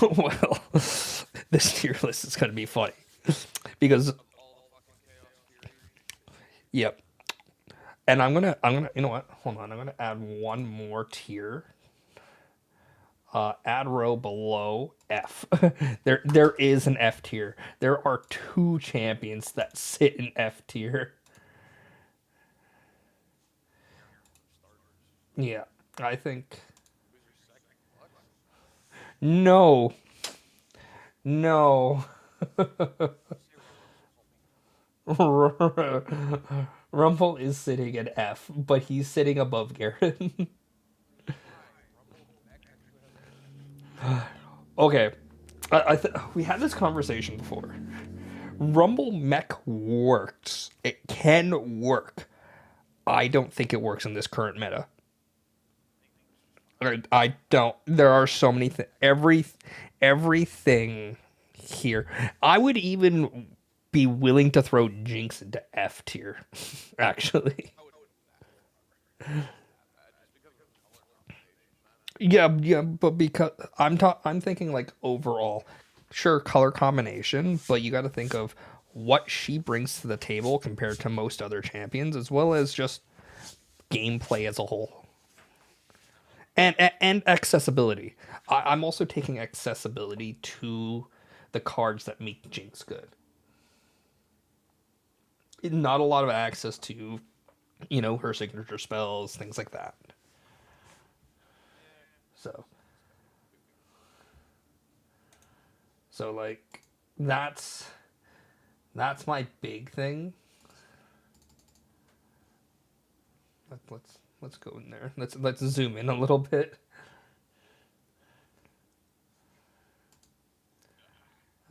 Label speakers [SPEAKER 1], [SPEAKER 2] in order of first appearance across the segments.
[SPEAKER 1] Well, this tier list is gonna be funny because yep. And I'm gonna you know what? Hold on. I'm gonna add one more tier. Add row below F. There is an F tier. There are two champions that sit in F tier. Yeah, I think no, no. Rumble is sitting at F, but he's sitting above Garen. Okay, we had this conversation before. Rumble mech works. It can work. I don't think it works in this current meta. I don't. There are so many everything here. I would even be willing to throw Jinx into F tier. Actually, yeah, yeah, but because I'm thinking like overall, sure, color combination, but you got to think of what she brings to the table compared to most other champions, as well as just gameplay as a whole. And accessibility. I'm also taking accessibility to the cards that make Jinx good. Not a lot of access to, her signature spells, things like that. So, so like that's that's my big thing. Let's go in there. Let's zoom in a little bit.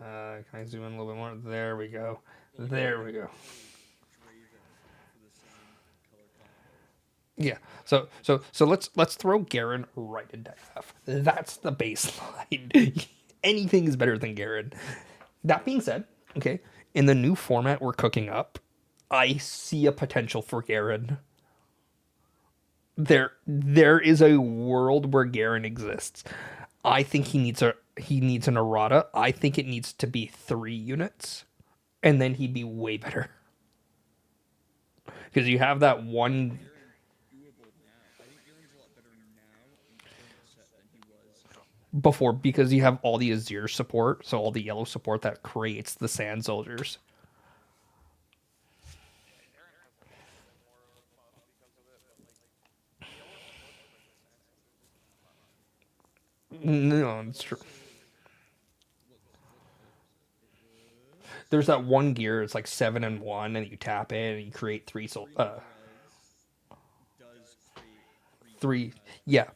[SPEAKER 1] Can I zoom in a little bit more? There we go. There we go. Yeah. So let's throw Garen right into F. That's the baseline. Anything is better than Garen. That being said, okay, in the new format we're cooking up, I see a potential for Garen. There is a world where Garen exists. I think he needs an errata. I think it needs to be 3 units, and then he'd be way better because you have that one before because you have all the Azir support, so all the yellow support that creates the Sand Soldiers. No, it's true. There's that one gear. It's like 7 and 1, and you tap it and you create three. Yeah,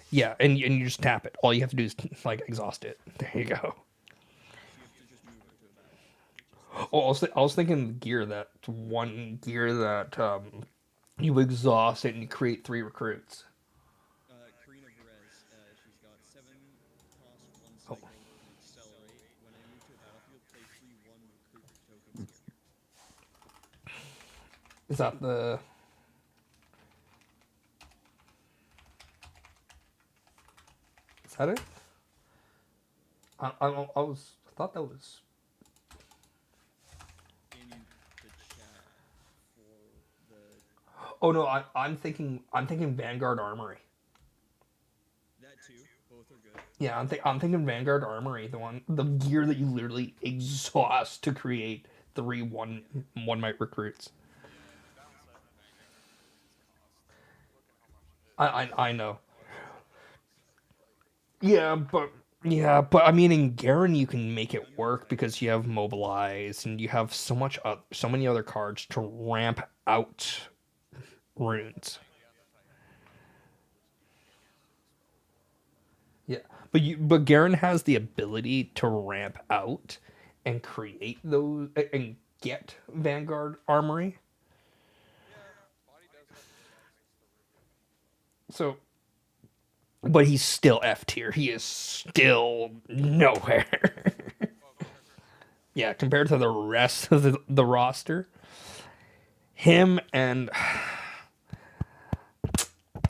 [SPEAKER 1] yeah, and you just tap it. All you have to do is like exhaust it. There you go. Oh, I was thinking gear that one gear that you exhaust it and you create 3 recruits. Oh, is that the? Is that it? I thought that was. Oh no, I'm thinking Vanguard Armory. Yeah, I'm thinking Vanguard Armory, the gear that you literally exhaust to create three one might recruits. I know. Yeah, but I mean in Garen you can make it work because you have mobilize and you have so many other cards to ramp out runes. Yeah, but Garen has the ability to ramp out and create those and get Vanguard Armory. So, but he's still F tier. He is still nowhere. Yeah, compared to the rest of the roster, him and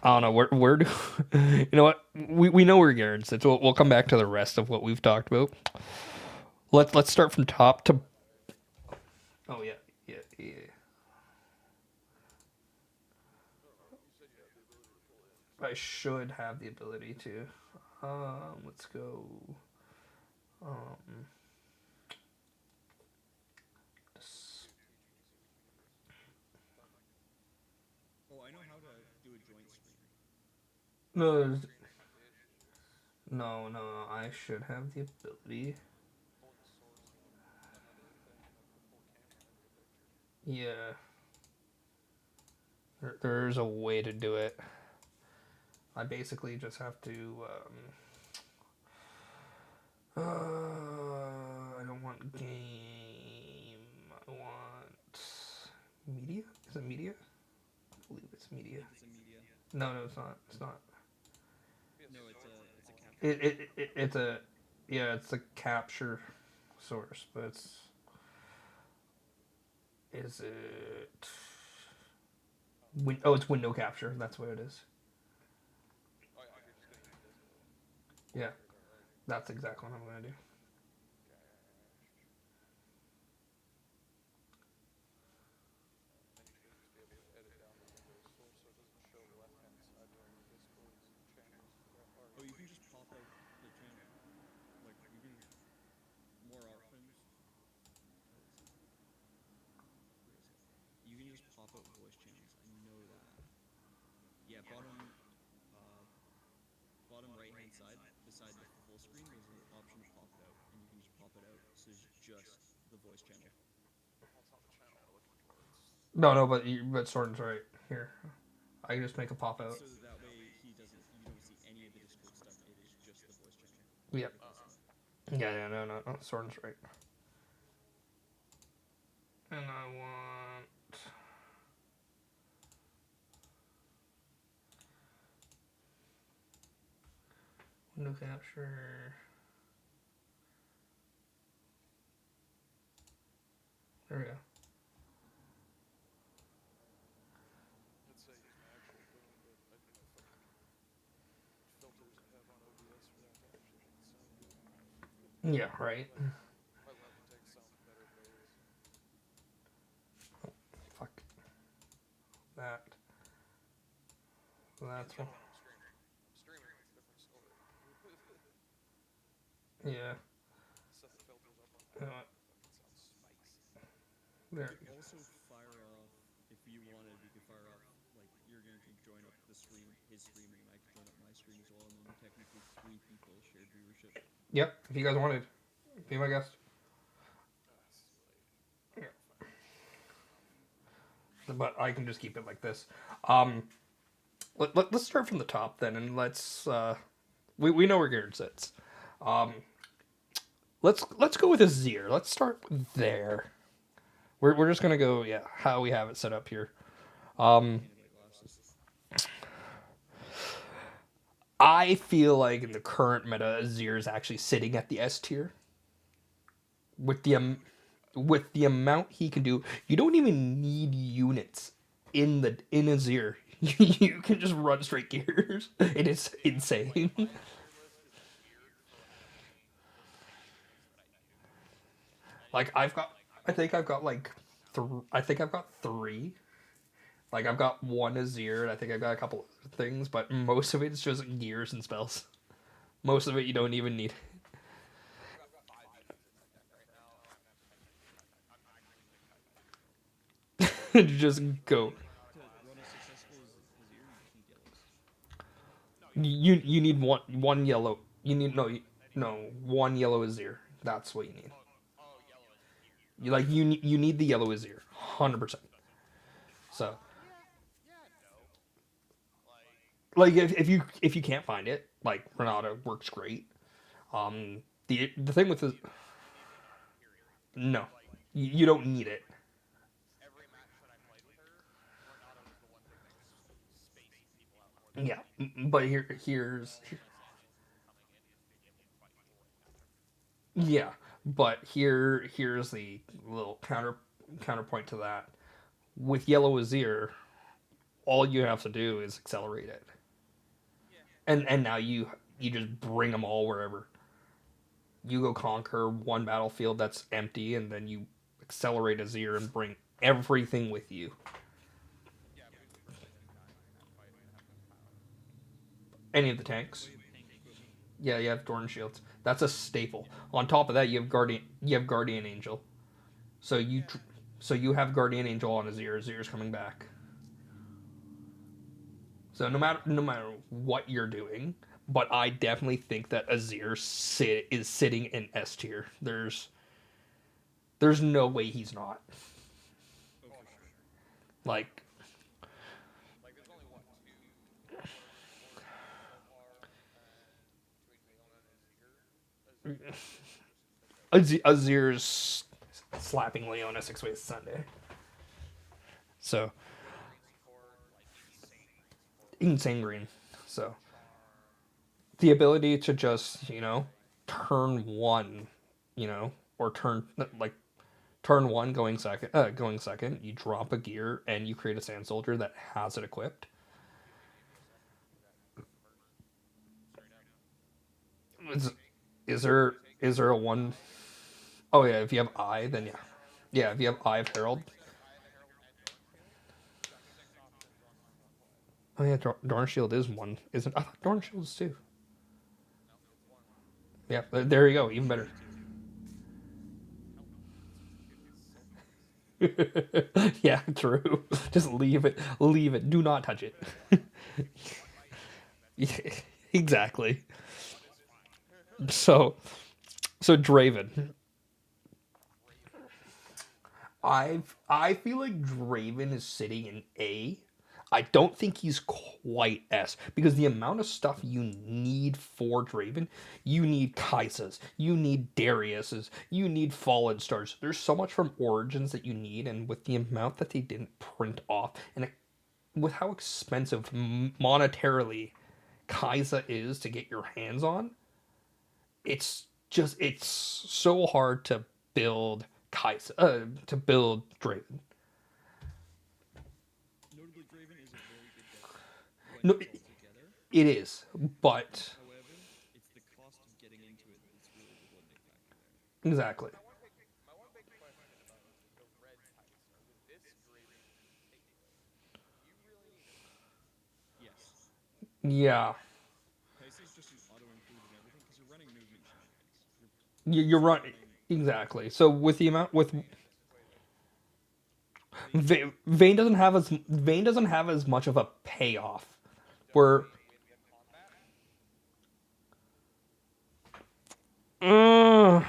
[SPEAKER 1] I don't know where do you know what we know where Garen sits. We'll come back to the rest of what we've talked about. Let's start from top to. Oh yeah, yeah, yeah. I should have the ability to. Let's go. Um,
[SPEAKER 2] Oh, I know how to do a joint stream.
[SPEAKER 1] no, no. I should have the ability. Yeah, there's a way to do it. I basically just have to. I don't want game. I want media. Is it media? I believe it's
[SPEAKER 2] I
[SPEAKER 1] media.
[SPEAKER 2] think it's a media.
[SPEAKER 1] No, it's not. It's not.
[SPEAKER 2] No, it's a capture source.
[SPEAKER 1] It's a yeah. It's a capture source, but it's is it? Oh, it's window capture. That's what it is. Yeah, that's exactly what I'm gonna do.
[SPEAKER 2] Oh, you can just pop out the channel. Like you can more options. Let's see. Where is it? You can just pop out voice channels. I know that. Yeah, bottom right hand side beside the full screen, there's an option to pop it out, and you can just pop it out. So it's just the voice channel.
[SPEAKER 1] No, but Sorten's right here. I can just make a pop
[SPEAKER 2] It's
[SPEAKER 1] out.
[SPEAKER 2] so that way you don't see any of the Discord stuff. It is just the voice channel
[SPEAKER 1] Yep.
[SPEAKER 2] replacing it.
[SPEAKER 1] No. Sorten's right. And I want window capture. There we go. Yeah, right. Fuck that. That's one. Yeah. You know what?
[SPEAKER 2] You
[SPEAKER 1] There.
[SPEAKER 2] could also fire off if you wanted. You could fire off like you're going to join up the stream, his stream, and then I could join up my stream as well, and then technically three people shared viewership.
[SPEAKER 1] Yep. If you guys wanted, be my guest. Yeah. But I can just keep it like this. Um, let's start from the top then, and we know where Garrett sits. Um, let's go with Azir. Let's start there. We're just gonna go how we have it set up here. Um,
[SPEAKER 2] Painted my glasses.
[SPEAKER 1] I feel like in the current meta, Azir is actually sitting at the S tier with with the amount he can do. You don't even need units in Azir. You can just run straight gears. It is insane. Like I think I've got three. Like I've got one Azir, and I think I've got a couple of things, but most of it's just gears and spells. Most of it you don't even need. Just go.
[SPEAKER 2] To run a successful Azir, you just need yellows.
[SPEAKER 1] You need one yellow. You need no one yellow Azir. That's what you need. You need the yellow Azir, 100%. So like if you can't find it, like Renata works great. The thing with the no, you don't need it. Yeah, but yeah, but here's the little counterpoint to that. With Yellow Azir, all you have to do is accelerate it. And now you just bring them all wherever. You go conquer one battlefield that's empty, and then you accelerate Azir and bring everything with you.
[SPEAKER 3] Yeah, but if you spend time in that fight and have enough power.
[SPEAKER 1] Any of the tanks.
[SPEAKER 2] Oh, you have tank equipment.
[SPEAKER 1] Yeah, you have Dorn shields. That's a staple. On top of that, you have Guardian. You have Guardian Angel. So you,
[SPEAKER 3] Yeah,
[SPEAKER 1] so you have Guardian Angel on Azir. Azir's coming back. So no matter what you're doing, but I definitely think that Azir is sitting in S tier. There's no way he's not.
[SPEAKER 2] Oh,
[SPEAKER 3] oh
[SPEAKER 2] for
[SPEAKER 3] no,
[SPEAKER 2] sure.
[SPEAKER 1] Like
[SPEAKER 3] like there's only what two worse picks so far between Valen and Azir. That's a
[SPEAKER 1] Azir's slapping Leona 6 ways to Sunday. So
[SPEAKER 3] green support, like insane green support with
[SPEAKER 1] insane green. So
[SPEAKER 3] charm,
[SPEAKER 1] the ability to just turn one, or like turn one going second, you drop a gear and you create a sand soldier that has it equipped.
[SPEAKER 3] you can use your second to do that first, straight up. If you
[SPEAKER 1] Is,
[SPEAKER 3] take
[SPEAKER 1] is
[SPEAKER 3] if
[SPEAKER 1] there
[SPEAKER 3] you take
[SPEAKER 1] is there a one
[SPEAKER 3] Eye
[SPEAKER 1] oh yeah, if you have
[SPEAKER 3] and
[SPEAKER 1] eye, then yeah.
[SPEAKER 3] Eye of Herald,
[SPEAKER 1] Yeah, if you have Eye of Herald.
[SPEAKER 3] reset Eye of the Herald and Dorn Shield, you got six options running on one play.
[SPEAKER 1] Oh yeah, Dorn Shield is one, isn't? I thought Dorn Shield is two.
[SPEAKER 3] No, it's one.
[SPEAKER 1] Yeah, there you go,
[SPEAKER 2] It
[SPEAKER 1] even
[SPEAKER 2] should
[SPEAKER 1] better.
[SPEAKER 2] be two.
[SPEAKER 3] No, it's so close.
[SPEAKER 1] Yeah, true. Just leave it. Leave it. Do not touch it.
[SPEAKER 3] It's one by two. That's
[SPEAKER 1] Yeah,
[SPEAKER 3] it.
[SPEAKER 1] exactly.
[SPEAKER 3] But it's fine.
[SPEAKER 1] So so Draven.
[SPEAKER 3] Draven.
[SPEAKER 1] I feel like Draven is sitting in A. I don't think he's quite S because the amount of stuff you need for Draven, you need Kaisas, you need Darius's, you need Fallen Stars. There's so much from Origins that you need, and with the amount that they didn't print off, and with how expensive monetarily Kaisa is to get your hands on, it's so hard to build Kaisa to build Draven.
[SPEAKER 2] Notably, Draven is a very good deck when
[SPEAKER 1] No,
[SPEAKER 2] put together.
[SPEAKER 1] it is, but
[SPEAKER 2] However, it's the cost of getting into it that's really the limiting factor there.
[SPEAKER 1] exactly.
[SPEAKER 3] My one big question about the red Kai'Sa with this Draven in particular, do you really need it?
[SPEAKER 2] Yes.
[SPEAKER 1] Yeah,
[SPEAKER 2] Kai'Sa's just an auto include and everything because you're running movement shenanigans. You're
[SPEAKER 1] you're
[SPEAKER 2] essentially
[SPEAKER 1] right.
[SPEAKER 2] running
[SPEAKER 1] Exactly. So with the amount with
[SPEAKER 3] Vayne in this equation.
[SPEAKER 2] Vayne.
[SPEAKER 1] Vayne doesn't have as much of a payoff.
[SPEAKER 3] Does
[SPEAKER 1] Where
[SPEAKER 3] Vayne even get combat?
[SPEAKER 1] uh,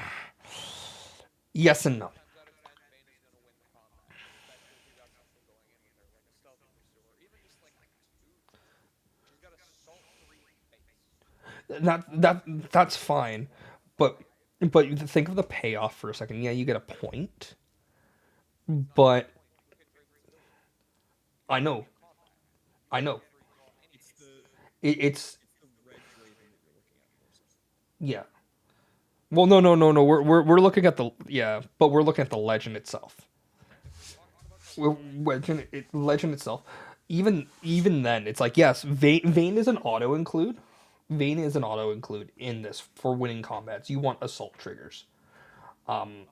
[SPEAKER 1] yes and no.
[SPEAKER 3] 9 times out of 10, Vayne is going to win the combat, especially if you got something going in with her, like a Stealthy Pursuer, even just like a Tutor. She's got Assault 3 base.
[SPEAKER 1] That's fine, but
[SPEAKER 3] Right?
[SPEAKER 1] think of the payoff for a second. Yeah, you get a point,
[SPEAKER 3] It's not even a
[SPEAKER 1] but
[SPEAKER 3] point. Look at Draven Rizzo.
[SPEAKER 1] I
[SPEAKER 3] Doesn't
[SPEAKER 1] know,
[SPEAKER 3] get combat.
[SPEAKER 1] I
[SPEAKER 3] Doesn't
[SPEAKER 1] know.
[SPEAKER 3] get redraw any
[SPEAKER 2] It's
[SPEAKER 3] haste.
[SPEAKER 2] the
[SPEAKER 1] It's
[SPEAKER 2] it's the red Draven that you're looking at more so.
[SPEAKER 1] yeah. Well, no. We're looking at the yeah, but we're looking at the legend itself.
[SPEAKER 3] If we're talking about the legend,
[SPEAKER 1] Legend itself. Even then, it's like yes, Vayne is an auto include. Vayne is an auto include in this for winning combats. You want assault triggers.
[SPEAKER 3] 100%.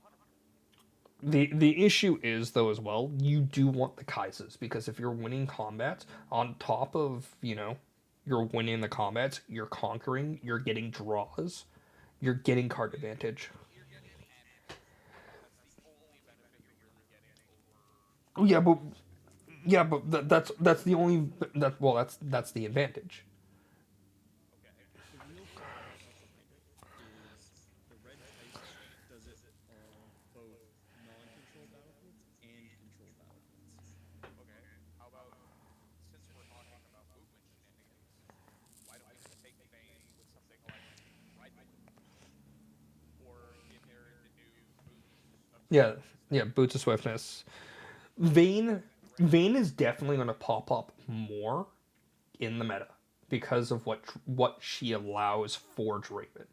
[SPEAKER 1] The issue is though as well, you do want the Kaisas because if you're winning combats on top of you're winning the combats, you're conquering, you're getting draws, you're getting card advantage.
[SPEAKER 3] You're getting advantage. That's the only benefit you're really getting over
[SPEAKER 1] Oh, yeah, but
[SPEAKER 3] most decks.
[SPEAKER 1] that's the only that's the advantage.
[SPEAKER 2] Okay. The real flaw I have behind it is the red Kai'Sa does it on both non-control battlefields and control battlefields.
[SPEAKER 3] Okay, how about since we're talking about movement shenanigans, why don't we just take Vayne with something like Ride the Wind? Or give her the new boots of
[SPEAKER 1] Yeah,
[SPEAKER 3] swiftness.
[SPEAKER 1] yeah, boots of swiftness. Vayne Vayne is definitely going to pop up more in the meta because of what she allows for Draven.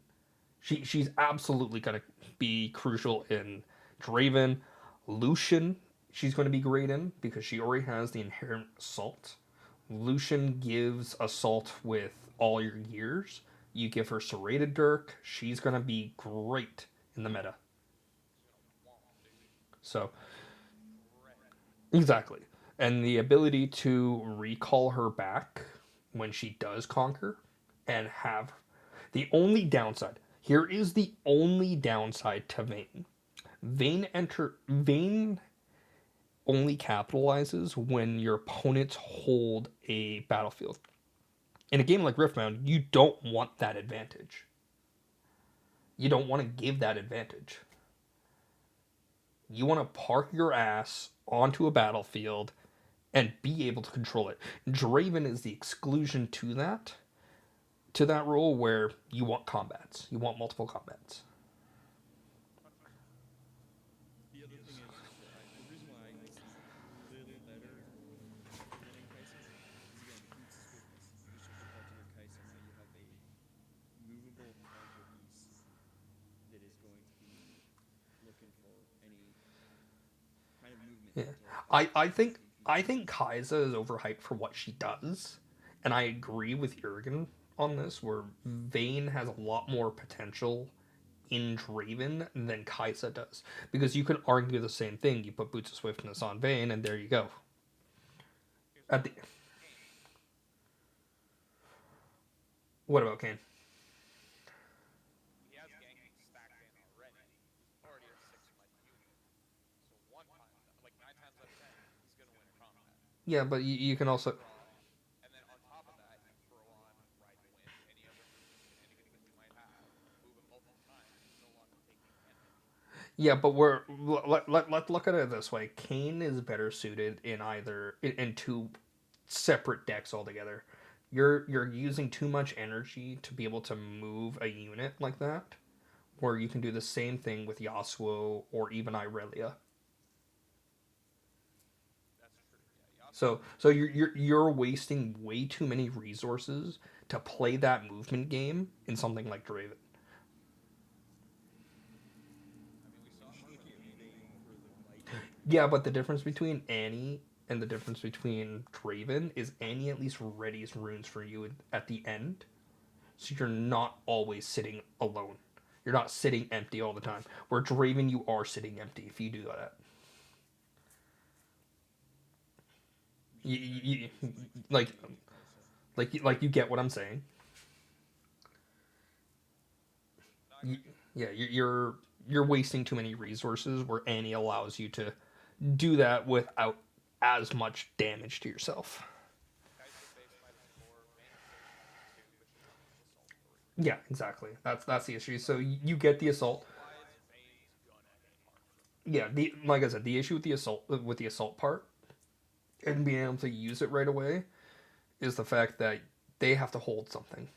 [SPEAKER 1] She's absolutely going to be crucial in Draven, Lucian. She's going to be great in because she already has the inherent assault. Lucian gives assault with all your gears. You give her serrated dirk, she's gonna be great in the meta.
[SPEAKER 3] She's gonna womp, dude.
[SPEAKER 1] So
[SPEAKER 3] I dread it.
[SPEAKER 1] exactly. And the ability to recall her back when she does conquer and have the only downside. Here is the only downside to Vayne. Vayne only capitalizes when your opponents hold a battlefield. In a game like Riftbound, you don't want that advantage. You don't want to give that advantage. You want to park your ass onto a battlefield and be able to control it. Draven is the exclusion to that rule where you want combats. You want multiple combats.
[SPEAKER 3] 100%.
[SPEAKER 2] The other thing is that the reason why this is a little better than Kai'Sa is again boots of swiftness. You just default to your Kai'Sa. Now you have a movable counter piece that is going to be looking for any kind of movement
[SPEAKER 1] Yeah.
[SPEAKER 2] into like
[SPEAKER 1] I,
[SPEAKER 2] fights
[SPEAKER 1] I
[SPEAKER 2] against
[SPEAKER 1] think
[SPEAKER 2] the
[SPEAKER 1] I
[SPEAKER 2] team.
[SPEAKER 1] think Kai'Sa is overhyped for what she does. And I agree with Jurgen on this, where Vayne has a lot more potential in Draven than Kai'Sa does. Because you can argue the same thing. You put Boots of Swiftness on Vayne, and there you go.
[SPEAKER 3] Here's
[SPEAKER 1] At
[SPEAKER 3] another
[SPEAKER 1] the
[SPEAKER 3] one. Kane.
[SPEAKER 1] What about Kane?
[SPEAKER 3] He has ganking stacked in already. He's already a 6 fight unit. So one time, like 9 times out of 10, he's gonna win a combat.
[SPEAKER 1] Yeah, but you can
[SPEAKER 3] Then you
[SPEAKER 1] also
[SPEAKER 3] draw, and then on top of that, you throw on Ride the Wind, any other movement shenanigans that you might have, move him multiple times. He's no longer taking damage.
[SPEAKER 1] yeah, but let's look at it this way. Kane is better suited in either in two separate decks altogether. You're using too much energy to be able to move a unit like that, where you can do the same thing with Yasuo or even Irelia.
[SPEAKER 3] That's true. Yeah, Yasuo.
[SPEAKER 1] So you're wasting way too many resources to play that movement game in something like Draven.
[SPEAKER 3] I mean, we saw
[SPEAKER 2] You should
[SPEAKER 3] Hearthstone.
[SPEAKER 2] look at Vayne for the bite
[SPEAKER 1] Yeah, but the difference
[SPEAKER 2] abilities.
[SPEAKER 1] between Annie and the difference between Draven is Annie at least readies runes for you at the end, so you're not always sitting alone. You're not sitting empty all the time. Where Draven, you are sitting empty if you do that.
[SPEAKER 2] You
[SPEAKER 1] You,
[SPEAKER 2] should try to
[SPEAKER 1] you,
[SPEAKER 2] do this like
[SPEAKER 1] like
[SPEAKER 2] you do with Kai'Sa.
[SPEAKER 1] like you get what I'm saying.
[SPEAKER 3] No, I
[SPEAKER 1] You,
[SPEAKER 3] get you.
[SPEAKER 1] yeah, you're wasting too many resources. Where Annie allows you to do that without as much damage to yourself.
[SPEAKER 3] Kai'Sa base might have 4, Vayne's base might have 2, but she's running the Assault 3.
[SPEAKER 1] Yeah, exactly. That's the issue. So you get the assault.
[SPEAKER 3] Assault wise, Vayne's gonna hit Hearthstone.
[SPEAKER 1] Yeah, the like I said, the issue with the assault part and being able to use it right away is the fact that they have to hold something.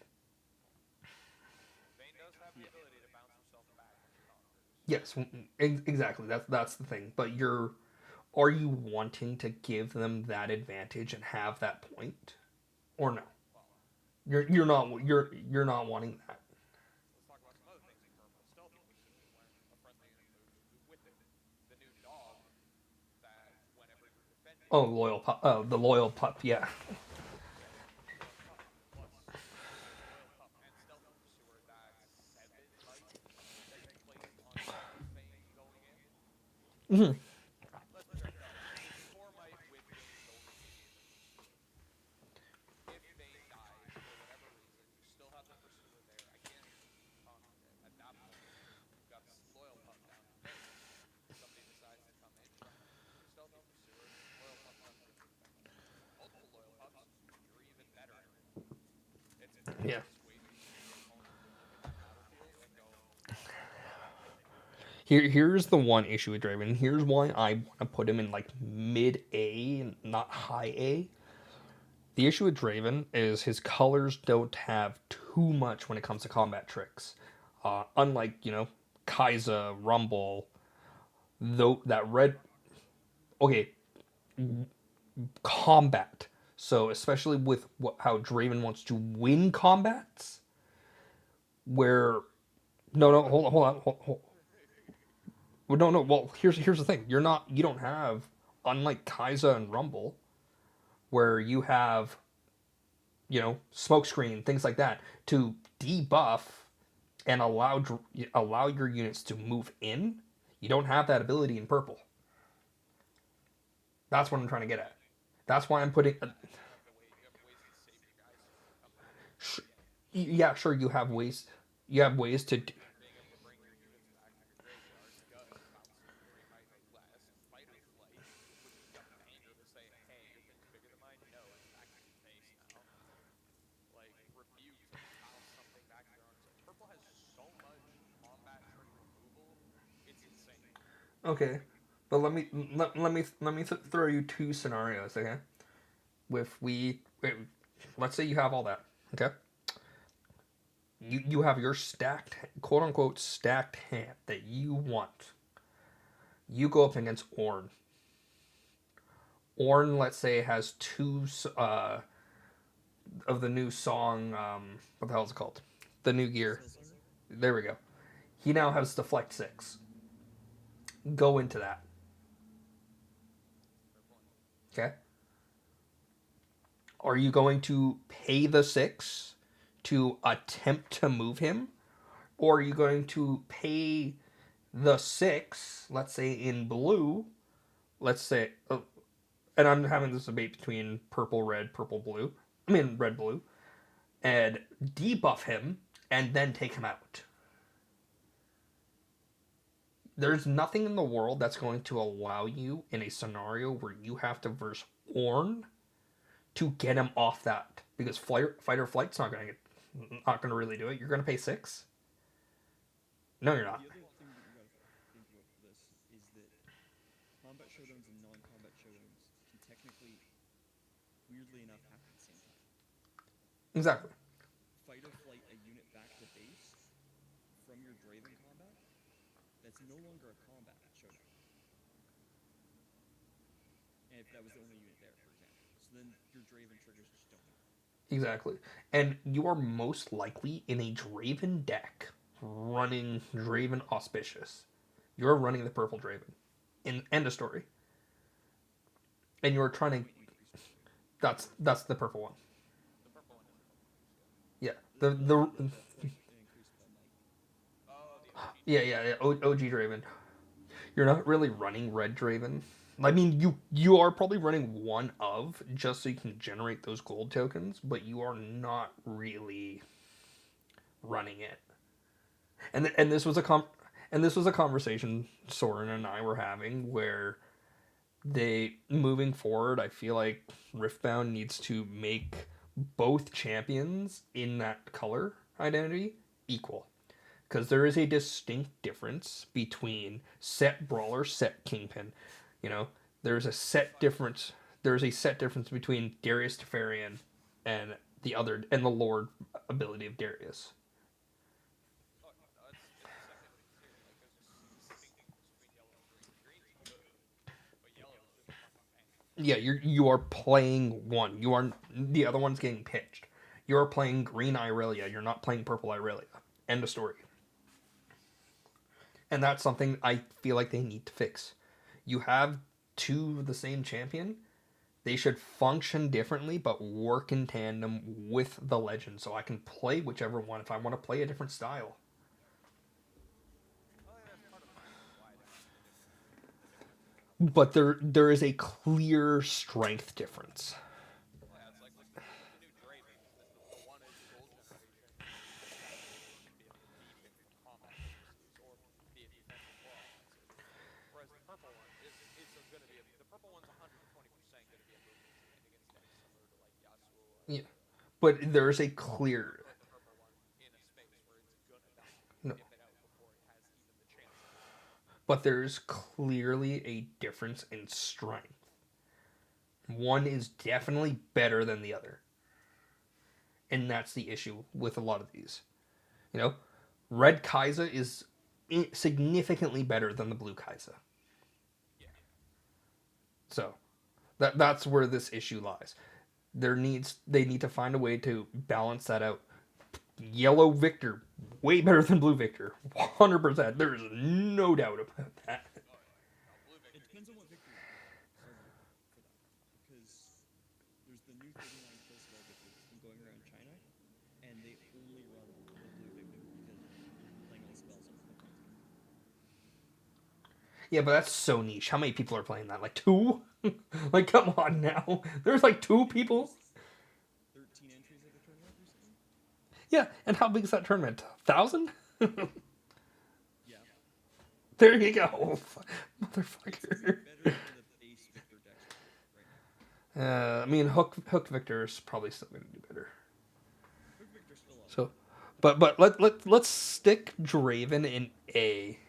[SPEAKER 3] Vayne does have the
[SPEAKER 2] Yeah.
[SPEAKER 3] ability to bounce herself back when she conquers.
[SPEAKER 1] Yes, exactly. That's the thing. But are you wanting to give them that advantage and have that point, or no?
[SPEAKER 3] Well,
[SPEAKER 1] You're
[SPEAKER 3] let's
[SPEAKER 1] not
[SPEAKER 3] talk about
[SPEAKER 1] you're not wanting that.
[SPEAKER 3] let's talk about some other things in purple. Stealthy, which you can learn a friendly unit moves with it. The new dog that whenever you're defending,
[SPEAKER 1] Oh, loyal pup. Oh, the loyal pup. Yeah.
[SPEAKER 3] yeah, loyal pup plus loyal pup and stealthy pursuer. That's 7 life that you place on top of Vayne going in.
[SPEAKER 1] Mhm.
[SPEAKER 3] Let's be very fair. It's 4 might with Vayne going in the pursuer. If Vayne dies for whatever reason, you still have the pursuer there. I guarantee you can conquer it. At that point, you've got a loyal pup down in base. Somebody decides to come in, your stealthy pursuer, loyal pup comes in to defend. Multiple loyal pups, you're even better in real life. It's
[SPEAKER 1] Yeah.
[SPEAKER 3] just waiting for the opponent to look at that battlefield and go, oh,
[SPEAKER 1] Here's the one issue with Draven. Here's why I want to put him in like mid A, not high A. The issue with Draven is his colors don't have too much when it comes to combat tricks. Unlike, Kai'Sa, Rumble, though that red okay, combat. So especially with how Draven wants to win combats, where no, hold on, well, no, well, here's the thing. You don't have, unlike Kai'Sa and Rumble, where you have smoke screen, things like that, to debuff and allow your units to move in. You don't have that ability in purple. That's what I'm trying to get at. That's why I'm putting.
[SPEAKER 3] Yeah, you have ways to save your guys so when it comes time to do it,
[SPEAKER 1] Yeah, sure. You have ways. You have ways to.
[SPEAKER 3] being able to bring your units back to your graveyard does bounce some Green Knight less. Fighter Flight would be a banger to say, hey, your thing's bigger than mine. No, it's back to your base now. Like Rebuke to bounce something back to their own. Purple has so much combat trick removal, it's insane.
[SPEAKER 1] Okay, but let me throw you two scenarios. Okay, if let's say you have all that. Okay, you have your stacked, quote unquote, stacked hand that you want. You go up against Orn. Orn, let's say, has two of the new song. What the hell is it called? The new gear.
[SPEAKER 2] Spellslinger?
[SPEAKER 1] There we go. He now has deflect 6. Go into that.
[SPEAKER 3] Fair point.
[SPEAKER 1] Okay. Are you going to pay the 6 to attempt to move him? Or are you going to pay the 6, let's say in blue, let's say, and I'm having this debate between purple, red, purple, blue. I mean, red, blue. And debuff him and then take him out. There's nothing in the world that's going to allow you in a scenario where you have to verse Orn to get him off that, because fight or flight's not gonna really do it. You're gonna pay 6. No, you're not.
[SPEAKER 2] The other thing that you gotta think about for this is that combat showdowns and non-combat showdowns can technically, weirdly enough, happen at the same time.
[SPEAKER 1] Exactly.
[SPEAKER 2] Fight or flight a unit back to base from your Draven combat, that's no longer a combat showdown. And if that was the only unit there, for example. So then your Draven triggers just don't matter.
[SPEAKER 1] Exactly. And you are most likely in a Draven deck running Draven Auspicious. You're running the purple Draven. In end of story. And you're trying to.
[SPEAKER 2] Point increase build, right?
[SPEAKER 1] That's the purple one.
[SPEAKER 3] The purple one is the point increase, yeah.
[SPEAKER 1] Yeah.
[SPEAKER 2] That's point increased by might.
[SPEAKER 3] Oh, the OG
[SPEAKER 1] Yeah. OG Draven. You're not really running red Draven. I mean, you are probably running one of just so you can generate those gold tokens, but you are not really running it. And this was a conversation Soren and I were having where they moving forward. I feel like Riftbound needs to make both champions in that color identity equal, because there is a distinct difference between set brawler, set kingpin. You know, there's a set difference. There's a set difference between Darius Teferian and the Lord ability of Darius.
[SPEAKER 3] Oh yeah, no, it's the same thing with here. Like there's a distinct difference between yellow and green. Green's good, but yellow is just a fucking banger.
[SPEAKER 1] Yeah, you are playing one. You are the other one's getting pitched. You're playing green Irelia. You're not playing purple Irelia. End of story. And that's something I feel like they need to fix. You have two of the same champion. They should function differently, but work in tandem with the legend, so I can play whichever one if I want to play a different style.
[SPEAKER 3] I think that's part of the reason why there needs to be the
[SPEAKER 1] But
[SPEAKER 3] difference.
[SPEAKER 1] there is a clear strength difference.
[SPEAKER 3] Well, yeah, it's like with the new Dravens. The one is gold generation, and the other is going to be able to deepen your combat purposes or be a defensive claw offensive. Whereas the purple one is going to be the purple one's 120% going to be a movement stand against decks similar to like Yasuo
[SPEAKER 1] Yeah.
[SPEAKER 3] or
[SPEAKER 1] But there's a
[SPEAKER 3] But you
[SPEAKER 1] clear
[SPEAKER 3] can't put the purple one in a space where it's gonna die.
[SPEAKER 1] no,
[SPEAKER 3] Nip it out before it has even the chance to die.
[SPEAKER 1] but there's clearly a difference in strength. One is definitely better than the other. And that's the issue with a lot of these. You know, red Kaiser is significantly better than the blue Kaiser.
[SPEAKER 3] Yeah.
[SPEAKER 1] So that's where this issue lies. They need to find a way to balance that out. Yellow Victor way better than blue Victor. 100%. There is no doubt about that.
[SPEAKER 3] Oh yeah. No, blue
[SPEAKER 2] It
[SPEAKER 3] victor
[SPEAKER 2] depends
[SPEAKER 3] is
[SPEAKER 2] on what
[SPEAKER 3] just
[SPEAKER 2] victory you play, arguably, for that. Because there's the new 39 kill spell victory that's been going
[SPEAKER 1] Yeah, but that's so niche. How many people are playing that? Like two? Like, come on now. There's like two people.
[SPEAKER 2] 13 entries at the tournament recently.
[SPEAKER 1] Yeah, and how big is that tournament? 1,000?
[SPEAKER 2] Yeah,
[SPEAKER 1] There you go,
[SPEAKER 2] it's better
[SPEAKER 1] motherfucker.
[SPEAKER 2] than the base Victor decks right now.
[SPEAKER 1] I mean, Hook Victor is probably still gonna do better.
[SPEAKER 2] Hook Victor's still up
[SPEAKER 1] So,
[SPEAKER 2] there.
[SPEAKER 1] but let's stick Draven in A.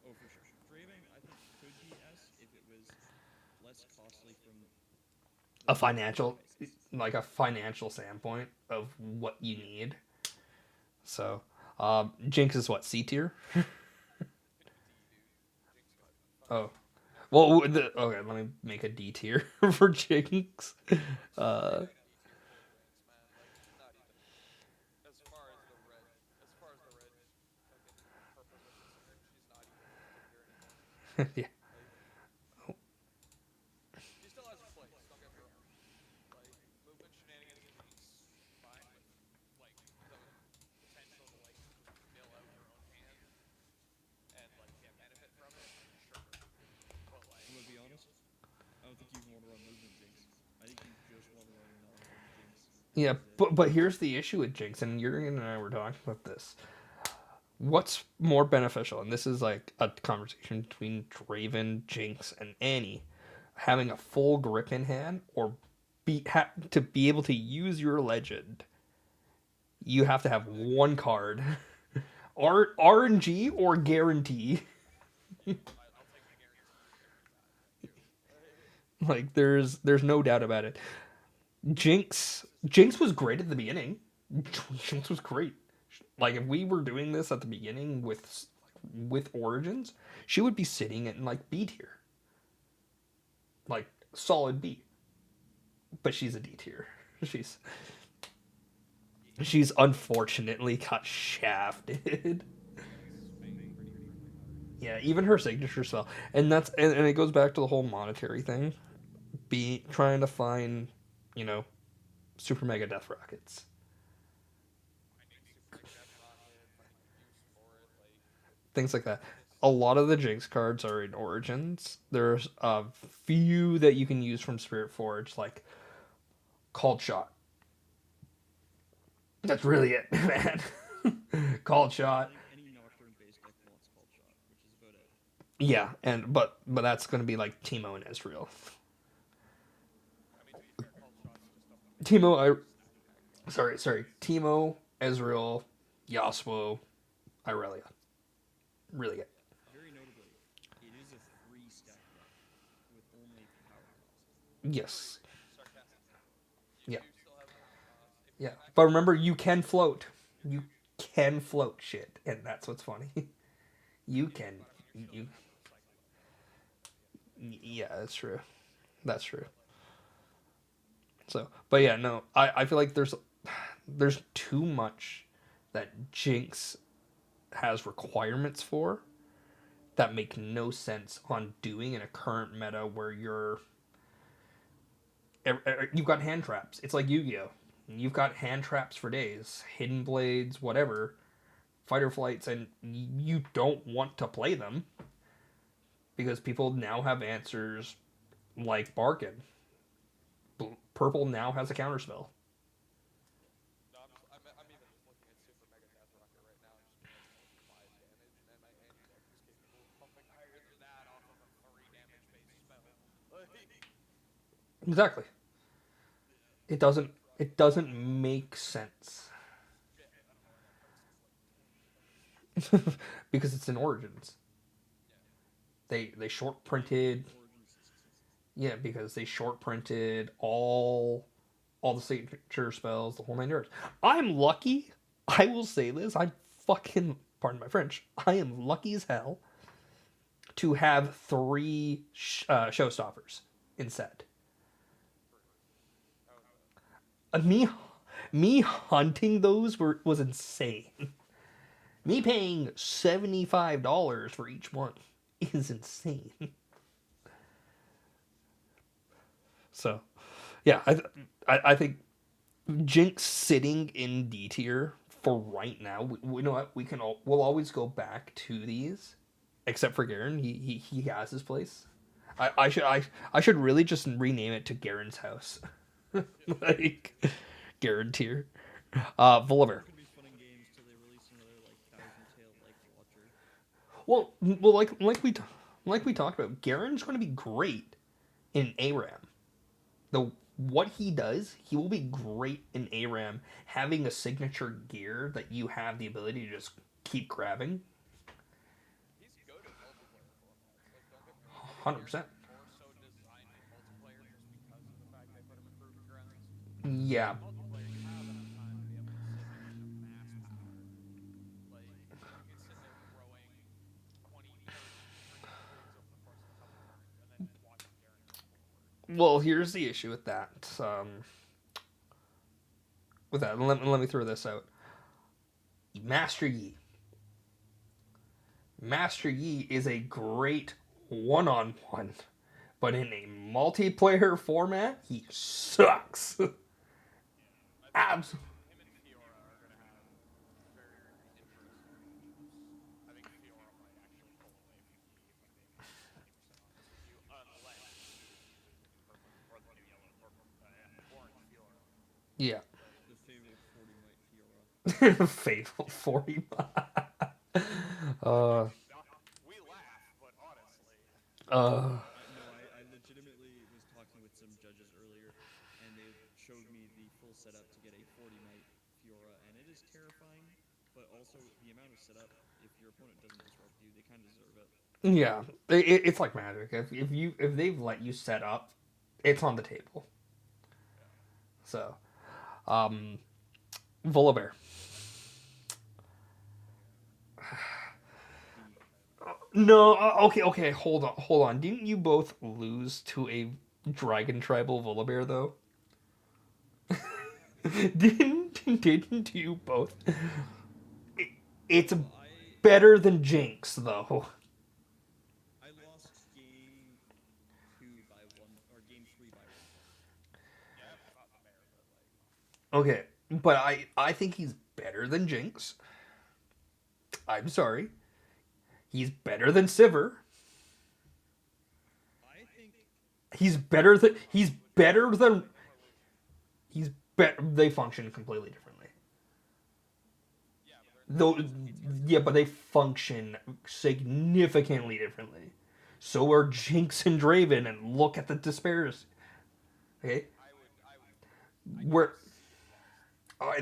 [SPEAKER 2] Oh, for sure. Draven, I think, could be S if it was less costly from the
[SPEAKER 1] A
[SPEAKER 2] perspective of
[SPEAKER 1] financial,
[SPEAKER 2] prices.
[SPEAKER 1] like a financial standpoint of what you
[SPEAKER 2] Yeah.
[SPEAKER 1] need. So, Jinx is what, C tier?
[SPEAKER 3] D, dude. Jinx is fucking
[SPEAKER 1] Oh, well, okay. Let me make a D tier for Jinx. Uh,
[SPEAKER 3] straight up D tier full ranks, man. Like not even as far as the red, as far as the red fucking purples are concerned, she's not even fucking tier anymore.
[SPEAKER 1] yeah,
[SPEAKER 3] Like she still has her place. Don't get me wrong. Like movement shenanigans and Jinx, fine with like the potential to like mill out your own hand and like get benefit from it. Sure, but
[SPEAKER 2] I'm
[SPEAKER 3] like
[SPEAKER 2] gonna be honest. I don't think you even want to run movement Jinx. I think you just want to run an on-lane Jinx, and
[SPEAKER 1] yeah.
[SPEAKER 2] that is it.
[SPEAKER 1] But here's the issue with Jinx, and Jurgen and I were talking about this. What's more beneficial? And this is like a conversation between Draven, Jinx, and Annie. Having a full grip in hand, or to be able to use your legend, you have to have one card. RNG or guarantee.
[SPEAKER 3] I'll take the guarantee every time, too.
[SPEAKER 1] Like there's no doubt about it. Jinx was great at the beginning. Jinx was great. Like if we were doing this at the beginning with Origins, she would be sitting in like B tier, like solid B. But she's a D tier. She's she's unfortunately got shafted.
[SPEAKER 2] It's swing pretty freaking hard.
[SPEAKER 1] Yeah, even her signature spell, and and it goes back to the whole monetary thing. Be trying to find, you know, super mega death rockets,
[SPEAKER 3] Finding super mega death rocket, finding use for it, like
[SPEAKER 1] things like that.
[SPEAKER 3] this.
[SPEAKER 1] A lot of the Jinx cards are in Origins. There's a few that you can use from Spiritforge, like Called Shot. That's really it, man. Called
[SPEAKER 2] I
[SPEAKER 1] Shot.
[SPEAKER 2] think any Nocturne based deck wants Called Shot, which is about it.
[SPEAKER 1] Yeah, and but that's gonna be like Timo and Ezreal.
[SPEAKER 3] I mean, to be fair, called shots just a
[SPEAKER 1] Timo,
[SPEAKER 3] massive stack pack card.
[SPEAKER 1] sorry. Timo, Ezreal, Yasuo, Irelia. Really good.
[SPEAKER 2] Very notably, it is a 3 stack deck with only power cost.
[SPEAKER 1] Yes.
[SPEAKER 3] Sarcastically, you
[SPEAKER 1] Yeah.
[SPEAKER 3] do still have power cost. If you
[SPEAKER 1] Yeah.
[SPEAKER 3] go back
[SPEAKER 1] But
[SPEAKER 3] to
[SPEAKER 1] remember,
[SPEAKER 3] Origins,
[SPEAKER 1] you can float. You can float shit, and that's what's funny. You
[SPEAKER 3] yeah,
[SPEAKER 1] can.
[SPEAKER 3] but I mean, you're still
[SPEAKER 1] You.
[SPEAKER 3] gonna have to cycle it at the end of the day. So,
[SPEAKER 1] Yeah, that's true. That's true.
[SPEAKER 3] but like,
[SPEAKER 1] So, but yeah, no, I feel like there's too much that Jinx has requirements for that make no sense on doing in a current meta where you've got hand traps. It's like Yu-Gi-Oh. You've got hand traps for days, hidden blades, whatever, fighter flights, and you don't want to play them because people now have answers like Barkin. Purple now has a counterspell.
[SPEAKER 3] no, I'm even just looking at super mega death rocket right now and just being like, it's only 5 damage, and then my Annie deck is capable of pumping higher than that off of a 3 damage base spell. Like,
[SPEAKER 1] Exactly.
[SPEAKER 3] yeah,
[SPEAKER 1] It
[SPEAKER 3] like
[SPEAKER 1] doesn't.
[SPEAKER 3] bro,
[SPEAKER 1] It doesn't make sense
[SPEAKER 3] yeah, I don't know why that price is like 20 bucks.
[SPEAKER 1] because it's in Origins.
[SPEAKER 3] Yeah,
[SPEAKER 1] They short
[SPEAKER 2] Why do you
[SPEAKER 1] printed.
[SPEAKER 2] think Origins is expensive?
[SPEAKER 1] Yeah, because they short printed all the signature spells, the whole 9 yards. I'm lucky. I will say this. I'm fucking, pardon my French. I am lucky as hell to have three showstoppers in set.
[SPEAKER 3] true. Hell yeah.
[SPEAKER 1] Me, me hunting those was insane. Me paying $75 for each one is insane. So, yeah, I think Jinx sitting in D tier for right now. We know what we'll always go back to these except for Garen. He has his place. I should really just rename it to Garen's house. Like Garen tier. Volibear.
[SPEAKER 2] Could be fun in games till they release another like Thousand Tail like Watcher.
[SPEAKER 1] Well, like we talked about, Garen's going to be great in ARAM. The what he does, he will be great in ARAM. Having a signature gear that you have the ability to just keep grabbing,
[SPEAKER 3] He's good in multiplayer formats. Like, don't get me wrong,
[SPEAKER 1] 100%.
[SPEAKER 3] Garen's more so designed in multiplayer just because of the fact they put him in proving grounds. But
[SPEAKER 1] Yeah,
[SPEAKER 3] in multiplayer, you have enough time to be able to sit there and amass power. Like, you can sit there throwing 20, 30 freaking twigs over the course of a couple turns and then watching Garen go forward.
[SPEAKER 1] well, here's the issue with that. Let me throw this out. Master Yi. Master Yi is a great one-on-one, but in a multiplayer format, he sucks.
[SPEAKER 3] I think
[SPEAKER 1] Abs.
[SPEAKER 3] him and Fiora are going to have very, very interesting matchups. I think Fiora might actually pull away from Yi, if I'm being 100% honest with you, unless Yi is the new purple or the new yellow or orange Fiora.
[SPEAKER 1] Yeah.
[SPEAKER 3] But
[SPEAKER 2] The fabled 40 might Fiora.
[SPEAKER 1] Fatal 40.
[SPEAKER 3] I
[SPEAKER 1] uh,
[SPEAKER 3] mean, we laugh, but honestly,
[SPEAKER 1] uh,
[SPEAKER 2] No, I legitimately was talking with some judges earlier, and they showed me the full setup to get a 40 might Fiora, and it is terrifying, but also the amount of setup. If your opponent doesn't disrupt you, they kind of deserve it.
[SPEAKER 1] yeah. It's like magic. If they've let you set up, it's on the table.
[SPEAKER 3] yeah.
[SPEAKER 1] So, um, Volibear.
[SPEAKER 2] B.
[SPEAKER 1] No, okay. Hold on. Didn't you both lose to a dragon tribal Volibear though? Didn't you both? It, it's
[SPEAKER 2] Well,
[SPEAKER 1] better than Jinx though.
[SPEAKER 2] I lost game 2 by 1, or game 3 by 1 point.
[SPEAKER 3] Yeah, I haven't fought the bear, but like,
[SPEAKER 1] Okay, but I think he's better than Jinx. I'm sorry. He's better than Sivir.
[SPEAKER 2] I think
[SPEAKER 1] He's better than he's better than
[SPEAKER 3] completely different region.
[SPEAKER 1] he's better. They function completely differently.
[SPEAKER 3] Yeah, but they're in the
[SPEAKER 1] Though,
[SPEAKER 3] same C tier.
[SPEAKER 1] yeah, but they function significantly differently. So are Jinx and Draven, and look at the disparities. Okay,
[SPEAKER 3] I give
[SPEAKER 1] where
[SPEAKER 3] him C at best.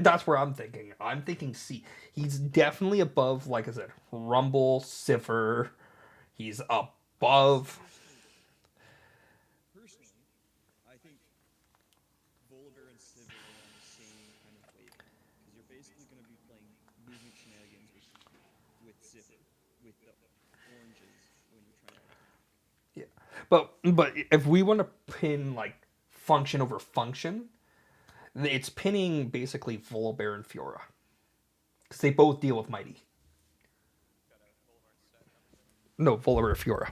[SPEAKER 1] that's where I'm thinking. I'm thinking C. He's definitely above, like I said, Rumble, Siffer. He's above.
[SPEAKER 2] personally, I think Volibear and Sivir are on the same kind of wavelength because you're basically going to be playing movement shenanigans with Sivir, with the oranges when you're trying to attack.
[SPEAKER 1] Yeah, but if we want to pin like function over function, it's pinning basically Volibear and Fiora because they both deal with Mighty.
[SPEAKER 3] Got a Boulevard stat, I'm assuming.
[SPEAKER 1] No, Volibear Fiora.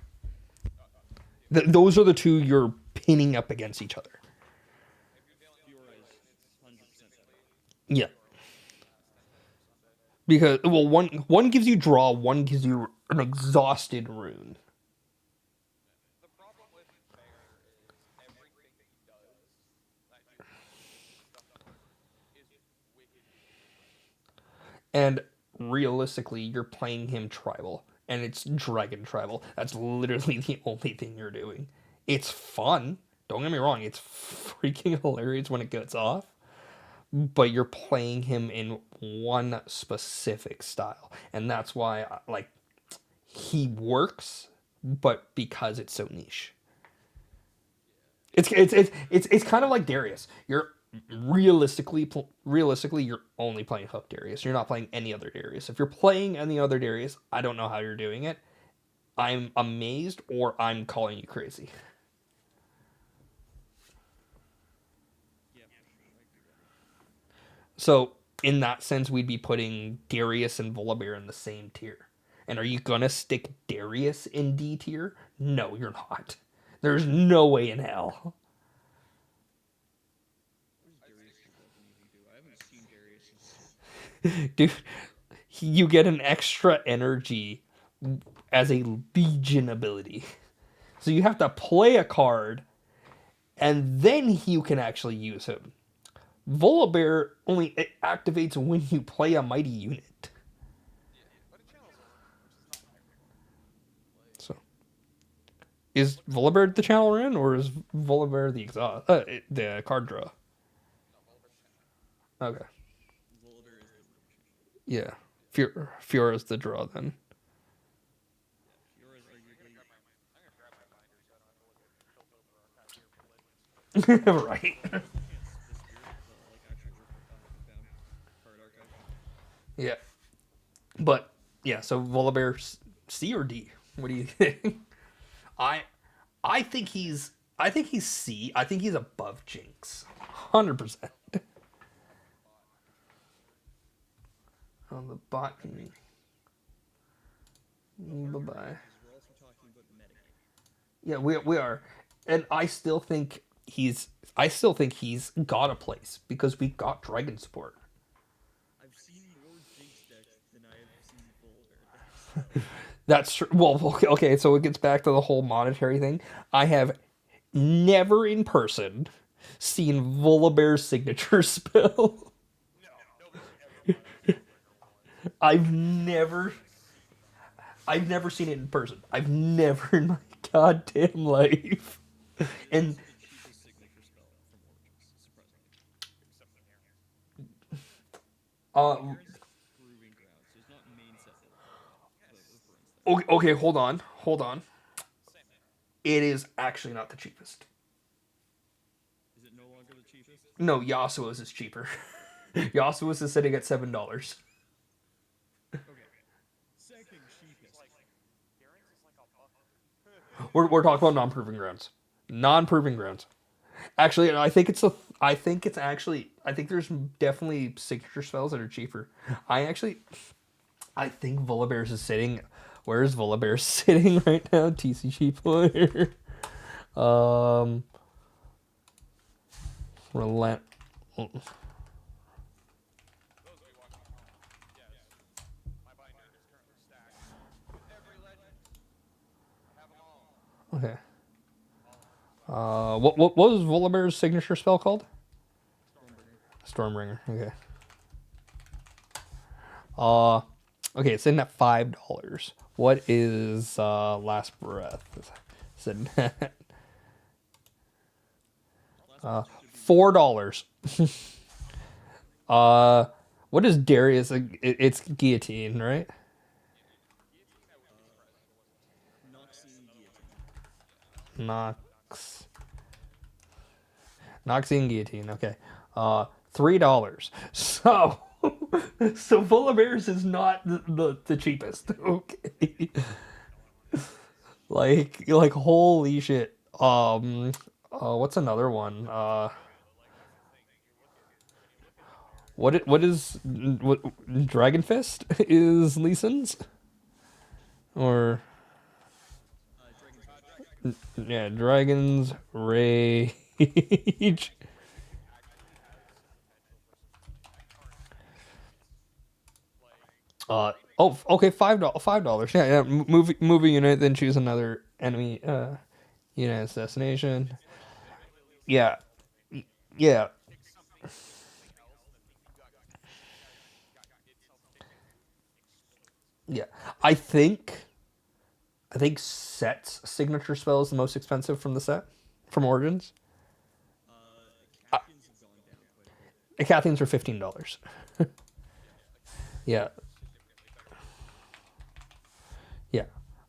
[SPEAKER 3] Yeah, but
[SPEAKER 1] Those are the two you're pinning up against each other.
[SPEAKER 3] if you're dealing with
[SPEAKER 2] Fiora is
[SPEAKER 3] Draven, it's
[SPEAKER 2] 100% better.
[SPEAKER 3] realistically
[SPEAKER 1] Yeah,
[SPEAKER 3] Fiora wins last 10 times per Sunday.
[SPEAKER 1] because well, one gives you draw, one gives you an exhausted rune.
[SPEAKER 3] The problem with Bear is everything he does that you're used to stuff for is wickedly overpowered.
[SPEAKER 1] And realistically, you're playing him tribal, and it's dragon tribal. That's literally the only thing you're doing. It's fun. Don't get me wrong. It's freaking hilarious when it gets off. But you're playing him in one specific style, and that's why like he works, but because it's so niche. It's kind of like Darius. You're realistically you're only playing Hook Darius. You're not playing any other Darius. If you're playing any other Darius, I don't know how you're doing it. I'm amazed, or I'm calling you crazy.
[SPEAKER 2] Yeah, for sure. I agree with that.
[SPEAKER 1] So in that sense, we'd be putting Darius and Volibear in the same tier. And are you gonna stick Darius in D tier? No, you're not. There's no way in hell.
[SPEAKER 2] What does
[SPEAKER 3] I'd say
[SPEAKER 2] Darius'
[SPEAKER 3] D.
[SPEAKER 2] weapon even do? I haven't seen Darius'
[SPEAKER 1] Dude, you get an extra energy as a Legion ability. So you have to play a card, and then you can actually use him. Volibear only it activates when you play a mighty unit.
[SPEAKER 3] Yeah, but it channels over, which is not terrible. Like,
[SPEAKER 1] So is Volibear the channel run, or is Volibear the exhaust? The card draw.
[SPEAKER 3] no, Volibear's channel.
[SPEAKER 1] Okay.
[SPEAKER 2] Volibear is the rotation.
[SPEAKER 1] Yeah. Fiora's the draw then.
[SPEAKER 2] Yeah, Fiora is arguably.
[SPEAKER 3] I'm gonna grab my binder so I don't have to look at tilt over archive here for legends.
[SPEAKER 1] Right.
[SPEAKER 2] I was looking at the spirit, like actual riftbound card archive.
[SPEAKER 1] Yeah. But yeah, so Volibear C or D? What do you think? I I think he's C. I think he's above Jinx. 100%. On the bot. Bye bye.
[SPEAKER 2] Because we're also talking about metagame.
[SPEAKER 1] Yeah, we are, and I still think he's got a place because we got Dragon support.
[SPEAKER 2] I've seen more Jinx decks than I have seen Volibear decks.
[SPEAKER 1] That's true. Well, okay, so it gets back to the whole monetary thing. I have never in person seen Volibear's signature spell.
[SPEAKER 3] No, nobody's ever bought a Volibear once.
[SPEAKER 1] I've never I've never seen it in person. I've never in my goddamn life. And
[SPEAKER 2] It's the cheapest signature spell from Origins, surprisingly.
[SPEAKER 3] Except for Garen.
[SPEAKER 1] uh
[SPEAKER 2] Garen's Proving Ground, so it's not main set but runs there.
[SPEAKER 1] okay, hold on.
[SPEAKER 3] Same man.
[SPEAKER 1] It is actually not the cheapest.
[SPEAKER 2] Is it no longer the cheapest?
[SPEAKER 1] No, Yasuo's is cheaper. Yasuo's is sitting at $7.
[SPEAKER 2] Okay. Second cheapest.
[SPEAKER 3] Like, Garen's is like a buck.
[SPEAKER 1] We're talking about non-proving grounds. Non-proving grounds. Actually, I think there's definitely signature spells that are cheaper. I think Volibear's is sitting. Where is Volibear sitting right now? TCG player. Relent.
[SPEAKER 3] Those of you watching at home, yes, my binder is currently stacked with every legend. I have them all.
[SPEAKER 1] Okay.
[SPEAKER 3] All of them.
[SPEAKER 1] What was Volibear's signature spell called?
[SPEAKER 2] Stormbringer.
[SPEAKER 1] Stormbringer. Okay. Okay, it's in at $5. What is Last Breath? Said $4. What is Darius? It's guillotine, right?
[SPEAKER 3] Guillotine, I wouldn't be surprised if it wasn't.
[SPEAKER 2] Noxian Guillotine.
[SPEAKER 1] Noxian guillotine. Okay. $3. So so Volibear's is not the cheapest. Okay. like holy shit. What's another one? What is what Dragon Fist is Lee Sin's? Or
[SPEAKER 2] Dragon's Rage.
[SPEAKER 1] yeah, Dragon's Rage.
[SPEAKER 3] Actually has potential for some like
[SPEAKER 1] Okay, $5. Yeah, movie unit, then choose another enemy unit assassination. Yeah. Yeah.
[SPEAKER 3] pick something else that think you got it's something explosive.
[SPEAKER 1] Yeah. I think Set's signature spell is the most expensive from the set from Origins.
[SPEAKER 2] Cathayans have gone down quite a bit.
[SPEAKER 1] And Catherine's are $15. Yeah. Yeah.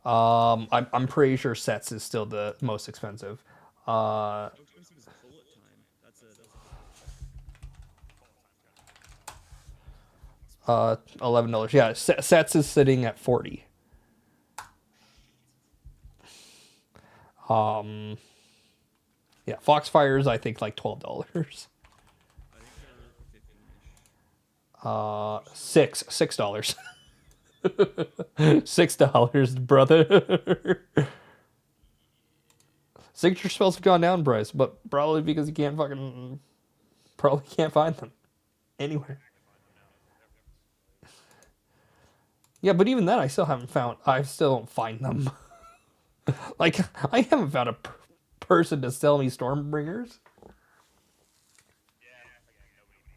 [SPEAKER 1] I'm pretty sure Sets is still the most expensive.
[SPEAKER 2] How expensive is bullet time? That's a
[SPEAKER 1] $11. Yeah, Sets is sitting at 40. Yeah, Foxfire's I think like $12.
[SPEAKER 2] I think they're 15-ish.
[SPEAKER 1] $6. $6, brother. Signature spells have gone down, Bryce, but probably because you probably can't find them anywhere. Yeah, but even then, I still haven't found. I still don't find them. Like I haven't found a person to sell me Stormbringers,
[SPEAKER 3] Yeah, again, nobody.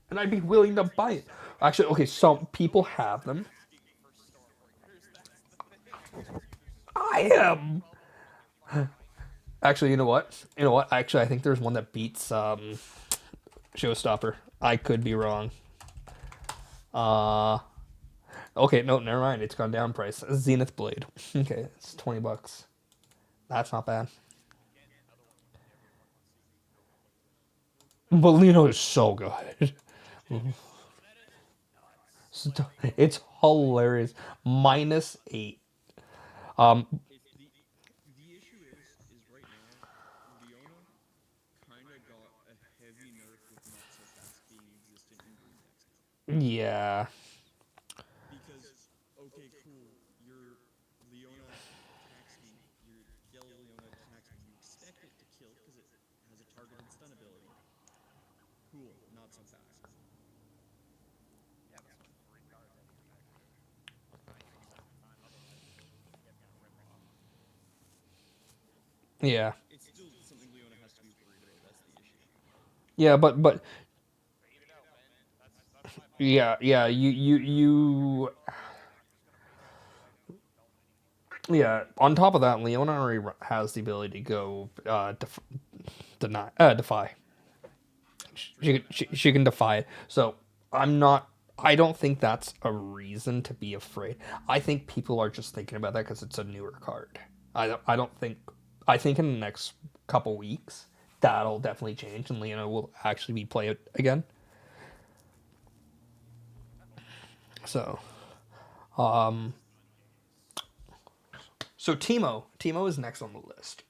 [SPEAKER 1] and I'd be willing to buy it. Actually, okay, some people
[SPEAKER 3] Nobody's
[SPEAKER 1] have them.
[SPEAKER 3] asking for Stormbringers. That's the thing. I guarantee you, there's
[SPEAKER 1] I
[SPEAKER 3] so many
[SPEAKER 1] am.
[SPEAKER 3] public you can find.
[SPEAKER 1] Actually, you know what? You know what? Actually, I think there's one that beats Showstopper. I could be wrong. Uh okay, no, never mind. It's gone down price. Zenith Blade. Okay, it's $20. That's not bad.
[SPEAKER 3] Again, another one everyone wants to see. Nobody plays it.
[SPEAKER 1] But Lino is so good.
[SPEAKER 3] So that is nuts. Like
[SPEAKER 1] It's hilarious. -8.
[SPEAKER 2] It's the issue is right now, Leona kind of got a heavy nerf with not so fast being existent in green decks now.
[SPEAKER 1] Yeah.
[SPEAKER 2] Because okay, cool, your Leona attacks me, your yellow Leona attacks me. You expect it to kill because it has a targeted stun ability. Cool, not so fast.
[SPEAKER 3] yeah, this one's 3 cards at the effect too. 90% of the time, otherwise it's just getting a rip off.
[SPEAKER 1] Yeah.
[SPEAKER 2] It's still something Leona has to be worried about. That's the issue.
[SPEAKER 1] Yeah, but
[SPEAKER 3] Bait it out, man. That's my motto.
[SPEAKER 1] yeah, you
[SPEAKER 3] They're not just gonna bait out and don't anymore.
[SPEAKER 1] yeah, on top of that, Leona already has the ability to go defy.
[SPEAKER 2] For sure.
[SPEAKER 1] She can defy it. So I'm not. I don't think that's a reason to be afraid. I think people are just thinking about that because it's a newer card. I don't think. I think in the next couple weeks that'll definitely change and Leona will actually be played again.
[SPEAKER 3] I hope so.
[SPEAKER 1] So
[SPEAKER 3] This
[SPEAKER 1] um
[SPEAKER 3] is fun games.
[SPEAKER 1] so Timo is next on the list.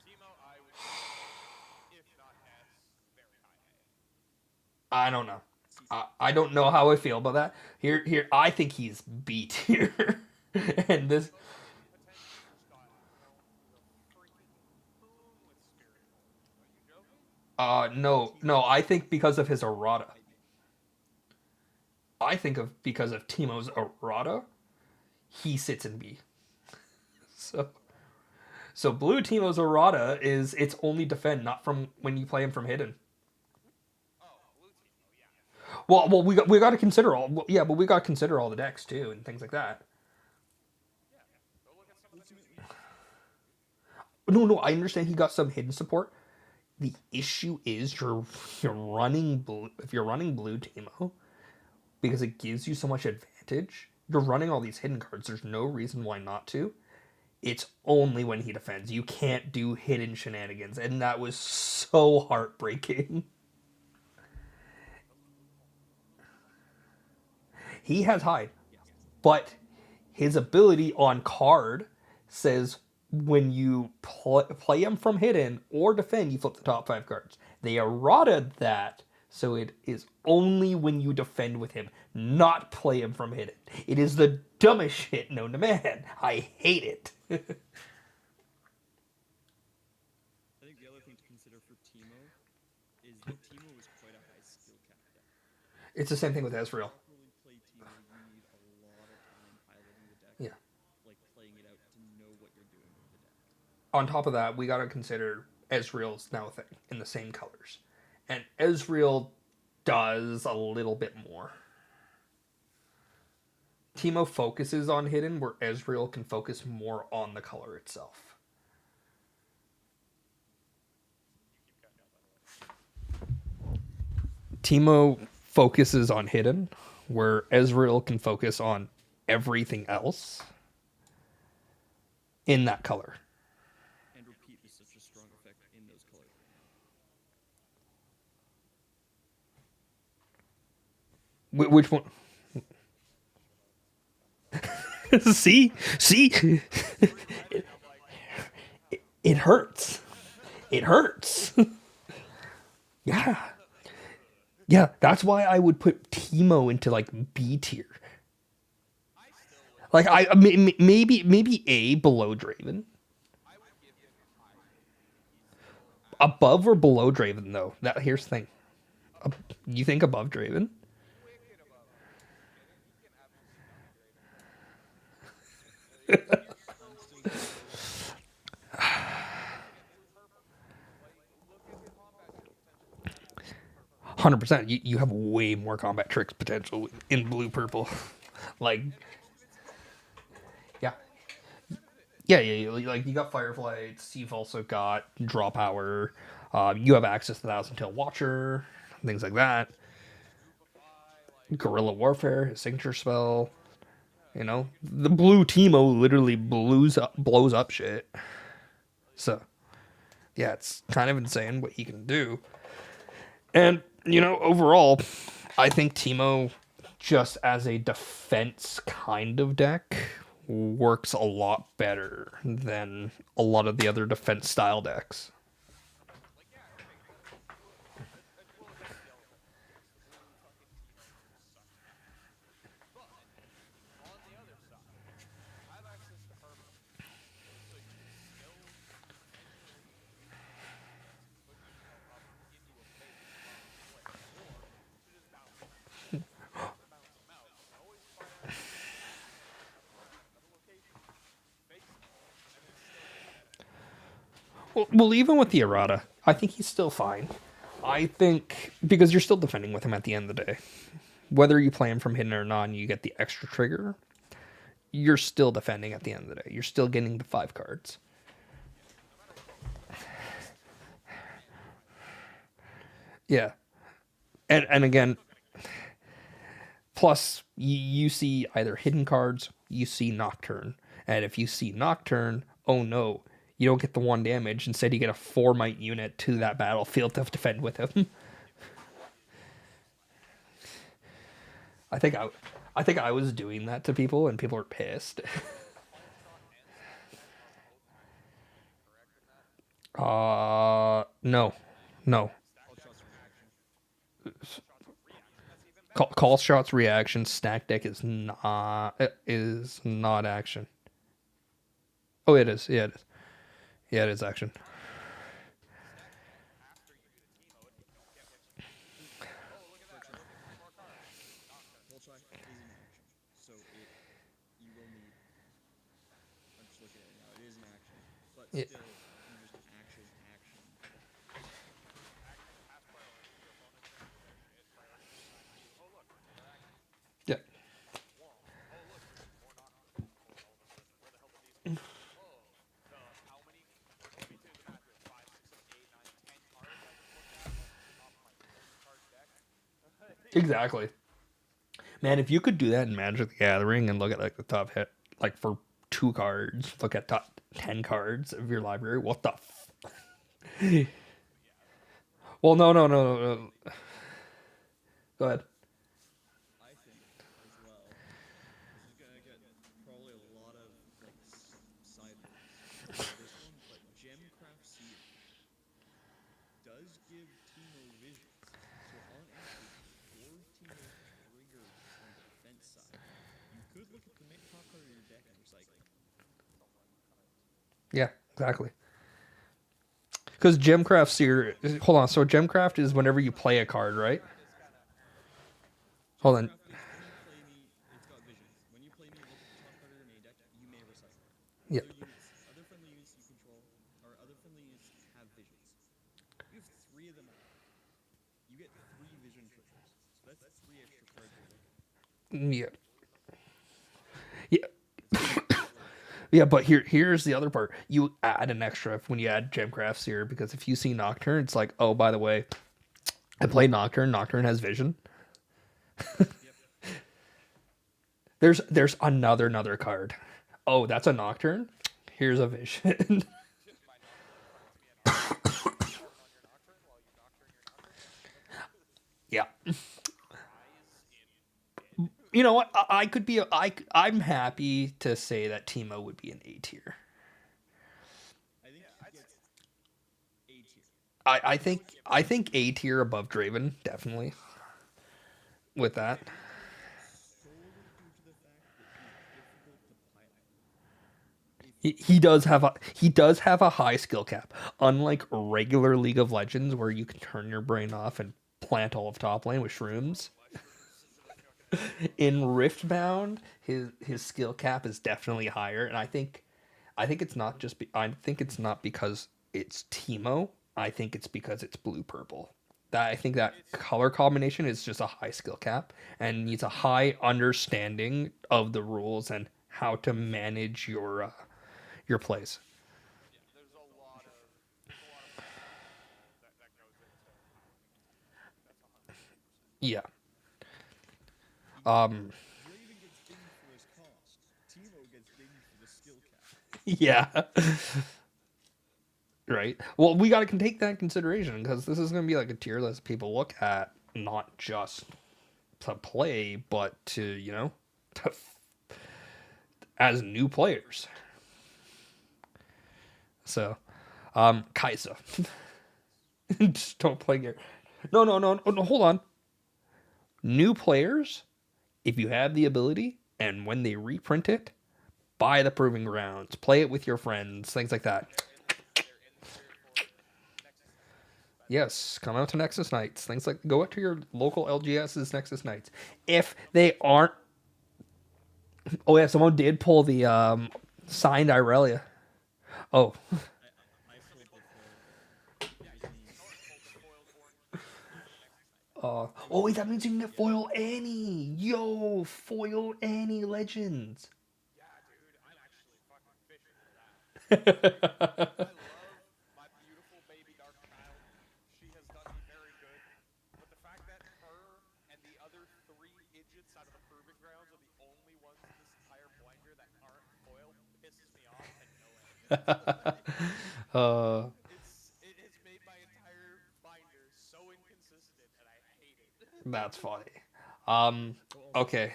[SPEAKER 3] Timo, I would give, if not S, very high A.
[SPEAKER 1] I don't know.
[SPEAKER 2] See,
[SPEAKER 1] I don't know how I feel about that. Here, I think he's B tier, and this.
[SPEAKER 3] Timo potentially just got thrown to the freaking moon with Spiritforge. Are you joking?
[SPEAKER 1] No, no. I think because of his errata.
[SPEAKER 2] I
[SPEAKER 1] I think of because of Timo's errata, he sits in B. So, so blue Timo's errata is it's only defend, not from when you play him from hidden.
[SPEAKER 3] Oh, blue Timo, yeah.
[SPEAKER 1] Well, we got to consider all. Well, yeah, but we got to consider all the decks too and things like that.
[SPEAKER 3] Yeah. Go look at some of the new
[SPEAKER 2] ultimately,
[SPEAKER 3] Timo cards.
[SPEAKER 1] No, no. I understand he got some hidden support. The issue is you're running blue. If you're running blue Timo, because it gives you so much advantage. You're running all these hidden cards. There's no reason why not to. It's only when he defends. You can't do hidden shenanigans, and that was so heartbreaking.
[SPEAKER 3] Those are brutal.
[SPEAKER 1] He has hide,
[SPEAKER 2] yes.
[SPEAKER 1] but his ability on card says when you play him from hidden or defend, you flip the top 5 cards. They errata that, so it is only when you defend with him, not play him from hidden. It is the dumbest shit known to man. I hate it.
[SPEAKER 2] I think the other thing to consider for Timo is that Timo is quite a high skill cap deck.
[SPEAKER 1] It's the same thing with
[SPEAKER 2] To
[SPEAKER 1] Ezreal.
[SPEAKER 2] properly play Timo, you need a lot of time piloting the deck,
[SPEAKER 1] Yeah.
[SPEAKER 2] like playing it out to know what you're doing with the deck.
[SPEAKER 1] On top of that, we got to consider Ezreal's now a thing in the same colors. And Ezreal does a little bit more. Teemo focuses on hidden, where Ezreal can focus more on the color itself.
[SPEAKER 3] You keep cutting out, by the way.
[SPEAKER 1] Teemo focuses on hidden, where Ezreal can focus on everything else in that color.
[SPEAKER 2] And repeat is such a strong effect in those colors.
[SPEAKER 1] Which one? See? See?
[SPEAKER 3] Reread it, I'm like,
[SPEAKER 1] It hurts. It hurts. Yeah. Yeah, that's why I would put Teemo into like B tier.
[SPEAKER 3] I still would
[SPEAKER 1] Like
[SPEAKER 3] give him,
[SPEAKER 1] maybe A below Draven.
[SPEAKER 3] I would give him high A. He's still
[SPEAKER 1] Above or
[SPEAKER 3] absolutely
[SPEAKER 1] below Draven though. That here's the thing.
[SPEAKER 3] above.
[SPEAKER 1] You think above Draven?
[SPEAKER 3] Wicked above Draven. He can absolutely
[SPEAKER 2] I'm still gonna go with
[SPEAKER 3] in blue purple. Like, look at the combat trick potential we have in blue purple.
[SPEAKER 1] 100%. You have way more combat tricks potential in blue purple. Like,
[SPEAKER 3] And it's
[SPEAKER 1] yeah.
[SPEAKER 3] 100% of it.
[SPEAKER 1] Yeah, yeah, yeah. Like, you got Fireflights. You've also got Draw Power. You have access to Thousand Tail Watcher. Things like that.
[SPEAKER 3] Stupefy, like,
[SPEAKER 1] Guerrilla Warfare, his signature spell.
[SPEAKER 3] yeah.
[SPEAKER 1] You know, the blue Teemo literally blows up shit. So, yeah, it's kind of insane what he can do. And, overall, I think Teemo, just as a defense kind of deck, works a lot better than a lot of the other defense style decks.
[SPEAKER 3] Like, yeah, okay, a duel against the elemental, because the blue fucking Teemo can just suck dick. But, on the other side, you have access to purple, so you can still potentially use these cards to put yourself up into a phase possibly quick, or to just bounce them out. If you have to bounce them out, you can always find another location, another location, face them, and then still get ahead of them.
[SPEAKER 1] Well, even with the errata, I think he's still fine. I think because you're still defending with him at the end of the day. Whether you play him from hidden or not, and you get the extra trigger, you're still defending at the end of the day. You're still getting the 5 cards.
[SPEAKER 3] Yeah, no matter what, you're getting 5 cards.
[SPEAKER 1] Yeah. And
[SPEAKER 3] You're
[SPEAKER 1] again,
[SPEAKER 3] still gonna get them.
[SPEAKER 1] plus you see either hidden cards, you see Nocturne. And if you see Nocturne, oh no, you don't get the 1 damage. Instead, you get a 4 might unit to that battlefield to defend with him.
[SPEAKER 3] Immediately slap.
[SPEAKER 1] I think I, I think I was doing that to people, and people were pissed.
[SPEAKER 3] Call shot and stack deck are both an action. Am I correct in that?
[SPEAKER 1] No, no.
[SPEAKER 3] Stack
[SPEAKER 2] call
[SPEAKER 3] deck,
[SPEAKER 2] shots reaction.
[SPEAKER 3] call shot's a reaction. That's even
[SPEAKER 1] Call,
[SPEAKER 3] better.
[SPEAKER 1] call shots reaction. Stack deck is not action. Oh, it is. Yeah, it is. Yeah, it is action.
[SPEAKER 3] Stack deck after you do the Teemo and you don't get what you need.
[SPEAKER 2] Because
[SPEAKER 3] Oh, look at that! I looked at 3 more cards. Nocturne.
[SPEAKER 2] call shot is an action, so you will need. I'm just looking at it now. It is an action, but
[SPEAKER 1] Yeah.
[SPEAKER 2] still, you just action.
[SPEAKER 3] Action, pass priority. Your opponent transformation. Its priority goes back to you. Oh, look, more action.
[SPEAKER 1] Yeah.
[SPEAKER 3] Whoa. Oh, look, more Nocturne. Oh, all of a sudden, where the hell did these come from? Whoa. The how many? Let me do the math here. 5, 6, 7, 8, 9, 10 cards I just looked at off the top of my 40-card deck.
[SPEAKER 1] Exactly. Man, if you could do that in Magic the Gathering and look at like the top hit, like for 2 cards, look at top 10 cards of your library. What the?
[SPEAKER 3] But yeah,
[SPEAKER 1] Well, no, no, no, no, no. Go ahead.
[SPEAKER 2] I think as well. This is gonna get probably a lot of like sideways for this one, but Gemcraft Seer does give Teemo visions. So on average, before Teemo triggers on the defense side, you could look at the top card of your deck and recycle it.
[SPEAKER 3] self-running cards.
[SPEAKER 1] Yeah, exactly. Because Gemcraft Seer. Hold on. So Gemcraft is whenever you play a card, right?
[SPEAKER 3] Gemcraft is kind of.
[SPEAKER 1] Hold on.
[SPEAKER 2] Gemcraft is when you play me, it's got visions. When you play me, look at the top card of your main deck, you may recycle it.
[SPEAKER 1] Yeah.
[SPEAKER 2] Other friendly units you control, or other friendly units have visions. You have 3 of them out. You get 3 vision triggers. So that's 3 extra cards you're looking at.
[SPEAKER 1] Yeah.
[SPEAKER 3] Absolutely.
[SPEAKER 1] Yeah. Yeah, but here's the other part. You add an extra when you add Gemcraft Seer, because if you see Nocturne, it's like, oh, by the way, I played Nocturne. Nocturne has vision.
[SPEAKER 2] Yep.
[SPEAKER 1] There's another card. Oh, that's a Nocturne. Here's a vision.
[SPEAKER 3] My Nocturne reminds me of Nocturne. You can Nocturne on your Nocturne while you Nocturne your Nocturne.
[SPEAKER 1] Yeah.
[SPEAKER 3] Rise in bed.
[SPEAKER 1] You know what? I could be. I'm happy to say that Teemo would be an A tier.
[SPEAKER 2] I think
[SPEAKER 3] Yeah,
[SPEAKER 2] he
[SPEAKER 3] I'd say
[SPEAKER 2] gets A tier.
[SPEAKER 1] I think A tier above Draven, definitely. With that.
[SPEAKER 2] Draven solely due to the fact that he's difficult to pilot.
[SPEAKER 1] He does have a high skill cap. Unlike regular League of Legends where you can turn your brain off and plant all of top lane with shrooms.
[SPEAKER 3] mushrooms into the fucking
[SPEAKER 1] In riftbound, his skill cap is definitely higher, and I think it's not just I think it's not because it's Teemo. I think it's because it's blue purple. That I think that
[SPEAKER 3] It's
[SPEAKER 1] color combination is just a high skill cap and needs a high understanding of the rules and how to manage your plays.
[SPEAKER 3] yeah. There's a lot of planning that goes into farming in that. That's 150%.
[SPEAKER 1] Yeah.
[SPEAKER 2] He
[SPEAKER 1] Um.
[SPEAKER 2] he not even gets dinged for his cost. Timo gets dinged for the skill cap.
[SPEAKER 1] Yeah. Right. Well, we got to take that in consideration because this is going to be like a tier list people look at, not just to play, but to to, as new players. So, Kaisa, just don't play Gear. No, no, no, no, no. Hold on. New players, if you have the ability, and when they reprint it, buy the Proving Grounds, play it with your friends, things like that.
[SPEAKER 3] They're in the Spiritforge Nexus Nights. That's
[SPEAKER 1] Yes, come out to Nexus Nights. Things like go out to your local LGS's Nexus Nights. If they aren't, oh yeah, someone did pull the signed Irelia. Oh,
[SPEAKER 2] I pulled the foil.
[SPEAKER 3] yeah.
[SPEAKER 2] Any
[SPEAKER 3] Norton pulled the foiled orange legend in the Nexus Nights.
[SPEAKER 1] oh wait, that means you can get foil Annie. Yo, foil Annie legends.
[SPEAKER 3] Yeah, dude. I'm actually fucking fishing for that. I love my beautiful baby dark child. She has done me very good. But the fact that her and the other three idiots out of the Proving Grounds are the only ones in this entire binder that aren't foil pisses me off to no end.
[SPEAKER 1] uh,
[SPEAKER 3] It has made my entire binder so inconsistent, and I hate it.
[SPEAKER 1] that's funny.
[SPEAKER 2] oh, also
[SPEAKER 1] Okay,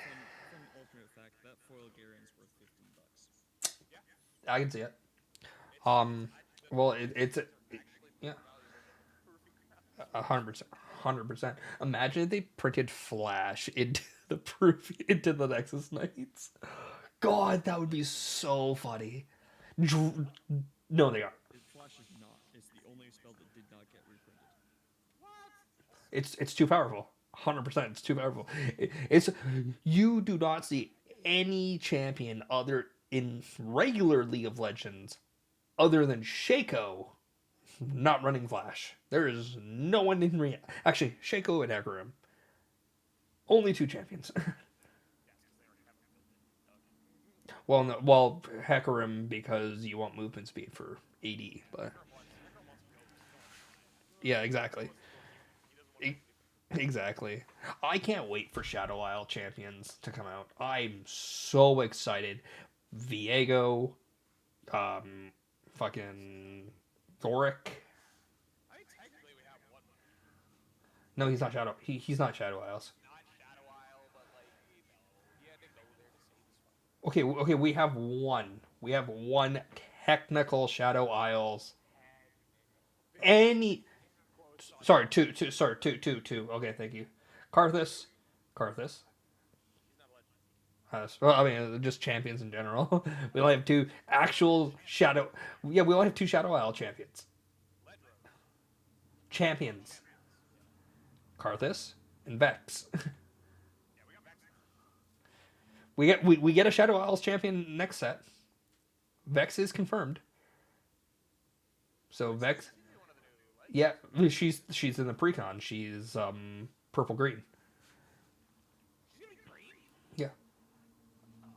[SPEAKER 2] fun alternate fact that foil Garen's worth $15.
[SPEAKER 3] Yeah,
[SPEAKER 1] I can see it.
[SPEAKER 3] it's the
[SPEAKER 1] Well,
[SPEAKER 3] printed
[SPEAKER 1] it's
[SPEAKER 3] ones are actually
[SPEAKER 1] yeah,
[SPEAKER 3] more valuable than the Proving Grounds.
[SPEAKER 1] 100%, 100%. Imagine if they printed Flash into the proof into the Nexus Knights. God, that would be so funny. Dr- no, they are.
[SPEAKER 2] Flash is not. It's the only spell that did not get reprinted.
[SPEAKER 3] What? That's so
[SPEAKER 1] It's
[SPEAKER 3] cool.
[SPEAKER 1] too powerful. 100%. It's too powerful. It's you do not see any champion other in regular League of Legends other than Shaco not running Flash. There is no one in actually Shaco and Hecarim. Only two champions.
[SPEAKER 3] Yes, because they already have a built-in duck.
[SPEAKER 1] well, no, well Hecarim because you want movement speed for AD,
[SPEAKER 3] Yeah,
[SPEAKER 1] but
[SPEAKER 3] Hecarim wants ghosts. He don't want flash.
[SPEAKER 1] yeah,
[SPEAKER 3] He
[SPEAKER 1] exactly.
[SPEAKER 3] wants to go human. He doesn't want to
[SPEAKER 1] E-
[SPEAKER 3] have to deal with the flash.
[SPEAKER 1] Exactly. I can't wait for Shadow Isle champions to come out. I'm so excited. Viego, um, fucking Thoric.
[SPEAKER 3] I mean, technically, we have one right now.
[SPEAKER 1] No, he's not Shadow. He's not Shadow Isles.
[SPEAKER 3] Not Shadow Isle, but like, no, he had to go there to save his fucking
[SPEAKER 1] Okay,
[SPEAKER 3] friend.
[SPEAKER 1] okay, we have one. We have one technical Shadow Isles. Any,
[SPEAKER 3] In quotes on
[SPEAKER 1] sorry,
[SPEAKER 3] purpose.
[SPEAKER 1] two. Okay, thank you. Karthus, Karthus.
[SPEAKER 3] He's not a legend.
[SPEAKER 1] Well, I mean, just champions in general. We only have two actual Shadow. Yeah, we only have two Shadow Isle champions.
[SPEAKER 3] Ledros.
[SPEAKER 1] Champions.
[SPEAKER 3] Champions. Yeah.
[SPEAKER 1] Karthus and Vex.
[SPEAKER 3] Yeah, we got Vex now.
[SPEAKER 1] We get a Shadow Isles champion next set. Vex is confirmed. So
[SPEAKER 3] Vex
[SPEAKER 1] Vex,
[SPEAKER 3] is gonna be one of the new
[SPEAKER 1] yeah,
[SPEAKER 3] legends.
[SPEAKER 1] she's in the precon. She's purple green.
[SPEAKER 3] She's gonna be green.
[SPEAKER 1] Yeah,
[SPEAKER 3] Oh,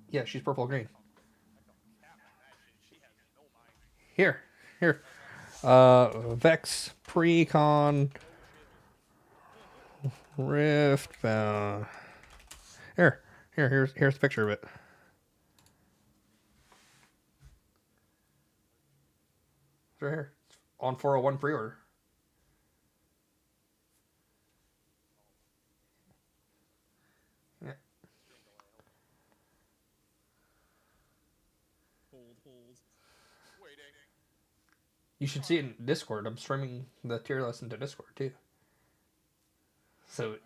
[SPEAKER 1] yeah, she's purple green.
[SPEAKER 3] I call cap on that shit. She has no mind.
[SPEAKER 1] Here, here. Vex precon
[SPEAKER 3] No chill.
[SPEAKER 1] riftbound. Here, here's the picture of it. It's right here. It's on 401 pre-order.
[SPEAKER 3] Oh,
[SPEAKER 1] Yeah.
[SPEAKER 3] stream delay. Hold on.
[SPEAKER 2] Hold.
[SPEAKER 3] Waiting.
[SPEAKER 1] You should see it in Discord. I'm streaming the tier list into Discord too. So,
[SPEAKER 3] You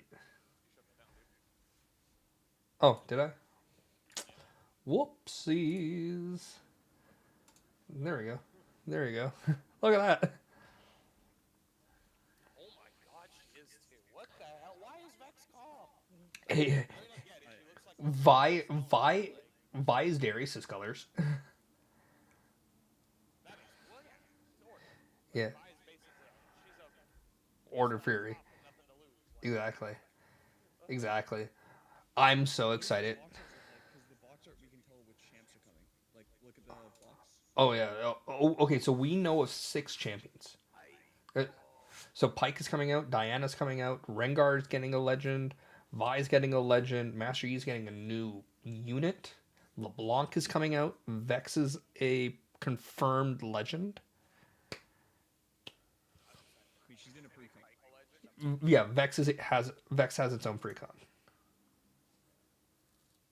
[SPEAKER 3] shut that down, dude.
[SPEAKER 1] oh, did I? Whoopsies. There we go. There you go. Look at that.
[SPEAKER 3] Oh my god, she is too. What the hell? Why is Vex calm?
[SPEAKER 1] Hey,
[SPEAKER 3] Let me not get it.
[SPEAKER 2] I
[SPEAKER 3] She looks like a
[SPEAKER 1] Vi,
[SPEAKER 3] Snow White,
[SPEAKER 1] Vi,
[SPEAKER 3] like
[SPEAKER 1] Vi is Darius's colors.
[SPEAKER 3] that makes well, yeah, sort of. Like
[SPEAKER 1] Yeah,
[SPEAKER 3] Vi is basically she's a horse
[SPEAKER 1] Order
[SPEAKER 3] without a
[SPEAKER 1] Fury.
[SPEAKER 3] top with nothing to lose. Like
[SPEAKER 1] Exactly.
[SPEAKER 3] what?
[SPEAKER 1] Exactly. I'm so
[SPEAKER 2] what does the
[SPEAKER 1] excited.
[SPEAKER 2] box art look like? Because the box art we can tell which champs are coming. Like, look at the box.
[SPEAKER 1] Oh yeah. Okay. So we know of 6 champions.
[SPEAKER 3] I
[SPEAKER 1] Uh,
[SPEAKER 3] oh
[SPEAKER 1] So Pike is coming out. Diana's coming out. Rengar is getting a legend. Vi's getting a legend. Master Yi's getting a new unit. LeBlanc is coming out. Vex is a confirmed legend.
[SPEAKER 3] I was excited for
[SPEAKER 2] I mean, she's
[SPEAKER 3] Vex.
[SPEAKER 2] in a
[SPEAKER 3] Maybe
[SPEAKER 2] pre-con.
[SPEAKER 3] Pike a legend. I'm super
[SPEAKER 1] Yeah,
[SPEAKER 3] excited.
[SPEAKER 1] Vex has its own precon.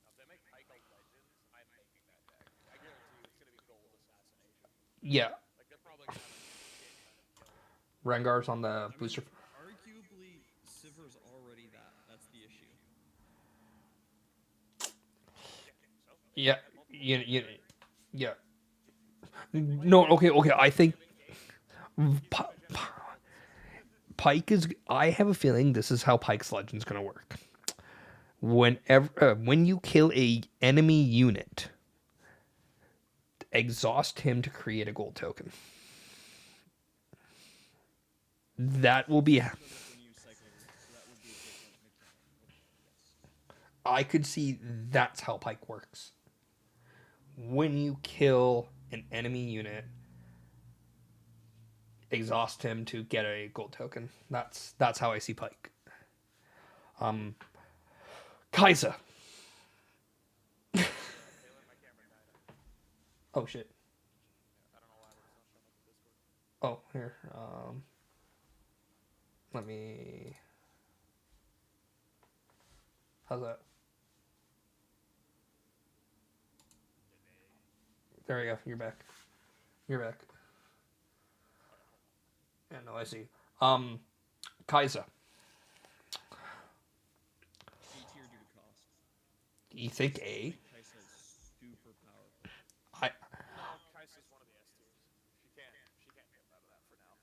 [SPEAKER 3] Now, if they make Pike a legend, I'm making that deck. I guarantee you, it's gonna be gold assassination.
[SPEAKER 1] Yeah,
[SPEAKER 3] Like they're probably gonna have a shit ton of kills.
[SPEAKER 1] Rengar's on the
[SPEAKER 2] I mean,
[SPEAKER 1] booster.
[SPEAKER 2] arguably, Sivir's already that. That's the issue.
[SPEAKER 3] Yeah, so they
[SPEAKER 1] Yeah,
[SPEAKER 3] have multiple
[SPEAKER 1] you,
[SPEAKER 3] legends,
[SPEAKER 1] you,
[SPEAKER 3] right?
[SPEAKER 1] yeah.
[SPEAKER 3] Pike
[SPEAKER 1] No, okay, okay. I think
[SPEAKER 3] given game, he's
[SPEAKER 1] Pi-
[SPEAKER 3] gonna generate more gold assist.
[SPEAKER 1] Pike is. I have a feeling this is how Pike's Legend's gonna work. When you kill a enemy unit, exhaust him to create a gold token. That will be.
[SPEAKER 2] Siver does it when you cycle runes, so that would be a different mechanic. Okay, yes.
[SPEAKER 1] I could see that's how Pike works. When you kill an enemy unit, exhaust him to get a gold token. That's how I see Pike. Kai'Sa.
[SPEAKER 3] Taylor, my camera died.
[SPEAKER 1] Oh shit.
[SPEAKER 3] I don't know why, but it's not showing up in Discord.
[SPEAKER 1] Oh here. Let me. How's that? There we go. You're back. You're back.
[SPEAKER 3] All right, hold on.
[SPEAKER 1] Yeah, no, I see. Um, Kai'Sa.
[SPEAKER 2] A tier due to cost.
[SPEAKER 1] You think
[SPEAKER 2] I
[SPEAKER 1] A?
[SPEAKER 2] think Kai'Sa is super powerful.
[SPEAKER 1] I.
[SPEAKER 3] No, Kai'Sa's one of the S tiers. She can't dip out of that for now.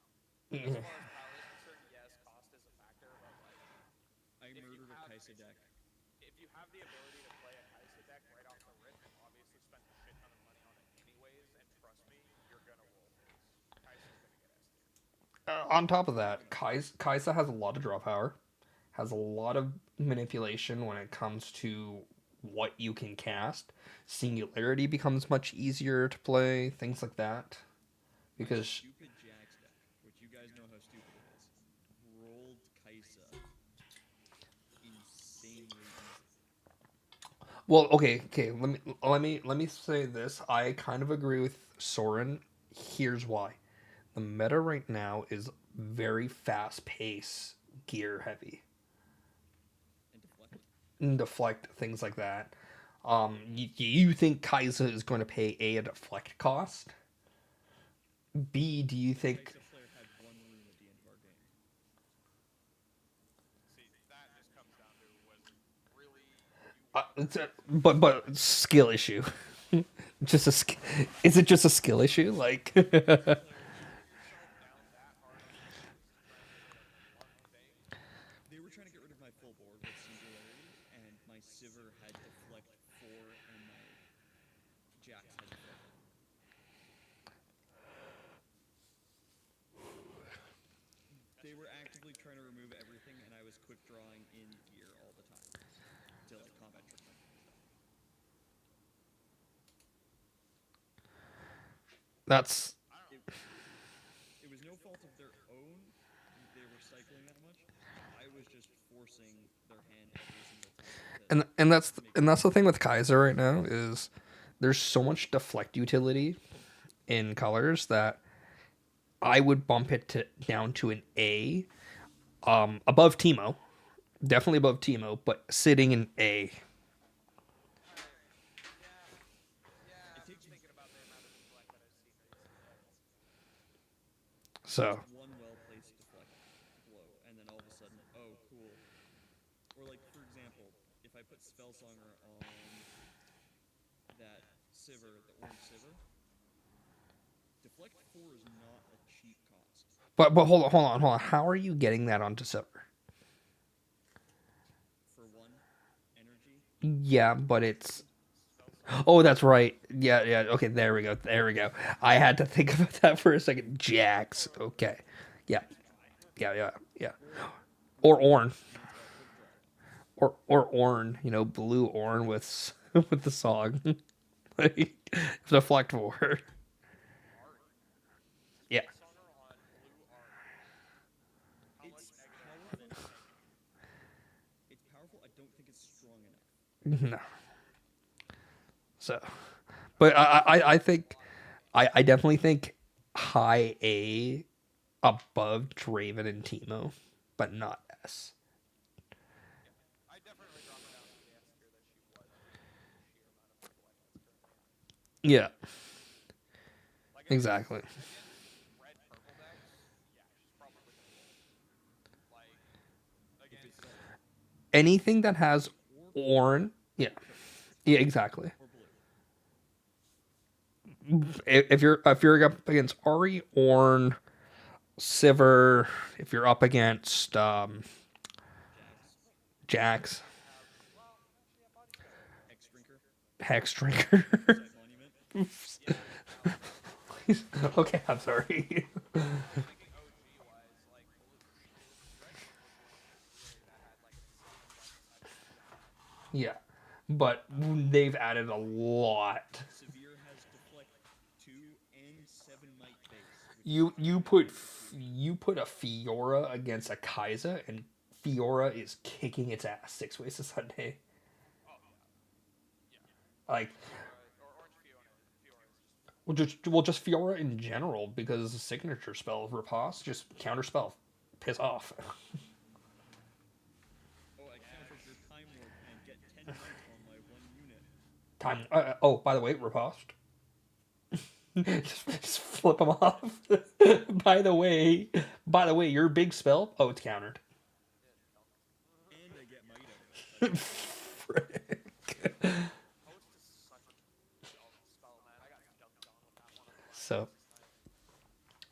[SPEAKER 3] As far as power is concerned, yes, cost is a factor, but like
[SPEAKER 2] I
[SPEAKER 3] if you
[SPEAKER 2] murdered a
[SPEAKER 3] have
[SPEAKER 2] Kai'Sa deck.
[SPEAKER 3] if you have the ability to play a Kai'Sa deck right off the rip, you've obviously spent a shit ton of money on it anyways, and trust me, you're gonna roll face. Kai'Sa's gonna get S tier.
[SPEAKER 1] On top of
[SPEAKER 2] I'm
[SPEAKER 1] that,
[SPEAKER 2] gonna.
[SPEAKER 1] Kai'Sa has a lot of draw power, has a lot of manipulation when it comes to what you can cast. Singularity becomes much easier to play, things like that.
[SPEAKER 2] My
[SPEAKER 1] Because,
[SPEAKER 2] stupid Jax deck, which you guys know how stupid it is, rolled Kai'Sa insanely easy.
[SPEAKER 1] well, okay, let me say this. I kind of agree with Soren. Here's why. The meta right now is very fast pace, gear heavy,
[SPEAKER 2] And deflect.
[SPEAKER 1] and deflect things like that. You think Kai'Sa is going to pay a deflect cost? B, do you
[SPEAKER 2] The
[SPEAKER 1] think?
[SPEAKER 2] Kai'Sa player had one rune at the end of our game.
[SPEAKER 3] See, that just comes down to was really you want
[SPEAKER 1] But skill issue. just a sk- is it just a skill issue? Like,
[SPEAKER 2] Kai'Sa player,
[SPEAKER 3] to put yourself down that hard on tierlist to try and get rid of one thing.
[SPEAKER 2] they were trying to get rid of my full board with singularity, and my Sivir had deflect 4, and my Jax had deflect 1. They were actively trying to remove everything, and I was quick drawing in gear all the time to like combat trick them and stuff.
[SPEAKER 1] that's
[SPEAKER 3] I don't know.
[SPEAKER 2] It it was no fault of their own that they were cycling that much. I was just forcing their hand every single time
[SPEAKER 1] and
[SPEAKER 2] to make
[SPEAKER 1] and
[SPEAKER 2] them
[SPEAKER 1] that's the
[SPEAKER 2] lose.
[SPEAKER 1] thing with Kaiser right now is there's so much deflect utility in colors that I would bump it down to an A, above Timo, definitely above Timo, but sitting in A.
[SPEAKER 3] I yeah yeah.
[SPEAKER 2] It
[SPEAKER 3] I'm just
[SPEAKER 2] takes
[SPEAKER 3] thinking about the amount of deflect that I've seen recently.
[SPEAKER 2] it takes
[SPEAKER 1] So
[SPEAKER 2] one well placed deflect blow, and then all of a sudden, oh cool. Or like for example, if I put Spellsonger on that Sivir, the orange Sivir, deflect 4 is not a cheap cost.
[SPEAKER 1] but hold on. How are you getting that onto server?
[SPEAKER 2] For one,
[SPEAKER 1] Yeah, but it's
[SPEAKER 3] spell slot.
[SPEAKER 1] oh, that's right. Yeah, yeah. Okay, there we go. There we go. I had to think about that for a second. Jax. Okay. Yeah, yeah, yeah, yeah.
[SPEAKER 2] Or
[SPEAKER 1] Or
[SPEAKER 2] green
[SPEAKER 1] Orn.
[SPEAKER 2] and it's a quick draw.
[SPEAKER 1] Or Orn. You know, blue Orn with with the song. Like deflect ward.
[SPEAKER 3] Ari. Is
[SPEAKER 1] Yeah.
[SPEAKER 3] Base Summer on blue Ari? How much
[SPEAKER 2] It's
[SPEAKER 3] negative damage is
[SPEAKER 2] powerful.
[SPEAKER 3] it taking?
[SPEAKER 2] It's powerful. I don't think it's strong enough.
[SPEAKER 1] No. So, but I think I definitely think high A above Draven and Teemo, but not S.
[SPEAKER 3] Yeah, I definitely drop her down to the S tier that she was just because of the sheer amount of neglect that's currently happening.
[SPEAKER 1] Yeah,
[SPEAKER 3] Like
[SPEAKER 1] exactly.
[SPEAKER 3] against red purple decks, yeah, she's probably gonna roll. Like
[SPEAKER 2] If it's
[SPEAKER 3] against
[SPEAKER 1] Anything that has
[SPEAKER 2] white or black,
[SPEAKER 1] Orn, yeah,
[SPEAKER 2] kill it.
[SPEAKER 1] yeah, exactly.
[SPEAKER 2] Or blue.
[SPEAKER 1] If you're up against Ari, Orn, Sivir, if you're up against
[SPEAKER 2] Jax.
[SPEAKER 1] Jax,
[SPEAKER 3] have well, actually yeah, Bonnie's good.
[SPEAKER 2] Hex Drinker.
[SPEAKER 1] Hex Drinker.
[SPEAKER 2] Upside Monument.
[SPEAKER 3] Yeah,
[SPEAKER 1] Okay, I'm sorry.
[SPEAKER 3] I'm just thinking OG wise, like red purple was the only deck really that had like an insane neglect aside from Sivir.
[SPEAKER 1] Yeah, but they've added a lot.
[SPEAKER 2] Severe has Deflect 2 and 7 Might base, which is
[SPEAKER 1] You put
[SPEAKER 2] pretty OP.
[SPEAKER 1] you put a Fiora against a Kai'Sa, and Fiora is kicking its ass 6 ways to Sunday.
[SPEAKER 3] Oh yeah, yeah.
[SPEAKER 1] Like,
[SPEAKER 3] Fiora or Orange Fiora. Fiora is just
[SPEAKER 1] well, just Fiora in general because the signature spell Riposte just counter spell, piss off.
[SPEAKER 2] Oh, I
[SPEAKER 3] yeah.
[SPEAKER 2] countered your Time Warp and get 10 Might on my 1 unit.
[SPEAKER 1] Time. Oh, by the way, Riposte. just flip them off. By the way, your big spell. Oh, it's countered.
[SPEAKER 3] Yeah, just kill him.
[SPEAKER 2] And I get Might out of it, by the way.
[SPEAKER 1] Frick.
[SPEAKER 3] Host is such a spell, man. I got dunked on with that one on the last
[SPEAKER 1] So,
[SPEAKER 3] Nexus night.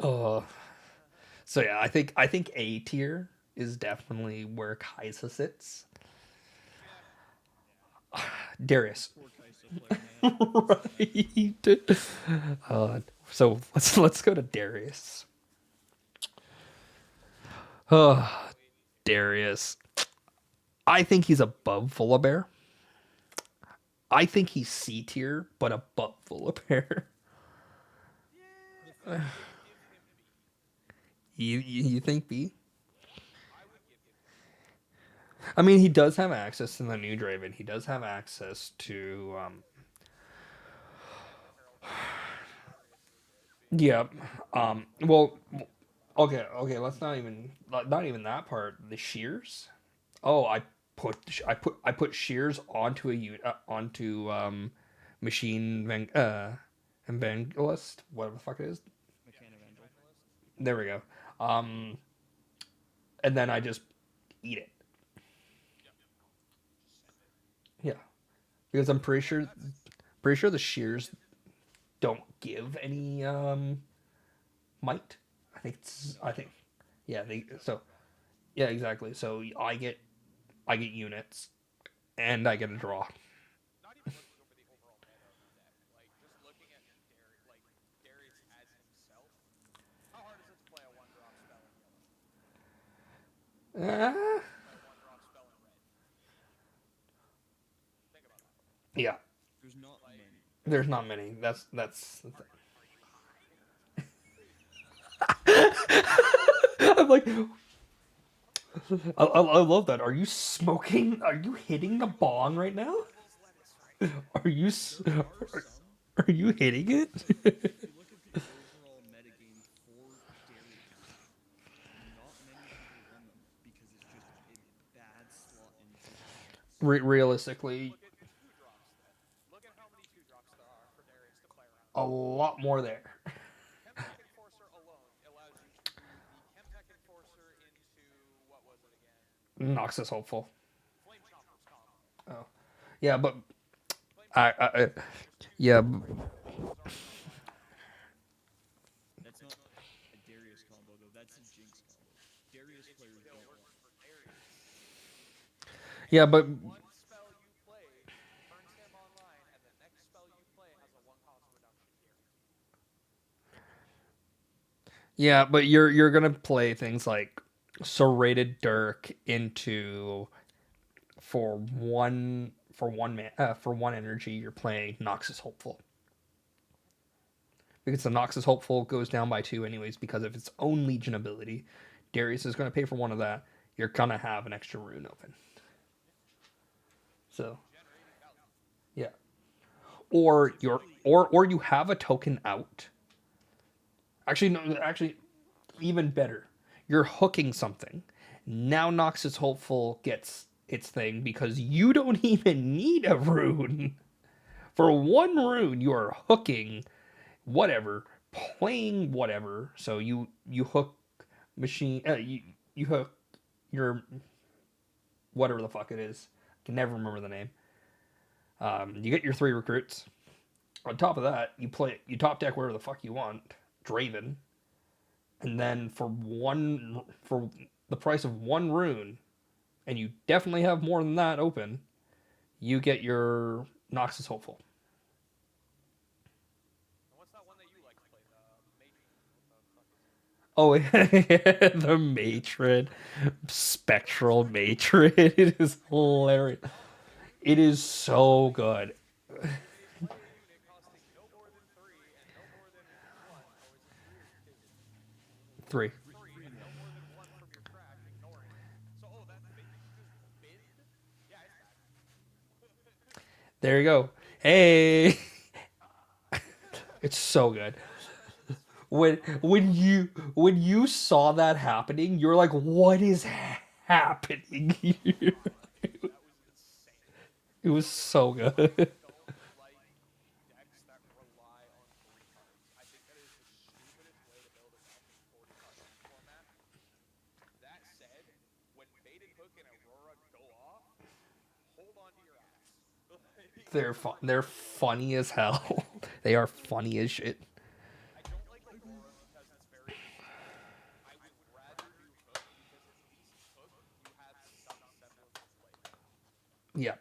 [SPEAKER 1] uh, so yeah, I think A tier is definitely where Kaisa sits.
[SPEAKER 3] Yeah,
[SPEAKER 1] Darius.
[SPEAKER 2] Poor Kai'Sa player, man. So sad.
[SPEAKER 1] Right. So let's go to Darius.
[SPEAKER 3] wait.
[SPEAKER 1] Darius. I think he's above Volibear. I think he's C tier, but above Volibear.
[SPEAKER 3] Yeah,
[SPEAKER 2] The
[SPEAKER 3] I
[SPEAKER 2] thing
[SPEAKER 3] would give him B.
[SPEAKER 1] You think B?
[SPEAKER 3] I would give him B.
[SPEAKER 1] I mean, he does have access to the new Draven. He does have access to
[SPEAKER 3] Herald Scepter, which is notoriously good, being
[SPEAKER 1] yeah. Well,
[SPEAKER 3] Rocket
[SPEAKER 1] okay. Let's not even that part. The shears. Oh, I put shears onto a unit onto machine evangelist. Whatever the fuck it is.
[SPEAKER 2] McCann
[SPEAKER 3] Machine
[SPEAKER 2] Evangel.
[SPEAKER 3] Evangelist.
[SPEAKER 1] There we go. And then I just eat it.
[SPEAKER 3] Yep, just send it.
[SPEAKER 1] Yeah, because I'm
[SPEAKER 3] But yeah, that's
[SPEAKER 1] pretty sure the shears don't give any might.
[SPEAKER 2] No,
[SPEAKER 1] I
[SPEAKER 2] they
[SPEAKER 1] think
[SPEAKER 2] don't.
[SPEAKER 1] yeah they
[SPEAKER 2] They don't.
[SPEAKER 1] so yeah exactly. So I get units and I get a draw.
[SPEAKER 3] not even looking over the overall meta of the deck. Like just looking at Darius as himself. How hard is it to play a one drop spell in yellow? How hard
[SPEAKER 1] Uh,
[SPEAKER 3] is it to play a one drop spell in red? Think about that.
[SPEAKER 1] yeah,
[SPEAKER 2] There's not
[SPEAKER 3] Like,
[SPEAKER 2] many.
[SPEAKER 1] there's not many. That's the
[SPEAKER 3] are you high?
[SPEAKER 1] thing. I'm like I love that. Are you smoking? Are you hitting the bong right now?
[SPEAKER 3] Devil's lettuce right now.
[SPEAKER 1] Are you
[SPEAKER 2] There are some,
[SPEAKER 1] are you hitting it?
[SPEAKER 2] but if you look at the overall metagame for Darius, not many people run them because it's just a bad slot in general.
[SPEAKER 1] Realistically,
[SPEAKER 3] Look at two drops then. Look at how many two drops there are for Darius to play around
[SPEAKER 1] a
[SPEAKER 3] with.
[SPEAKER 1] lot more there.
[SPEAKER 3] Chemtech Enforcer alone allows you to do the Chemtech Enforcer into what was it again?
[SPEAKER 1] Noxus hopeful.
[SPEAKER 3] Flame Chompers combo.
[SPEAKER 1] Oh, yeah, but
[SPEAKER 3] Flame Chompers
[SPEAKER 1] I
[SPEAKER 3] alone, just two
[SPEAKER 1] yeah,
[SPEAKER 3] drops right there. Those already go a long way.
[SPEAKER 2] That's not a Darius combo though. That's a Jinx combo. Darius
[SPEAKER 3] It
[SPEAKER 2] players
[SPEAKER 3] still
[SPEAKER 2] don't
[SPEAKER 3] works
[SPEAKER 2] want
[SPEAKER 3] for
[SPEAKER 2] that.
[SPEAKER 3] Darius.
[SPEAKER 1] yeah,
[SPEAKER 3] Any
[SPEAKER 1] but
[SPEAKER 3] one spell you play
[SPEAKER 1] Yeah, but you're gonna play things like serrated dirk into for one energy. You're playing Noxus Hopeful because the Noxus Hopeful goes down by two anyways because of its own Legion ability. Darius is gonna pay for one of that. You're gonna have an extra rune open. So
[SPEAKER 3] Generating value.
[SPEAKER 1] yeah,
[SPEAKER 2] So
[SPEAKER 1] or
[SPEAKER 2] it's
[SPEAKER 1] you're
[SPEAKER 2] really
[SPEAKER 1] or you have a token out. Actually, no. Actually, even better. You're hooking something. Now Noxus Hopeful gets its thing because you don't even need a rune. For one rune, you are hooking whatever, playing whatever. So you hook machine. You hook your whatever the fuck it is. I can never remember the name. You get your three recruits. On top of that, you top deck whatever the fuck you want. Draven, and then for the price of one rune, and you definitely have more than that open, you get your Noxus Hopeful.
[SPEAKER 3] And what's that one that you like to play? The matron. What the fuck is it?
[SPEAKER 1] Oh, the matron, spectral matron. It is hilarious. It is so good.
[SPEAKER 3] When you play a unit costing no more than three and no more than one, or is it three or two?
[SPEAKER 1] Three.
[SPEAKER 3] Three
[SPEAKER 2] three
[SPEAKER 3] and
[SPEAKER 2] and
[SPEAKER 3] no
[SPEAKER 2] one.
[SPEAKER 3] more than one from your trash, ignoring it. So, oh, that thing you just binned? Yeah, it's bad.
[SPEAKER 1] There you go. Hey, it's so good. When you saw that happening, you're like, what is happening here?
[SPEAKER 3] That was insane.
[SPEAKER 1] It was so
[SPEAKER 3] I
[SPEAKER 1] good.
[SPEAKER 3] don't like decks that rely on three cards. I think that is the stupidest way to build a deck in 40 card format. That said, when baited hook and Aurora go off, hold on to your ass.
[SPEAKER 1] They're funny as hell. They are funny as shit.
[SPEAKER 3] I don't like
[SPEAKER 2] I agree.
[SPEAKER 3] Aurora because it's very repeatable. I would rather do hook because at least hook you have some semblance of flavor.
[SPEAKER 1] Yeah.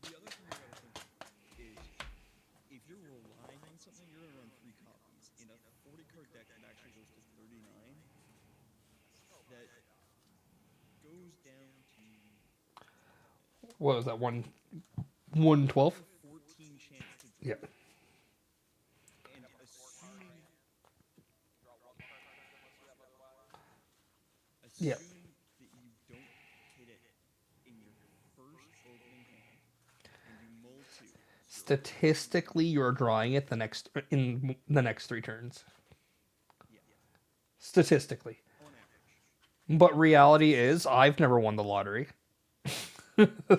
[SPEAKER 2] The other thing you got to think about is if you're relying on something, you're going to run three copies. In a 40 card deck that actually goes to 39,
[SPEAKER 3] That's still not
[SPEAKER 2] that
[SPEAKER 3] very good.
[SPEAKER 2] goes down to
[SPEAKER 1] What was that? 112?
[SPEAKER 2] 114 chance to
[SPEAKER 1] Yeah.
[SPEAKER 2] draw. And
[SPEAKER 3] Yep, on 4 card
[SPEAKER 2] assuming
[SPEAKER 3] hand. You draw one card turn unless you have otherwise.
[SPEAKER 1] Yeah.
[SPEAKER 2] assuming that you don't hit it in your first opening hand and you mull two, so you're
[SPEAKER 1] Statistically, you're drawing it the next three turns.
[SPEAKER 2] yeah,
[SPEAKER 1] Statistically.
[SPEAKER 2] on average.
[SPEAKER 1] But reality is, I've never won the lottery.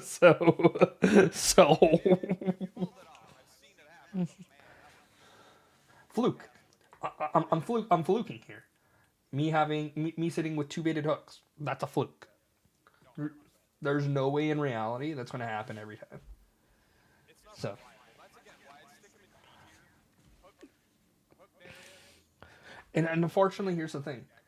[SPEAKER 1] so, so
[SPEAKER 3] You pulled it off. I've seen it happen, but man, that was
[SPEAKER 1] fluke.
[SPEAKER 3] sarcastic.
[SPEAKER 1] I'm fluking here. Me sitting with two baited hooks. That's a fluke.
[SPEAKER 3] Yep. No, 100%.
[SPEAKER 1] There's no way in reality that's going to happen every time.
[SPEAKER 3] It's not
[SPEAKER 1] So,
[SPEAKER 3] reliable. That's again why I'd stick them in B tier. Hook, Hook Darius,
[SPEAKER 1] and unfortunately, here's the thing.
[SPEAKER 3] deck,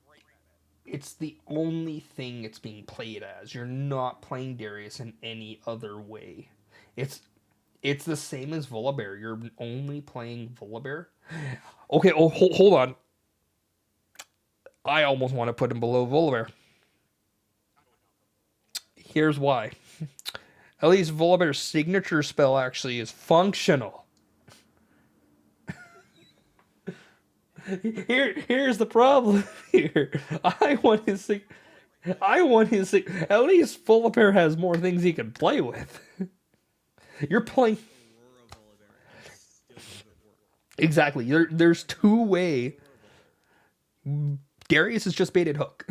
[SPEAKER 3] great meta.
[SPEAKER 1] It's the only thing it's being played as. You're not playing Darius in any other way. It's it's the same as Volibear. You're only playing Volibear. Okay, oh hold on. I almost want to put him below Volibear.
[SPEAKER 3] I would not put him below Volibear.
[SPEAKER 1] Here's why. At least Volibear's signature spell actually is functional. Here's the problem. Here, I want his sig- I want his sig- At least Volibear has more things he can play with. You're playing
[SPEAKER 2] Aurora Volibear and still give it work.
[SPEAKER 1] exactly. There's two way.
[SPEAKER 2] Aurora Volibear.
[SPEAKER 1] Darius is just baited hook.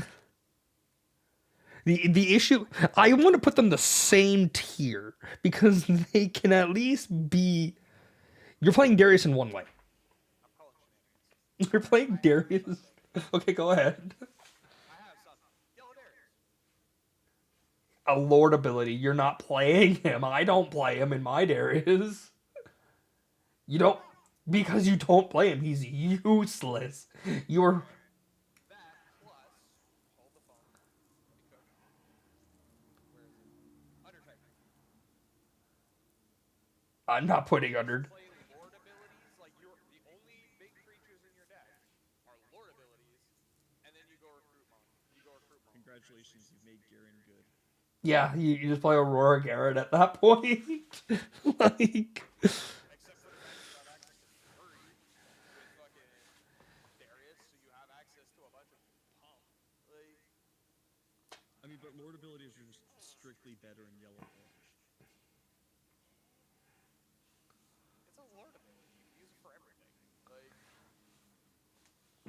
[SPEAKER 1] The issue, I want to put them the same tier because they can at least be. You're playing Darius in one way.
[SPEAKER 3] I'm calling shenanigans.
[SPEAKER 1] You're playing
[SPEAKER 3] I have
[SPEAKER 1] Darius.
[SPEAKER 3] something.
[SPEAKER 1] Okay, go ahead.
[SPEAKER 3] I have something. Yellow Darius.
[SPEAKER 1] A Lord ability. You're not playing him. I don't play him in my Darius. You don't
[SPEAKER 3] Why?
[SPEAKER 1] because you don't play him. He's useless. You're.
[SPEAKER 3] Okay. That plus hold the phone. Let me cook. Where is it? Undertaker.
[SPEAKER 1] I'm not putting
[SPEAKER 3] You just
[SPEAKER 1] under.
[SPEAKER 3] play Lord abilities. Like you're the only big creatures in your deck are Lord abilities
[SPEAKER 1] Yeah, you just play Aurora Garrett at that point. Like,
[SPEAKER 3] Except for the fact you have access to Fury with fucking Darius, so you have access to a bunch of pump. Like,
[SPEAKER 2] I mean, but Lord abilities are just strictly better in yellow orange.
[SPEAKER 3] it's a Lord ability. You can use it for everything. Like,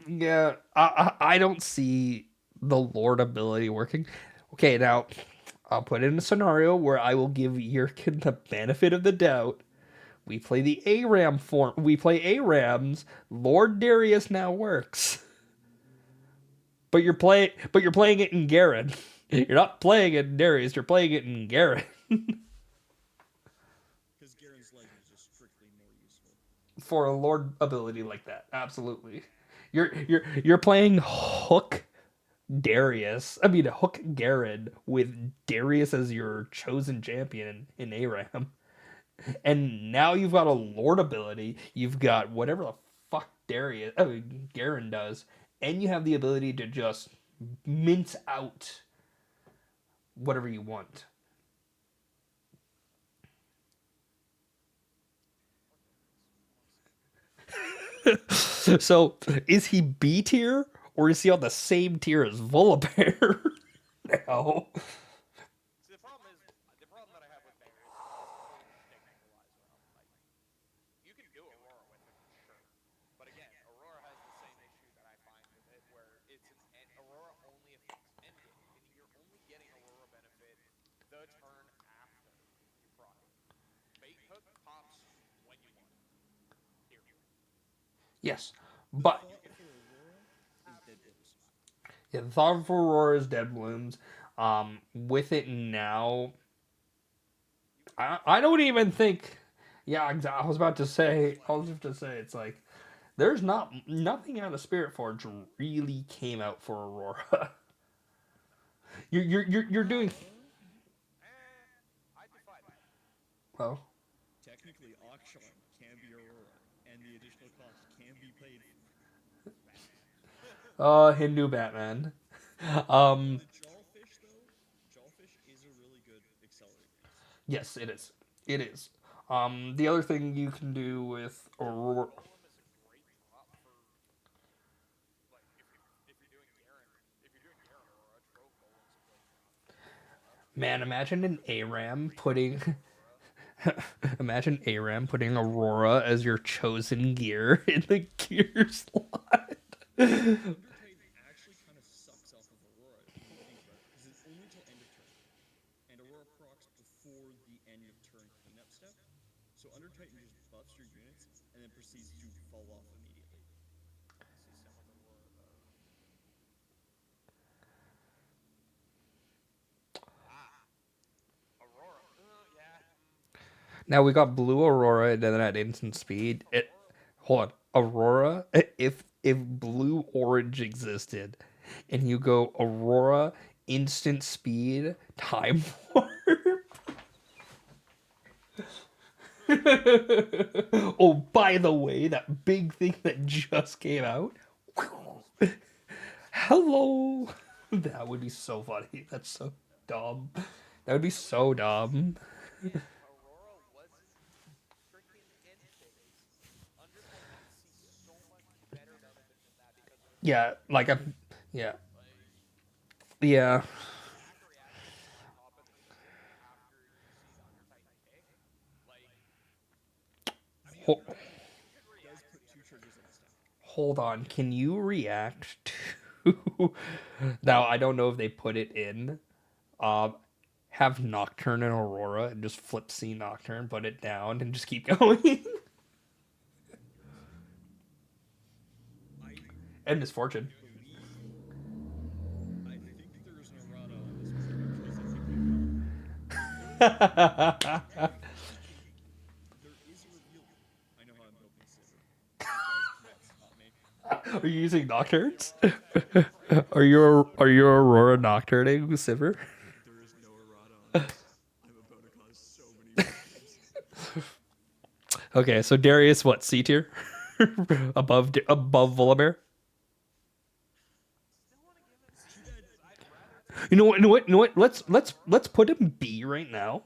[SPEAKER 1] yeah, I don't see the Lord ability working. Okay, now I'll put in a scenario where I will give Yurkin the benefit of the doubt. We play the ARAM form. We play ARAMs. Lord Darius now works. But you're playing it in Garen. You're not playing it in Darius, you're playing it in Garen.
[SPEAKER 2] Because Garen's Legend is just strictly more useful.
[SPEAKER 1] For a Lord ability like that. Absolutely. You're playing Hook Darius. I mean Hook Garen with Darius as your chosen champion in ARAM. And now you've got a Lord ability. You've got whatever the fuck Garen does, and you have the ability to just mince out whatever you want.
[SPEAKER 3] or Darius, honestly.
[SPEAKER 1] So is he B tier or is he on the same tier as Volibear now?
[SPEAKER 3] See, the problem that I have with Darius is his whole shtick relies around like you can do Aurora with him, sure, but again, Aurora has the same issue that I find with it, where Aurora only affects endgame, meaning you're only getting Aurora benefit the turn after you proc it. Bait hook pops when you want it. Period.
[SPEAKER 1] Yes,
[SPEAKER 2] The
[SPEAKER 1] but
[SPEAKER 2] thought
[SPEAKER 3] You can
[SPEAKER 2] for Aurora is Dead
[SPEAKER 3] absolutely
[SPEAKER 2] Blooms.
[SPEAKER 3] survive.
[SPEAKER 1] yeah, the thought for Aurora's Dead Blooms. With it now,
[SPEAKER 3] You can use
[SPEAKER 1] I don't
[SPEAKER 3] Spiritforge.
[SPEAKER 1] even think. Yeah, I was about to say. I was just to say it's like there's not nothing out of Spiritforge really came out for Aurora. You're doing
[SPEAKER 3] Eh, I defy that.
[SPEAKER 1] well.
[SPEAKER 2] Technically, Aksharm can be Aurora, and the additional cost can be paid for.
[SPEAKER 3] Batman.
[SPEAKER 1] Hindu Batman.
[SPEAKER 2] The Jawfish, though, Jawfish is a really good accelerate beast.
[SPEAKER 1] Yes, it is. It is. The other thing you can do with
[SPEAKER 3] Trove
[SPEAKER 1] Aurora,
[SPEAKER 3] Golem is a great drop for like if you're doing Garen Aurora, Trove Golem's a great drop for Aurora.
[SPEAKER 1] man, imagine an
[SPEAKER 3] Because you can
[SPEAKER 1] ARAM
[SPEAKER 3] retake
[SPEAKER 1] putting,
[SPEAKER 3] Aurora.
[SPEAKER 1] imagine ARAM putting Aurora as your chosen gear in the gear slot.
[SPEAKER 2] Undertitan actually kind of sucks off of Aurora when you think about it, because it's only till end of turn, and Aurora procs before the end of turn cleanup step. So Undertitan just buffs your units and then proceeds to fall off immediately.
[SPEAKER 3] Let's see some with Aurora though. Ah, Aurora. Yeah.
[SPEAKER 1] Now we got Blue Aurora and then at instant speed.
[SPEAKER 3] Aurora.
[SPEAKER 1] Hold on, Aurora. If Blue Orange existed, and you go Aurora instant speed time warp. Oh, by the way, that big thing that just came out. Hello. That would be so funny. That's so dumb. That would be
[SPEAKER 3] It would be
[SPEAKER 1] so
[SPEAKER 3] funny
[SPEAKER 1] dumb.
[SPEAKER 3] if Aurora wasn't freaking end phase. Undertitan would see so much better benefit from that because of its
[SPEAKER 1] Yeah,
[SPEAKER 3] ability.
[SPEAKER 1] like a yeah.
[SPEAKER 3] Like
[SPEAKER 1] Yeah.
[SPEAKER 3] stack reactions on top of the shield after you see the Undertitan kick. Like, I mean,
[SPEAKER 1] Ho-
[SPEAKER 3] you could
[SPEAKER 2] Does
[SPEAKER 3] react to
[SPEAKER 2] put
[SPEAKER 3] the
[SPEAKER 2] two triggers
[SPEAKER 3] Undertitan.
[SPEAKER 2] on a stack.
[SPEAKER 1] Hold on. Can you react to Now I don't know if they put it in. Um have Nocturne and Aurora and just flip C Nocturne, put it down and just keep going.
[SPEAKER 2] I
[SPEAKER 1] And Misfortune.
[SPEAKER 3] Do it in
[SPEAKER 2] believe,
[SPEAKER 3] Misfortune.
[SPEAKER 2] I think there is an errata on this one because I think we've got one. Technically, there is a reveal here. I know how I'm milking Sivir. You guys cannot stop me.
[SPEAKER 1] Are you using
[SPEAKER 3] The
[SPEAKER 1] Nocturnes?
[SPEAKER 3] Aurora tech is so
[SPEAKER 1] Are you
[SPEAKER 3] dumb.
[SPEAKER 1] Aurora Nocturning Sivir?
[SPEAKER 2] There is no errata on this. I'm about to cause so many problems.
[SPEAKER 1] Okay, so Darius, what C tier? above Volibear.
[SPEAKER 3] I still want to give it C
[SPEAKER 2] See that?
[SPEAKER 3] because I'd rather
[SPEAKER 1] You know what? You know what? You know what? Let's put him B right now,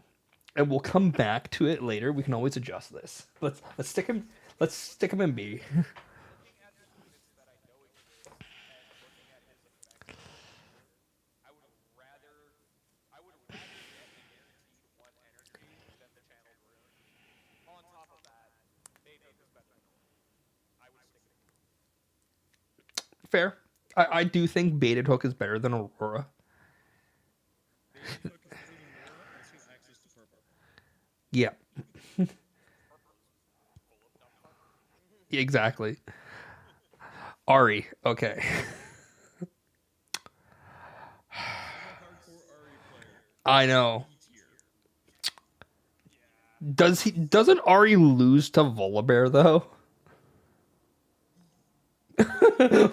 [SPEAKER 1] and we'll come back to it later. We can always adjust this. Let's stick him. Let's stick him in B.
[SPEAKER 3] Looking at the units that I know exist and looking at his effects in the future, I would rather I would rather get a guaranteed one energy than the channeled rune. On top of that, Bait Hook is better than Aura. I would stick it in B.
[SPEAKER 1] Fair. I do think baited hook is better than Aurora.
[SPEAKER 2] Baited hook is better than Aurora, and it's got access to purple.
[SPEAKER 1] Yeah,
[SPEAKER 3] Purple is full of dumb fun.
[SPEAKER 1] exactly. Ari. Okay.
[SPEAKER 2] I'm a hardcore Ari player.
[SPEAKER 1] I know.
[SPEAKER 2] B tier. Yeah.
[SPEAKER 1] Doesn't Ari lose to Volibear though?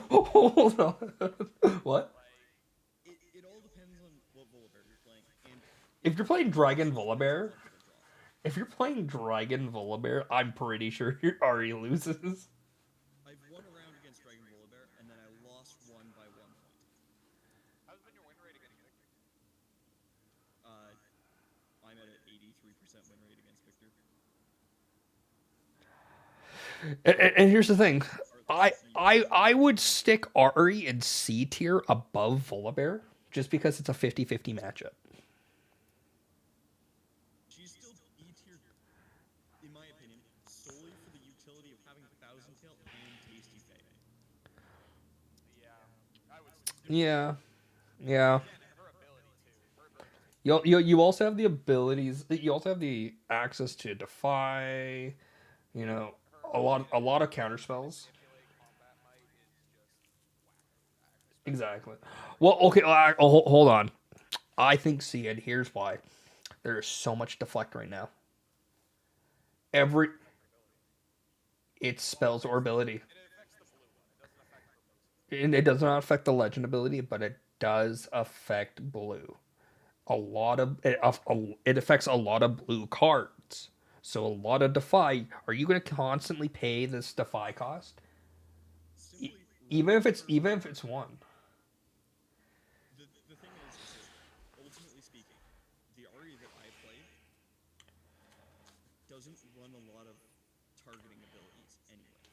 [SPEAKER 1] Hold on. What?
[SPEAKER 3] Like,
[SPEAKER 2] It all depends on what Volibear you're playing, and
[SPEAKER 1] If you're playing Dragon Volibear,
[SPEAKER 2] multiple draw.
[SPEAKER 1] if you're playing Dragon Volibear, I'm pretty sure your Ari loses.
[SPEAKER 2] I've won a round against Dragon Volibear, and then I lost one by 1 point.
[SPEAKER 3] how's been your win rate against Victor?
[SPEAKER 2] I'm at an 83% win rate against Victor.
[SPEAKER 1] And here's the thing.
[SPEAKER 2] Or at least
[SPEAKER 1] I would stick Ari in C tier above Volibear just because it's a 50-50 matchup.
[SPEAKER 2] She's still E tier, in my opinion, solely for the utility of having Thousand Tail and Tasty Fay.
[SPEAKER 3] Yeah, I would stick it.
[SPEAKER 1] Yeah. Yeah.
[SPEAKER 3] Again, her ability too. Her ability too.
[SPEAKER 1] You also have the abilities. You also have the access to defy. You know,
[SPEAKER 3] Her
[SPEAKER 1] a lot of
[SPEAKER 3] ability
[SPEAKER 1] counter
[SPEAKER 3] to
[SPEAKER 1] spells.
[SPEAKER 3] manipulate combat might is just whackety whack.
[SPEAKER 1] Exactly. Well, okay. Hold on. I think C, and here's why. There is so much deflect right now. Every
[SPEAKER 3] Affect her ability.
[SPEAKER 1] It spells or ability.
[SPEAKER 3] And it affects the blue one. It doesn't affect her basic ability.
[SPEAKER 1] And it does not affect the legend ability, but it does affect blue. A lot of it affects a lot of blue cards. So a lot of defy. Are you going to constantly pay this defy cost?
[SPEAKER 2] Simply,
[SPEAKER 1] Even if it's one.
[SPEAKER 2] the thing is ultimately speaking, the Ari that I play doesn't run a lot of targeting abilities anyway.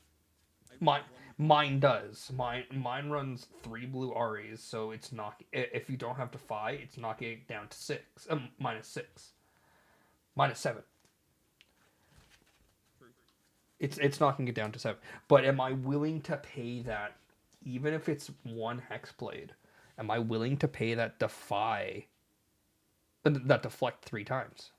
[SPEAKER 2] I run
[SPEAKER 1] Mine
[SPEAKER 2] one
[SPEAKER 1] mine does. Mine runs 3 blue Aries, so it's not if you don't have defy, it's knocking it down to 6. -6. -7.
[SPEAKER 2] proof.
[SPEAKER 1] It's knocking it down to 7. But am I willing to pay that even if it's one hexblade? Am I willing to pay that defy that deflect 3 times?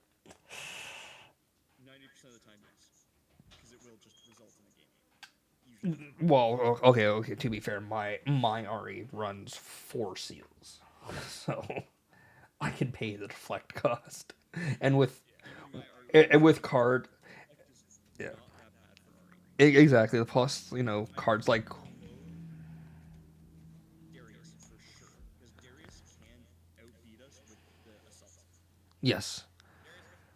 [SPEAKER 2] 90% of the time, yes, because it will just result in a game. Usually.
[SPEAKER 1] Well, okay. To be fair, my Ari runs 4 seals, so I can pay the deflect cost, and with
[SPEAKER 2] Even my Ari
[SPEAKER 1] and with card,
[SPEAKER 2] is
[SPEAKER 1] yeah,
[SPEAKER 2] not that bad for Ari.
[SPEAKER 1] exactly. The plus, cards like
[SPEAKER 2] Below Darius for sure, because Darius can outbeat us with the assault.
[SPEAKER 1] yes,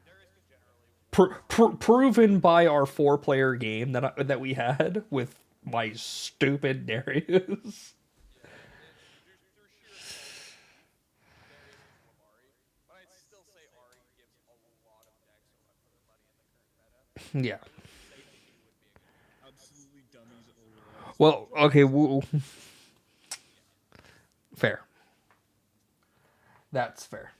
[SPEAKER 3] Darius can generally one-shot.
[SPEAKER 1] proven by our 4-player game that we had with my stupid Darius.
[SPEAKER 3] Yeah, through sheer skill, Darius can whoop Ari. But I'd still say Ari gives a lot of decks a run for their money in the current meta.
[SPEAKER 1] Yeah.
[SPEAKER 3] I would say B would be a good tier.
[SPEAKER 2] Absolutely dummies Aurora.
[SPEAKER 1] Well, okay.
[SPEAKER 3] Yeah.
[SPEAKER 1] Fair. That's fair.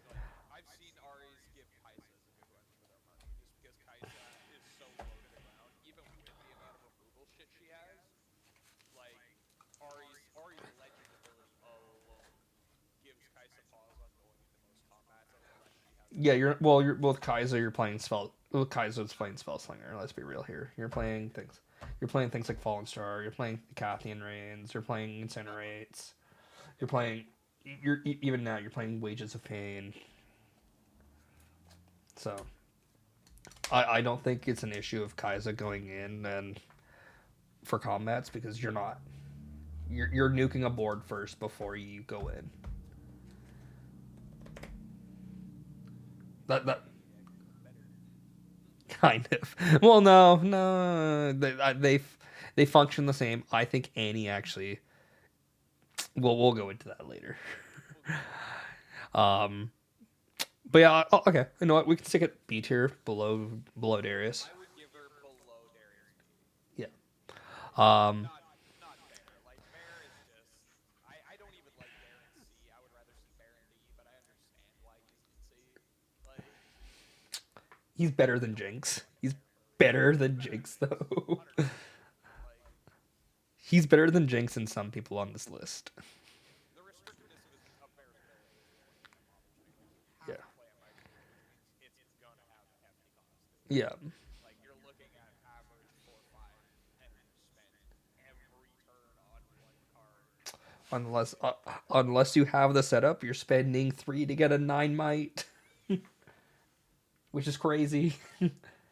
[SPEAKER 3] Like, I've seen Aries give Kai'Sas a good run for their money just because Kai'Sa is so low to the ground, even with the amount of removal shit she has. Like, Ari's legend ability alone gives Kai'Sa pause on going into most combats unless she has
[SPEAKER 1] Yeah, you're with Kaiser. You're playing spell. With Kaiser's playing Spellslinger. Let's be real here. You're playing things. You're playing things like Fallen Star. You're playing Cathian Reigns. You're playing Incinerates. You're playing. Even now. You're playing Wages of Pain. So, I don't think it's an issue of Kaiser going in and for combats because you're not. You're nuking a board first before you go in. That kind of. Well, no. They function the same. I think Annie actually. Well, we'll go into that later. Um, but yeah, okay. You know what? We can stick it B tier below Darius.
[SPEAKER 3] I would give her below Darius B.
[SPEAKER 1] Yeah. Um,
[SPEAKER 3] Not Bear. Like Bear is just I don't even like Bear in C. I would rather see Bear in D, but I understand why he's in C. Like
[SPEAKER 1] he's better than
[SPEAKER 3] nobody cares
[SPEAKER 1] Jinx.
[SPEAKER 3] about
[SPEAKER 1] He's
[SPEAKER 3] Bear, bro.
[SPEAKER 1] better
[SPEAKER 3] He's
[SPEAKER 1] than
[SPEAKER 3] better than
[SPEAKER 1] Jinx
[SPEAKER 3] Jinx,
[SPEAKER 1] though.
[SPEAKER 3] 100%. Like
[SPEAKER 1] He's better than Jinx and some people on this list.
[SPEAKER 3] the restrictedness of Bear's ability is the only thing that bothers me. Like you have
[SPEAKER 1] Yeah.
[SPEAKER 3] to play him regularly, which means it's gonna have hefty costs.
[SPEAKER 1] Yeah.
[SPEAKER 3] Like you're looking at average 4 or 5, and you're spending every turn on one card.
[SPEAKER 1] Unless unless you have the setup, you're spending 3 to get a 9 might, which is crazy.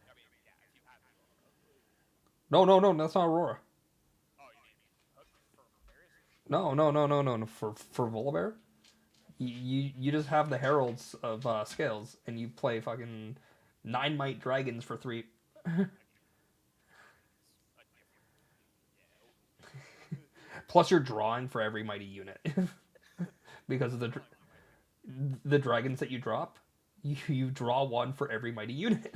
[SPEAKER 3] I mean, yeah, if you had the Aurora.
[SPEAKER 1] No, that's not Aurora.
[SPEAKER 3] Oh, you mean hook for Darius?
[SPEAKER 1] No. For Volibear, you just have the heralds of scales, and you play fucking 9 might dragons for 3.
[SPEAKER 3] I mean, it's a different. Yeah.
[SPEAKER 1] Plus, you're drawing for every mighty unit because of
[SPEAKER 3] What's the mighty mighty?
[SPEAKER 1] the dragons that you drop. You draw one for every mighty unit.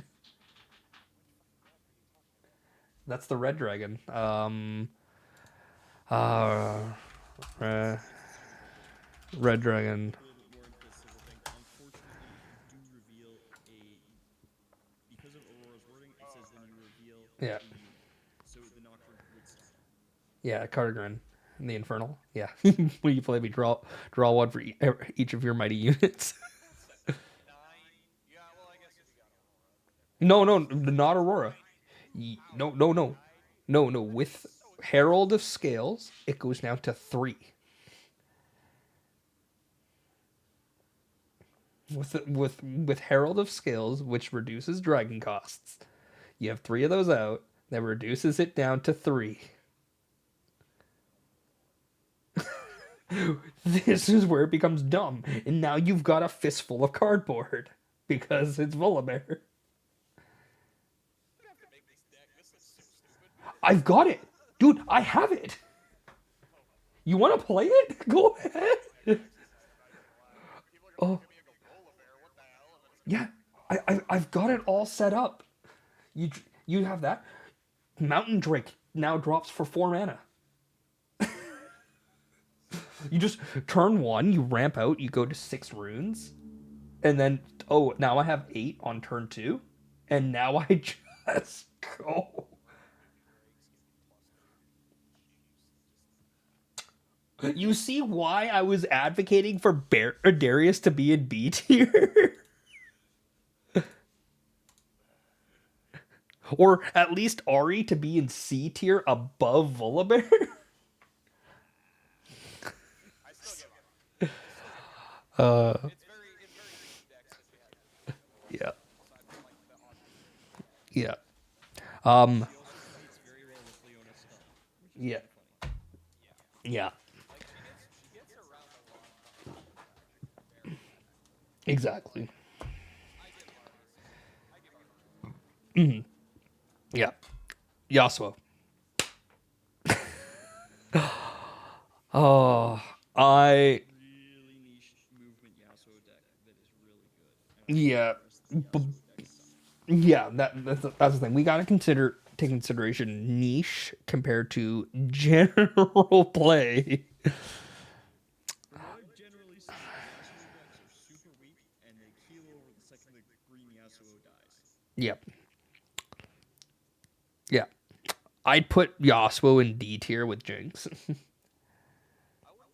[SPEAKER 3] Which fucking one are you talking about?
[SPEAKER 1] That's the red dragon. Uh, uh red dragon.
[SPEAKER 2] A little bit more into the civil thing. Unfortunately, you do reveal a because of Aurora's wording. It
[SPEAKER 3] Oh,
[SPEAKER 2] says then you
[SPEAKER 3] Carter.
[SPEAKER 2] reveal
[SPEAKER 1] Yeah,
[SPEAKER 2] a unit, so the Nocturne would stop.
[SPEAKER 1] yeah, Cardigan. The Infernal. Yeah, when you play, we draw one for each of your mighty units.
[SPEAKER 3] What's that? 9? Yeah. Well, I guess if you got Aurora, then they're
[SPEAKER 1] No,
[SPEAKER 3] both.
[SPEAKER 1] no,
[SPEAKER 3] So
[SPEAKER 1] not Aurora.
[SPEAKER 3] 9 throughout
[SPEAKER 1] No,
[SPEAKER 3] the
[SPEAKER 1] no, no,
[SPEAKER 3] entire.
[SPEAKER 1] no.
[SPEAKER 3] That's
[SPEAKER 1] With
[SPEAKER 3] so expensive.
[SPEAKER 1] Herald of Scales, it goes down to 3. With Herald of Scales, which reduces dragon costs, you have 3 of those out. That reduces it down to 3. This is where it becomes dumb, and now you've got a fistful of cardboard because it's Volibear.
[SPEAKER 3] You have to make this deck. This is so stupid.
[SPEAKER 1] I've got it, dude. I have it.
[SPEAKER 3] Oh,
[SPEAKER 1] You want to play it? Go ahead.
[SPEAKER 3] I might exercise. I'm not even gonna lie. People are gonna
[SPEAKER 1] Oh
[SPEAKER 3] look at me and go, "Volibear, what the hell?" And then it's gonna
[SPEAKER 1] yeah,
[SPEAKER 3] be awesome.
[SPEAKER 1] I've got it all set up. You you have that. Mountain Drake now drops for 4 mana. You just turn 1, you ramp out, you go to 6 runes, and then oh now I have 8 on turn 2, and now I just go.
[SPEAKER 2] Mountain Drakes give you +3.
[SPEAKER 1] You see why I was advocating for Darius to be in B tier? Or at least Ari to be in C tier above Volibear?
[SPEAKER 3] I still give Ari. I still give Ari. It's very few decks that you have to give Ari,
[SPEAKER 1] Yeah.
[SPEAKER 3] aside from like the obvious Drakes.
[SPEAKER 1] Yeah. Um
[SPEAKER 2] She also competes very well with Leona Skull, which is
[SPEAKER 1] yeah.
[SPEAKER 2] kind of funny.
[SPEAKER 3] Yeah.
[SPEAKER 1] Yeah.
[SPEAKER 3] Like she gets around a lot of combo tracking very effectively.
[SPEAKER 1] Exactly.
[SPEAKER 3] I give Ari a C. I give Ari a C.
[SPEAKER 1] Yeah. Yasuo. Oh, I
[SPEAKER 2] Really niche movement Yasuo deck that is really good. And I think
[SPEAKER 1] yeah.
[SPEAKER 2] the rest of the
[SPEAKER 1] B-
[SPEAKER 2] Yasuo deck sucks.
[SPEAKER 1] Yeah, that's the thing. We got to take consideration niche compared to general play.
[SPEAKER 2] From what I've generally seen, Yasuo decks are super weak and they keel over the second the green Yasuo dies.
[SPEAKER 1] Yep. Yeah. I'd put Yasuo in D tier with Jinx.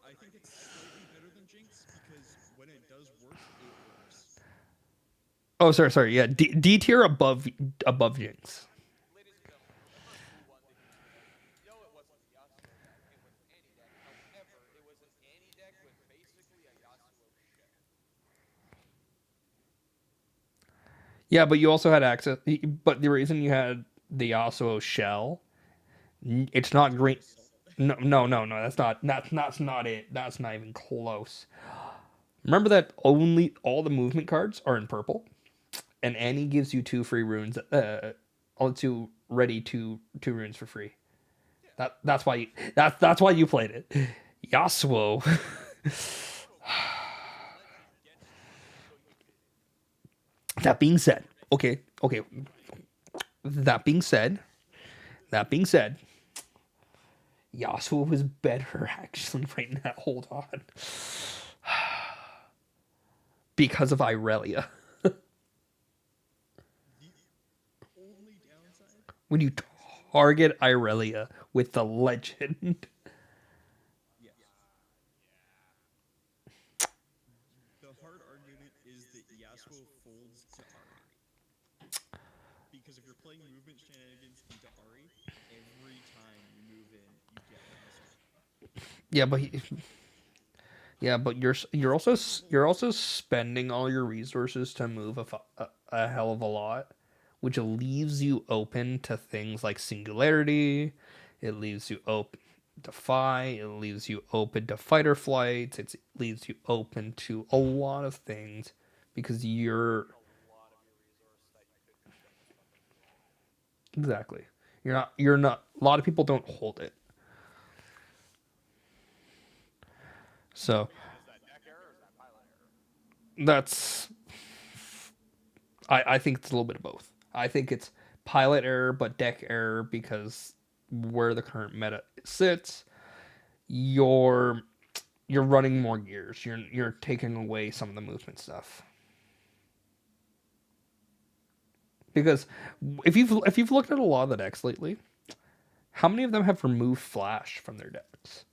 [SPEAKER 2] I think it's slightly better than Jinx because when it does work, it works.
[SPEAKER 1] Oh, sorry. Yeah, D tier above Jinx.
[SPEAKER 3] Ladies and gentlemen, remember who won the Houston Open? No, it wasn't the Yasuo deck. It was any deck. However, it was an any deck with basically a Yasuo shell.
[SPEAKER 1] Yeah, but you also had access. But the reason you had the Yasuo shell, it's not green.
[SPEAKER 2] Assault.
[SPEAKER 1] No. That's not it. That's not even close. Remember that only all the movement cards are in purple, and Annie gives you 2 free runes. All 2 ready 2 runes for free.
[SPEAKER 3] Yeah.
[SPEAKER 1] That's why you played it. Yasuo.
[SPEAKER 3] Yasuo was
[SPEAKER 1] That being said, okay, okay. That being said, that being said, Yasuo was better actually right now. Hold on, because of Irelia.
[SPEAKER 2] The only downside,
[SPEAKER 1] When you target Irelia with the legend,
[SPEAKER 2] yes. The hard argument is that Yasuo folds to Ari. Because if you're playing movement shenanigans into Ari, every time you move in, you get -1.
[SPEAKER 1] yeah, but yeah, but you're also spending all your resources to move a hell of a lot, which leaves you open to things like singularity. It leaves you open to Phi. It leaves you open to fight or flights. It leaves you open to a lot of things because you're
[SPEAKER 3] A lot of your resource that you could just fucking draw.
[SPEAKER 1] exactly you're not. A lot of people don't hold it. So
[SPEAKER 3] But again, is that deck error or is that pilot error?
[SPEAKER 1] that's I think it's a little bit of both. I think it's pilot error, but deck error because where the current meta sits, you're you're running more gears. You're taking away some of the movement stuff. Because if you've looked at a lot of the decks lately, how many of them have removed flash from their decks?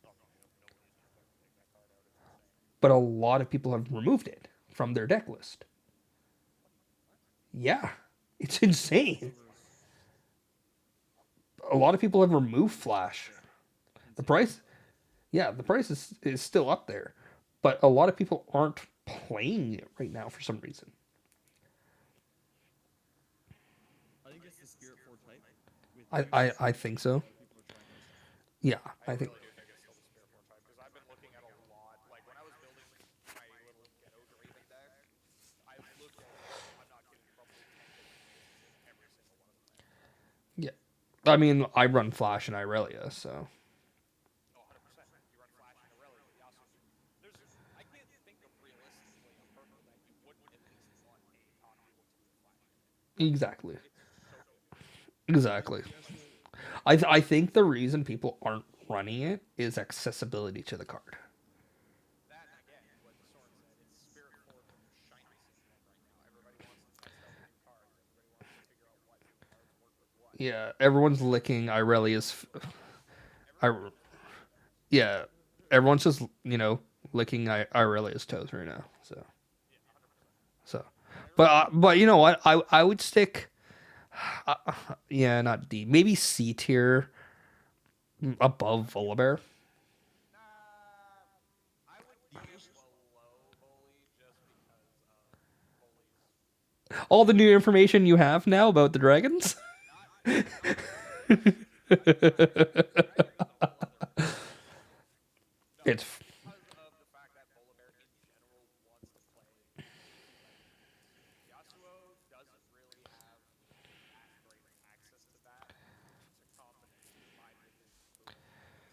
[SPEAKER 3] Oh no, nobody's gonna fucking take that card out. It's insane.
[SPEAKER 1] But a lot of people have removed it from their deck list.
[SPEAKER 3] What?
[SPEAKER 1] Yeah, it's insane.
[SPEAKER 2] Over
[SPEAKER 1] A lot of people have removed flash.
[SPEAKER 2] that's
[SPEAKER 1] The
[SPEAKER 2] insane.
[SPEAKER 1] price, yeah, the price is still up there, but a lot of people aren't playing it right now for some reason.
[SPEAKER 2] I think it's the Spiritforge hype with
[SPEAKER 1] I
[SPEAKER 2] new
[SPEAKER 1] I,
[SPEAKER 2] sets
[SPEAKER 1] I
[SPEAKER 2] coming
[SPEAKER 1] think
[SPEAKER 2] out.
[SPEAKER 1] so.
[SPEAKER 2] People are trying new stuff.
[SPEAKER 1] Yeah,
[SPEAKER 3] I
[SPEAKER 1] I think
[SPEAKER 3] really do think it's still the Spiritforge type because I've been looking at a lot. Like when I was building my little Ghetto Draven deck, I looked at, I'm not kidding you, probably 10 different lists and every single one of them ran flash.
[SPEAKER 1] yeah. I mean, I run Flash and Irelia, so
[SPEAKER 3] Oh, 100%. You run Flash and Aurelia with Yasuo. There's, I can't think of realistically a purple that you wouldn't at least want a top Eagle 2 with Flash in it.
[SPEAKER 1] exactly,
[SPEAKER 3] It's so good.
[SPEAKER 2] With
[SPEAKER 1] exactly.
[SPEAKER 2] Yasuo,
[SPEAKER 1] I think the reason people aren't running it is accessibility to the card.
[SPEAKER 3] That and again, what Soren said, it's Spirit Forge shiny syndrome right now. Everybody wants to test out new cards. Everybody wants to figure out what new cards work with what.
[SPEAKER 1] Yeah, everyone's licking Irelia's.
[SPEAKER 3] Everybody
[SPEAKER 1] I,
[SPEAKER 3] just wants cards.
[SPEAKER 1] yeah, everyone's just licking Irelia's toes right now. So
[SPEAKER 3] Yeah, 100%.
[SPEAKER 1] so,
[SPEAKER 3] And Irelia is
[SPEAKER 1] but you know
[SPEAKER 3] really
[SPEAKER 1] what?
[SPEAKER 3] good.
[SPEAKER 1] I would stick. Uh, yeah, not D. Maybe C tier above
[SPEAKER 3] I'm gonna.
[SPEAKER 1] Volibear.
[SPEAKER 3] Nah, I would put
[SPEAKER 2] the
[SPEAKER 3] it
[SPEAKER 2] issue.
[SPEAKER 3] below Bully just because of Bully's.
[SPEAKER 1] All the new information you have now about the dragons.
[SPEAKER 3] Not just this, but Dragon is a whole other ball game. No,
[SPEAKER 1] It's
[SPEAKER 3] because of the fact that Volibear in general wants to play multi-lane decks. Yasuo doesn't really have that great of access to that to complement, in my opinion, movement mechanics.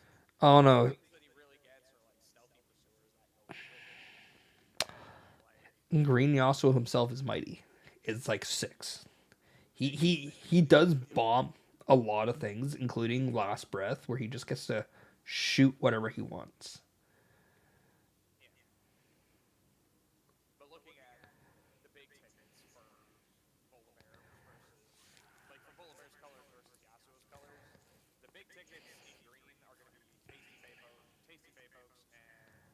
[SPEAKER 1] oh
[SPEAKER 3] The
[SPEAKER 1] no,
[SPEAKER 3] things that he really gets are like stealthy pursuers that go with movement. Like,
[SPEAKER 1] Green Yasuo himself is mighty. It's like six. He
[SPEAKER 3] yeah, he's
[SPEAKER 1] he
[SPEAKER 3] insane.
[SPEAKER 1] he does bomb a lot of things, including Last Breath, where he just gets to shoot whatever he wants.
[SPEAKER 3] Yeah. But looking at the big tickets for Volibear versus, like for Volibear's colors versus Yasuo's colors, the big tickets in green are going to be Tasty Fey Pokes, and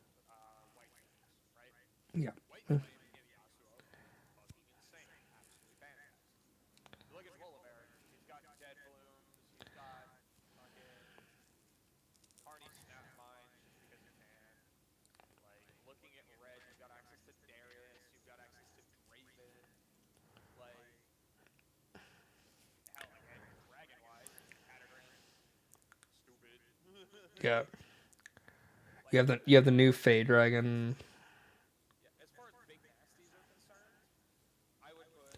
[SPEAKER 3] White Flames, right?
[SPEAKER 1] Yeah.
[SPEAKER 3] White Flame in Yasuo, fucking insane, absolutely fantastic. You look at Volibear, he's got Dead Blooms, he's got fucking Carney Snap Mines just because he can. Like, looking at red, you've got access to Darius, you've got access to Draven. Like, hell, again, dragon wise, Catagram, stupid.
[SPEAKER 1] Yeah.
[SPEAKER 3] Like,
[SPEAKER 1] You have the new Fey Dragon.
[SPEAKER 3] yeah, as far as big nasties are concerned, I would put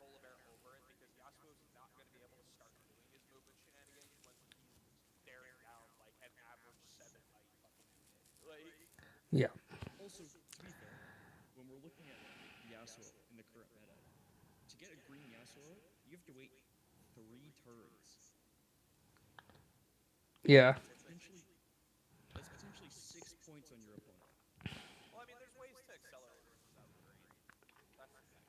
[SPEAKER 3] Volibear over it because Yasuo's not going to be able to start doing his movement shenanigans when he's staring down like an average 7 height fucking unit. Like,
[SPEAKER 1] Yeah.
[SPEAKER 2] Also, to be fair, when we're looking at like Yasuo in the current meta. To get a green Yasuo, you have to wait 3 turns.
[SPEAKER 1] Yeah.
[SPEAKER 2] That's potentially 6 points on your opponent.
[SPEAKER 3] Well, I mean, there's ways to accelerate runes without the green. That's the thing.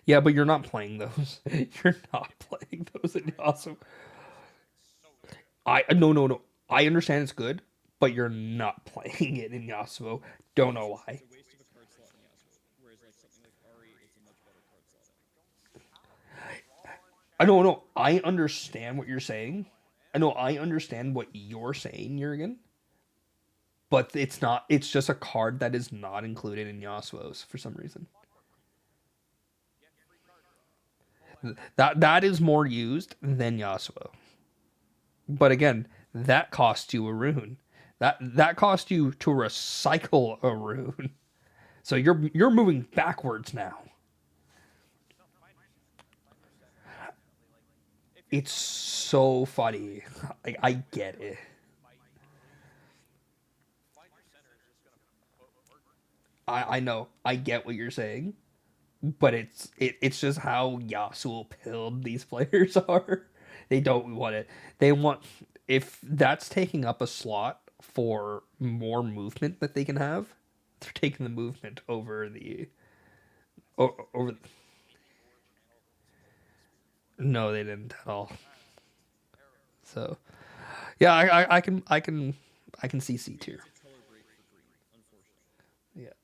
[SPEAKER 1] Yeah, but you're not playing those. You're not playing those in Yasuo.
[SPEAKER 3] Yasuo's so good.
[SPEAKER 1] No. I understand it's good, but you're not playing it in Yasuo. Don't know
[SPEAKER 2] It's
[SPEAKER 1] why.
[SPEAKER 2] a waste of a card slot in Yasuo. Whereas like something like Ari, it's a much better card slot in.
[SPEAKER 3] I don't see how. You draw one
[SPEAKER 1] I know,
[SPEAKER 3] channel,
[SPEAKER 1] no. I
[SPEAKER 3] you get
[SPEAKER 1] understand what you're
[SPEAKER 3] another
[SPEAKER 1] saying.
[SPEAKER 3] channel,
[SPEAKER 1] I
[SPEAKER 3] and
[SPEAKER 1] know. I understand what you're saying, Jurgen. But it's not. It's just a card that is not included in Yasuo's for some reason.
[SPEAKER 3] one more card. You get free card draw. Oh my god.
[SPEAKER 1] That is more used than Yasuo. But again, that costs you a rune. That costs you to recycle a rune. So you're moving backwards now.
[SPEAKER 3] No, find your center is definitely like if you're
[SPEAKER 1] It's
[SPEAKER 3] running
[SPEAKER 1] so funny. Like I
[SPEAKER 3] with
[SPEAKER 1] get
[SPEAKER 3] like
[SPEAKER 1] it.
[SPEAKER 3] fight find your center is just gonna put work in.
[SPEAKER 1] I know. I get what you're saying. But it's just how Yasuo pilled these players are. They don't want it. They want if that's taking up a slot for more movement that they can have, they're taking the movement over the
[SPEAKER 3] That's the thing.
[SPEAKER 1] over.
[SPEAKER 3] Maybe your channel participated in Spiritforge.
[SPEAKER 1] No, they didn't at all.
[SPEAKER 3] That's terrible.
[SPEAKER 1] So yeah, I can see C
[SPEAKER 2] We need
[SPEAKER 1] tier.
[SPEAKER 2] to color break for green, unfortunately.
[SPEAKER 1] Yeah,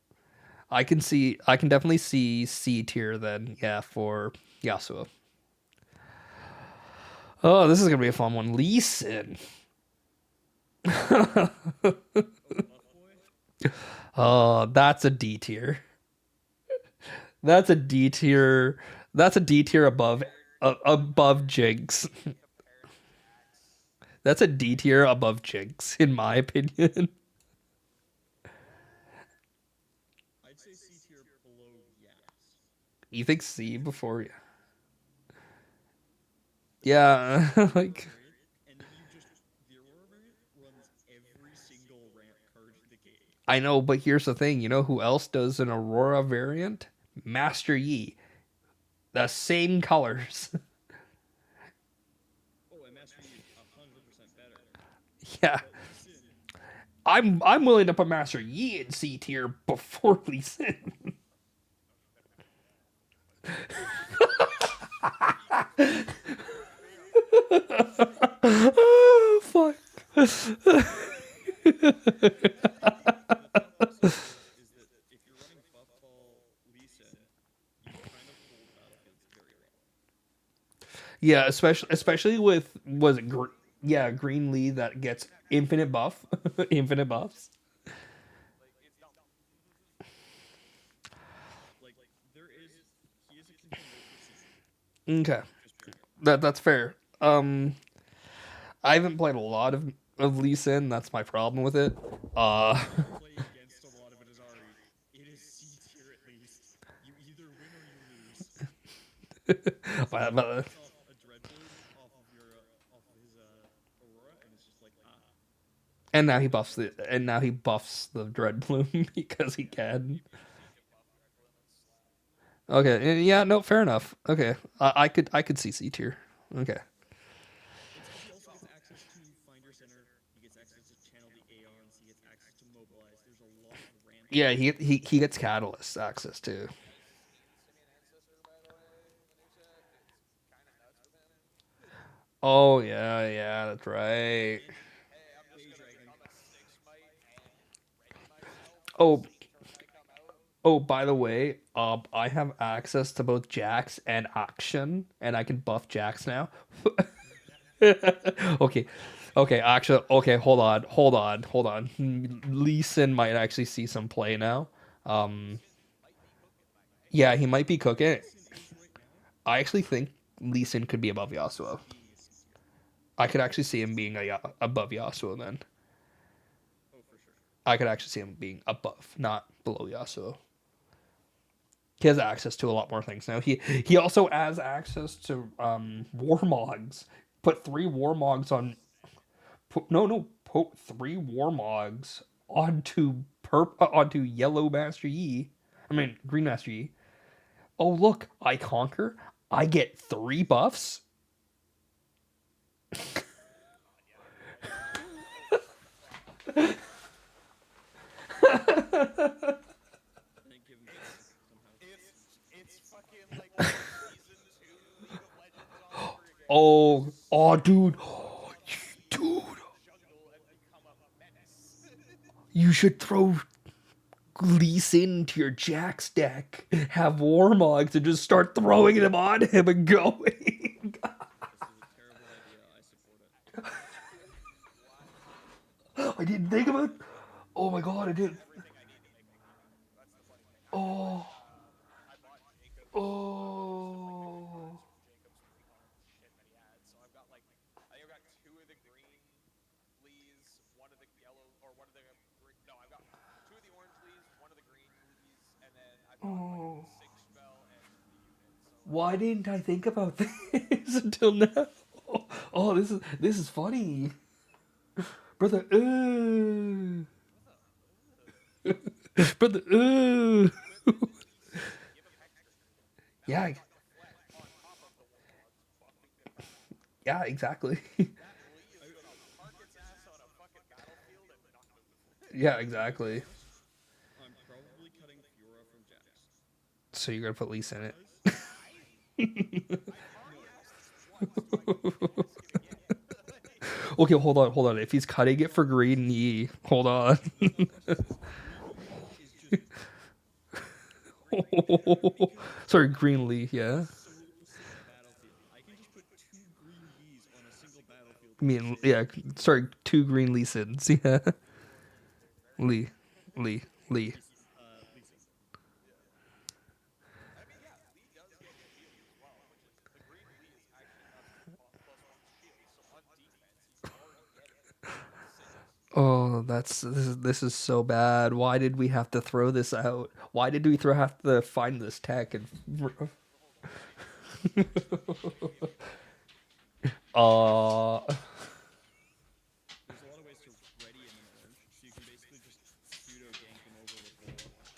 [SPEAKER 1] I can definitely see C tier then. Yeah, for Yasuo. Oh, this is gonna be a fun one. Lee Sin.
[SPEAKER 2] Oh, Buff Boy?
[SPEAKER 1] Oh, that's a D tier. That's a D tier. That's a D tier above above Jinx.
[SPEAKER 3] Compared to Jax.
[SPEAKER 1] That's a D tier above Jinx, in my opinion.
[SPEAKER 2] I'd say C tier below Yax.
[SPEAKER 1] You think C before?
[SPEAKER 2] The
[SPEAKER 1] Yeah,
[SPEAKER 2] Aurora
[SPEAKER 1] like
[SPEAKER 2] variant, and then the Aurora variant runs every single ramp card in the game.
[SPEAKER 1] I know, but here's the thing. You know who else does an Aurora variant? Master Yi. The same colors.
[SPEAKER 2] Oh, and Master Yi is 100% better.
[SPEAKER 1] Yeah,
[SPEAKER 2] But Lee Sin,
[SPEAKER 1] I'm willing to put Master Yi in C tier before Lee Sin.
[SPEAKER 3] Don't you dare make me do that. Damn.
[SPEAKER 1] Oh fuck.
[SPEAKER 2] the thing also is that if you're running Buff Ball Lee Sin, you kind of hold battlefields very well.
[SPEAKER 1] Yeah, especially with was it yeah, Green Lee that gets infinite buff, infinite buffs.
[SPEAKER 3] Like it's dumb.
[SPEAKER 2] Like he is a contender for C tier.
[SPEAKER 1] Okay,
[SPEAKER 2] Just period.
[SPEAKER 1] that's fair. I haven't played a lot of Lee Sin. That's my problem with it. Uh,
[SPEAKER 2] If you play against a lot of it as Ari, it is C tier at least. You either win or you lose. Because like he
[SPEAKER 1] but
[SPEAKER 2] gets off a dread bloom off of his aurora, and it's just like
[SPEAKER 1] and now he buffs the Dread Bloom because he
[SPEAKER 3] Yeah,
[SPEAKER 1] can.
[SPEAKER 3] he can buff Dread Bloom and slap.
[SPEAKER 1] Okay, yeah, no, fair enough. Okay, I could see C tier. Okay.
[SPEAKER 2] it's because he also gets access to find your center. He gets access to channel the Aeons. He gets access to mobilize. There's a lot of ramp
[SPEAKER 1] Yeah,
[SPEAKER 2] cards.
[SPEAKER 1] he gets Catalyst access too.
[SPEAKER 3] You guys seen Simian Ancestor, by the way, in the new set? It's kind of nuts with him.
[SPEAKER 1] Oh yeah, that's right.
[SPEAKER 3] Hey, I'm just
[SPEAKER 2] Bay
[SPEAKER 3] gonna
[SPEAKER 2] Dragon.
[SPEAKER 3] become a six might and ready myself
[SPEAKER 1] Oh,
[SPEAKER 3] just in case I come out.
[SPEAKER 1] oh, by the way, I have access to both Jax and Action, and I can buff Jax now. Okay, okay, actually, okay, hold on. Lee Sin might actually see some play now.
[SPEAKER 3] Lee
[SPEAKER 1] Um,
[SPEAKER 3] Sin might be cooking that game.
[SPEAKER 1] yeah, he might be
[SPEAKER 2] Where Lee
[SPEAKER 1] cooking.
[SPEAKER 2] Sin is right now,
[SPEAKER 1] I actually think Lee Sin could be above
[SPEAKER 2] I could see
[SPEAKER 1] Yasuo.
[SPEAKER 2] him being a C tier.
[SPEAKER 1] I could actually see him being above Yasuo then.
[SPEAKER 2] Oh, for sure.
[SPEAKER 1] I could actually see him being above, not below Yasuo. He has access to a lot more things now. He also has access to Warmogs. Put three Warmogs on. Put three Warmogs onto onto Yellow Master Yi. I mean Green Master Yi. Oh, look, I conquer. I get 3 buffs.
[SPEAKER 2] I think give him this somehow.
[SPEAKER 3] It's fucking like season 2 League of Legends all over again.
[SPEAKER 1] Oh, dude. Dude,
[SPEAKER 3] Jungle and become a menace.
[SPEAKER 1] you should throw Lee Sin into your Jax deck. Have Warmogs and just start throwing them on him and going.
[SPEAKER 2] This is a terrible idea. I support it.
[SPEAKER 3] What?
[SPEAKER 1] I didn't think of it. Oh my god, I did.
[SPEAKER 3] Everything I need to make a hero. That's the funny thing.
[SPEAKER 1] Oh,
[SPEAKER 3] I bought Jacob's just like good
[SPEAKER 1] oh.
[SPEAKER 3] cards from Jacob's pre-con shit that he had. So I've got like I think I've got 2 of the green Lees, one of the yellow or one of the no, I've got 2 of the orange Lees, one of the green Lees, and then I've got like
[SPEAKER 1] Oh.
[SPEAKER 3] 6 spell and the unit. So like
[SPEAKER 1] Why didn't I think about this until now? Oh, this is funny, brother. Brother.
[SPEAKER 3] equip it to Lee Sin, give him hextures. Now
[SPEAKER 1] Yeah,
[SPEAKER 3] I've got deflect on top of the warlogs. Fucking phenomenal.
[SPEAKER 1] yeah, exactly.
[SPEAKER 3] That Lee is gonna park its ass on a fucking battlefield and not move.
[SPEAKER 1] Yeah,
[SPEAKER 2] To be
[SPEAKER 1] exactly.
[SPEAKER 2] honest, I'm probably cutting Fiora from Jax.
[SPEAKER 1] So you're gonna put Lisa in it.
[SPEAKER 2] Because
[SPEAKER 3] Why? I've
[SPEAKER 2] no,
[SPEAKER 3] already asked this once. Do I need to ask it again?
[SPEAKER 1] Okay, hold on. If he's cutting it for green knee, hold on.
[SPEAKER 2] the thought process is Green Lee is just Green Lee is better because
[SPEAKER 1] Sorry,
[SPEAKER 2] I
[SPEAKER 1] green Lee. Yeah.
[SPEAKER 2] so see the battlefield. I can just put 2 green Lees on a single battlefield
[SPEAKER 1] I
[SPEAKER 2] with
[SPEAKER 1] mean,
[SPEAKER 2] Sin.
[SPEAKER 1] yeah. Sorry, 2 green Lee Sins. Yeah. Lee, Lee, Lee.
[SPEAKER 2] Lee Sin.
[SPEAKER 3] Yeah. I mean, yeah, Lee does get shield as well, which is the green Lee is actually got some +1 shield. So on defense, he's already getting assists.
[SPEAKER 1] Oh, this is so bad. Why did we have to throw this out? Why did we have to find this tech and?
[SPEAKER 3] So hold on, let me give you a plan.
[SPEAKER 1] Uh.
[SPEAKER 2] There's a lot of ways to ready him in orange, so you can basically just pseudo gank him over with Warlock.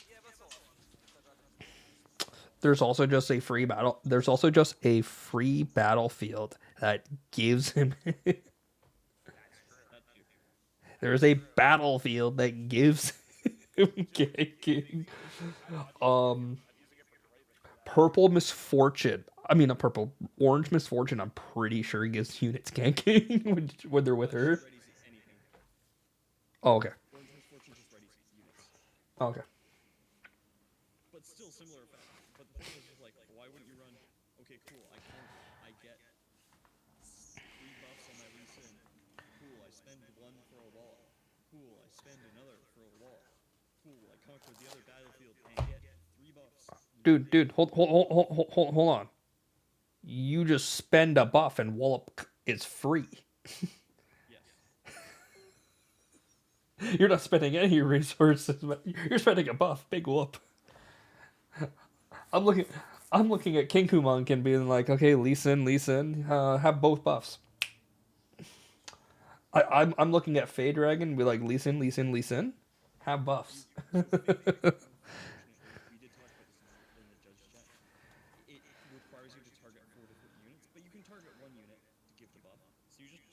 [SPEAKER 3] Yeah, but so hold on. That doesn't make any sense.
[SPEAKER 1] There's also just a free battle. There's also just a free battlefield that gives him.
[SPEAKER 3] That's true.
[SPEAKER 2] That too.
[SPEAKER 1] There's
[SPEAKER 3] That's
[SPEAKER 1] a
[SPEAKER 3] true.
[SPEAKER 1] battlefield that gives him ganking.
[SPEAKER 3] I'm using it for great things actually.
[SPEAKER 1] Purple misfortune. I mean, not purple. Orange misfortune. I'm pretty sure gives units ganking when they're with
[SPEAKER 2] That just
[SPEAKER 1] her.
[SPEAKER 2] readies anything.
[SPEAKER 1] Oh, okay.
[SPEAKER 2] Orange Misfortune just readies units.
[SPEAKER 1] Okay.
[SPEAKER 2] But still similar effect. But the thing is just like, why wouldn't you run, okay, cool, I conquer. I get 3 buffs on my Lee Sin. Cool, I spend 1 for a Warlock. Cool, I spend another for a Warlock. Cool, I conquer the other battlefield and get 3 buffs.
[SPEAKER 1] Dude, hold on. You just spend a buff and Wallop is free.
[SPEAKER 2] Yes.
[SPEAKER 1] You're not spending any resources. You're spending a buff. Big whoop. I'm looking. I'm looking at King Monk and being like, okay, Lee Sin, have both buffs. I'm looking at Fade Dragon and be like, Lee Sin, have buffs.
[SPEAKER 2] So Fade Dragon, unfortunately, we did talk about this in the judge chat. It requires you to target 4 different units, but you can target 1 unit to give the buff. So you just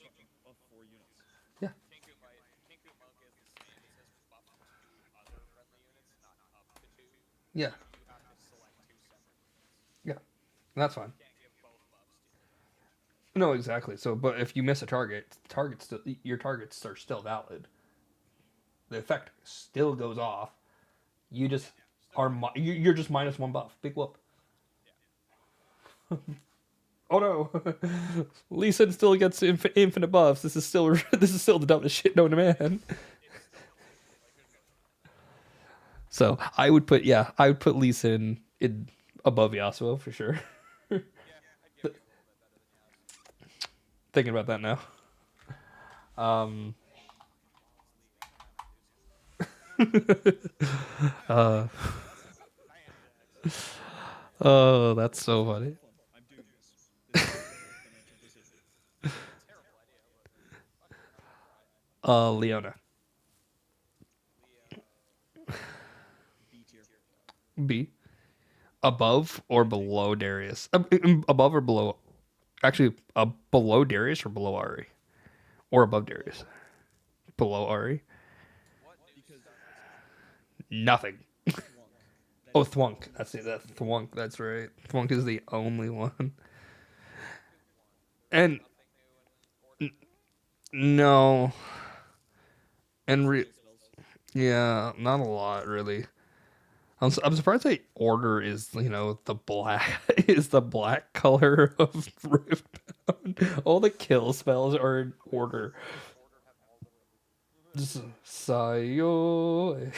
[SPEAKER 2] buff 4 units.
[SPEAKER 1] Yeah,
[SPEAKER 3] Kinku Monk is the same. It says buff to 2 other friendly units, not up to 2. So
[SPEAKER 1] yeah,
[SPEAKER 3] you do have to select 2 separate units.
[SPEAKER 1] yeah. That's fine.
[SPEAKER 3] You can't give both buffs to the other unit.
[SPEAKER 1] No, exactly. So, but if you miss a your targets are still valid. The effect still goes off. You just
[SPEAKER 3] Yeah, still
[SPEAKER 1] are
[SPEAKER 3] great.
[SPEAKER 1] you're just -1 buff. Big whoop.
[SPEAKER 3] Yeah.
[SPEAKER 1] Oh no, Lee Sin still gets infinite buffs. This is still the dumbest shit known to man.
[SPEAKER 3] It's still believable. Like, there's no doubt about it.
[SPEAKER 1] So I would put Lee Sin in above Yasuo for sure.
[SPEAKER 3] Yeah, I'd give you a little bit better than Yas.
[SPEAKER 1] Thinking about that now.
[SPEAKER 3] Bronze Lee. I'm gonna have to do something. Bam, Jax.
[SPEAKER 1] Oh, that's so
[SPEAKER 2] Hold
[SPEAKER 1] funny.
[SPEAKER 2] on, I'm doing this. This is a terrible financial decision.
[SPEAKER 3] Terrible idea, but fuck it. I'm gonna try it.
[SPEAKER 1] Leona.
[SPEAKER 3] Leona.
[SPEAKER 2] B tier.
[SPEAKER 1] B. Above or below Darius? Above or below? Actually, below Darius or below Ari? Or above Darius? Below Ari?
[SPEAKER 3] What new
[SPEAKER 2] Because
[SPEAKER 3] stun is he?
[SPEAKER 1] Nothing.
[SPEAKER 2] Thwunk. That
[SPEAKER 1] Oh,
[SPEAKER 2] is the
[SPEAKER 1] Thwunk.
[SPEAKER 2] only
[SPEAKER 1] That's it.
[SPEAKER 2] stun
[SPEAKER 1] That's
[SPEAKER 2] he can
[SPEAKER 1] Thwunk.
[SPEAKER 2] do.
[SPEAKER 1] That's right. Thwunk is the only one.
[SPEAKER 3] Good one. There's
[SPEAKER 1] And
[SPEAKER 3] nothing new in order.
[SPEAKER 1] no, and
[SPEAKER 2] Just kill spells.
[SPEAKER 1] yeah, not a lot really. I'm surprised that order is the black is the black color of Riftbound. All the kill spells are in order.
[SPEAKER 3] Why does order have all the
[SPEAKER 1] Just Sayo.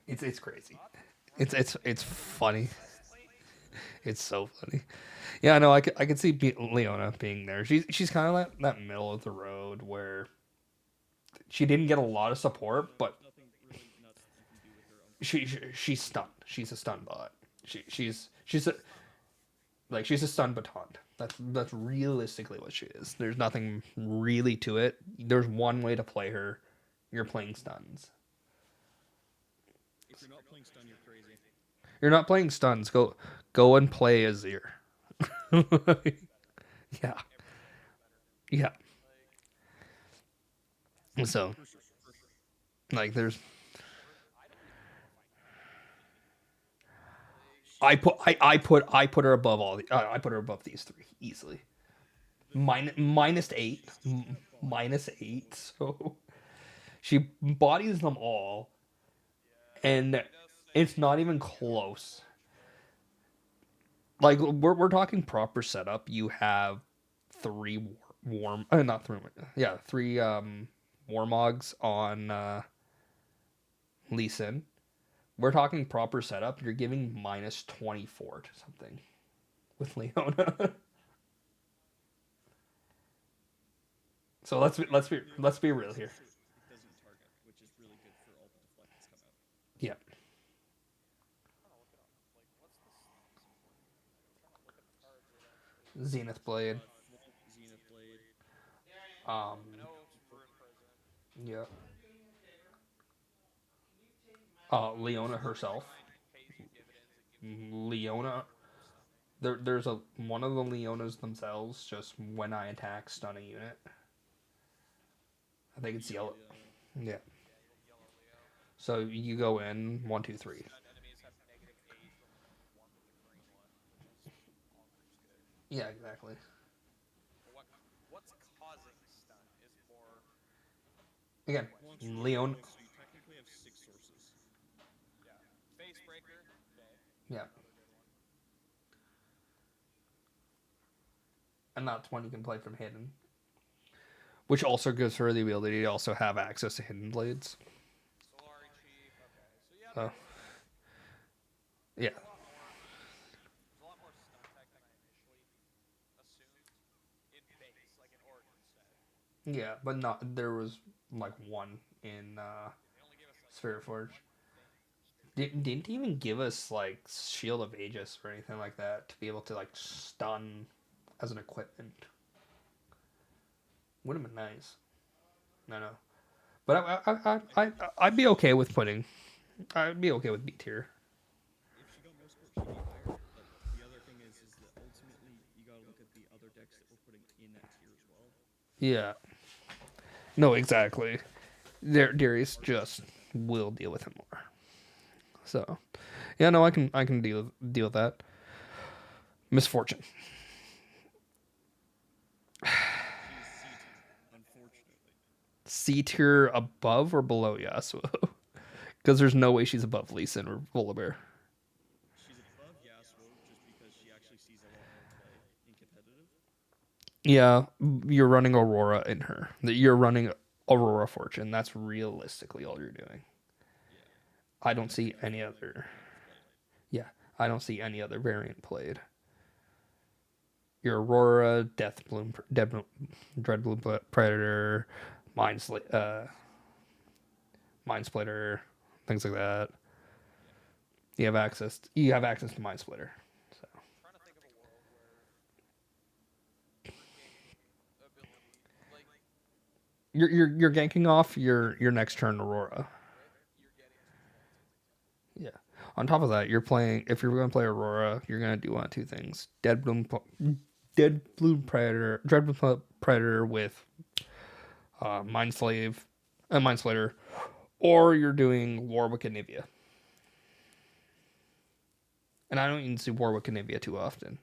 [SPEAKER 1] It's crazy.
[SPEAKER 3] not
[SPEAKER 1] It's funny.
[SPEAKER 3] tierlist lady?
[SPEAKER 1] It's so funny. Yeah, no, I could see Leona being there. She's kind of like that middle of the road where she didn't get a lot of
[SPEAKER 2] Yeah,
[SPEAKER 1] support, but
[SPEAKER 2] there's nothing really nuts you can do with her,
[SPEAKER 1] she's
[SPEAKER 2] unfortunately.
[SPEAKER 1] stunned. She's a stun bot. She's a
[SPEAKER 3] Stun bot.
[SPEAKER 1] she's a stun baton. That's realistically what she is. There's nothing really to it. There's one way to play her. You're playing stuns.
[SPEAKER 2] If you're not playing stun, you're crazy.
[SPEAKER 1] You're not playing stuns. Go and play Azir. Yeah,
[SPEAKER 3] Every day gets better.
[SPEAKER 1] yeah.
[SPEAKER 3] Like,
[SPEAKER 1] So
[SPEAKER 2] For sure, for sure.
[SPEAKER 1] like there's
[SPEAKER 3] I don't even know if I care about Leona. Like,
[SPEAKER 1] I put her above all the I put her above these three easily.
[SPEAKER 2] The thing
[SPEAKER 1] Minus
[SPEAKER 2] is,
[SPEAKER 1] eight,
[SPEAKER 2] she still can't body
[SPEAKER 1] minus
[SPEAKER 2] anything
[SPEAKER 1] eight.
[SPEAKER 2] anymore.
[SPEAKER 1] So she bodies them all,
[SPEAKER 3] yeah,
[SPEAKER 1] and
[SPEAKER 3] she does
[SPEAKER 1] it's
[SPEAKER 3] say
[SPEAKER 1] not
[SPEAKER 3] she's
[SPEAKER 1] even
[SPEAKER 3] gonna get rid of
[SPEAKER 1] close.
[SPEAKER 3] Forge, but
[SPEAKER 1] Like we're talking proper setup. You have three not three, yeah, three warmogs on Lee Sin. We're talking proper setup. You're giving minus 24 to something with Leona. So let's be real here.
[SPEAKER 2] It doesn't target, which is really good for all the deflect that's come out.
[SPEAKER 1] Yeah.
[SPEAKER 3] I'm trying to look it up. Like, what's the stuns for Leona? I'm trying to look at the cards that actually.
[SPEAKER 1] Zenith Blade.
[SPEAKER 2] Thwomp, Zenith Blade,
[SPEAKER 3] I
[SPEAKER 1] Um,
[SPEAKER 3] know Ruin Prison.
[SPEAKER 1] yeah. Leona
[SPEAKER 3] Slowly
[SPEAKER 1] herself.
[SPEAKER 3] pays you dividends and gives you
[SPEAKER 1] Leona.
[SPEAKER 3] more stunning.
[SPEAKER 1] There's a one of the Leonas themselves. Just when I attack, stun a unit. I think it's
[SPEAKER 2] yellow
[SPEAKER 1] yellow.
[SPEAKER 2] Leo.
[SPEAKER 1] Yeah.
[SPEAKER 3] Yeah, yellow Leo.
[SPEAKER 1] So you go in 1, 2, 3.
[SPEAKER 3] Stunned enemies have -8 from one with the green one, which is bonkers good.
[SPEAKER 1] Yeah, exactly.
[SPEAKER 3] But what's causing stun is more the
[SPEAKER 1] Again,
[SPEAKER 2] Long
[SPEAKER 3] question.
[SPEAKER 2] story
[SPEAKER 1] Leon.
[SPEAKER 2] long, so you technically have 6 sources.
[SPEAKER 3] Yeah. Face breaker. Okay.
[SPEAKER 1] Yeah,
[SPEAKER 3] Another good one.
[SPEAKER 1] and that's one you can play from hidden, which also gives her the ability to also have access to hidden blades.
[SPEAKER 3] Solari Chief. Okay. So yeah,
[SPEAKER 1] So yeah,
[SPEAKER 3] there's a lot more. There's a lot more stun tech than I initially assumed in base, like in Origin set.
[SPEAKER 1] yeah, but not there was like one in
[SPEAKER 3] Yeah, they only gave us like
[SPEAKER 1] Spiritforge.
[SPEAKER 3] one thing for Spiritforge.
[SPEAKER 1] Didn't even give us like Shield of Aegis or anything like that to be able to like stun as an equipment. Would have been nice. No, no. But I'd be okay with putting. I'd be okay with B tier.
[SPEAKER 2] If she got more support, she'd be higher. But the other thing is that ultimately you gotta look at the other decks that we're putting in that tier as well.
[SPEAKER 1] Yeah. No, exactly. Darius
[SPEAKER 2] Hard to
[SPEAKER 1] just
[SPEAKER 2] offset that.
[SPEAKER 1] will deal with him more. So, yeah, no, I can deal with that. Misfortune.
[SPEAKER 2] She's C tier, unfortunately.
[SPEAKER 1] C tier above or below Yasuo? Because there's no way she's above Lee Sin or Volibear.
[SPEAKER 2] She's above Yasuo just because she actually sees a lot more play in competitive.
[SPEAKER 1] Yeah, you're running Aurora in her. You're running Aurora Fortune. That's realistically all you're doing.
[SPEAKER 2] Yeah.
[SPEAKER 1] I
[SPEAKER 2] And
[SPEAKER 1] don't
[SPEAKER 2] that's
[SPEAKER 1] see
[SPEAKER 2] enough
[SPEAKER 1] any
[SPEAKER 2] for like
[SPEAKER 1] other.
[SPEAKER 2] competitive play.
[SPEAKER 1] Yeah, I don't see any other variant played. Your Aurora, Death Bloom, Dread Bloom Predator, Mind Mind Splitter, things like that.
[SPEAKER 3] Yeah.
[SPEAKER 1] You have access to Mind Splitter. So
[SPEAKER 3] I'm trying to think of a world where your ganking ability, like
[SPEAKER 1] you're ganking off your next turn Aurora.
[SPEAKER 3] right, you're getting
[SPEAKER 1] On top of that, you're playing. If you're going to play Aurora, you're going to do one of two things: Dead Bloom Predator, Predator with Mind Slave, Mind Slayer, or you're doing Warwick and Nivea. And I don't even see Warwick and Nivea too often.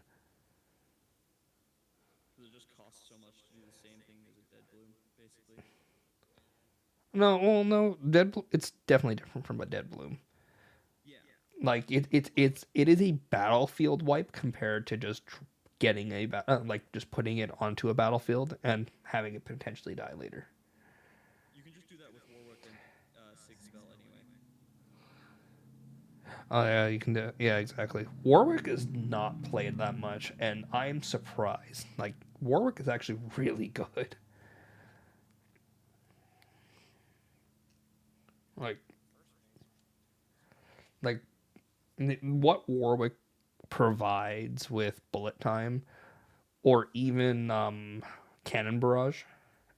[SPEAKER 2] Does it just cost so much to do the same thing as a dead bloom, basically?
[SPEAKER 1] No, well, no, It's definitely different from a Dead Bloom.
[SPEAKER 2] Yeah.
[SPEAKER 1] Like it is a battlefield wipe compared to just getting like just putting it onto a battlefield and having it potentially die later.
[SPEAKER 2] You can just do that with Warwick and Sig spell anyway.
[SPEAKER 1] Oh yeah, you can do. Yeah, exactly. Warwick is not played that much, and I'm surprised. Like Warwick is actually really good. Like
[SPEAKER 3] First mace.
[SPEAKER 1] like what Warwick provides with bullet time, or even cannon barrage,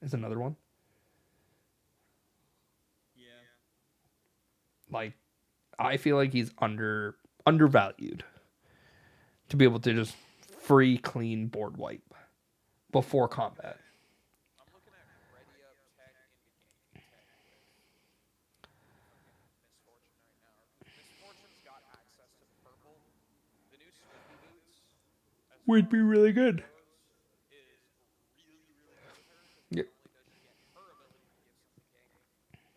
[SPEAKER 1] is another one.
[SPEAKER 2] Yeah.
[SPEAKER 1] Like I feel like he's undervalued to be able to just free clean board wipe before combat.
[SPEAKER 3] I'm looking at ready up tech in the game tech with fucking Misfortune right now. Misfortune's got access to purple. The new Swifty boots, as
[SPEAKER 1] Would
[SPEAKER 3] far
[SPEAKER 1] be
[SPEAKER 3] as
[SPEAKER 1] really
[SPEAKER 3] purple
[SPEAKER 1] good.
[SPEAKER 3] goes, is really, really good with her because
[SPEAKER 1] Yeah.
[SPEAKER 3] not only does she get her ability to give something gank,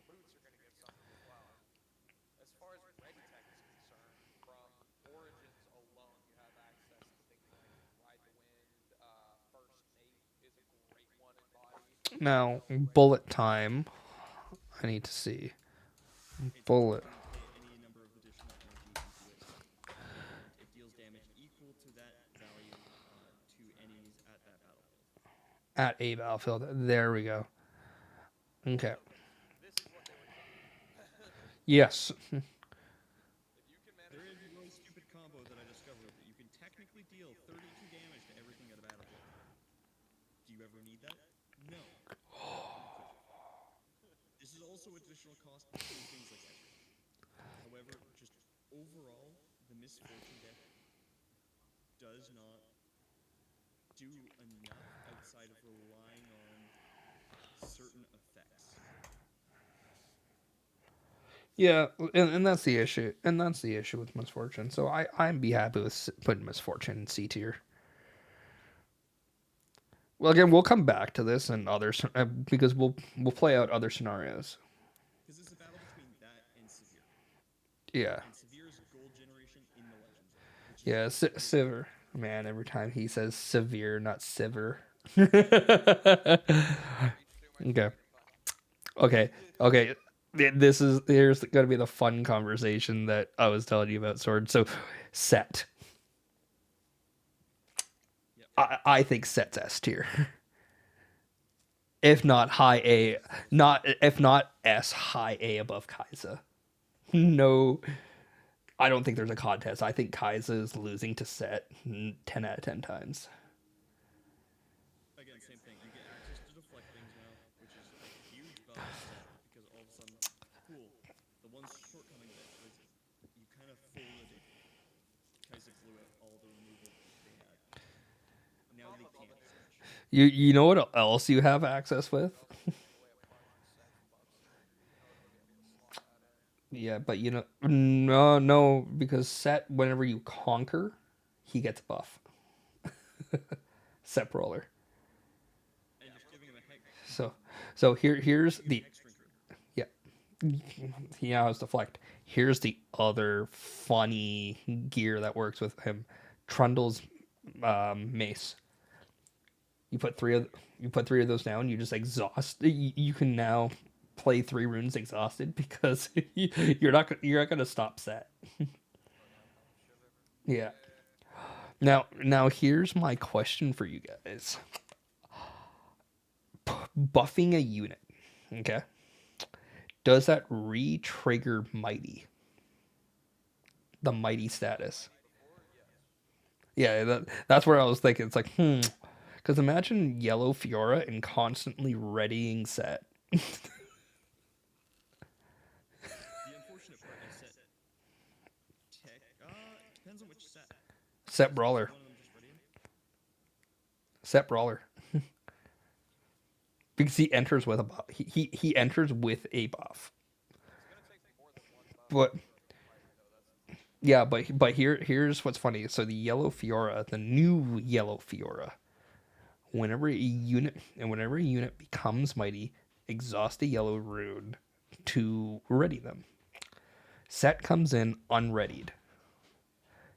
[SPEAKER 3] the boots are going to give something as well. As far as ready tech is concerned, from Origins alone, you have access to things like Ride the Wind, First Mate is a great one in body.
[SPEAKER 1] Now
[SPEAKER 3] So ready
[SPEAKER 1] bullet
[SPEAKER 3] tech is
[SPEAKER 1] time. I need to see
[SPEAKER 2] It's
[SPEAKER 1] bullet.
[SPEAKER 2] when you put any number of additional energy into it, and it deals damage equal to that value to enemies at that battlefield.
[SPEAKER 1] At a battlefield. There we go. Okay.
[SPEAKER 3] so this is what they were telling me.
[SPEAKER 1] Yes.
[SPEAKER 3] If you can manage
[SPEAKER 2] There
[SPEAKER 3] to
[SPEAKER 2] is a
[SPEAKER 3] read
[SPEAKER 2] really
[SPEAKER 3] these,
[SPEAKER 2] stupid combo that I discovered that you can technically deal 32 damage to everything at a battlefield. Do you ever need that? No. You could. This is also additional cost to do things like Ezreal. However, just overall, the Misfortune deck does not do enough outside of relying on certain effects.
[SPEAKER 1] Yeah, and that's the issue. And that's the issue with Misfortune. So I'd be happy with putting Misfortune in C tier. Well, again, we'll come back to this and others because we'll play out other scenarios.
[SPEAKER 2] Because it's a battle between that and Severe.
[SPEAKER 1] Yeah.
[SPEAKER 2] And Severe's gold generation in the Legend Zone, which is
[SPEAKER 1] Yeah,
[SPEAKER 2] really
[SPEAKER 1] Siver. Man, every time he says severe, not Siver.
[SPEAKER 3] reach through my
[SPEAKER 1] Okay.
[SPEAKER 3] screen and find it.
[SPEAKER 1] Okay. Okay. This is here's going to be the fun conversation that I was telling you about Sword. So, set.
[SPEAKER 2] Yep.
[SPEAKER 1] I think set's S tier. If not high A, not if not S, high A above Kai'Sa. No, I don't think there's a contest. I think Kai'Sa is losing to Set 10 out of 10 times.
[SPEAKER 2] Again, same thing. You get access to deflect things now, which is a huge buff to Set because all of a sudden, cool. The one shortcoming of it was you kind of folded Kai'Sa blew out all the removal they had. Now
[SPEAKER 3] Well,
[SPEAKER 2] they
[SPEAKER 3] I'm
[SPEAKER 2] can't
[SPEAKER 3] above
[SPEAKER 2] so much.
[SPEAKER 1] You know what else you have access with?
[SPEAKER 3] That was taking away a part of Set's buffs, and I would have been able to slot that in.
[SPEAKER 1] Yeah, but you know, no, because Set, whenever you conquer, he gets a buff. Set brawler.
[SPEAKER 2] And just giving him a hex,
[SPEAKER 1] So, here's
[SPEAKER 2] use
[SPEAKER 1] the
[SPEAKER 2] hex drinker.
[SPEAKER 1] yeah. He now has deflect. Here's the other funny gear that works with him. Trundle's mace. You put three of those down. You just exhaust. You can now play 3 runes exhausted because you're not gonna stop Set.
[SPEAKER 3] But now comes Shiver.
[SPEAKER 1] Yeah.
[SPEAKER 3] Yeah.
[SPEAKER 1] Now here's my question for you guys. Buffing a unit, okay? Does that re-trigger Mighty? The Mighty status.
[SPEAKER 3] Before, yes.
[SPEAKER 1] Yeah, that's where I was thinking. It's like, because imagine yellow Fiora and constantly readying Set.
[SPEAKER 2] The unfortunate part is Set
[SPEAKER 1] Set brawler.
[SPEAKER 2] One of them just ready him?
[SPEAKER 1] Set brawler. Because he enters with a buff. He enters with a buff.
[SPEAKER 3] It's gonna take more than one buff
[SPEAKER 1] But
[SPEAKER 3] to mighty though. That's
[SPEAKER 1] yeah, but here's what's funny. So the yellow Fiora, the new yellow Fiora, whenever a unit becomes mighty, exhaust a yellow rune to ready them. Set comes in unreadied.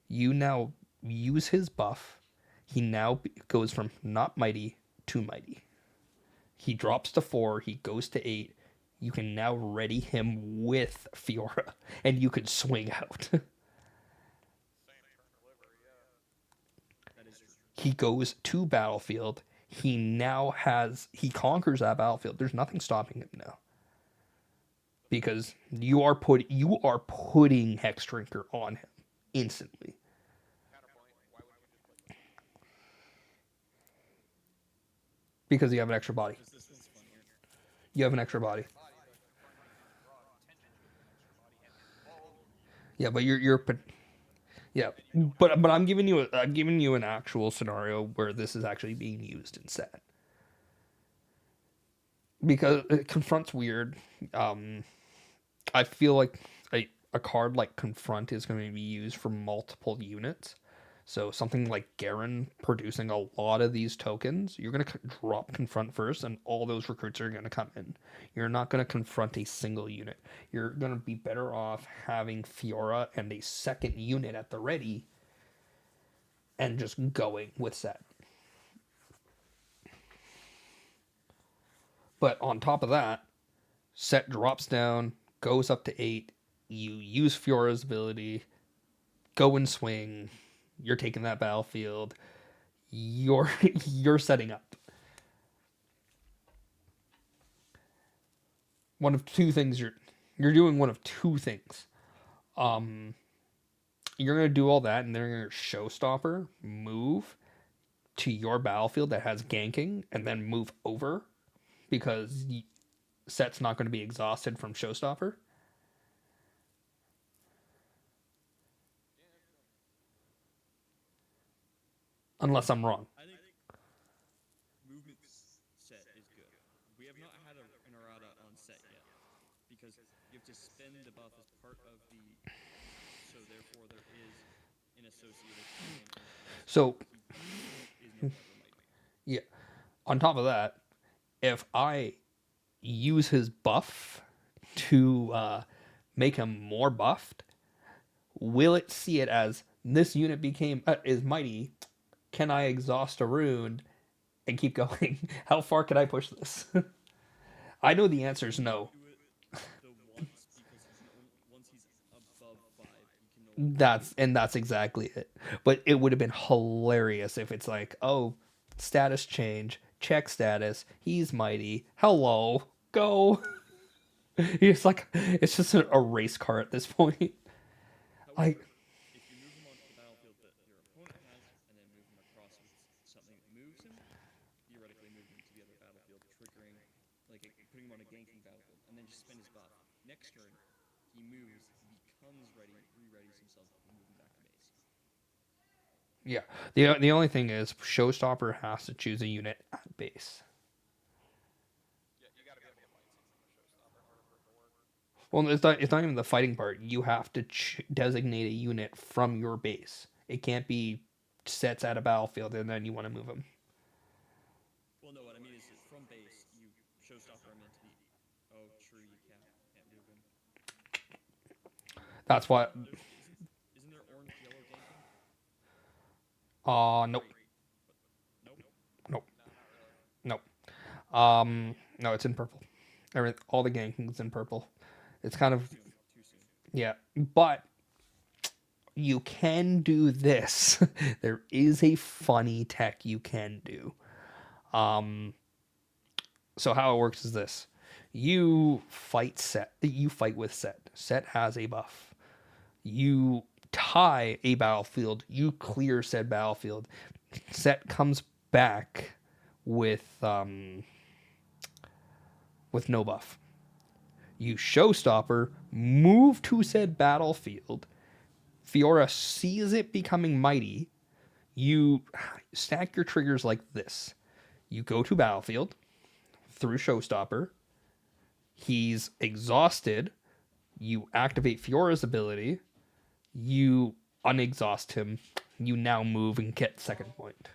[SPEAKER 1] You now use his buff. He now goes from not mighty to mighty. He drops to 4. He goes to 8. You can now ready him with Fiora, and you can swing out.
[SPEAKER 3] same turn delivery. Yeah.
[SPEAKER 2] That is true.
[SPEAKER 1] He goes to battlefield. He conquers that battlefield. There's nothing stopping him now. Because you are putting Hex Drinker on him instantly.
[SPEAKER 3] Counterpoint. Why wouldn't you just put
[SPEAKER 1] Because you have an extra body.
[SPEAKER 2] Because this one's funnier.
[SPEAKER 1] You have an extra body.
[SPEAKER 3] body, but you're trying to draw attention to an extra body and all
[SPEAKER 1] Yeah, but yeah, but I'm giving you an actual scenario where this is actually being used in set. Because confront's weird. I feel like a card like confront is going to be used for multiple units. So something like Garen producing a lot of these tokens, you're going to drop confront first, and all those recruits are going to come in. You're not going to confront a single unit. You're going to be better off having Fiora and a second unit at the ready, and just going with set. But on top of that, set drops down, goes up to 8. You use Fiora's ability, go and swing. You're taking that battlefield. You're setting up. One of two things you're doing one of two things. You're gonna do all that, and then you're gonna showstopper, move to your battlefield that has ganking, and then move over because set's not going to be exhausted from showstopper. Unless I'm wrong.
[SPEAKER 2] I think movement set is good. We have not had an errata on set yet because you have to spend the buff as part of the buff. So therefore, there is an associated thing.
[SPEAKER 1] So
[SPEAKER 2] Is no longer mighty.
[SPEAKER 1] yeah. On top of that, if I use his buff to make him more buffed, will it see it as this unit is mighty? Can I exhaust a rune and keep going? How far can I push this? I know the answer is no.
[SPEAKER 2] Do it the once because once he's above 5, he can no longer.
[SPEAKER 1] That's exactly it. But it would have been hilarious if it's like, oh, status change, check status, he's mighty. Hello, go. It's just a race car at this point. Like,
[SPEAKER 2] However, if you move him onto the battlefield that your opponent has, and then move him across with something that moves him, theoretically move him to the other battlefield, triggering, putting him on a ganking battlefield, and then just spend his buff. Next turn, he moves, becomes ready, re-readies himself, and move him back to base.
[SPEAKER 1] yeah. The only thing is, Showstopper has to choose a unit at base.
[SPEAKER 3] Yeah, you gotta be able to fight something with showstopper in order for it to work.
[SPEAKER 1] Well, it's not even the fighting part. You have to designate a unit from your base. It can't be sets at a battlefield and then you want to move them.
[SPEAKER 2] Well, no, what I mean is that from base, you showstopper him into the. Oh, true, you can't move him.
[SPEAKER 1] That's why.
[SPEAKER 2] Isn't there orange, yellow ganking?
[SPEAKER 1] Nope,
[SPEAKER 2] Nope.
[SPEAKER 1] nope,
[SPEAKER 3] No, not really.
[SPEAKER 1] nope. No, it's in purple. All the ganking's in purple. It's kind of
[SPEAKER 2] Too soon.
[SPEAKER 1] yeah, but you can do this. There is a funny tech you can do. So how it works is this: you fight set. You fight with set. Set has a buff. You tie a battlefield. You clear said battlefield. Set comes back with no buff. You showstopper, move to said battlefield, Fiora sees it becoming mighty. You stack your triggers like this. You go to battlefield through Showstopper. He's exhausted. You activate Fiora's ability. You unexhaust him. You now move and get second point.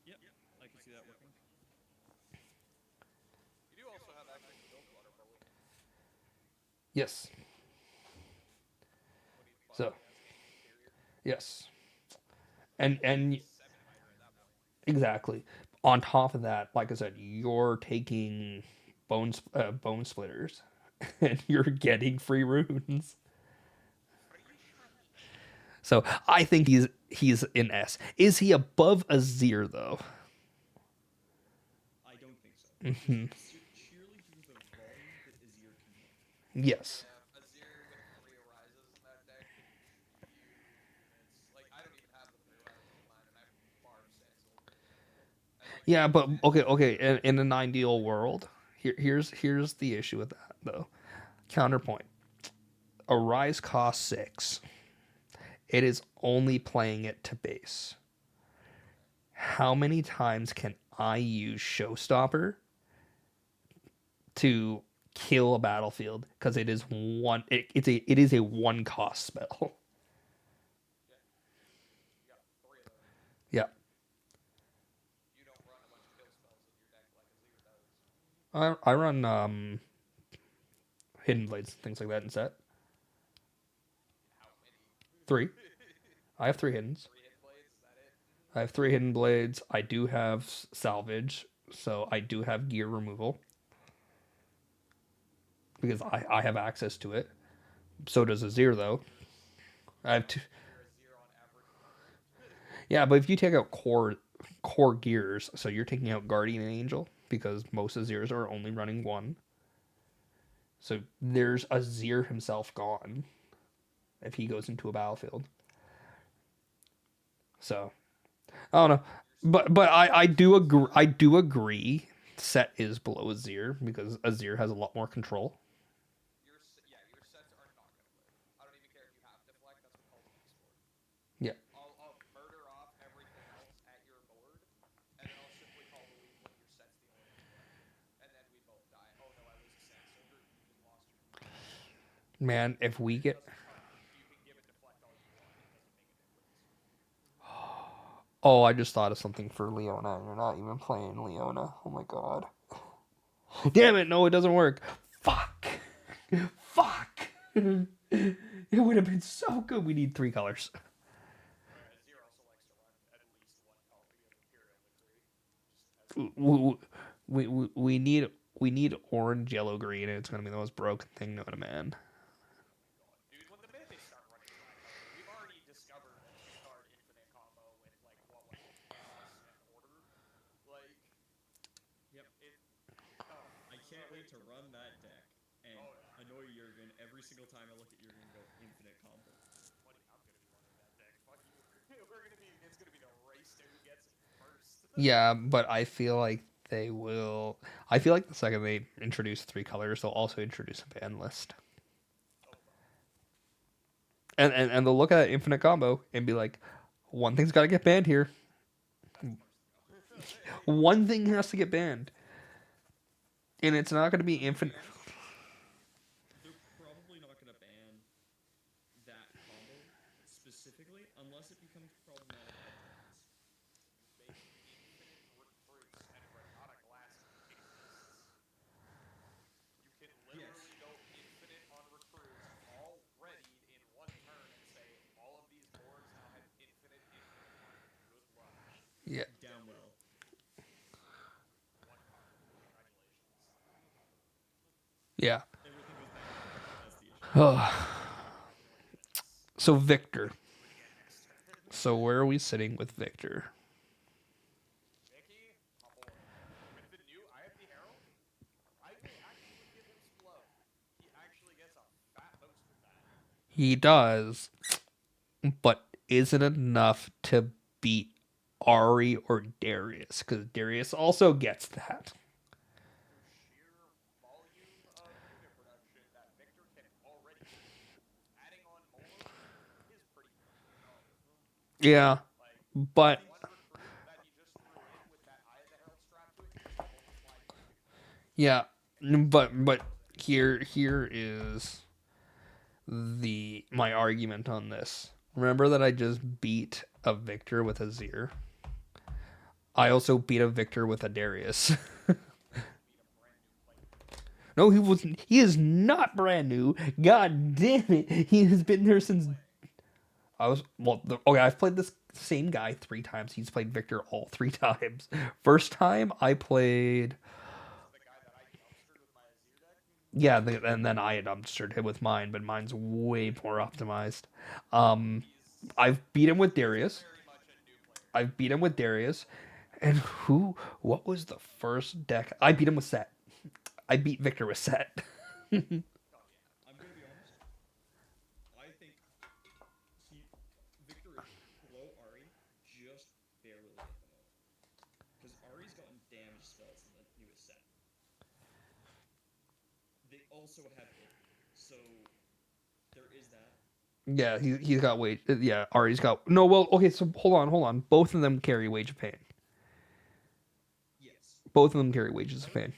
[SPEAKER 2] Yep, I can see that working.
[SPEAKER 3] You do also have access to build water bullet.
[SPEAKER 1] Yes.
[SPEAKER 3] What do you buy?
[SPEAKER 1] So
[SPEAKER 3] Yes, interior.
[SPEAKER 1] yes,
[SPEAKER 3] So
[SPEAKER 1] and
[SPEAKER 3] 7 fighter at that point.
[SPEAKER 1] exactly. On top of that, like I said, you're taking bone splitters, and you're getting free runes.
[SPEAKER 3] Are you sure?
[SPEAKER 1] So I think he's in S. Is he above Azir though?
[SPEAKER 2] I don't think so.
[SPEAKER 1] Hmm.
[SPEAKER 2] Sheerly due to the volume that Azir can hit.
[SPEAKER 1] Yes.
[SPEAKER 3] Yeah, Azir with 3 arises in that deck could chew units. Like I don't even have the 3 arises in mine, and I farm Sansil. And like
[SPEAKER 1] Yeah, but okay,
[SPEAKER 3] Sansil,
[SPEAKER 1] okay. In an ideal world, here's the issue with that though. Counterpoint: Arise costs 6. It is only playing it to base. How many times can I use Showstopper to kill a battlefield? Because it is one. It is a one cost spell.
[SPEAKER 3] yeah, you got 3 of those.
[SPEAKER 1] Yeah,
[SPEAKER 3] You don't run a bunch of kill spells in your deck like Azir does.
[SPEAKER 1] I run hidden blades, things like that in set.
[SPEAKER 3] How many?
[SPEAKER 1] 3. I have 3 hiddens.
[SPEAKER 3] 3 hidden blades. Is that it?
[SPEAKER 1] I have 3 hidden blades. I do have salvage, so I do have gear removal because I have access to it. So does Azir though. I have two.
[SPEAKER 3] You're Azir on average runner.
[SPEAKER 1] Yeah, but if you take out core gears, so you're taking out Guardian and Angel because most Azirs are only running one. So there's Azir himself gone if he goes into a battlefield. So I don't know, but I do agree. Set is below Azir because Azir has a lot more control.
[SPEAKER 3] Your sets are not gonna live. I don't even care if you have deflect. That's what Call of Duty's for.
[SPEAKER 1] Yeah,
[SPEAKER 3] I'll murder off everything else at your board, and then I'll simply call the weak when your set's the only one left, and then we both die. Oh no, I lose a sand soldier. You just lost your queen.
[SPEAKER 1] man. If we
[SPEAKER 3] It
[SPEAKER 1] get
[SPEAKER 3] doesn't count. You can give it deflect all you want. It doesn't make a difference.
[SPEAKER 1] oh, I just thought of something for Leona. You're not even playing Leona. Oh my god. Damn it! No, it doesn't work. Fuck. Fuck. It would have been so good. We need 3 colors.
[SPEAKER 3] Oh yeah, Zero also likes to run at least one copy of Imperial Decree. Just as
[SPEAKER 1] We need orange, yellow, green, and it's gonna be the most broken thing known to man.
[SPEAKER 3] God, dude, when the minute they start running tricolor, we've already discovered a 2 card infinite combo with like what was it, chaos and order. Like
[SPEAKER 2] Yep.
[SPEAKER 3] it. Oh,
[SPEAKER 2] I
[SPEAKER 3] it's
[SPEAKER 2] can't
[SPEAKER 3] so
[SPEAKER 2] wait to run that deck and
[SPEAKER 3] Oh yeah.
[SPEAKER 2] annoy Jurgen every single time I look at Jurgen and go infinite combo.
[SPEAKER 3] What? I'm gonna be running that deck. Fuck you. We're gonna be. It's gonna be the race to who gets it first.
[SPEAKER 1] Yeah, but I feel like they will. I feel like the second they introduce 3 colors, they'll also introduce a ban list,
[SPEAKER 3] Oh god.
[SPEAKER 1] and they'll look at infinite combo and be like, one thing's got to get banned here.
[SPEAKER 3] That's the first thing.
[SPEAKER 1] One thing has to get banned, and it's not going to be infinite.
[SPEAKER 2] They're probably not going to ban that combo specifically unless it becomes problematic at times.
[SPEAKER 3] You make infinite recruits and run not a glass tierlists. You can
[SPEAKER 2] Yes.
[SPEAKER 3] literally go infinite on recruits, all readied in one turn, and say all of these boards now have infinite money. Good luck.
[SPEAKER 1] Yeah.
[SPEAKER 2] Down well.
[SPEAKER 3] 1 card. Congratulations.
[SPEAKER 1] Yeah.
[SPEAKER 2] Everything goes back to normal. That's the issue.
[SPEAKER 3] Yes.
[SPEAKER 1] So Victor.
[SPEAKER 3] Do it again next turn.
[SPEAKER 1] So where are we sitting with Victor?
[SPEAKER 3] Mickey, my boy. With the new, I have the Herald. I will actually give him some love. He actually gets a fat boost with that.
[SPEAKER 1] He does, but is it enough to beat Ari or Darius? Because Darius also gets that.
[SPEAKER 3] Through sheer volume of unit production that Victor can already do. Adding
[SPEAKER 1] Yeah,
[SPEAKER 3] Like
[SPEAKER 1] but
[SPEAKER 3] the one recruit that he just threw in with that Eye of the Herald strapped to it, he just pulled the flag too.
[SPEAKER 1] yeah, but here is the my argument on this. Remember that I just beat a Victor with a Zir. I also beat a Victor with a Darius.
[SPEAKER 3] You also beat a brand new player.
[SPEAKER 1] No, he was. He is not brand new. God damn it! He has been there since
[SPEAKER 3] Playing.
[SPEAKER 1] I was. Well, okay, I've played this same guy 3 times. He's played Victor all 3 times. First time I played.
[SPEAKER 3] This is the guy that I dumpstered with my Azir deck.
[SPEAKER 1] Yeah, and then I had dumpstered him with mine, but mine's way more optimized. Um,
[SPEAKER 3] He's
[SPEAKER 1] I've beat him with
[SPEAKER 3] he's
[SPEAKER 1] Darius.
[SPEAKER 3] very much a new player.
[SPEAKER 1] I've beat him with Darius. And who? What was the first deck? I beat him with Set. I beat Victor with Set.
[SPEAKER 3] Oh yeah.
[SPEAKER 2] I'm gonna be honest. I think he Victor is below Ari just barely at the moment. Because Ari's gotten damage spells in the newest set. They also have it. So there is that.
[SPEAKER 1] Yeah, he's got wage. Yeah, Ari's got no. Well, okay. So hold on. Both of them carry Wage of Pain.
[SPEAKER 2] Yes.
[SPEAKER 1] Both of them carry Wages of Pain.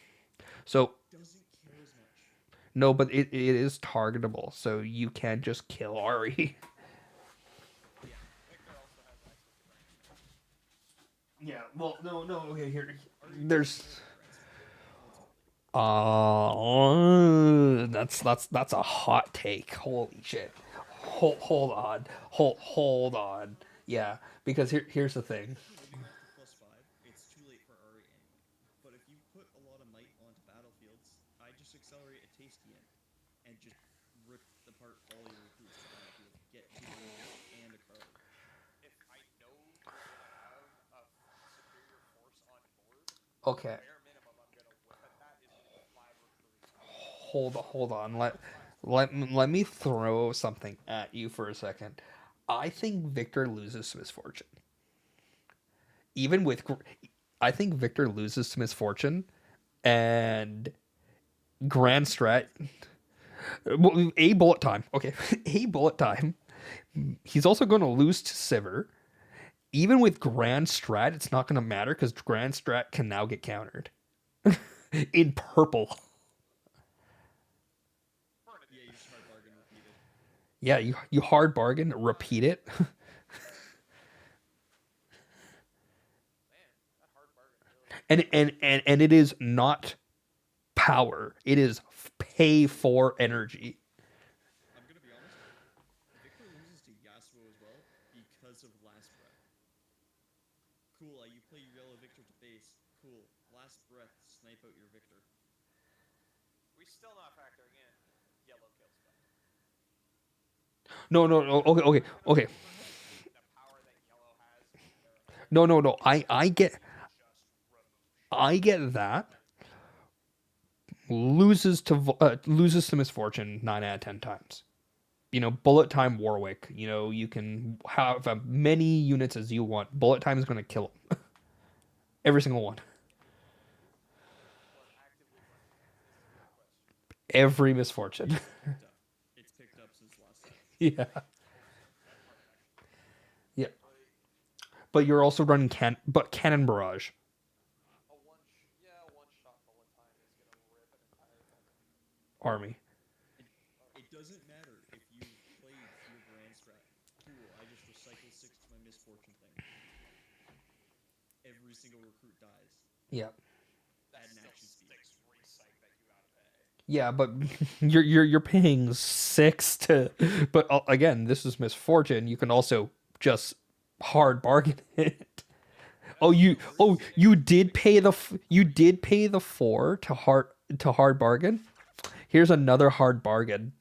[SPEAKER 1] So
[SPEAKER 2] Doesn't care as much.
[SPEAKER 1] no, but it is targetable. So you can't just kill Ari.
[SPEAKER 2] Yeah.
[SPEAKER 3] Victor also has access to Grand Strike.
[SPEAKER 1] Yeah. Well, no. Okay, here.
[SPEAKER 2] Ari
[SPEAKER 1] There's.
[SPEAKER 2] doesn't care about Grand Strike, ultimately.
[SPEAKER 1] That's a hot take. Holy shit. Hold on. Yeah, because here's the thing.
[SPEAKER 2] If you're living up to +5, it's too late for Ari anyway. But if you put a lot of might onto battlefields, I just accelerate a tasty in and just rip apart all your recruits to the battlefield. Get 2 and a card.
[SPEAKER 3] If I know you're gonna have a superior force on board, the
[SPEAKER 1] Okay,
[SPEAKER 3] bare minimum I'm gonna whip at that is 5 recruits out.
[SPEAKER 1] hold on.
[SPEAKER 3] Five flags to
[SPEAKER 1] Let me throw something at you for a second. I think Victor loses to Misfortune. Even with, I think Victor loses to Misfortune, and Grand Strat. Well, a bullet time. Okay, a bullet time. He's also going to lose to Sivir. Even with Grand Strat, it's not going to matter because Grand Strat can now get countered in purple.
[SPEAKER 3] for an
[SPEAKER 2] Yeah, you
[SPEAKER 3] additional
[SPEAKER 2] just hard
[SPEAKER 3] 2, I
[SPEAKER 2] bargain
[SPEAKER 3] guess.
[SPEAKER 2] repeated.
[SPEAKER 1] Yeah, you hard bargain, repeat it.
[SPEAKER 3] Man, that hard bargain really
[SPEAKER 1] And it is not power. It is pay for energy.
[SPEAKER 2] I'm gonna be honest. Victor loses to Yasuo as well because of Last Breath. Cool, you play your yellow Victor to base. Cool. Last Breath, snipe out your Victor.
[SPEAKER 3] we still not factoring in yellow kill spell.
[SPEAKER 1] No. Okay,
[SPEAKER 3] We're
[SPEAKER 1] okay,
[SPEAKER 3] not gonna
[SPEAKER 1] okay.
[SPEAKER 3] overestimate the power that yellow has in Baron.
[SPEAKER 1] No.
[SPEAKER 3] Because
[SPEAKER 1] I
[SPEAKER 3] yellow
[SPEAKER 1] get
[SPEAKER 3] can just remove
[SPEAKER 1] I
[SPEAKER 3] shit.
[SPEAKER 1] get that.
[SPEAKER 3] Like
[SPEAKER 1] Loses to Misfortune 9 out of 10 times. You know, bullet time Warwick. You know, you can have as many units as you want. Bullet time is going to kill him. Every single one.
[SPEAKER 3] or actively running it is the real question.
[SPEAKER 1] Every Misfortune.
[SPEAKER 2] It's picked up. It's picked up since last set.
[SPEAKER 1] Yeah.
[SPEAKER 3] Oh sweet, that part actually picked up.
[SPEAKER 1] Yeah.
[SPEAKER 3] Like
[SPEAKER 1] But you're also running Cannon Barrage
[SPEAKER 3] a one shot bullet time is gonna rip an entire fucking
[SPEAKER 1] army.
[SPEAKER 2] It
[SPEAKER 3] army.
[SPEAKER 2] it doesn't matter if you've played your Grand Strat. Cool, I just recycle 6 to my Misfortune thing. Every single recruit dies.
[SPEAKER 1] Yeah.
[SPEAKER 3] That's
[SPEAKER 2] Add an
[SPEAKER 3] still
[SPEAKER 2] action speed.
[SPEAKER 3] 6 recyc that you gotta pay.
[SPEAKER 1] Yeah, but you're paying 6 to but again, this is Misfortune. You can also just hard bargain it. Oh,
[SPEAKER 2] That's
[SPEAKER 1] you
[SPEAKER 2] the
[SPEAKER 1] oh
[SPEAKER 2] worst
[SPEAKER 1] you
[SPEAKER 2] thing
[SPEAKER 1] did pay the
[SPEAKER 2] about
[SPEAKER 1] you
[SPEAKER 2] Ari.
[SPEAKER 1] did pay the 4 to hard bargain. Here's another hard bargain.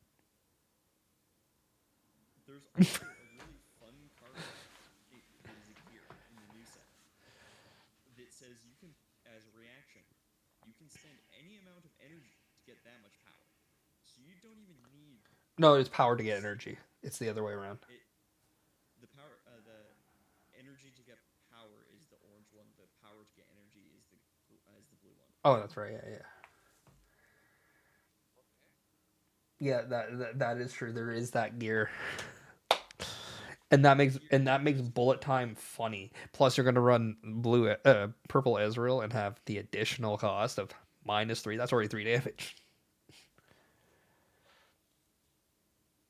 [SPEAKER 2] There's also a really fun card that is a gear in the new set that says you can, as a reaction, you can spend any amount of energy to get that much power. So you don't even need
[SPEAKER 1] No, it's power to get
[SPEAKER 2] C.
[SPEAKER 1] energy. It's the other way around.
[SPEAKER 2] It the energy to get power is the orange one. The power to get energy is the blue one.
[SPEAKER 1] Oh, that's right. Yeah.
[SPEAKER 3] Okay.
[SPEAKER 1] Yeah, that is true. There is that gear. and that makes bullet time funny. Plus, you're gonna run purple Ezreal and have the additional cost of -3. That's already 3 damage.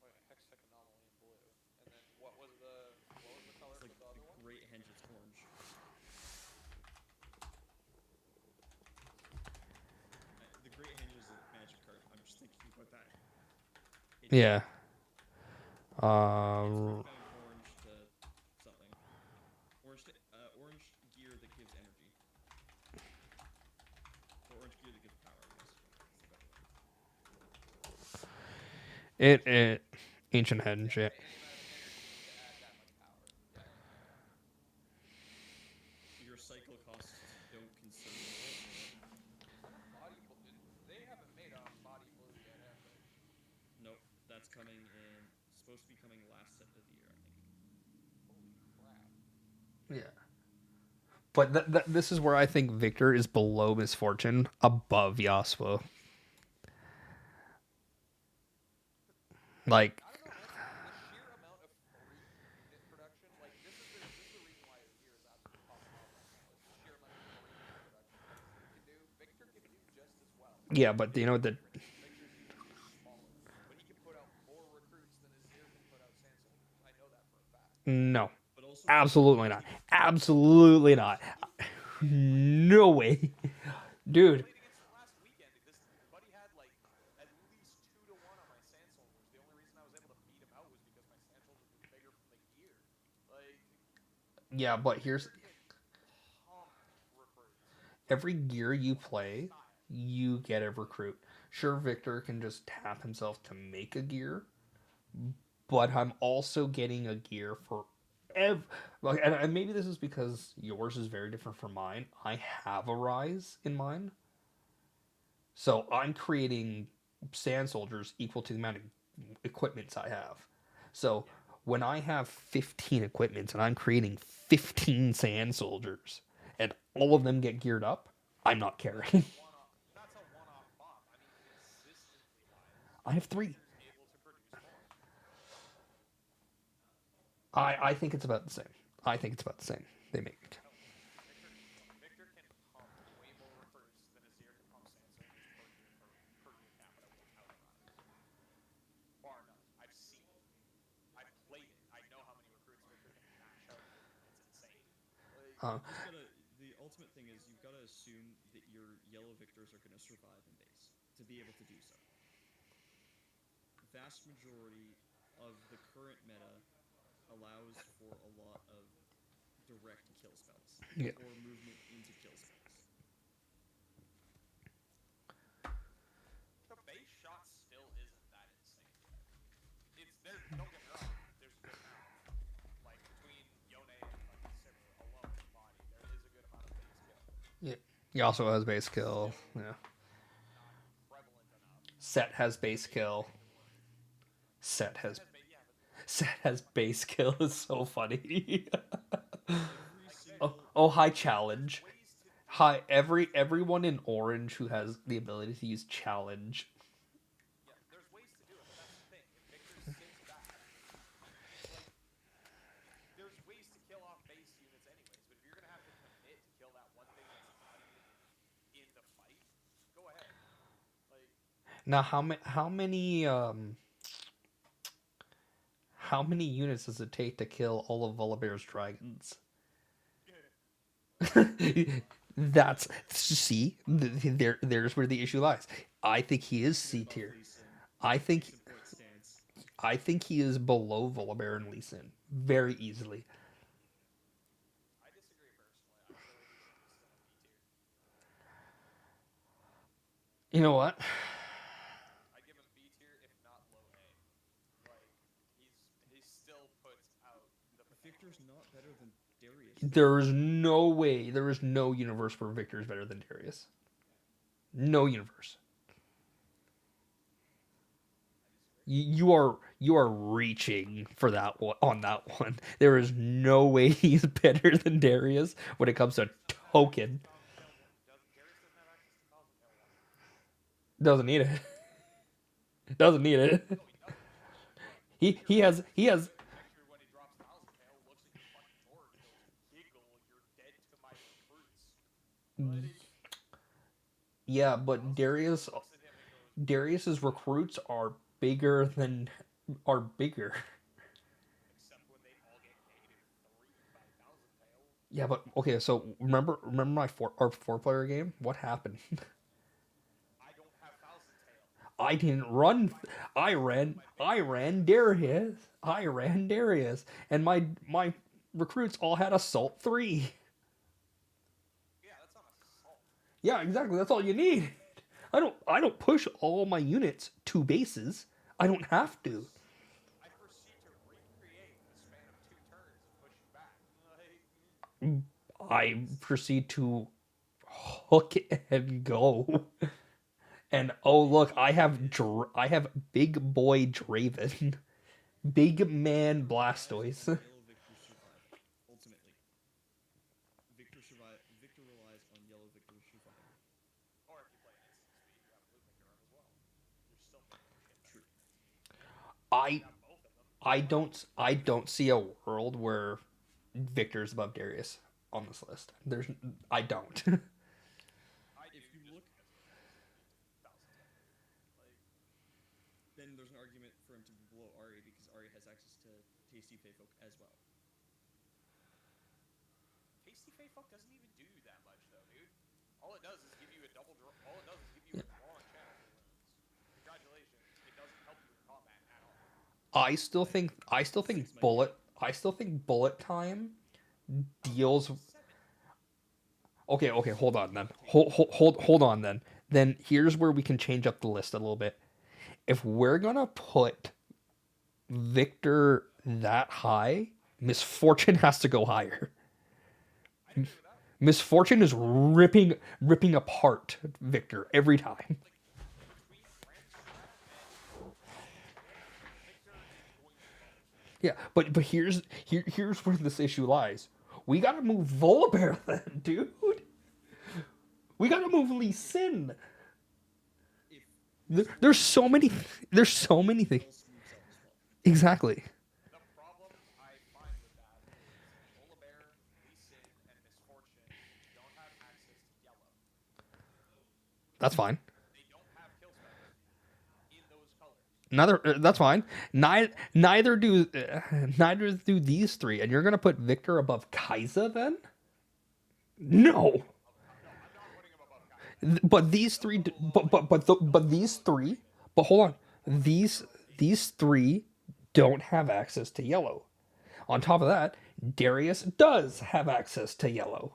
[SPEAKER 3] Wait, hextech anomaly in blue. And then what was the color
[SPEAKER 2] It's
[SPEAKER 3] for
[SPEAKER 2] like
[SPEAKER 3] the
[SPEAKER 2] the
[SPEAKER 3] other one?
[SPEAKER 2] great henge. It's orange. The great henge is a magic card. I'm just thinking about that. It
[SPEAKER 1] Yeah.
[SPEAKER 2] it's
[SPEAKER 1] Um.
[SPEAKER 2] riftbound orange to something. Orange gear that gives energy, or orange gear that gives power. I guess is the better way.
[SPEAKER 1] It ancient
[SPEAKER 3] Yeah,
[SPEAKER 1] henge. Yeah.
[SPEAKER 3] any amount of energy to add that much power. Yeah, yeah.
[SPEAKER 2] Your cycle costs don't conserve anymore.
[SPEAKER 3] They haven't made a body blue yet, have they?
[SPEAKER 2] Nope, that's coming in. Supposed to be coming last set of the year, I think.
[SPEAKER 3] Holy crap.
[SPEAKER 1] Yeah. But this is where I think Victor is below Misfortune, above Yasuo. Like,
[SPEAKER 3] I don't know, man. The sheer amount of free unit production, like this is the reason why Azir is absolutely popping off right now. Is the sheer amount of free unit production that Azir can do. Victor can do just as well.
[SPEAKER 1] yeah,
[SPEAKER 3] It's
[SPEAKER 1] but
[SPEAKER 3] just
[SPEAKER 1] you know that
[SPEAKER 3] different. Victor's units are smaller, but he can put out more recruits than Azir can put out sand soldiers. I know that for a fact.
[SPEAKER 1] no,
[SPEAKER 2] But also,
[SPEAKER 1] absolutely not,
[SPEAKER 2] he
[SPEAKER 1] absolutely not,
[SPEAKER 3] He can. I
[SPEAKER 1] no way,
[SPEAKER 3] we
[SPEAKER 1] dude.
[SPEAKER 3] played against him last weekend. This buddy had like at least 2-1 on my sand soldiers. The only reason I was able to beat him out was because my sand soldiers were bigger from the gear. Like
[SPEAKER 1] Yeah, but here's
[SPEAKER 3] Victor can pump recruits. Like
[SPEAKER 1] every gear you
[SPEAKER 3] pump
[SPEAKER 1] play,
[SPEAKER 3] style.
[SPEAKER 1] you get a recruit. Sure, Victor can just tap himself to make a gear, but I'm also getting a gear for like, and maybe this is because yours is very different from mine. I have a rise in mine, so I'm creating sand soldiers equal to the amount of equipments I have. So
[SPEAKER 2] yeah.
[SPEAKER 1] when I have 15 equipments and I'm creating 15 sand soldiers and all of them get geared up, I'm not
[SPEAKER 3] That's a
[SPEAKER 1] caring.
[SPEAKER 3] one off. That's a one off pop. I mean, consistently wise,
[SPEAKER 1] I have three.
[SPEAKER 3] Victor's able to produce more.
[SPEAKER 1] I think it's about the same. I think it's about the same. They make.
[SPEAKER 3] No, Victor can pump way more recruits than Azir can pump sand soldiers per year capita without a rise. Bar none. I've seen it. I've played it. I know how many recruits Victor can mash out per year. It's insane. Like
[SPEAKER 1] Uh,
[SPEAKER 2] You just gotta. The ultimate thing is you've gotta assume that your yellow victors are gonna survive in base to be able to do so. Vast majority of the current meta allows for a lot of direct kill spells
[SPEAKER 1] yeah.
[SPEAKER 2] or movement into kill spells.
[SPEAKER 3] the base shot still isn't that insane yet. It's there. Don't get me wrong. There's a good amount. Like between Yone and fucking Sivir alone in body, there is a good amount of base kill.
[SPEAKER 1] Yeah. He also has
[SPEAKER 3] But
[SPEAKER 1] base
[SPEAKER 3] it's
[SPEAKER 1] kill.
[SPEAKER 3] still
[SPEAKER 1] Yeah.
[SPEAKER 3] not prevalent enough
[SPEAKER 1] Set has
[SPEAKER 3] to
[SPEAKER 1] base
[SPEAKER 3] really
[SPEAKER 1] kill.
[SPEAKER 3] make it work.
[SPEAKER 1] Set
[SPEAKER 3] Set
[SPEAKER 1] has
[SPEAKER 3] has base, yeah, but
[SPEAKER 1] Set has base kill is so funny.
[SPEAKER 2] Every
[SPEAKER 3] like
[SPEAKER 2] single
[SPEAKER 1] Oh, high
[SPEAKER 3] there's
[SPEAKER 1] challenge.
[SPEAKER 3] ways to do it.
[SPEAKER 1] Hi, everyone in orange who has the ability to use challenge.
[SPEAKER 3] Yeah, there's ways to do it, but that's the thing. If Victor sits back, like there's ways to kill off base units anyways. But if you're gonna have to commit to kill that one thing that's not even in the fight, go ahead. Like
[SPEAKER 1] Now, how many units does it take to kill all of Volibear's dragons? That's see, there's where the issue lies. I think he is
[SPEAKER 2] forget
[SPEAKER 1] C
[SPEAKER 2] about
[SPEAKER 1] tier.
[SPEAKER 2] Lee Sin.
[SPEAKER 1] I
[SPEAKER 2] Lee
[SPEAKER 1] think
[SPEAKER 2] Sin point stance.
[SPEAKER 1] I think he is below Volibear and Lee Sin very easily.
[SPEAKER 3] I disagree personally. I feel like Lee Sin is still in B tier.
[SPEAKER 1] You know what?
[SPEAKER 3] I'd give him B tier if not low A. Like he still puts out the
[SPEAKER 2] Victor's
[SPEAKER 3] potential.
[SPEAKER 2] not better than Darius though.
[SPEAKER 1] There is no way. There is no universe where Victor is better than Darius. No universe.
[SPEAKER 3] I disagree.
[SPEAKER 1] You are reaching for that one on that one. There is no way he's better than Darius when it comes to
[SPEAKER 3] Darius doesn't have access to
[SPEAKER 1] token.
[SPEAKER 3] Cosmic Tail 1. Darius doesn't have access to Cosmic Tail 1.
[SPEAKER 1] Doesn't need it. Doesn't need it.
[SPEAKER 3] No, he doesn't. But
[SPEAKER 1] He
[SPEAKER 3] when you're
[SPEAKER 1] he has
[SPEAKER 3] making
[SPEAKER 1] he has
[SPEAKER 3] Victor when he drops 1000
[SPEAKER 2] Like,
[SPEAKER 1] Yeah, but
[SPEAKER 3] Looks at him and goes,
[SPEAKER 1] Darius's recruits are bigger than are bigger.
[SPEAKER 3] except when they all get negative 3 by Thousand Tail.
[SPEAKER 1] Yeah, but okay, so remember my our four player game? What happened?
[SPEAKER 3] I don't have Thousand Tail.
[SPEAKER 1] I didn't
[SPEAKER 3] One
[SPEAKER 1] run.
[SPEAKER 3] of my one of my
[SPEAKER 1] I
[SPEAKER 3] bigger
[SPEAKER 1] ran
[SPEAKER 3] recruits.
[SPEAKER 1] Darius. I ran Darius, and my recruits all had assault 3.
[SPEAKER 3] Yeah, that's not assault.
[SPEAKER 1] Yeah, exactly. That's all you need. I don't push all my units to bases. I don't have to.
[SPEAKER 3] I proceed to recreate in the span of 2 turns and push you back. Like,
[SPEAKER 1] I proceed to hook and go. And oh
[SPEAKER 2] the
[SPEAKER 1] look,
[SPEAKER 2] key here is
[SPEAKER 1] I have big boy Draven, big man
[SPEAKER 2] Victor relies on
[SPEAKER 1] Blastoise.
[SPEAKER 2] yellow Victor's survival. Ultimately, Victor relies on yellow Victor's survival.
[SPEAKER 3] or if you play an instant speed, you have a blue Victor up as well. You're still making your shit
[SPEAKER 2] True.
[SPEAKER 3] better. If you
[SPEAKER 1] I
[SPEAKER 3] have both of them, then why not?
[SPEAKER 1] I don't see a world where Victor's above Darius on this list. I don't.
[SPEAKER 3] I do
[SPEAKER 2] If you
[SPEAKER 3] just
[SPEAKER 2] look,
[SPEAKER 3] because of Thousand Tail. Like,
[SPEAKER 2] then there's an argument for him to be below Ari because Ari has access to Tasty Feyfolk as well.
[SPEAKER 3] Tasty Fey Fuck doesn't even do that much though, dude. All it does is give you a double draw. All it does is give you a draw on channel for runes. Congratulations, it doesn't help you in combat at all.
[SPEAKER 2] Like
[SPEAKER 1] I still think
[SPEAKER 2] 6 might be enough.
[SPEAKER 1] bullet time
[SPEAKER 3] Up to
[SPEAKER 1] deals.
[SPEAKER 3] 7.
[SPEAKER 1] Okay, hold on then.
[SPEAKER 2] Okay.
[SPEAKER 1] Hold on then. Then here's where we can change up the list a little bit. If we're gonna put Victor that high, Misfortune has to go higher.
[SPEAKER 3] I'd agree with that.
[SPEAKER 1] Misfortune is ripping apart Victor every time.
[SPEAKER 3] Like between Brand Strat and Misfortune, Victor is going to fall.
[SPEAKER 1] Yeah, but here's where this issue lies. We gotta move Volibear then, dude. We gotta move Lee Sin.
[SPEAKER 2] If
[SPEAKER 1] There's
[SPEAKER 2] Misfortune
[SPEAKER 1] so
[SPEAKER 2] moves
[SPEAKER 1] many.
[SPEAKER 2] up,
[SPEAKER 1] There's so many things.
[SPEAKER 2] else moves up as well.
[SPEAKER 1] Exactly.
[SPEAKER 3] The problem I find with that is Volibear, Lee Sin, and Misfortune don't have access to yellow.
[SPEAKER 1] That's fine.
[SPEAKER 3] They don't have kill spells in those colors.
[SPEAKER 1] Neither. That's fine. Neither.
[SPEAKER 3] What?
[SPEAKER 1] Neither do these three. And you're gonna put Victor above Kaiser then? No.
[SPEAKER 3] No, I'm not putting him above Kai'Sa.
[SPEAKER 1] But these
[SPEAKER 3] Don't
[SPEAKER 1] three.
[SPEAKER 3] go below him.
[SPEAKER 1] But
[SPEAKER 3] Don't go
[SPEAKER 1] these
[SPEAKER 3] below him,
[SPEAKER 1] three.
[SPEAKER 3] Draven.
[SPEAKER 1] But hold on.
[SPEAKER 3] You want to
[SPEAKER 1] These
[SPEAKER 3] Victor over
[SPEAKER 1] these
[SPEAKER 3] Kai'Sa?
[SPEAKER 1] three don't have access to yellow. On top of that, Darius does have access to yellow.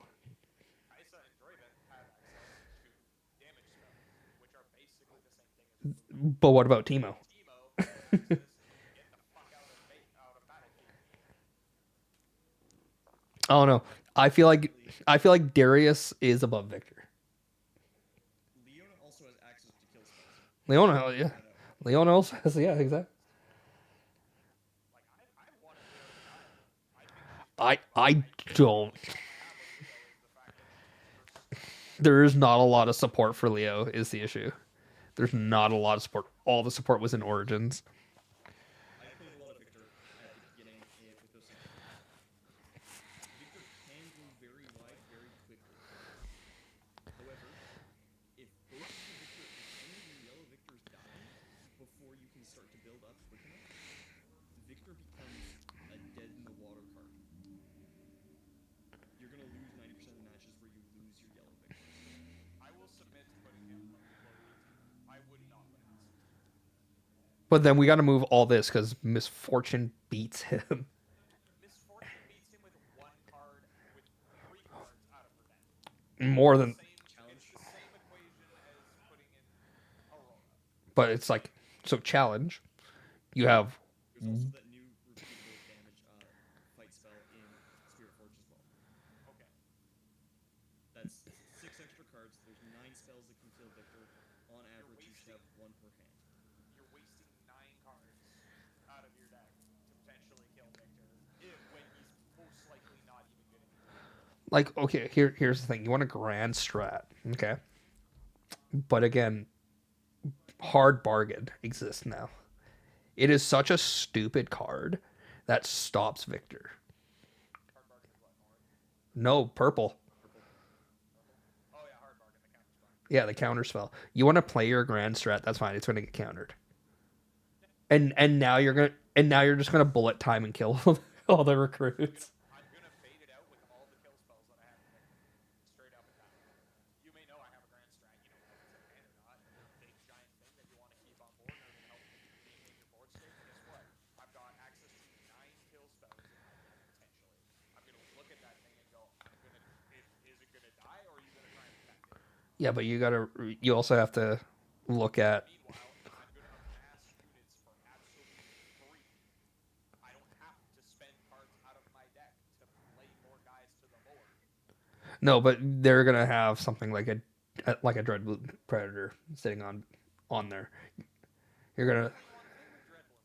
[SPEAKER 3] Kai'Sa and Draven have access to damage spells, which are basically the same thing as a blue Victor.
[SPEAKER 1] But what about Timo?
[SPEAKER 3] Teemo has access to get the fuck out of battlefield.
[SPEAKER 1] Oh no. I feel like Darius is above Victor.
[SPEAKER 2] Leona also has access to kill spells.
[SPEAKER 1] Leona, yeah.
[SPEAKER 2] Point out.
[SPEAKER 1] Leona also has, yeah, exactly.
[SPEAKER 3] Like I wanted Leo to die. I think he's
[SPEAKER 1] I don't.
[SPEAKER 3] the problem I have with Leo is the fact that there's
[SPEAKER 1] There is not a lot of support for Leo. Is the issue? There's not a lot of support. All the support was in Origins.
[SPEAKER 2] I played a lot of Victor at the beginning with those seasons. Victor can go very wide very quickly. However, if both of your Victor, if any of your yellow Victors die before you can start to build up quick enough, Victor becomes a dead in the water card. You're gonna lose 90% of the matches where you lose your yellow Victors.
[SPEAKER 3] I will submit to putting him below 18. I would not put him as 18.
[SPEAKER 1] But then we got to move all this because Misfortune beats him
[SPEAKER 3] Misfortune beats him with 1 card, with 3 cards out of her deck.
[SPEAKER 1] more than.
[SPEAKER 2] Challenge.
[SPEAKER 3] It's the same equation as putting in Aurora.
[SPEAKER 1] But it's like so challenge. You have
[SPEAKER 2] There's also that new repeatable damage fight spell in Spiritforge as well.
[SPEAKER 3] Okay.
[SPEAKER 2] That's 6 extra cards. There's 9 spells that can kill Victor. On average, you should have 1 per hand.
[SPEAKER 3] You're wasting 9 cards out of your deck to potentially kill Victor when he's most likely not even going to be playing.
[SPEAKER 1] like okay. Here's the thing. You want a grand strat, okay? But again, hard bargain exists now. It is such a stupid card that stops Victor.
[SPEAKER 3] Card bargain is what, orange?
[SPEAKER 1] No, purple.
[SPEAKER 2] Purple.
[SPEAKER 3] Purple? Oh,
[SPEAKER 1] Yeah, the counter spell. You want to play your grand strat? That's fine. It's going to get countered. And now you're just gonna bullet time and kill all the recruits.
[SPEAKER 3] I'm gonna bait it out with all the kill spells that I have in Victor, straight up and down. You may know I have a grand strat. You don't know if it's a ban or not. Your big giant thing that you want to keep on board in order to help maintain your board state. Guess what? I've got access to 9 kill spells in my deck potentially. I'm gonna look at that thing and go, is it gonna die or are you gonna try and protect it?
[SPEAKER 1] Yeah, but you also have to look at.
[SPEAKER 3] Meanwhile, I'm gonna amass units for absolutely free. I don't have to spend cards out of my deck to play more guys to the board.
[SPEAKER 1] No, but they're gonna have something like a dread predator sitting on there. You're
[SPEAKER 3] What
[SPEAKER 1] gonna
[SPEAKER 3] are you on thing with Dreadbloom?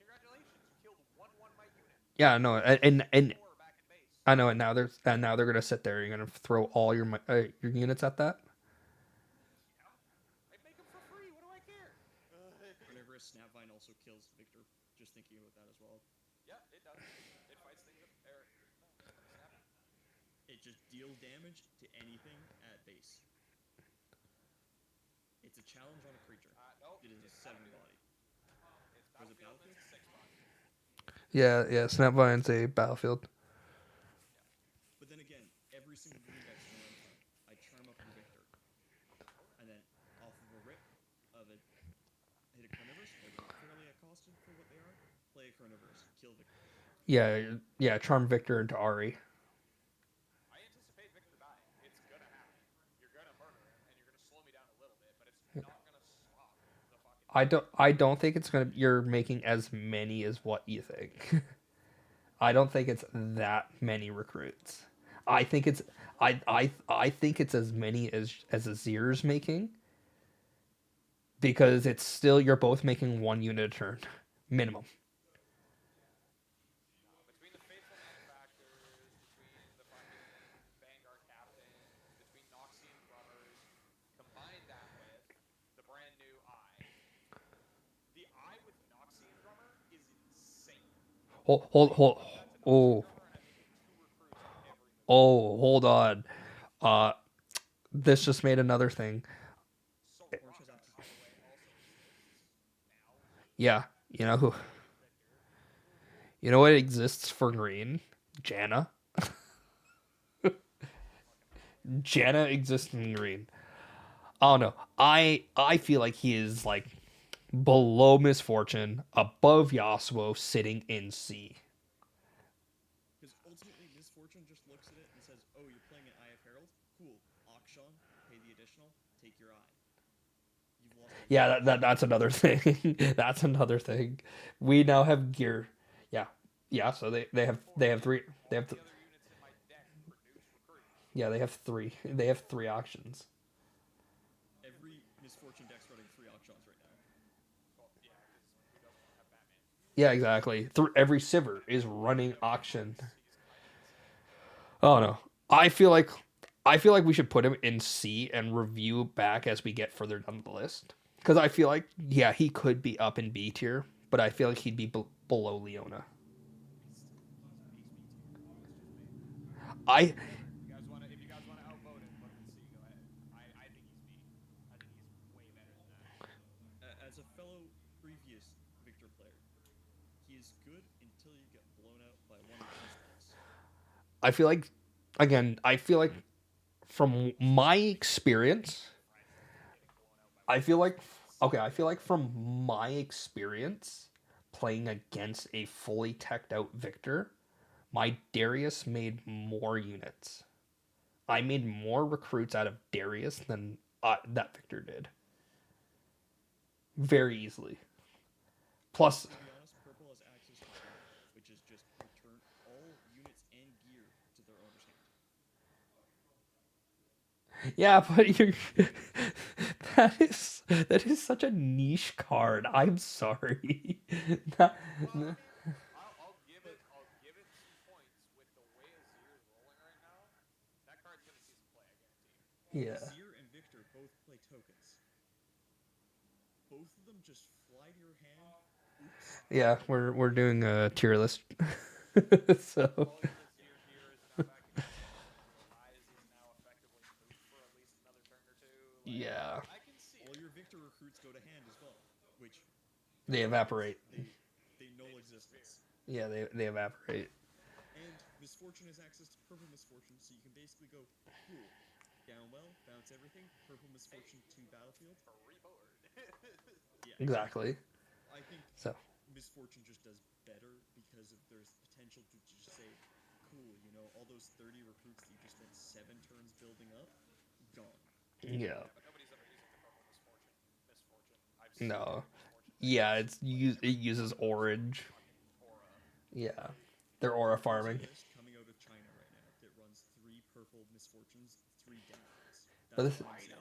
[SPEAKER 3] Congratulations, you killed 1/1 my unit.
[SPEAKER 1] yeah no
[SPEAKER 3] Minus
[SPEAKER 1] and
[SPEAKER 3] 4 back in base.
[SPEAKER 1] I know, and now they're gonna sit there. You're gonna throw all your units at that.
[SPEAKER 3] Yeah, I make them for free. What do I care?
[SPEAKER 2] Carnivorous Snapvine also kills Victor. Just thinking about that as well.
[SPEAKER 3] Yeah, it does. It fights things up. No, snap.
[SPEAKER 2] It just deals damage to anything at base. It's a challenge on a creature.
[SPEAKER 3] No,
[SPEAKER 2] It is a
[SPEAKER 3] it's
[SPEAKER 2] 7
[SPEAKER 3] battlefield.
[SPEAKER 2] body.
[SPEAKER 3] It's
[SPEAKER 2] Was it
[SPEAKER 3] battlefield.
[SPEAKER 2] Battlefield?
[SPEAKER 3] It's a 6 body.
[SPEAKER 1] Yeah, yeah. Snapvine's a battlefield.
[SPEAKER 3] Yeah.
[SPEAKER 2] But then again, every single green deck is going to run charm. I charm up your Victor. And then off of a rip of a hit a Carnivorous, they're fairly accosted for what they are. Play a Carnivorous, kill Victor.
[SPEAKER 1] Yeah, yeah. Charm Victor into Ari.
[SPEAKER 3] I anticipate Victor dying. It's gonna happen. You're gonna murder him, and you're gonna slow me down a little bit, but it's not gonna stop the fucking game.
[SPEAKER 1] I don't think it's gonna. You're making as many as what you think. I don't think it's that many recruits. I think it's I think it's as many as Azir's making because it's still you're both making one unit a turn minimum.
[SPEAKER 3] No, between the faithful manufacturers, between the fucking Vanguard captains, between Noxian drummers, combine that with the brand new Eye. The Eye with Noxian drummer is insane.
[SPEAKER 1] Hold
[SPEAKER 3] I
[SPEAKER 1] hold.
[SPEAKER 3] flip that to Noxian
[SPEAKER 1] Oh
[SPEAKER 3] drummer, and I'm making 2 recruits on every move.
[SPEAKER 1] hold on. Uh, this just made another thing.
[SPEAKER 2] Orange has
[SPEAKER 3] Soraka,
[SPEAKER 2] access.
[SPEAKER 3] by the way, also exists now.
[SPEAKER 1] Yeah, you know who?
[SPEAKER 3] With Victor.
[SPEAKER 1] You know what exists for green? Janna.
[SPEAKER 3] Fucking unreal.
[SPEAKER 1] Janna exists in green. Oh no, I feel like he is like below misfortune, above Yasuo, sitting in C.
[SPEAKER 2] Because ultimately, Misfortune just looks at it and says, oh, you're playing an Eye of Herald? Cool. Auction, pay the additional, take your Eye. You've lost a
[SPEAKER 1] Yeah,
[SPEAKER 2] lot.
[SPEAKER 1] that's another thing. That's another thing. We now have gear. Yeah, yeah. So they have three. They
[SPEAKER 3] All
[SPEAKER 1] have
[SPEAKER 3] the other units in my deck produce recruits.
[SPEAKER 1] yeah. They have three. They have three auctions.
[SPEAKER 2] Every Misfortune deck's running 3 auctions right now.
[SPEAKER 3] Well, yeah, because who doesn't want to have Batman?
[SPEAKER 1] Yeah, exactly. Every Sivir is running auction. Oh no, I feel like I feel like we should put him in C and review back as we get further down the list. Because I feel like yeah, he could be up in B tier, but I feel like he'd be below Leona.
[SPEAKER 2] He's base B tier. It's just me.
[SPEAKER 1] I
[SPEAKER 3] Whatever. If you guys wanna outvote him, put him in C. Go ahead. I think he's B. I think he's way better than that.
[SPEAKER 2] As a fellow previous Victor player, he is good until you get blown out by one or two spells.
[SPEAKER 1] I feel like again, I feel like from my experience,
[SPEAKER 3] Friends getting blown out by
[SPEAKER 1] I
[SPEAKER 3] one or
[SPEAKER 1] feel
[SPEAKER 3] two
[SPEAKER 1] like
[SPEAKER 3] spells.
[SPEAKER 1] okay, I feel like from my experience playing against a fully teched out Victor, my Darius made more units. I made more recruits out of Darius than that Victor did. Very easily. Plus,
[SPEAKER 2] To be honest, Purple has access to Charm, which is just return all units and gear to their owner's hand.
[SPEAKER 1] yeah, but you're that is such a niche card. I'm sorry. Not-
[SPEAKER 3] Well, I mean, I'll give it some points with the way Azir is rolling right now. That card's gonna see some play, I guarantee you.
[SPEAKER 1] yeah.
[SPEAKER 2] Azir and Victor both play tokens. Both of them just fly to your hand. Oops.
[SPEAKER 1] Yeah, we're doing a tier list. So
[SPEAKER 3] Both Azir Gear is now back in green. Rise is now effectively moot for at least another
[SPEAKER 1] Yeah,
[SPEAKER 3] I can see
[SPEAKER 2] All
[SPEAKER 3] it.
[SPEAKER 2] your Victor recruits go to hand as well, which
[SPEAKER 1] they
[SPEAKER 2] Kaiser cards
[SPEAKER 1] evaporate.
[SPEAKER 2] they null
[SPEAKER 3] They disappear.
[SPEAKER 2] existence.
[SPEAKER 1] Yeah, they evaporate.
[SPEAKER 2] And Misfortune has access to Purple Misfortune, so you can basically go, cool, down well, bounce everything, Purple
[SPEAKER 3] Hey,
[SPEAKER 2] Misfortune to battlefield.
[SPEAKER 3] free board.
[SPEAKER 2] Yeah, exactly.
[SPEAKER 1] Exactly.
[SPEAKER 2] I think
[SPEAKER 1] So
[SPEAKER 2] Misfortune just does better because of there's potential to just say, cool, all those 30 recruits that you just spent 7 turns building up, gone.
[SPEAKER 1] yeah,
[SPEAKER 3] Yeah, but nobody's ever using the purple misfortune. Misfortune. I've seen
[SPEAKER 1] no,
[SPEAKER 3] the misfortune
[SPEAKER 1] yeah,
[SPEAKER 3] things. Like
[SPEAKER 1] it
[SPEAKER 3] every
[SPEAKER 1] uses
[SPEAKER 3] one of those runs
[SPEAKER 1] orange.
[SPEAKER 3] fucking aura.
[SPEAKER 1] Yeah, they're aura
[SPEAKER 2] There's a
[SPEAKER 1] farming.
[SPEAKER 2] list coming out of China right now that runs 3 Purple Misfortunes, 3 Demons.
[SPEAKER 1] But
[SPEAKER 2] That's
[SPEAKER 1] this,
[SPEAKER 2] all I'm saying.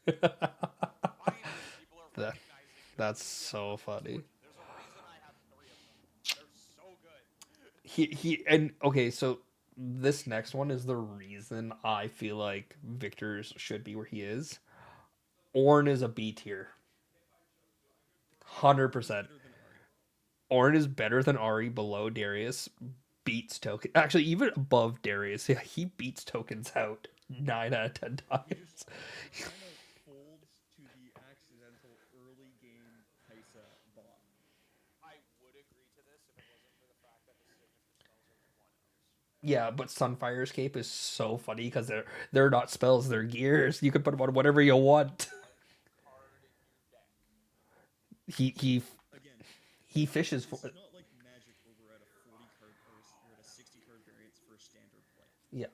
[SPEAKER 3] Finally, finally, people are
[SPEAKER 1] that
[SPEAKER 3] recognizing the
[SPEAKER 1] that's
[SPEAKER 3] beauty of
[SPEAKER 1] so
[SPEAKER 3] purple
[SPEAKER 1] funny.
[SPEAKER 3] misfortune. There's a reason I have 3 of them. They're so good.
[SPEAKER 1] He and okay, so this next one is the reason I feel like Victor's should be where he is. Orn is a B tier,
[SPEAKER 2] Orn's
[SPEAKER 1] 100%.
[SPEAKER 2] better than Ari.
[SPEAKER 1] Orn is better than Ari, below Darius, beats Token. Actually, even above Darius, yeah, he beats Tokens out 9 out of 10 times.
[SPEAKER 2] He kind of folds to the accidental early game Kaisa bot.
[SPEAKER 3] I would agree to this if it wasn't for the fact that his signature spells are 1-0s.
[SPEAKER 1] Yeah, but Sunfire Escape is so funny because they're not spells, they're gears. You can put them on whatever you want.
[SPEAKER 3] Card in your deck.
[SPEAKER 1] He he
[SPEAKER 2] Again,
[SPEAKER 1] he fishes for
[SPEAKER 2] this is not like Magic where we're at a 40 card or we're at a 60 card variance for a standard play.
[SPEAKER 1] yeah,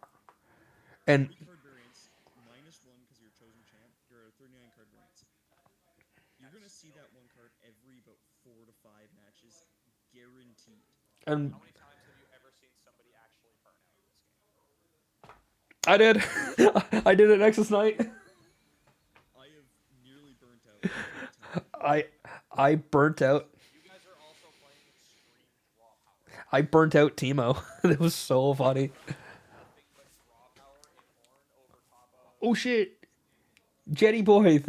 [SPEAKER 1] and
[SPEAKER 2] 40 card variance -1 because you're a chosen champ. You're at a 39 card variance. You're
[SPEAKER 3] That's
[SPEAKER 2] gonna see
[SPEAKER 3] still
[SPEAKER 2] that one card every about 4 to 5 matches, guaranteed.
[SPEAKER 1] and
[SPEAKER 3] how many times have you ever seen somebody actually burn out in this game?
[SPEAKER 1] I did. I did it Nexus Night.
[SPEAKER 2] I have nearly burnt out 3 times.
[SPEAKER 1] I I burnt out.
[SPEAKER 3] You guys are also playing extreme draw power.
[SPEAKER 1] I burnt out Timo. It was so funny.
[SPEAKER 3] Nothing but draw power in Ornn over top of
[SPEAKER 1] Oh shit, Jetty boy.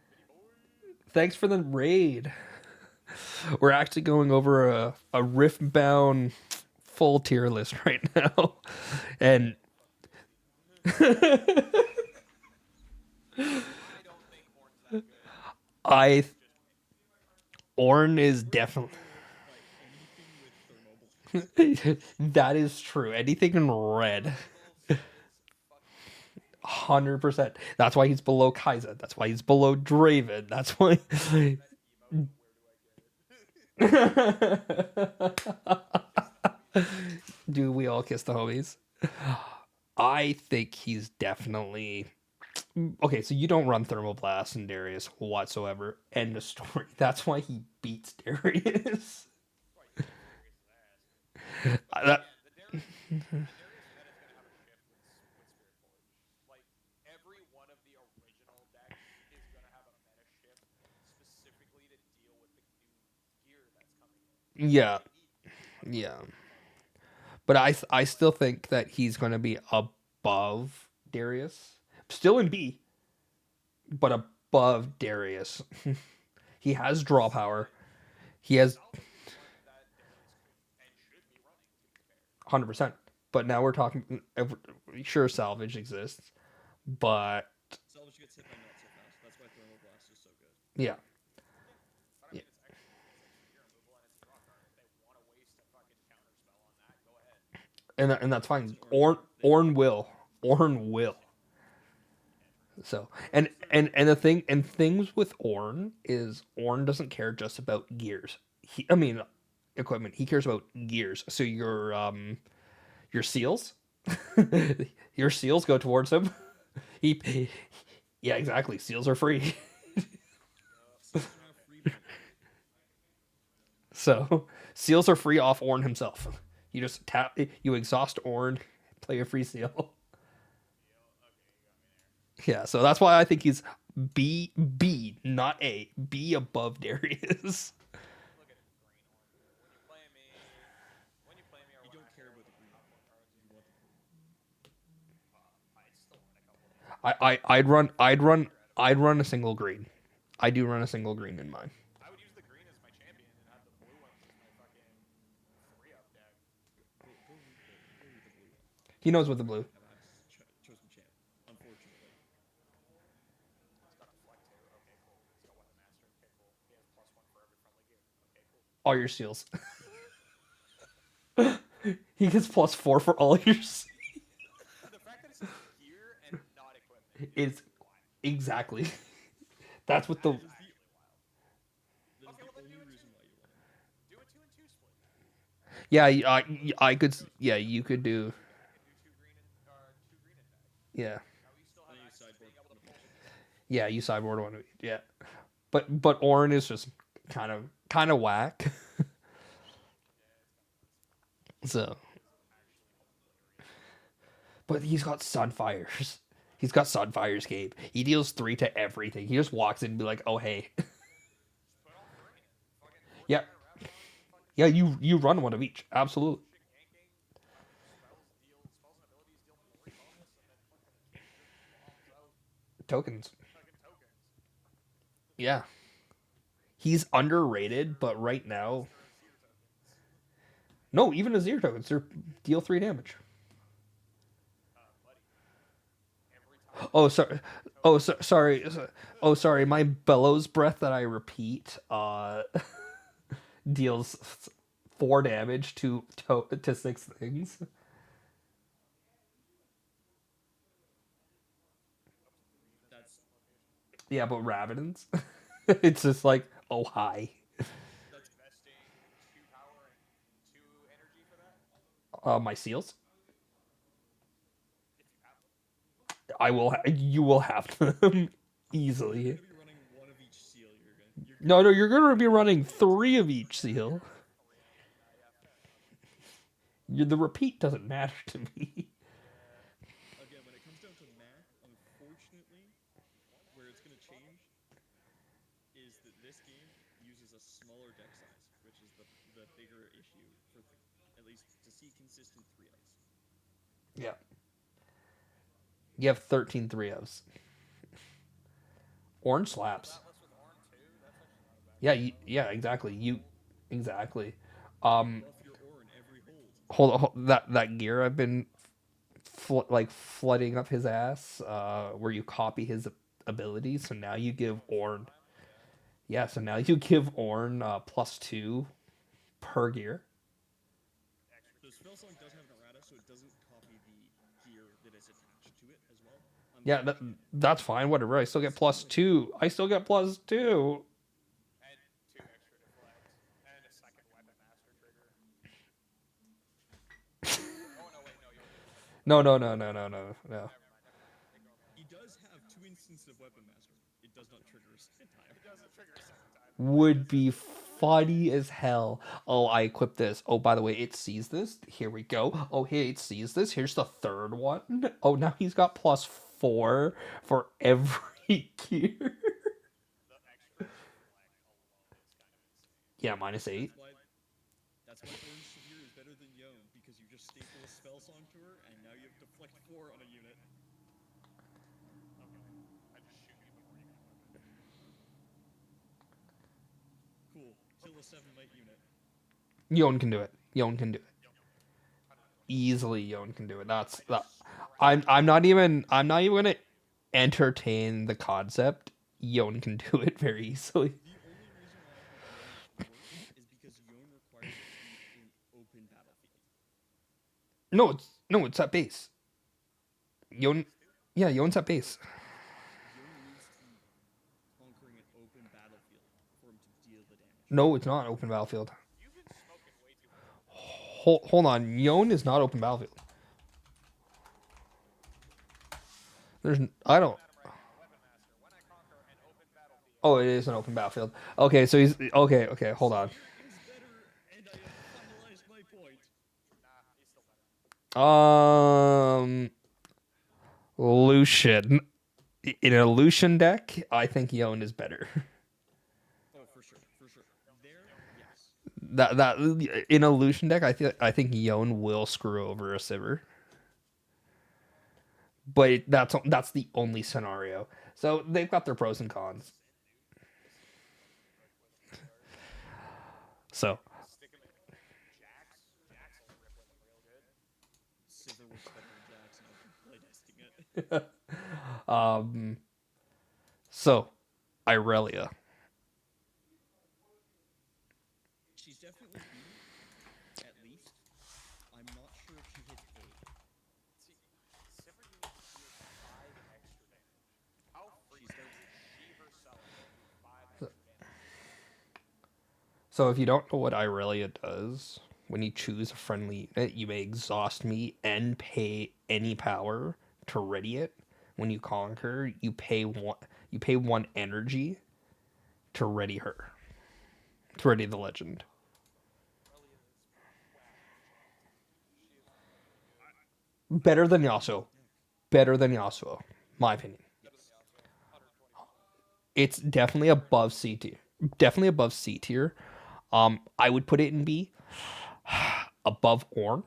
[SPEAKER 3] Bitty Boy.
[SPEAKER 1] Thanks for the raid. We're actually going over a riftbound full tier list right now, and
[SPEAKER 3] Getting fucking busy. I don't think Ornn's that good.
[SPEAKER 1] I
[SPEAKER 3] It's just me.
[SPEAKER 1] Orn is
[SPEAKER 2] Rift
[SPEAKER 1] definitely
[SPEAKER 2] will fight anything with thermal blast.
[SPEAKER 1] that is true. Anything in red,
[SPEAKER 3] Thermal says fuck you.
[SPEAKER 1] 100%. That's why he's below Kaiser. That's why he's below Draven. That's why.
[SPEAKER 3] That emote of where do I get it? Kiss the homies.
[SPEAKER 1] Do we all kiss the homies? I think he's definitely okay. So you don't run thermal blast in Darius whatsoever. End of story. That's why he beats Darius.
[SPEAKER 3] That's why he beats Darius' ass. But then
[SPEAKER 1] That
[SPEAKER 3] again, the Darius meta is gonna have a shift with Spiritforge. Like every one of the original decks is gonna have a meta shift specifically to deal with the new gear that's coming in. Because you're
[SPEAKER 1] yeah,
[SPEAKER 3] gonna need gear.
[SPEAKER 1] yeah.
[SPEAKER 3] Otherwise, you're fucked.
[SPEAKER 1] But I
[SPEAKER 3] But
[SPEAKER 1] still think that he's going to be above Darius. Still in B, but above Darius. He has draw power.
[SPEAKER 3] salvage,
[SPEAKER 1] He has
[SPEAKER 3] salvage is one that Darius could and should be running. To be fair,
[SPEAKER 1] 100%. But now we're talking. Sure, salvage exists, but
[SPEAKER 2] Salvage gets hit by not so fast. That's why thermal blast is so good.
[SPEAKER 1] yeah,
[SPEAKER 3] yeah. But I
[SPEAKER 1] yeah.
[SPEAKER 3] mean, it's extra speed, it's extra gear removal, and it's a draw card. If they want to waste a fucking counter spell on that, go ahead.
[SPEAKER 1] And that's
[SPEAKER 2] It's
[SPEAKER 1] fine.
[SPEAKER 2] Ornn. They can
[SPEAKER 1] Orn
[SPEAKER 2] do it.
[SPEAKER 1] will. Orn will.
[SPEAKER 3] Yeah, true.
[SPEAKER 1] So
[SPEAKER 3] Ornn is their
[SPEAKER 1] and the thing and things with Orn is Orn doesn't care just about gears. I mean equipment. He cares about gears. So your seals, your seals go towards him. He yeah, exactly. Seals are free.
[SPEAKER 2] Seals are now free by the way.
[SPEAKER 1] So seals are free off Orn himself. You just tap. You exhaust Orn, play a free seal.
[SPEAKER 3] seal. Okay, you got me there.
[SPEAKER 1] Yeah, so that's why I think he's B, not A, B above Darius.
[SPEAKER 3] Look at his green Ornn. When you play me, or
[SPEAKER 2] You
[SPEAKER 3] when
[SPEAKER 2] don't
[SPEAKER 3] I'm
[SPEAKER 2] care
[SPEAKER 3] here,
[SPEAKER 2] about
[SPEAKER 3] we
[SPEAKER 2] the
[SPEAKER 3] can
[SPEAKER 2] green.
[SPEAKER 3] pop more cards.
[SPEAKER 2] You want the blue.
[SPEAKER 3] I'd still run a couple of these. I
[SPEAKER 1] I'd
[SPEAKER 3] would
[SPEAKER 1] run
[SPEAKER 3] much rather get gear out of it.
[SPEAKER 1] I'd run a single green. I do run a single green in mine.
[SPEAKER 3] I would use the green as my champion and have the blue ones as my fucking 3-up deck.
[SPEAKER 2] Go read the blue one.
[SPEAKER 1] He knows
[SPEAKER 2] Because
[SPEAKER 1] with
[SPEAKER 2] the
[SPEAKER 1] the
[SPEAKER 2] green
[SPEAKER 1] blue.
[SPEAKER 2] have access to chosen champ. Unfortunately.
[SPEAKER 1] all your seals. He gets +4 for all your
[SPEAKER 3] The fact that it says gear and not equipment
[SPEAKER 1] is
[SPEAKER 3] is wild.
[SPEAKER 1] exactly. That's what the
[SPEAKER 3] That is
[SPEAKER 2] That is the
[SPEAKER 3] actually wild.
[SPEAKER 2] that is
[SPEAKER 3] Okay,
[SPEAKER 2] the
[SPEAKER 3] well then
[SPEAKER 2] only
[SPEAKER 3] do it
[SPEAKER 2] reason
[SPEAKER 3] two.
[SPEAKER 2] why you want it.
[SPEAKER 3] Do a 2 and 2 split.
[SPEAKER 1] yeah. I
[SPEAKER 3] One
[SPEAKER 1] could
[SPEAKER 3] goes
[SPEAKER 1] yeah.
[SPEAKER 3] green
[SPEAKER 1] You
[SPEAKER 3] and
[SPEAKER 1] could
[SPEAKER 3] one goes
[SPEAKER 1] do
[SPEAKER 3] blue back, and do 2 green and 2 green in back.
[SPEAKER 1] yeah.
[SPEAKER 3] That way you still
[SPEAKER 2] And
[SPEAKER 3] have
[SPEAKER 2] then you
[SPEAKER 3] access to
[SPEAKER 2] sideboard
[SPEAKER 3] being able to
[SPEAKER 2] one of
[SPEAKER 3] pull
[SPEAKER 2] each.
[SPEAKER 3] when you want.
[SPEAKER 1] Yeah, you sideboard one of each. Yeah, but Orin is just kind of whack.
[SPEAKER 3] Yeah, it's kind of nuts.
[SPEAKER 1] So,
[SPEAKER 3] It's actually hilarious.
[SPEAKER 1] but he's got Sunfires. He's got Sunfire's Cape. He deals 3 to everything. He just walks in and be like, "Oh hey,
[SPEAKER 3] Just put all 3 in it. Fucking force
[SPEAKER 1] yeah,
[SPEAKER 3] fire, wrap charge, and fucking
[SPEAKER 1] yeah."
[SPEAKER 3] shit
[SPEAKER 1] You run one of each. Absolutely.
[SPEAKER 3] shit ganking. Fucking spells and abilities deal 3 bonus, and then fucking just bombs out
[SPEAKER 1] Tokens.
[SPEAKER 3] fucking tokens.
[SPEAKER 1] Yeah, he's underrated, but right now,
[SPEAKER 3] Unless they're Azir tokens.
[SPEAKER 1] no, even Azir tokens, they deal 3 damage.
[SPEAKER 3] Buddy, every time
[SPEAKER 1] Oh,
[SPEAKER 3] a
[SPEAKER 1] sorry. Oh,
[SPEAKER 3] token deals
[SPEAKER 1] sorry. Oh, sorry. My bellows breath that I repeat deals 4 damage to 6 things.
[SPEAKER 3] up to 3 in this
[SPEAKER 2] That's
[SPEAKER 3] maximum location.
[SPEAKER 1] Yeah, but Rabadon's, it's just like, oh hi.
[SPEAKER 2] that's
[SPEAKER 3] Investing 2 power and 2 energy for that,
[SPEAKER 1] My seals.
[SPEAKER 3] if you have them.
[SPEAKER 1] You will have them
[SPEAKER 2] you're
[SPEAKER 1] easily.
[SPEAKER 2] gonna be running one of each seal.
[SPEAKER 1] No, no, you're gonna be running 3 of each
[SPEAKER 3] You're
[SPEAKER 1] seal.
[SPEAKER 3] gonna run 3 of them. Yeah, fair enough.
[SPEAKER 1] The repeat doesn't matter to me.
[SPEAKER 3] Yeah.
[SPEAKER 2] again when it comes down to math. Unfortunately,
[SPEAKER 3] One
[SPEAKER 2] where it's
[SPEAKER 3] energy
[SPEAKER 2] gonna
[SPEAKER 3] and one
[SPEAKER 2] change is that this game uses a smaller deck size, which is the bigger issue for at least to see consistent 3-outs.
[SPEAKER 1] Yeah, you have 13 3-0s. Orange
[SPEAKER 3] double
[SPEAKER 1] slaps.
[SPEAKER 3] that list with Ornn too. That's actually not a bad combo.
[SPEAKER 1] Yeah,
[SPEAKER 3] Even
[SPEAKER 1] exactly.
[SPEAKER 3] for
[SPEAKER 1] You
[SPEAKER 3] hold.
[SPEAKER 1] exactly.
[SPEAKER 2] Buff your Orin every hold.
[SPEAKER 1] Hold that gear I've been like flooding up his ass, where you copy his abilities. So now you give
[SPEAKER 3] Oh, spell
[SPEAKER 1] Orn,
[SPEAKER 3] timing. Yeah.
[SPEAKER 1] yeah. So now you give Orn +2 per gear.
[SPEAKER 3] Extra
[SPEAKER 2] The
[SPEAKER 3] 2
[SPEAKER 2] spell
[SPEAKER 3] for
[SPEAKER 2] song does have an
[SPEAKER 3] legs.
[SPEAKER 2] errata, so it doesn't copy the gear that is attached to it as well,
[SPEAKER 1] Yeah,
[SPEAKER 2] unfortunately.
[SPEAKER 1] that's fine. Whatever. I still get plus
[SPEAKER 2] Still,
[SPEAKER 1] two. I still get +2.
[SPEAKER 3] And 2 extra deflect. And a second weapon master trigger. Oh no, wait, no, you only get a second weapon
[SPEAKER 1] No, no,
[SPEAKER 3] master
[SPEAKER 1] no,
[SPEAKER 3] trigger.
[SPEAKER 1] no, no, no, no.
[SPEAKER 3] Never mind, never mind. Ignore me.
[SPEAKER 2] he does have 2 instances of Weapon Master. It does not trigger a second time.
[SPEAKER 3] It doesn't trigger a second time, but it
[SPEAKER 1] Would
[SPEAKER 3] does have
[SPEAKER 1] be
[SPEAKER 3] 2 instances.
[SPEAKER 1] funny as hell. Oh, I equipped this. Oh, by the way, it sees this. Here we go. Oh, hey, it sees this. Here's the third one. Oh, now he's got +4 for every gear.
[SPEAKER 3] The extra deflect alone is kind of insane.
[SPEAKER 1] Yeah, -8.
[SPEAKER 2] That's why Orange Severe is better than Yone, because you just staple a spell song to her, and now you have deflect 4 on a unit.
[SPEAKER 3] Okay. I just shoot you before you can equip it.
[SPEAKER 2] Cool. Kill a 7 might unit.
[SPEAKER 1] Yon can do it. Yon can do it.
[SPEAKER 3] Yon can do it. 100%.
[SPEAKER 1] Easily Yon can do it. That's
[SPEAKER 3] I
[SPEAKER 1] that.
[SPEAKER 3] just scratched
[SPEAKER 1] I'm not even gonna entertain the concept. Yon can do it very easily.
[SPEAKER 2] The only reason why I think Yone works is because Yone requires it to be in open battlefield.
[SPEAKER 1] No, it's at base. Yon,
[SPEAKER 3] base 2?
[SPEAKER 1] yeah, Yon's at base.
[SPEAKER 2] Yone needs to be conquering an open battlefield for him to deal the damage.
[SPEAKER 1] No, it's not open battlefield.
[SPEAKER 3] You've been smoking way too much weed.
[SPEAKER 1] Hold on. Yon is not open battlefield. There's I
[SPEAKER 3] I'm
[SPEAKER 1] don't.
[SPEAKER 3] looking at him right now. Weapon Master. When I conquer an open battlefield.
[SPEAKER 1] Oh, it is an open battlefield. Okay, so he's okay. Okay, hold on.
[SPEAKER 2] Severe is better, and I have finalized my point.
[SPEAKER 3] Nah, he's still better.
[SPEAKER 1] Lucian. In a Lucian deck, I think Yon is better.
[SPEAKER 2] Oh, for sure, for sure. There,
[SPEAKER 3] Yon is better.
[SPEAKER 2] yes.
[SPEAKER 1] That in a Lucian deck, I think Yon will screw over a Sivir. But that's the only scenario. So they've got their pros and cons.
[SPEAKER 2] 100%, dude.
[SPEAKER 3] This is like with Sivir.
[SPEAKER 1] So
[SPEAKER 3] Stick him in Jax. Jax will rip with him real good.
[SPEAKER 2] Sivir works better in Jax, and I've been playtesting it.
[SPEAKER 1] so Irelia.
[SPEAKER 2] She's
[SPEAKER 1] So if you don't know what Irelia does, when you choose a friendly unit, you may exhaust me and pay any power to ready it. When you conquer, you pay one energy to ready her. To ready the legend.
[SPEAKER 3] Aurelia is whack. She is really good.
[SPEAKER 2] I I
[SPEAKER 1] Better
[SPEAKER 2] think
[SPEAKER 1] than
[SPEAKER 2] it's a really
[SPEAKER 1] Yasuo.
[SPEAKER 2] good deck.
[SPEAKER 1] Better than Yasuo. My opinion.
[SPEAKER 3] Better than
[SPEAKER 2] Yes.
[SPEAKER 3] Yasuo. 120%.
[SPEAKER 1] It's definitely above C tier. Definitely above C tier. I would put it in B. Above Orn.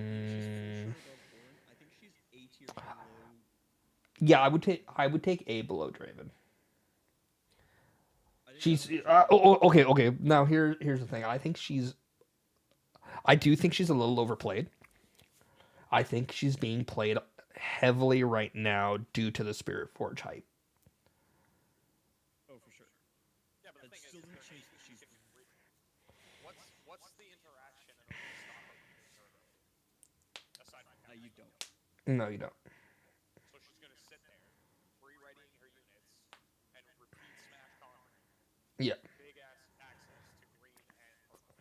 [SPEAKER 2] I think she's for
[SPEAKER 1] Mm,
[SPEAKER 2] sure above Orn. I think she's A tier below
[SPEAKER 1] yeah,
[SPEAKER 2] Draven.
[SPEAKER 1] I would take A below Draven.
[SPEAKER 2] I think
[SPEAKER 1] She's
[SPEAKER 2] Draven should be.
[SPEAKER 1] okay. Okay, now here's the thing. I do think she's a little overplayed. I think she's being played heavily right now due to the Spiritforge hype.
[SPEAKER 2] Oh, for sure.
[SPEAKER 3] Yeah, but the
[SPEAKER 2] That
[SPEAKER 3] thing
[SPEAKER 2] still
[SPEAKER 3] is
[SPEAKER 2] doesn't
[SPEAKER 3] there
[SPEAKER 2] change
[SPEAKER 3] needs
[SPEAKER 2] that
[SPEAKER 3] you
[SPEAKER 2] she's.
[SPEAKER 3] can what's the interaction in a restock of using her ability aside from
[SPEAKER 2] You
[SPEAKER 3] counterspell?
[SPEAKER 2] don't.
[SPEAKER 1] No, you don't.
[SPEAKER 3] So she's gonna sit there, pre-readying her units, and repeat smash conquer,
[SPEAKER 1] Yeah.
[SPEAKER 3] big ass access to green and purple.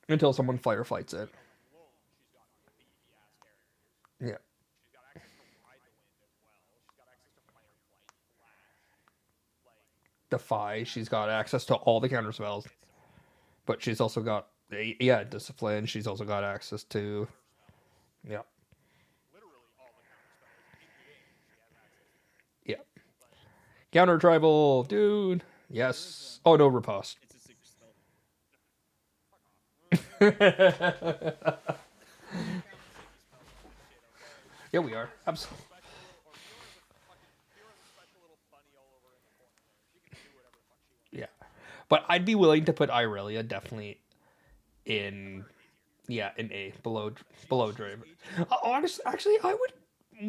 [SPEAKER 1] Until someone firefights it.
[SPEAKER 3] Green alone, she's got beefy ass characters.
[SPEAKER 1] Yeah.
[SPEAKER 3] She's got access to ride the wind as well. She's got access to fireflight, flash, like
[SPEAKER 1] Defy.
[SPEAKER 3] that
[SPEAKER 1] She's got
[SPEAKER 3] is
[SPEAKER 1] access to all the counter
[SPEAKER 3] and
[SPEAKER 1] spells,
[SPEAKER 3] discipline,
[SPEAKER 1] but she's also got yeah discipline. She's also got access to
[SPEAKER 3] counter spells.
[SPEAKER 1] yeah
[SPEAKER 3] Literally all the counter spells in game she has access to.
[SPEAKER 1] yeah
[SPEAKER 3] Like
[SPEAKER 1] counter tribal dude.
[SPEAKER 2] There is
[SPEAKER 1] Yes.
[SPEAKER 2] one.
[SPEAKER 1] Oh no, riposte.
[SPEAKER 2] It's a secret spell.
[SPEAKER 3] fuck off.
[SPEAKER 1] Yeah,
[SPEAKER 3] We ain't counting sticky spells on this shit, okay?
[SPEAKER 1] we are
[SPEAKER 3] Fiora's a
[SPEAKER 1] absolutely.
[SPEAKER 3] special little, or Fiora's a special little bunny all over in the corner there. She can do whatever the fuck she wants.
[SPEAKER 1] Yeah, but I'd be willing to put Irelia definitely
[SPEAKER 3] I put
[SPEAKER 1] in
[SPEAKER 3] her in A tier.
[SPEAKER 1] yeah in A below
[SPEAKER 2] She's
[SPEAKER 1] below
[SPEAKER 2] she's
[SPEAKER 1] Draven.
[SPEAKER 2] A tier.
[SPEAKER 1] Honestly, actually, I would.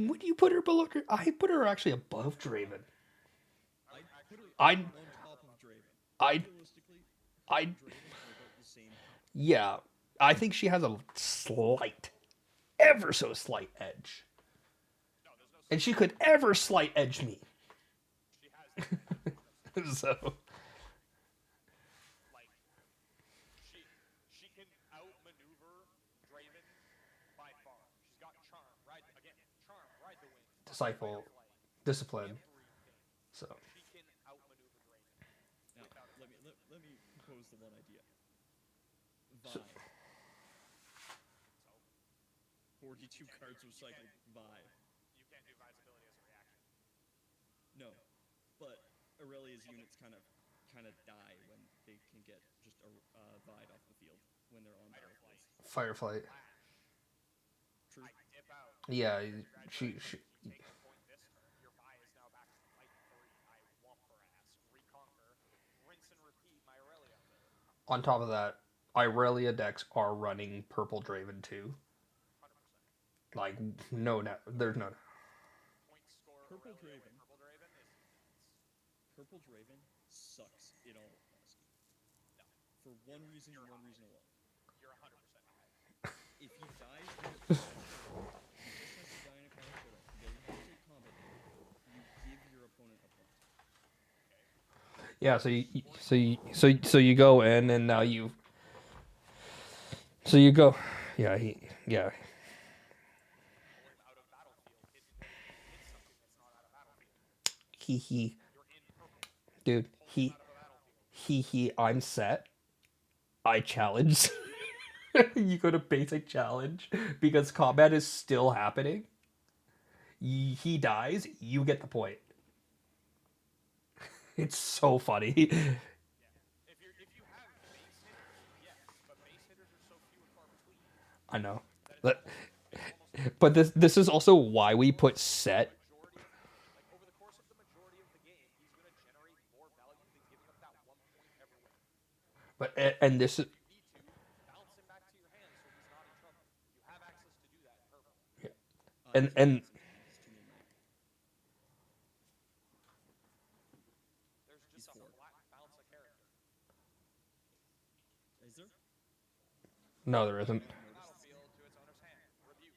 [SPEAKER 1] Would you put her below? I put her actually above Draven.
[SPEAKER 3] I would
[SPEAKER 2] I'd put her
[SPEAKER 3] actually put
[SPEAKER 1] I'd
[SPEAKER 3] her
[SPEAKER 2] on
[SPEAKER 3] above
[SPEAKER 2] top of
[SPEAKER 3] Draven.
[SPEAKER 2] Draven. I think
[SPEAKER 1] I'd
[SPEAKER 2] realistically, her
[SPEAKER 1] I'd
[SPEAKER 2] and Draven are about the same power.
[SPEAKER 1] yeah. I think she has a slight, ever so slight edge,
[SPEAKER 3] No, there's no
[SPEAKER 1] and
[SPEAKER 3] slight
[SPEAKER 1] she
[SPEAKER 3] edge.
[SPEAKER 1] could ever slight edge me.
[SPEAKER 3] She has the edge. There's no slight edge.
[SPEAKER 1] So
[SPEAKER 3] Like she can outmaneuver Draven by far. She's got charm, ride the wind, fucking
[SPEAKER 1] disciple,
[SPEAKER 3] fireflight,
[SPEAKER 1] discipline.
[SPEAKER 3] everything.
[SPEAKER 1] So
[SPEAKER 3] She can outmaneuver Draven
[SPEAKER 2] Now,
[SPEAKER 3] without a doubt.
[SPEAKER 2] let me propose the one idea.
[SPEAKER 1] so
[SPEAKER 2] Vi.
[SPEAKER 3] So
[SPEAKER 2] 42 cards recycled. Vi.
[SPEAKER 3] you can't do visibility as a reaction.
[SPEAKER 2] No, but Aurelia's units kind of die when they can get just Vi'd off the field when they're on
[SPEAKER 3] Fireflight,
[SPEAKER 2] battlefields.
[SPEAKER 1] Fireflight.
[SPEAKER 3] flash.
[SPEAKER 2] True.
[SPEAKER 3] I dip out.
[SPEAKER 1] Yeah,
[SPEAKER 3] Congratulations. You take the point this turn. Your Vi is now back to fight 3. I whomp her ass. Reconquer. Rinse and repeat my Aurelia ability.
[SPEAKER 1] on top of that, Irelia decks are running Purple Draven too.
[SPEAKER 3] 100%.
[SPEAKER 1] Like no, there's no.
[SPEAKER 3] Point score
[SPEAKER 2] Purple
[SPEAKER 3] Aurelia with
[SPEAKER 2] Draven.
[SPEAKER 3] Purple Draven is nuts.
[SPEAKER 2] Purple Draven sucks in all honesty.
[SPEAKER 3] No,
[SPEAKER 2] For one reason
[SPEAKER 3] you're
[SPEAKER 2] and one
[SPEAKER 3] high.
[SPEAKER 2] reason alone.
[SPEAKER 3] You're 100% high.
[SPEAKER 2] If he dies in a combat showdown, he just has to die in a combat showdown. He doesn't have to take combat damage. You give your opponent a point.
[SPEAKER 3] Okay.
[SPEAKER 1] Yeah, so you go in and now you go. Yeah, yeah.
[SPEAKER 3] Going out of battlefield hits something that's not out of battlefield.
[SPEAKER 1] He
[SPEAKER 3] You're in purple.
[SPEAKER 1] dude.
[SPEAKER 3] Pull him out of a battlefield.
[SPEAKER 1] I'm set. I challenge. You go to basic challenge because combat is still happening. He dies, you get the point. It's so funny.
[SPEAKER 3] Yeah. If you have base hitters, yes, but base hitters are so few and far between
[SPEAKER 1] I know.
[SPEAKER 3] that
[SPEAKER 1] But,
[SPEAKER 3] it's almost
[SPEAKER 1] but
[SPEAKER 3] impossible.
[SPEAKER 1] this is also why we put
[SPEAKER 3] The
[SPEAKER 1] set.
[SPEAKER 3] majority of over the course of the majority of the game, he's going to generate more value than giving up that 1 point ever will.
[SPEAKER 1] But and this is
[SPEAKER 3] If you need to, bounce him back to your hand so he's not in trouble. You have access to do that in purple.
[SPEAKER 1] and
[SPEAKER 2] There's no
[SPEAKER 1] and
[SPEAKER 2] access. He's too midnight.
[SPEAKER 3] There's
[SPEAKER 2] He's
[SPEAKER 3] just a
[SPEAKER 2] 4.
[SPEAKER 3] flat bounce a character.
[SPEAKER 2] Is there?
[SPEAKER 1] no, there
[SPEAKER 2] I
[SPEAKER 1] isn't.
[SPEAKER 2] haven't noticed.
[SPEAKER 3] Battlefield to its owner's hand. Rebuke.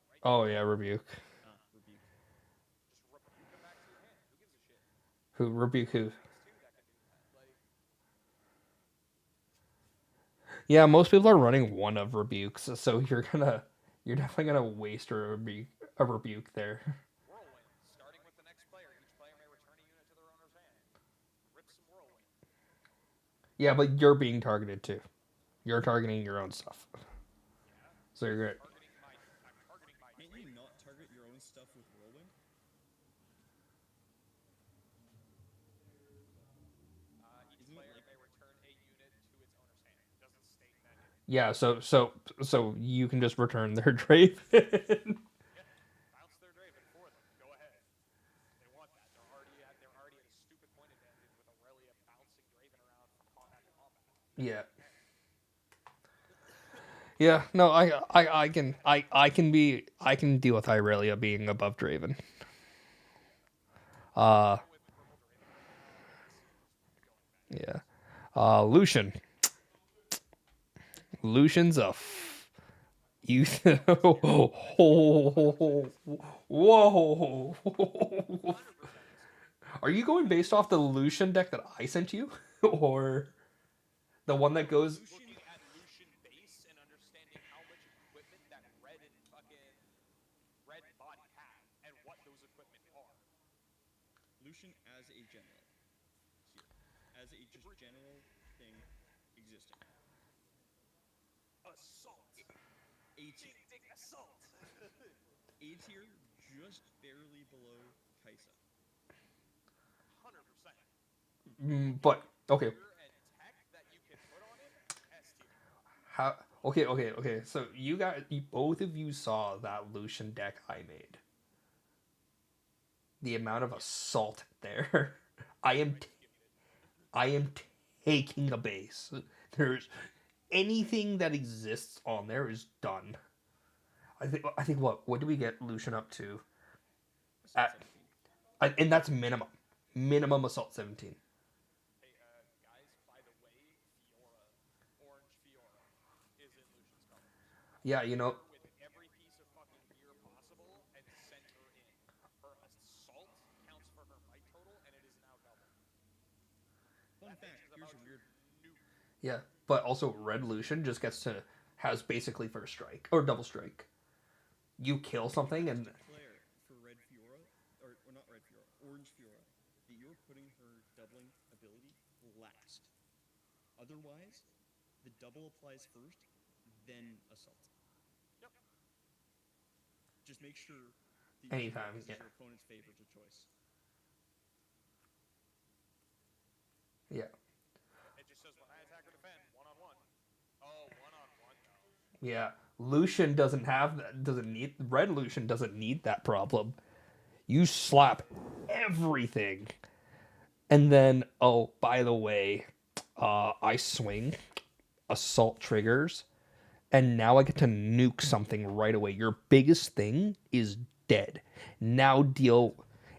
[SPEAKER 3] Right
[SPEAKER 1] Oh
[SPEAKER 3] there.
[SPEAKER 1] yeah, rebuke.
[SPEAKER 2] Rebuke.
[SPEAKER 3] Just rebuke him back to your hand. Who gives a shit?
[SPEAKER 1] Who rebuke who?
[SPEAKER 3] Things too that can do that. Like
[SPEAKER 1] Yeah, most people are running one of rebukes, so you're definitely gonna waste a rebuke there.
[SPEAKER 3] Whirlwind. Starting with the next player, each player may return a unit to their owner's hand. Rip some whirlwind.
[SPEAKER 1] Yeah, but you're being targeted too. You're targeting your own stuff,
[SPEAKER 3] Yeah.
[SPEAKER 1] so you're good.
[SPEAKER 3] I'm targeting my
[SPEAKER 2] Can't you
[SPEAKER 3] Draven.
[SPEAKER 2] not target your own stuff with whirlwind?
[SPEAKER 3] Each
[SPEAKER 2] Isn't it
[SPEAKER 3] player
[SPEAKER 2] like
[SPEAKER 3] may return a unit to its owner's hand. It doesn't state that in.
[SPEAKER 1] Yeah, so you can just return their Draven.
[SPEAKER 3] Yeah. Bounce their Draven for them. Go ahead. They want that. They're already at a stupid point advantage with Aurelia bouncing Draven around from combat to combat.
[SPEAKER 1] Yeah. Yeah, no, I can deal with Irelia being above Draven.
[SPEAKER 3] Yeah.
[SPEAKER 1] Uh
[SPEAKER 3] Even with purple Draven right now, it's going back and
[SPEAKER 1] yeah.
[SPEAKER 3] forth.
[SPEAKER 1] Lucian. Lucian's you
[SPEAKER 3] It's
[SPEAKER 1] whoa.
[SPEAKER 3] 100% a spear.
[SPEAKER 1] Are you going based off the Lucian deck that I sent you? Or the one that
[SPEAKER 3] No,
[SPEAKER 1] goes
[SPEAKER 3] looking at Lucian base and understanding how much equipment that red and fucking red body have and what those equipment are.
[SPEAKER 2] Lucian as a general here, as a just general thing existing.
[SPEAKER 3] Assault.
[SPEAKER 2] A tier,
[SPEAKER 3] Ding ding assault.
[SPEAKER 2] A tier, just barely below Kaisa.
[SPEAKER 3] 100%.
[SPEAKER 1] but okay.
[SPEAKER 3] Gear and tech that you can put on him, S tier.
[SPEAKER 1] How okay. So both of you saw that Lucian deck I made. The amount of
[SPEAKER 2] Yes,
[SPEAKER 1] assault there. I am
[SPEAKER 3] I
[SPEAKER 1] t-
[SPEAKER 3] skimmed it.
[SPEAKER 1] I am taking a base. There's anything that exists on there is done. I think what do we get Lucian up to?
[SPEAKER 2] assault
[SPEAKER 1] At
[SPEAKER 2] 17.
[SPEAKER 1] and that's minimum assault 17.
[SPEAKER 3] Hey, guys, by the way, Fiora, Orange Fiora, is in Lucian's colors.
[SPEAKER 1] Yeah,
[SPEAKER 3] Get
[SPEAKER 1] you know.
[SPEAKER 3] her with every piece of fucking gear possible and send her in. Her assault counts for her might total, and it is now double.
[SPEAKER 2] Fun
[SPEAKER 3] That bitch
[SPEAKER 2] fact,
[SPEAKER 3] is
[SPEAKER 2] here's a
[SPEAKER 3] about to
[SPEAKER 2] weird
[SPEAKER 3] nuke.
[SPEAKER 1] Yeah, but also Red Lucian just gets to has basically first strike or double strike. You kill
[SPEAKER 2] you
[SPEAKER 1] something
[SPEAKER 2] have to
[SPEAKER 1] and
[SPEAKER 2] declare for Red Fiora, or not Red Fiora, Orange Fiora, that you're putting her doubling ability last. Otherwise, the double applies first, then assault.
[SPEAKER 3] Yep.
[SPEAKER 2] Just make sure that you do that
[SPEAKER 1] anytime,
[SPEAKER 2] because
[SPEAKER 1] yeah,
[SPEAKER 2] it's your opponent's favorite of choice.
[SPEAKER 1] yeah,
[SPEAKER 3] It just says when I attack or defend, one on one. Oh, one on one though.
[SPEAKER 1] yeah. Lucian doesn't have that. Doesn't need Red Lucian doesn't need that problem. You slap everything, and then oh, by the way, I swing assault triggers, and now I get to nuke something right away. Your biggest thing is dead. Now deal.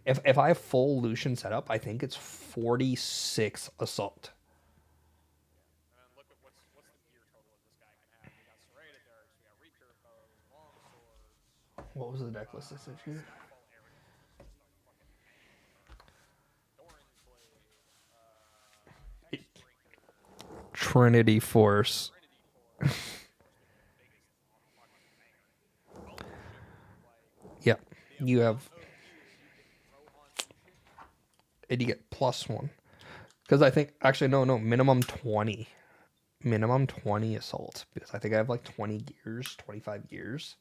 [SPEAKER 1] If I have full Lucian setup, I think it's 46 assault.
[SPEAKER 3] Yeah. And then look at what's the gear total that this guy can have. We got serrated darts, we got recurve bows, long swords,
[SPEAKER 1] What was the deck list I sent you?
[SPEAKER 3] Skyfall Arrogance, which is just a fucking banger of a card. Doran's Blade, Hex Drinker,
[SPEAKER 1] Trinity Force.
[SPEAKER 3] Trinity Force being the biggest fucking banger. Bone Sugar, like
[SPEAKER 1] Yeah,
[SPEAKER 3] the
[SPEAKER 1] you
[SPEAKER 3] amount
[SPEAKER 1] have,
[SPEAKER 3] of gear you can throw on Lucian.
[SPEAKER 1] and you get +1. Because I think actually no, minimum 20 assault because I think I have like 20 gears, 25 gears.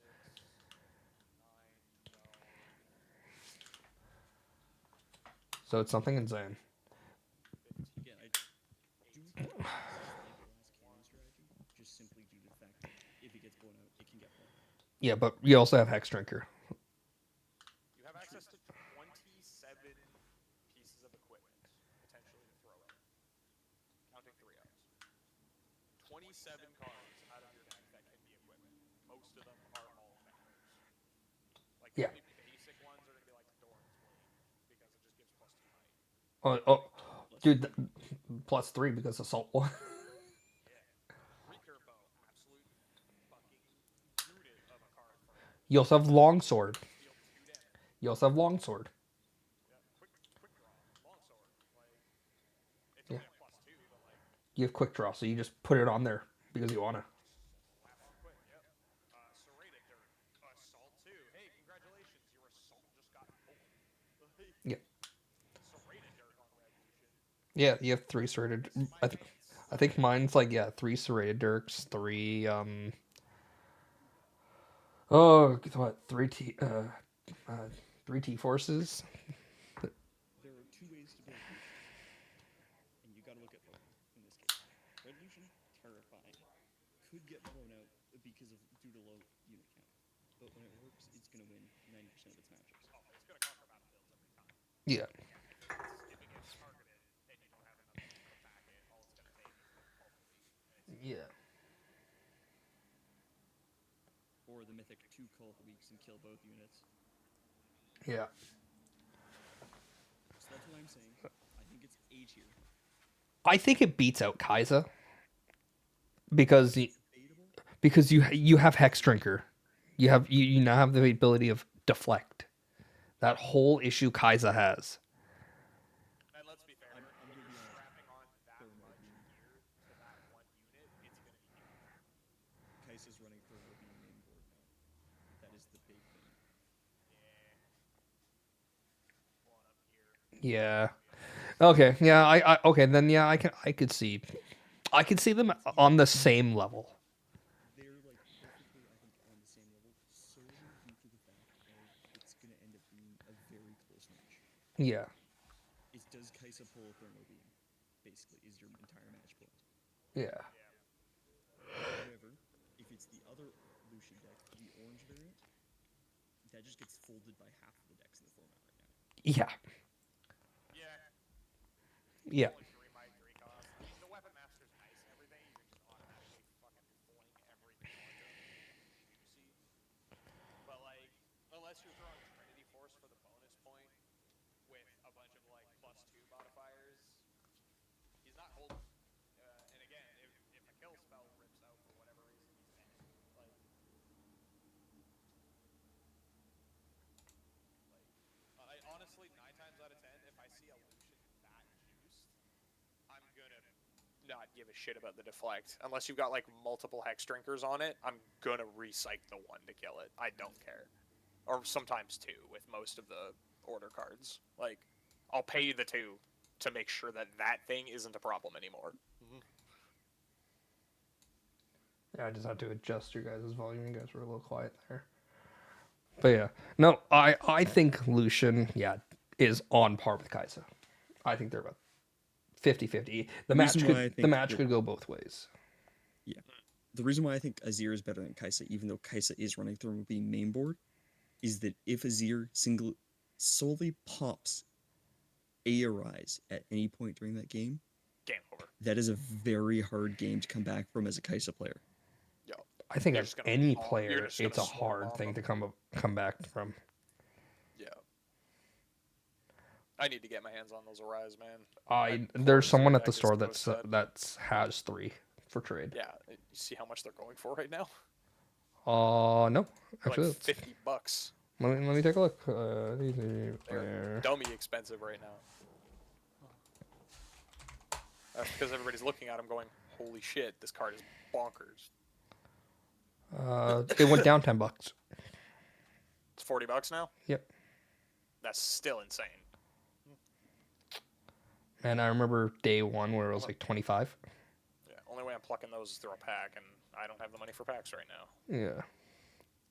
[SPEAKER 3] 6, 9, 12,
[SPEAKER 1] So it's something insane.
[SPEAKER 3] 15,
[SPEAKER 2] Again, I do
[SPEAKER 3] 18,
[SPEAKER 2] think this is like the last
[SPEAKER 3] 21.
[SPEAKER 2] cannon strategy, just simply due to the fact that if it gets blown out, it can get blown out.
[SPEAKER 1] Yeah, but you also have Hex Drinker.
[SPEAKER 3] You have
[SPEAKER 2] True.
[SPEAKER 3] access to 27 pieces of equipment potentially to throw in, counting 3-Os. 27 cards out of your deck that can be equipment. Most of them are all bangers. Like the
[SPEAKER 1] Yeah.
[SPEAKER 3] only basic ones are going to be like Doran's Blade because it just gives +2 might.
[SPEAKER 1] Oh,
[SPEAKER 2] Plus
[SPEAKER 1] dude,
[SPEAKER 2] three.
[SPEAKER 1] +3 because assault 1.
[SPEAKER 3] Yeah. Recurve Bow, absolute fucking unit of a card for him.
[SPEAKER 1] You also have Longsword.
[SPEAKER 3] Just deal 2 damage.
[SPEAKER 1] You also have Longsword.
[SPEAKER 3] Yeah. Quick draw, longsword. Like it's
[SPEAKER 1] Yeah.
[SPEAKER 3] only a +2, but like
[SPEAKER 1] You have Quick Draw, so you just put it on there. because you wanna.
[SPEAKER 3] Slap on quick. Yep. Serrated dirt. Assault 2. Hey, congratulations. Your assault just got pulled. Like,
[SPEAKER 1] Yeah,
[SPEAKER 3] serrated dirt on Red Lucian.
[SPEAKER 1] yeah. You have three serrated.
[SPEAKER 3] This is my main
[SPEAKER 1] I think
[SPEAKER 3] serrated.
[SPEAKER 1] mine's like yeah, three serrated dirks, three oh what uh three T forces.
[SPEAKER 2] There are two ways to build Lucian, and you got to look at both in this case. Red Lucian, terrifying, could get blown out because of due to low unit count, but when it works, it's gonna win 90% of its matchups.
[SPEAKER 3] Oh, it's going to conquer battlefields every time.
[SPEAKER 1] Yeah,
[SPEAKER 3] If it gets targeted and you don't have enough units to back it, all it's going to take is all the weak. And it's
[SPEAKER 1] yeah,
[SPEAKER 2] Or the mythic two call the weaks and kill both units.
[SPEAKER 1] yeah.
[SPEAKER 2] So that's what I'm saying. I think it's A tier.
[SPEAKER 1] I think it beats out Kai'Sa because
[SPEAKER 2] It's debatable.
[SPEAKER 1] you have Hex Drinker, you now have the ability of deflect. That whole issue Kai'Sa has.
[SPEAKER 3] And let's be fair,
[SPEAKER 2] I'm
[SPEAKER 3] when
[SPEAKER 2] gonna
[SPEAKER 3] you're
[SPEAKER 2] be honest.
[SPEAKER 3] strapping on that
[SPEAKER 2] Thermo
[SPEAKER 3] much
[SPEAKER 2] beam.
[SPEAKER 3] gear to that one unit, it's going to be huge.
[SPEAKER 2] Kai'Sa's running thermo beam main board now. That is the big thing.
[SPEAKER 3] Yeah. One up here.
[SPEAKER 1] Yeah.
[SPEAKER 3] Maybe up here.
[SPEAKER 1] Okay. Yeah. I okay. Then yeah, I could see them
[SPEAKER 2] It's
[SPEAKER 1] on the
[SPEAKER 2] either
[SPEAKER 1] same level.
[SPEAKER 2] they're like perfectly, I think, on the same level solely due to the fact of it's gonna end up being a very close match.
[SPEAKER 1] Yeah.
[SPEAKER 2] Is does Kai'Sa pull a thermo beam? Basically, is your entire match point.
[SPEAKER 1] Yeah.
[SPEAKER 3] Yeah.
[SPEAKER 2] However, if it's the other Lucian deck, the orange variant, that just gets folded by half of the decks in the format right now.
[SPEAKER 1] Yeah.
[SPEAKER 3] Yeah.
[SPEAKER 1] Yeah.
[SPEAKER 3] Only 3 might 3 cost. I mean, the Weapon Master's nice and everything. You can just automatically fucking fling everything onto him. Juicy. But, like, unless you're throwing Trinity Force for the bonus point with a bunch of, like, +2 modifiers, he's not holding. And again, if a kill spell rips out for whatever reason, he's dead. Like, I honestly, 9 times out of 10, if I see a Lucian that juiced, I'm gonna not give a shit about the deflect. Unless you've got like multiple hex drinkers on it, I'm gonna recycle the one to kill it. I don't care. Or sometimes two with most of the order cards. Like, I'll pay the 2 to make sure that that thing isn't a problem anymore.
[SPEAKER 1] Yeah. I just had to adjust your guys' volume. You guys were a little quiet there. But yeah. No. I think Lucian is on par with Kai'Sa. I think they're about 50-50. The match could go both ways.
[SPEAKER 2] Yeah. The reason why I think Azir is better than Kai'Sa, even though Kai'Sa is running thermo beam main board, is that if Azir solely pops a Arise at any point during that game,
[SPEAKER 3] Game over.
[SPEAKER 2] that is a very hard game to come back from as a Kai'Sa player.
[SPEAKER 3] Yo.
[SPEAKER 1] I think
[SPEAKER 3] You're
[SPEAKER 1] as
[SPEAKER 3] just gonna
[SPEAKER 1] any
[SPEAKER 3] bomb- you're
[SPEAKER 1] player,
[SPEAKER 3] just gonna
[SPEAKER 1] it's a
[SPEAKER 3] swarm
[SPEAKER 1] hard
[SPEAKER 3] bomb
[SPEAKER 1] thing
[SPEAKER 3] them.
[SPEAKER 1] to come back from.
[SPEAKER 3] Yeah. I need to get my hands on those Arise, man.
[SPEAKER 1] There's someone at the
[SPEAKER 3] deck is
[SPEAKER 1] store
[SPEAKER 3] close to-
[SPEAKER 1] that's has 3 for trade.
[SPEAKER 3] Yeah, you see how much they're going for right now?
[SPEAKER 1] No,
[SPEAKER 3] They're
[SPEAKER 1] actually,
[SPEAKER 3] like $50.
[SPEAKER 1] let me take a look.
[SPEAKER 3] They're dummy expensive right now. That's because everybody's looking at them going, "Holy shit, this card is bonkers."
[SPEAKER 1] It went down $10.
[SPEAKER 3] It's $40 now.
[SPEAKER 1] Yep.
[SPEAKER 3] That's still insane.
[SPEAKER 1] And I remember day one where it was like 25.
[SPEAKER 3] Yeah, only way I'm plucking those is through a pack, and I don't have the money for packs right now.
[SPEAKER 1] Yeah.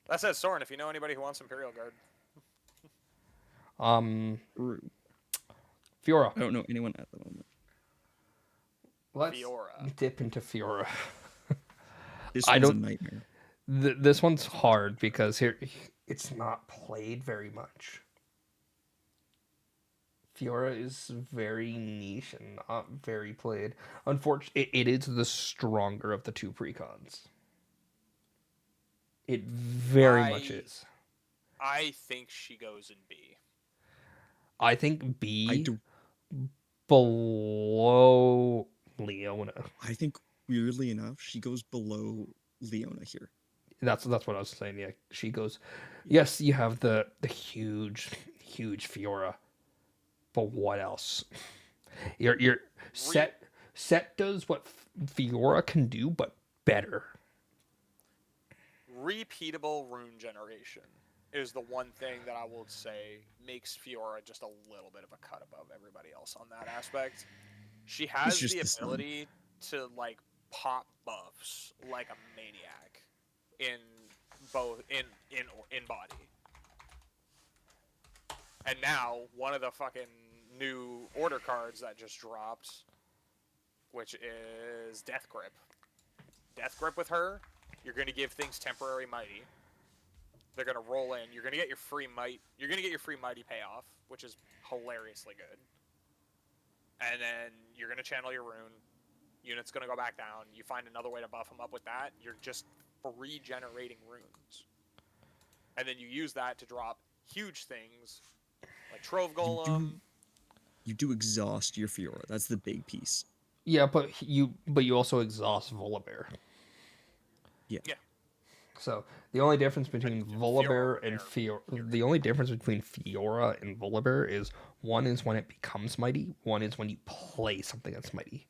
[SPEAKER 3] That said, Soren, if you know anybody who wants Imperial Guard,
[SPEAKER 1] Fiora.
[SPEAKER 2] I don't know anyone at the moment.
[SPEAKER 1] Let's
[SPEAKER 3] Fiora.
[SPEAKER 1] dip into Fiora.
[SPEAKER 2] This
[SPEAKER 1] I
[SPEAKER 2] one's a
[SPEAKER 1] don't-
[SPEAKER 2] nightmare.
[SPEAKER 1] This one's hard because here it's not played very much. Fiora is very niche and not very played. Unfortunately, it is the stronger of the 2 precons. It very much is.
[SPEAKER 3] I think she goes in B.
[SPEAKER 1] I think B
[SPEAKER 2] I do.
[SPEAKER 1] below Leona.
[SPEAKER 2] I think weirdly enough, she goes below Leona here.
[SPEAKER 1] That's what I was saying. Yeah, she goes. Yes, you have the huge Fiora, but what else? Your set does what Fiora can do, but better.
[SPEAKER 3] Repeatable rune generation is the one thing that I will say makes Fiora just a little bit of a cut above everybody else on that aspect. She
[SPEAKER 2] It's
[SPEAKER 3] has
[SPEAKER 2] just
[SPEAKER 3] the
[SPEAKER 2] the sun.
[SPEAKER 3] ability to like pop buffs like a maniac in both in body. And now one of the fucking new order cards that just dropped, which is Death Grip. Death Grip with her, you're going to give things temporary mighty. They're going to roll in. You're going to get your free might. You're going to get your free mighty payoff, which is hilariously good. And then you're going to channel your rune. Unit's going to go back down. You find another way to buff them up with that. You're just regenerating runes. And then you use that to drop huge things like Trove Golem.
[SPEAKER 2] You do exhaust your Fiora. That's the big piece.
[SPEAKER 1] Yeah, but you also exhaust Volibear.
[SPEAKER 2] Yeah.
[SPEAKER 3] Yeah.
[SPEAKER 1] So the only difference between
[SPEAKER 3] Fiora
[SPEAKER 1] Volibear
[SPEAKER 3] repair.
[SPEAKER 1] and Fiora, the only difference between Fiora and Volibear is one is when it becomes mighty, one is when you play something that's mighty.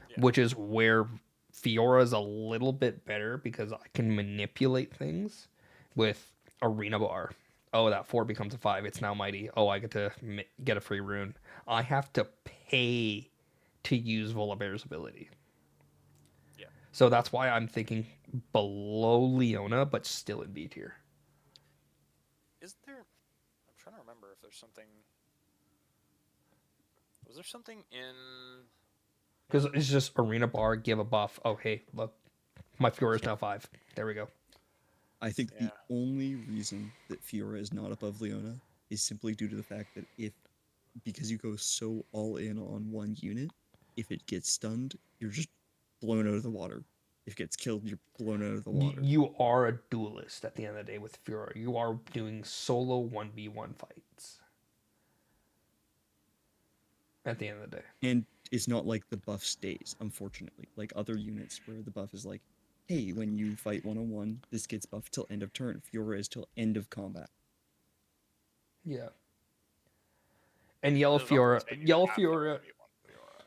[SPEAKER 3] Yeah.
[SPEAKER 1] Which is where Fiora is a little bit better because I can manipulate things with Arena Bar. Oh, that 4 becomes a 5. It's now mighty. Oh, I get to get a free rune. I have to pay to use Volibear's ability.
[SPEAKER 3] Yeah.
[SPEAKER 1] So that's why I'm thinking below Leona, but still in B tier.
[SPEAKER 3] Is there? I'm trying to remember if there's something. Was there something in?
[SPEAKER 1] Because it's just Arena Bar, give a buff. Oh, hey, look, my Fiora is now 5. There we go.
[SPEAKER 2] I think
[SPEAKER 3] Yeah.
[SPEAKER 2] the only reason that Fiora is not above Leona is simply due to the fact that because you go so all in on one unit, if it gets stunned, you're just blown out of the water. If it gets killed, you're blown out of the water.
[SPEAKER 1] You are a duelist at the end of the day with Fiora. You are doing solo 1v1 fights. At the end of the day.
[SPEAKER 2] And it's not like the buff stays, unfortunately. Like other units where the buff is like, hey, when you fight 1-on-1, this gets buffed till end of turn. Fiora is till end of combat.
[SPEAKER 1] Yeah. And Yellow
[SPEAKER 3] There's nothing
[SPEAKER 1] Fiora,
[SPEAKER 3] saying you
[SPEAKER 1] Yellow
[SPEAKER 3] have to
[SPEAKER 1] Fiora,
[SPEAKER 3] 1v1 Fiora.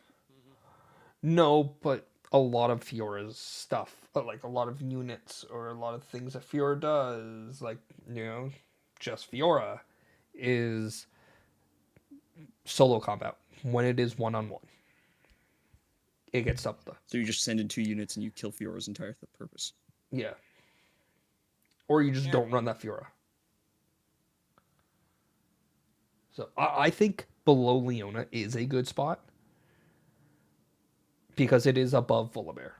[SPEAKER 1] no, but a lot of Fiora's stuff, like a lot of units or a lot of things that Fiora does, like, just Fiora, is solo combat when it is one-on-one. It gets doubled.
[SPEAKER 2] So you just send in 2 units and you kill Fiora's entire purpose.
[SPEAKER 1] Yeah. Or you just
[SPEAKER 3] Yeah.
[SPEAKER 1] don't run that Fiora. So I think below Leona is a good spot because it is above Volibear.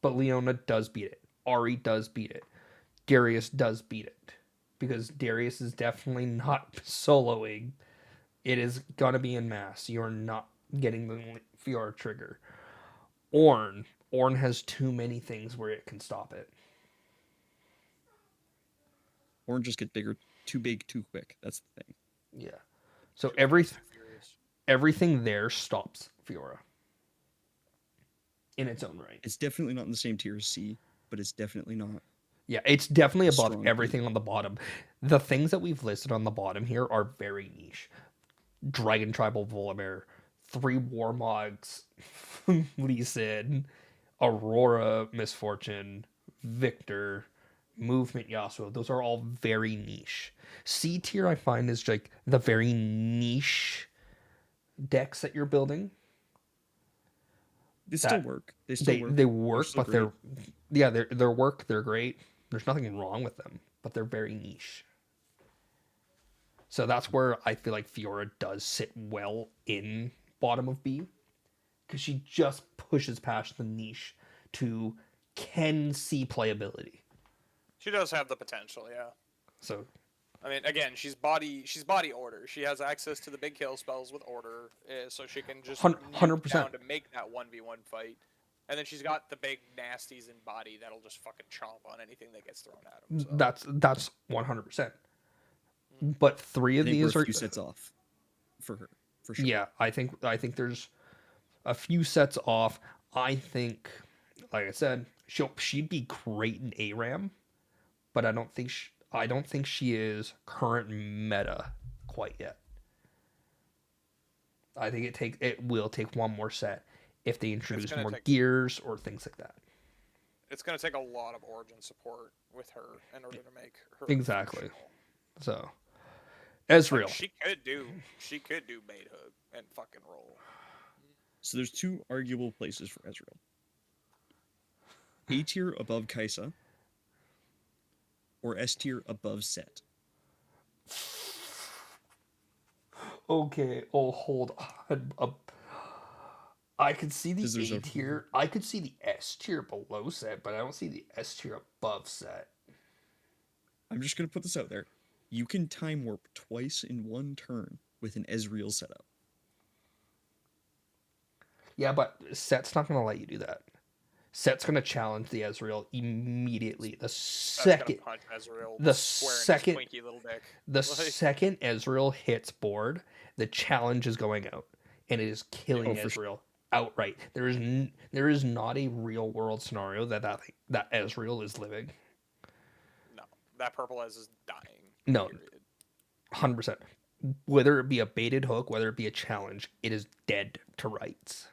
[SPEAKER 1] But Leona does beat it. Ari does beat it. Darius does beat it. Because Darius is definitely not soloing. It is going to be in mass. You're not getting the Fiora trigger. Ornn has too many things where it can stop it.
[SPEAKER 2] Or just get bigger, too big, too quick. That's the thing.
[SPEAKER 1] Yeah. So
[SPEAKER 3] Too fast, too furious.
[SPEAKER 1] everything there stops Fiora. In its own right.
[SPEAKER 2] It's definitely not in the same tier as C, but it's definitely not.
[SPEAKER 1] Yeah, it's definitely above
[SPEAKER 2] Strong
[SPEAKER 1] everything on the bottom. The things that we've listed on the bottom here are very niche. Dragon Tribal Volibear, 3 Warmogs, Lee Sin, Aurora Misfortune, Victor, Movement Yasuo. Those are all very niche. C tier I find is like the very niche decks that you're building.
[SPEAKER 2] They still work. They still work.
[SPEAKER 1] They work,
[SPEAKER 2] still
[SPEAKER 1] but they're work. They're great. There's nothing wrong with them, but they're very niche. So that's where I feel like Fiora does sit well in bottom of B, because she just pushes past the niche to can see playability.
[SPEAKER 3] She does have the potential, yeah.
[SPEAKER 1] So
[SPEAKER 3] I mean, again, she's body order. She has access to the big kill spells with order, so she can just
[SPEAKER 1] 100%.
[SPEAKER 3] down to make that 1v1 fight. And then she's got the big nasties in body that'll just fucking chomp on anything that gets thrown at him. So.
[SPEAKER 1] That's 100%. But 3 of
[SPEAKER 2] I think
[SPEAKER 1] these
[SPEAKER 2] we're
[SPEAKER 1] are
[SPEAKER 2] a few sets off for her, for sure.
[SPEAKER 1] Yeah, I think there's a few sets off. I think, like I said, she'd be great in ARAM, but I don't think she is current meta quite yet. I think it will take one more set. if they introduce
[SPEAKER 3] gonna
[SPEAKER 1] more
[SPEAKER 3] take-
[SPEAKER 1] gears or things like that.
[SPEAKER 3] It's going to take a lot of origin support with her in order to make her
[SPEAKER 1] Exactly.
[SPEAKER 3] functional.
[SPEAKER 1] So,
[SPEAKER 3] Like,
[SPEAKER 1] Ezreal.
[SPEAKER 3] she could do bait hook and fucking roll.
[SPEAKER 2] So there's two arguable places for Ezreal. A tier above Kaisa, or S tier above Set.
[SPEAKER 1] Okay. Oh, hold on. I could see the
[SPEAKER 2] 'Cause there's
[SPEAKER 1] A
[SPEAKER 2] a-
[SPEAKER 1] tier. I could see the S tier below Set, but I don't see the S tier above Set.
[SPEAKER 2] I'm just gonna put this out there. You can time warp twice in one turn with an Ezreal setup.
[SPEAKER 1] Yeah, but Set's not going to let you do that. Set's going to challenge the Ezreal immediately. The
[SPEAKER 3] That's going
[SPEAKER 1] second
[SPEAKER 3] to punch Ezreal
[SPEAKER 1] the
[SPEAKER 3] square
[SPEAKER 1] second-
[SPEAKER 3] in his twinkie little dick.
[SPEAKER 1] the
[SPEAKER 3] Like,
[SPEAKER 1] second Ezreal hits board, the challenge is going out, and it is killing
[SPEAKER 2] Oh, for
[SPEAKER 1] Ezreal outright. There is not a real world scenario that Ezreal is living.
[SPEAKER 3] no, that purple Ez is dying.
[SPEAKER 1] No.
[SPEAKER 3] Period.
[SPEAKER 1] 100%. Whether it be a baited hook, whether it be a challenge, it is dead to rights.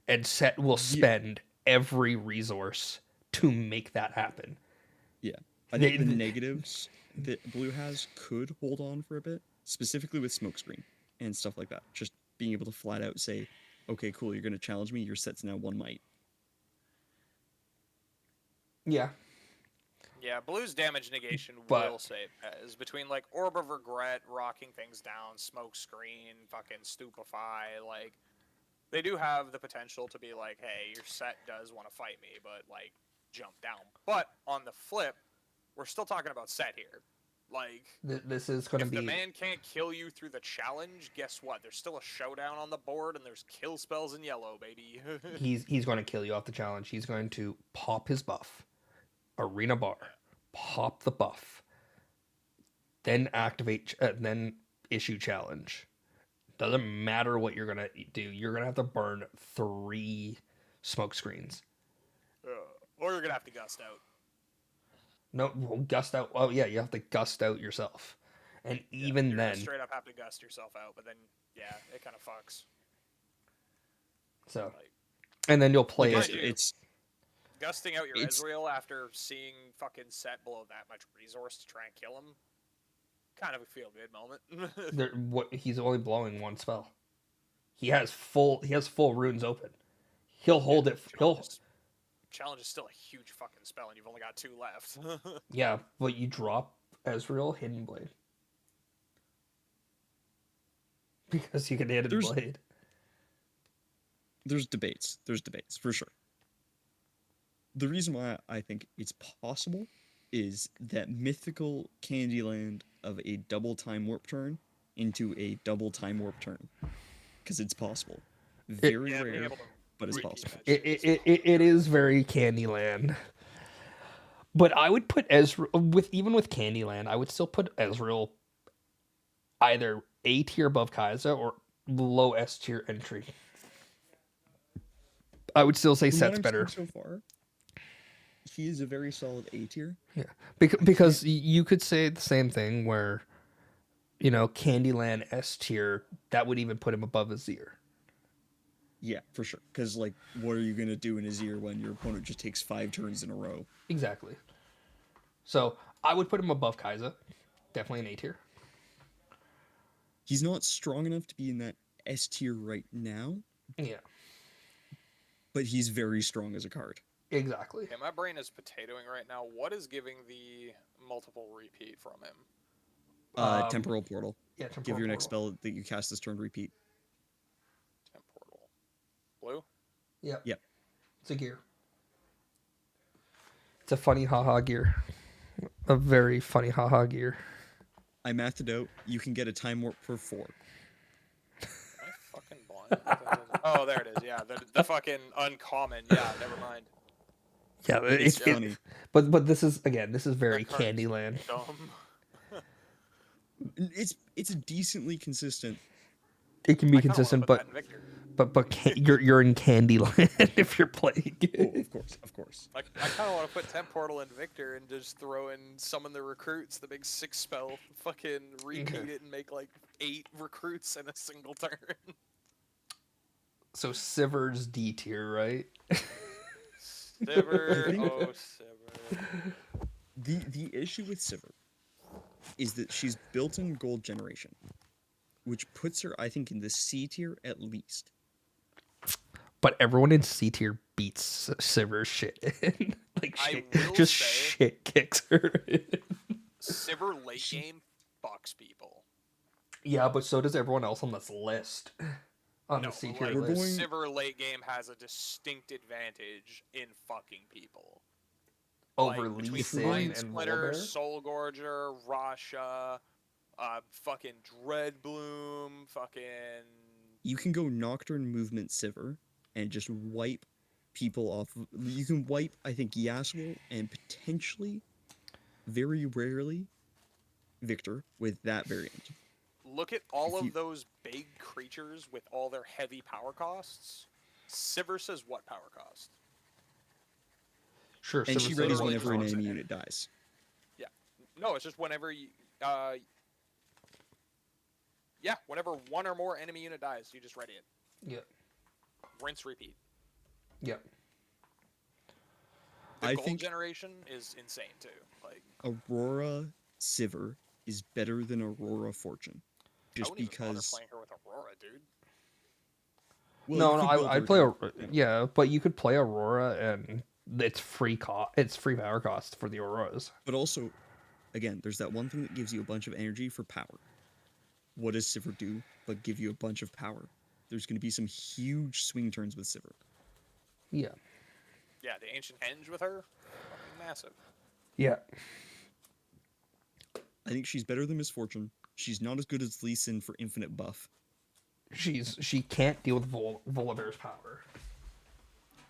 [SPEAKER 1] And Set will spend every resource to make that happen.
[SPEAKER 2] Yeah. I think the negatives that Blue has could hold on for a bit, specifically with smokescreen and stuff like that. Just being able to flat out say, okay, cool, you're going to challenge me, your set's now 1 might.
[SPEAKER 1] Yeah.
[SPEAKER 3] Yeah, Blue's damage negation
[SPEAKER 1] But-
[SPEAKER 3] will save Ez. Between, like, Orb of Regret, rocking things down, Smoke Screen, fucking Stupefy, like, they do have the potential to be like, hey, your set does want to fight me, but, like, jump down. But, on the flip, we're still talking about set here. Like,
[SPEAKER 1] This is going to
[SPEAKER 3] if
[SPEAKER 1] be...
[SPEAKER 3] the man can't kill you through the challenge, guess what? There's still a showdown on the board, and there's kill spells in yellow, baby.
[SPEAKER 1] He's going to kill you off the challenge. He's going to pop his buff, arena bar, pop the buff, then activate, then issue challenge. Doesn't matter what you're gonna do. You're gonna have to burn 3 smoke screens.
[SPEAKER 3] Or you're gonna have to gust out.
[SPEAKER 1] No, well, gust out. Oh yeah, you have to gust out yourself, and even
[SPEAKER 3] You're gonna
[SPEAKER 1] then,
[SPEAKER 3] straight up have to gust yourself out, but then yeah, it kind of fucks.
[SPEAKER 1] so
[SPEAKER 3] Like,
[SPEAKER 1] and then you'll play
[SPEAKER 3] Mind
[SPEAKER 1] it.
[SPEAKER 3] you,
[SPEAKER 2] It's
[SPEAKER 3] gusting out your
[SPEAKER 2] It's-
[SPEAKER 3] Ezreal after seeing fucking set below that much resource to try and kill him, kind of a feel good moment.
[SPEAKER 1] What he's only blowing 1 spell. He has full runes open. He'll hold it.
[SPEAKER 3] Challenge is still a huge fucking spell, and you've only got 2 left.
[SPEAKER 1] Yeah, but you drop Ezreal Hidden Blade because you can Hidden
[SPEAKER 2] There's-
[SPEAKER 1] Blade.
[SPEAKER 2] there's debates. There's debates for sure. The reason why I think it's possible is that mythical Candyland of a double time warp turn into a double time warp turn, because it's possible. Very
[SPEAKER 3] Yeah, being
[SPEAKER 2] rare,
[SPEAKER 3] able to
[SPEAKER 2] but it's
[SPEAKER 3] repeat
[SPEAKER 2] possible.
[SPEAKER 3] that shit is
[SPEAKER 1] It is very Candyland. But I would put Ezreal even with Candyland, I would still put Ezreal either A tier above Kai'Sa or below S tier entry. I would still say
[SPEAKER 2] From what
[SPEAKER 1] Set's
[SPEAKER 2] I'm
[SPEAKER 1] better.
[SPEAKER 2] seeing so far, he is a very solid A tier.
[SPEAKER 1] Yeah, because you could say the same thing where, Candyland S tier, that would even put him above Azir.
[SPEAKER 2] Yeah, for sure. Because, like, what are you going to do in Azir when your opponent just takes 5 turns in a row?
[SPEAKER 1] Exactly. So I would put him above Kai'Sa, definitely an A tier.
[SPEAKER 2] He's not strong enough to be in that S tier right now,
[SPEAKER 1] Yeah,
[SPEAKER 2] but he's very strong as a card.
[SPEAKER 1] exactly.
[SPEAKER 3] Okay, my brain is potatoing right now. What is giving the multiple repeat from him?
[SPEAKER 2] Temporal Portal.
[SPEAKER 1] Yeah,
[SPEAKER 2] Give
[SPEAKER 1] Temporal
[SPEAKER 2] your next
[SPEAKER 1] Portal.
[SPEAKER 2] spell that you cast this turn repeat.
[SPEAKER 3] Temporal. Blue?
[SPEAKER 1] Yep.
[SPEAKER 2] Yep.
[SPEAKER 1] It's a gear. It's a funny haha gear. A very funny haha gear.
[SPEAKER 2] I mathed it out. You can get a time warp for 4.
[SPEAKER 3] Am I fucking blind? Oh, there it is. Yeah, the fucking uncommon. Yeah, never mind.
[SPEAKER 1] Yeah,
[SPEAKER 2] It's funny.
[SPEAKER 1] but this is very
[SPEAKER 3] That card's
[SPEAKER 1] Candyland.
[SPEAKER 3] Dumb.
[SPEAKER 2] It's a decently consistent.
[SPEAKER 1] It can be
[SPEAKER 3] I kinda wanna
[SPEAKER 1] consistent,
[SPEAKER 3] put that in Victor.
[SPEAKER 1] you're in Candyland if you're playing.
[SPEAKER 2] Oh, of course.
[SPEAKER 3] I kind of want to put Temp Portal in Victor and just throw in summon the recruits, the big 6 spell, fucking repeat
[SPEAKER 1] Okay.
[SPEAKER 3] it and make like 8 recruits in a single turn.
[SPEAKER 1] So Siver's D tier, right?
[SPEAKER 3] Sivir,
[SPEAKER 2] think-
[SPEAKER 3] oh Sivir.
[SPEAKER 2] The issue with Sivir is that she's built in gold generation, which puts her, I think, in the C tier at least.
[SPEAKER 1] But everyone in C tier beats Siver's shit in. Like
[SPEAKER 3] I
[SPEAKER 1] shit,
[SPEAKER 3] will
[SPEAKER 1] just
[SPEAKER 3] say-
[SPEAKER 1] shit kicks her in.
[SPEAKER 3] Sivir late game fucks people.
[SPEAKER 1] Yeah, but so does everyone else on this list. On
[SPEAKER 3] No,
[SPEAKER 1] the C
[SPEAKER 3] but,
[SPEAKER 1] tier
[SPEAKER 3] like,
[SPEAKER 2] We're
[SPEAKER 1] list.
[SPEAKER 2] going-
[SPEAKER 3] Sivir late game has a distinct advantage in fucking people.
[SPEAKER 1] Over
[SPEAKER 3] Like,
[SPEAKER 1] Lee
[SPEAKER 3] between
[SPEAKER 1] Sin
[SPEAKER 3] Mind
[SPEAKER 1] and
[SPEAKER 3] Splitter,
[SPEAKER 1] Volibear.
[SPEAKER 3] Soul Gorger, Rasha, fucking Dreadbloom, fucking.
[SPEAKER 2] You can go Nocturne Movement Sivir and just wipe people off. You can wipe, I think, Yasuo and potentially, very rarely, Victor with that variant.
[SPEAKER 3] Look at all
[SPEAKER 2] If
[SPEAKER 3] of
[SPEAKER 2] you-
[SPEAKER 3] those big creatures with all their heavy power costs. Sivir says what power cost?
[SPEAKER 1] Sure,
[SPEAKER 2] And
[SPEAKER 1] Siver
[SPEAKER 2] she
[SPEAKER 1] says
[SPEAKER 2] readies
[SPEAKER 3] literally
[SPEAKER 1] one
[SPEAKER 2] whenever
[SPEAKER 3] just
[SPEAKER 2] an
[SPEAKER 3] wants
[SPEAKER 2] enemy
[SPEAKER 3] it.
[SPEAKER 2] unit dies.
[SPEAKER 3] No, it's just whenever you. Yeah, whenever one or more enemy unit dies, you just ready it.
[SPEAKER 1] Yep.
[SPEAKER 3] Rinse, repeat.
[SPEAKER 1] Yep.
[SPEAKER 3] The
[SPEAKER 2] I
[SPEAKER 3] gold
[SPEAKER 2] think-
[SPEAKER 3] generation is insane too. Like,
[SPEAKER 2] Aurora Sivir is better than Aurora Fortune.
[SPEAKER 3] I
[SPEAKER 2] Just
[SPEAKER 3] wouldn't even bother
[SPEAKER 2] because.
[SPEAKER 3] playing her with Aurora, dude.
[SPEAKER 2] Well,
[SPEAKER 1] no,
[SPEAKER 2] you
[SPEAKER 1] no,
[SPEAKER 2] could build
[SPEAKER 1] I
[SPEAKER 2] her
[SPEAKER 1] play
[SPEAKER 2] to-
[SPEAKER 1] yeah, but you could play Aurora and it's free it's free power cost for the Auroras.
[SPEAKER 2] But also, again, there's that one thing that gives you a bunch of energy for power. What does Sivir do but give you a bunch of power? There's going to be some huge swing turns with Sivir.
[SPEAKER 1] Yeah.
[SPEAKER 3] Yeah, the ancient henge with her, fucking massive.
[SPEAKER 1] Yeah.
[SPEAKER 2] I think she's better than Misfortune. She's not as good as Lee Sin for infinite buff.
[SPEAKER 1] She can't deal with Volibear's power.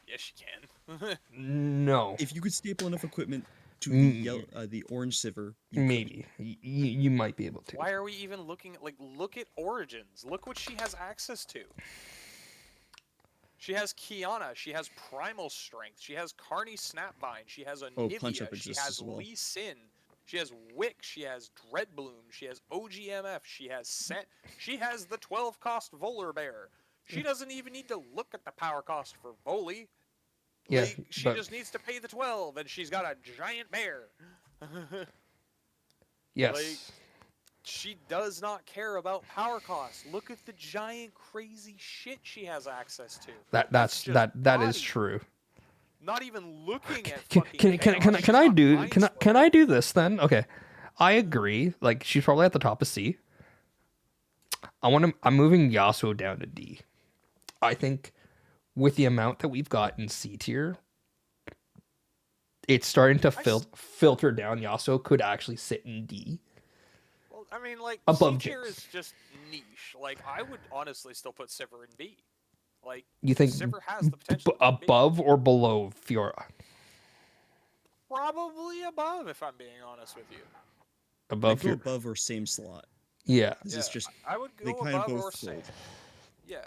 [SPEAKER 3] Yes, she can.
[SPEAKER 1] No.
[SPEAKER 2] If you could staple enough equipment to the orange Sivir, you could.
[SPEAKER 1] Maybe. You might be able to.
[SPEAKER 3] Why are we even looking at, like, look at Origins. Look what she has access to. She has Kiana. She has Primal Strength. She has Carney Snapvine. She has Anivia.
[SPEAKER 2] Punch Up
[SPEAKER 3] She
[SPEAKER 2] exists
[SPEAKER 3] has
[SPEAKER 2] as well.
[SPEAKER 3] Lee Sin. She has Wick. She has Dreadbloom. She has OGMF. She has Set. She has the 12 cost Volibear. She doesn't even need to look at the power cost for Voli.
[SPEAKER 1] Yeah,
[SPEAKER 3] Like, she
[SPEAKER 1] but-
[SPEAKER 3] just needs to pay the 12, and she's got a giant bear.
[SPEAKER 1] Yes.
[SPEAKER 3] like, she does not care about power costs. Look at the giant crazy shit she has access to.
[SPEAKER 1] That's
[SPEAKER 3] just
[SPEAKER 1] that is
[SPEAKER 3] body.
[SPEAKER 1] true.
[SPEAKER 3] Not even looking at
[SPEAKER 1] Can
[SPEAKER 3] fucking
[SPEAKER 1] can
[SPEAKER 3] chaos,
[SPEAKER 1] I
[SPEAKER 3] she's got
[SPEAKER 1] do
[SPEAKER 3] Mind
[SPEAKER 1] can I
[SPEAKER 3] Splitter.
[SPEAKER 1] do this then? Okay. I agree. Like she's probably at the top of C. I'm moving Yasuo down to D. I think with the amount that we've got in C tier, it's starting to filter down. Yasuo could actually sit in D.
[SPEAKER 3] Well, I mean, like,
[SPEAKER 1] Above
[SPEAKER 3] C tier
[SPEAKER 1] Jinx.
[SPEAKER 3] is just niche. Like, I would honestly still put Sivir in B. Like,
[SPEAKER 1] You think
[SPEAKER 3] Sivir has the potential to be B.
[SPEAKER 1] above or below Fiora?
[SPEAKER 3] Probably above, if I'm being honest with you.
[SPEAKER 1] Above
[SPEAKER 2] I'd go
[SPEAKER 1] Fiora.
[SPEAKER 2] above or same slot.
[SPEAKER 1] Yeah.
[SPEAKER 2] This is just
[SPEAKER 3] I would
[SPEAKER 2] they
[SPEAKER 3] go
[SPEAKER 2] kind of
[SPEAKER 3] above or
[SPEAKER 2] both
[SPEAKER 3] same.
[SPEAKER 2] fold.
[SPEAKER 3] Yeah.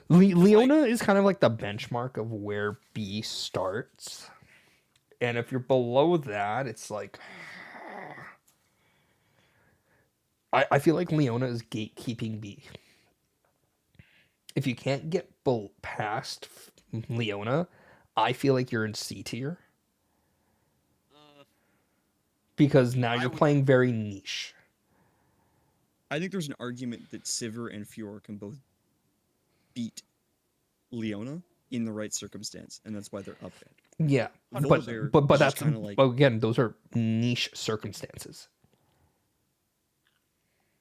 [SPEAKER 1] Leona is kind of like the benchmark of where B starts. And if you're below that, it's like I feel like Leona is gatekeeping B. If you can't get past Leona, I feel like you're in C tier. Because now you're
[SPEAKER 3] would-
[SPEAKER 1] playing very niche.
[SPEAKER 2] I think there's an argument that Sivir and Fiora can both beat Leona in the right circumstance, and that's why they're up there.
[SPEAKER 1] Yeah.
[SPEAKER 2] Volibear
[SPEAKER 1] But
[SPEAKER 2] is just
[SPEAKER 1] that's
[SPEAKER 2] kinda like-
[SPEAKER 1] but again, those are niche circumstances.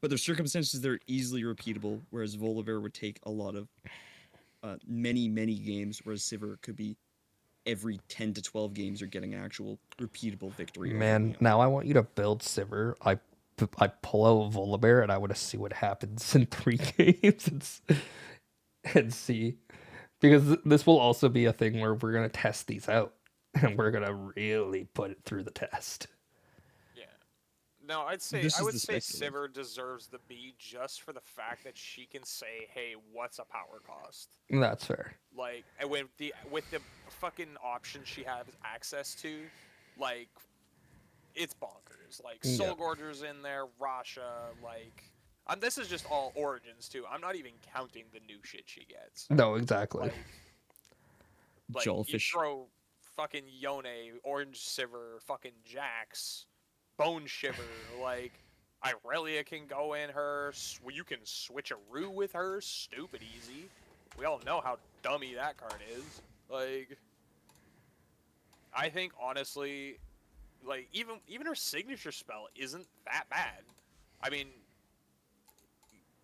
[SPEAKER 2] But there's circumstances that are easily repeatable, whereas Volibear would take a lot of many games, whereas Sivir could be every 10 to 12 games you're getting actual repeatable victory. over
[SPEAKER 1] Man,
[SPEAKER 2] Leona.
[SPEAKER 1] now I want you to build Sivir. I pull out Volibear and I want to see what happens in 3 games and see. Because this will also be a thing where we're going to test these out. And we're going to really put it through the test.
[SPEAKER 3] Yeah. No, I'd say
[SPEAKER 2] This
[SPEAKER 3] I
[SPEAKER 2] is
[SPEAKER 3] would
[SPEAKER 2] the
[SPEAKER 3] say
[SPEAKER 2] speculative.
[SPEAKER 3] Sivir deserves the B just for the fact that she can say, "Hey, what's a power cost?"
[SPEAKER 1] That's fair.
[SPEAKER 3] Like, and with the fucking options she has access to, like, it's bonkers. Like,
[SPEAKER 1] Yeah.
[SPEAKER 3] Soul Gorger's in there, Rasha, like, This is just all Origins too. I'm not even counting the new shit she gets.
[SPEAKER 1] No, exactly.
[SPEAKER 3] Like you
[SPEAKER 4] Jawfish.
[SPEAKER 3] throw fucking Yone, Orange Siver, fucking Jax, Bone Shiver, like Irelia can go in her. You can switch a Rue with her, stupid easy. We all know how dummy that card is. Like, I think honestly, like even her signature spell isn't that bad. I mean,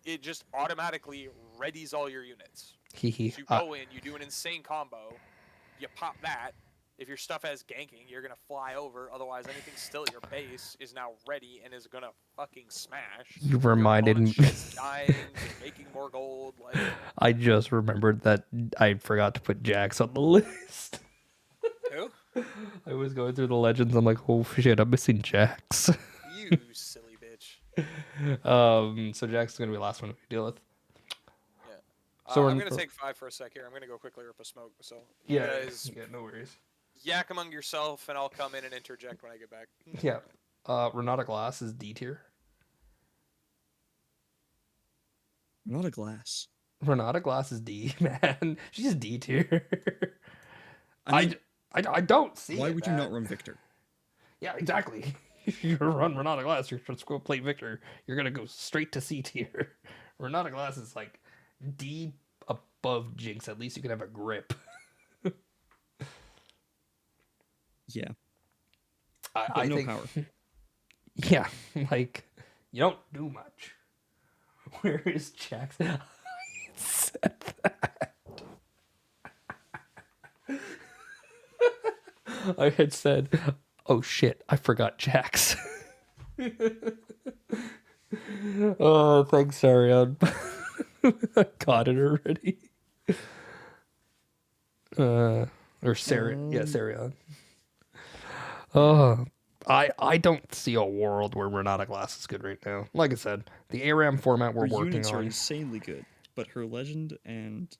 [SPEAKER 3] it just automatically readies all your units.
[SPEAKER 1] Hee hee.
[SPEAKER 3] So you go in, you do an insane combo, you pop that. If your stuff has ganking, you're gonna fly over. Otherwise, anything still at your base is now ready and is gonna fucking smash.
[SPEAKER 1] You reminded
[SPEAKER 3] your
[SPEAKER 1] me.
[SPEAKER 3] shit's dying, you're making more gold. Like,
[SPEAKER 1] I just remembered that I forgot to put Jax on the list.
[SPEAKER 3] who?
[SPEAKER 1] I was going through the legends. I'm like, oh shit, I'm missing Jax.
[SPEAKER 3] You silly bitch.
[SPEAKER 1] So Jax is gonna be the last one we deal with.
[SPEAKER 3] Yeah.
[SPEAKER 1] So
[SPEAKER 3] I'm gonna take 5 for a sec here. I'm gonna go quickly rip a smoke. So
[SPEAKER 1] yeah,
[SPEAKER 3] you guys
[SPEAKER 1] yeah, no worries.
[SPEAKER 3] yak among yourself, and I'll come in and interject when I get back.
[SPEAKER 1] Yeah, Renata Glass is D tier.
[SPEAKER 4] Not a glass.
[SPEAKER 1] Renata Glass is D, man. She's D tier.
[SPEAKER 4] I mean,
[SPEAKER 1] I don't see.
[SPEAKER 4] why
[SPEAKER 1] it,
[SPEAKER 4] would you
[SPEAKER 1] man.
[SPEAKER 4] not run Victor?
[SPEAKER 1] Yeah, exactly. If you run Renata Glass, you're just going to play Victor. You're gonna go straight to C tier. Renata Glass is like D above Jinx. At least you can have a grip.
[SPEAKER 4] Yeah.
[SPEAKER 1] I
[SPEAKER 4] no
[SPEAKER 1] think.
[SPEAKER 4] power.
[SPEAKER 1] Yeah, like you don't do much. Where is Jax? I said that. I had said, "Oh shit, I forgot Jax." Oh, thanks, Sarion. I got it already. Or Sarion. Yeah, Sarion. I don't see a world where Renata Glass is good right now. Like I said, the ARAM format we're
[SPEAKER 4] Her
[SPEAKER 1] working
[SPEAKER 4] units are
[SPEAKER 1] on.
[SPEAKER 4] insanely good, but her legend and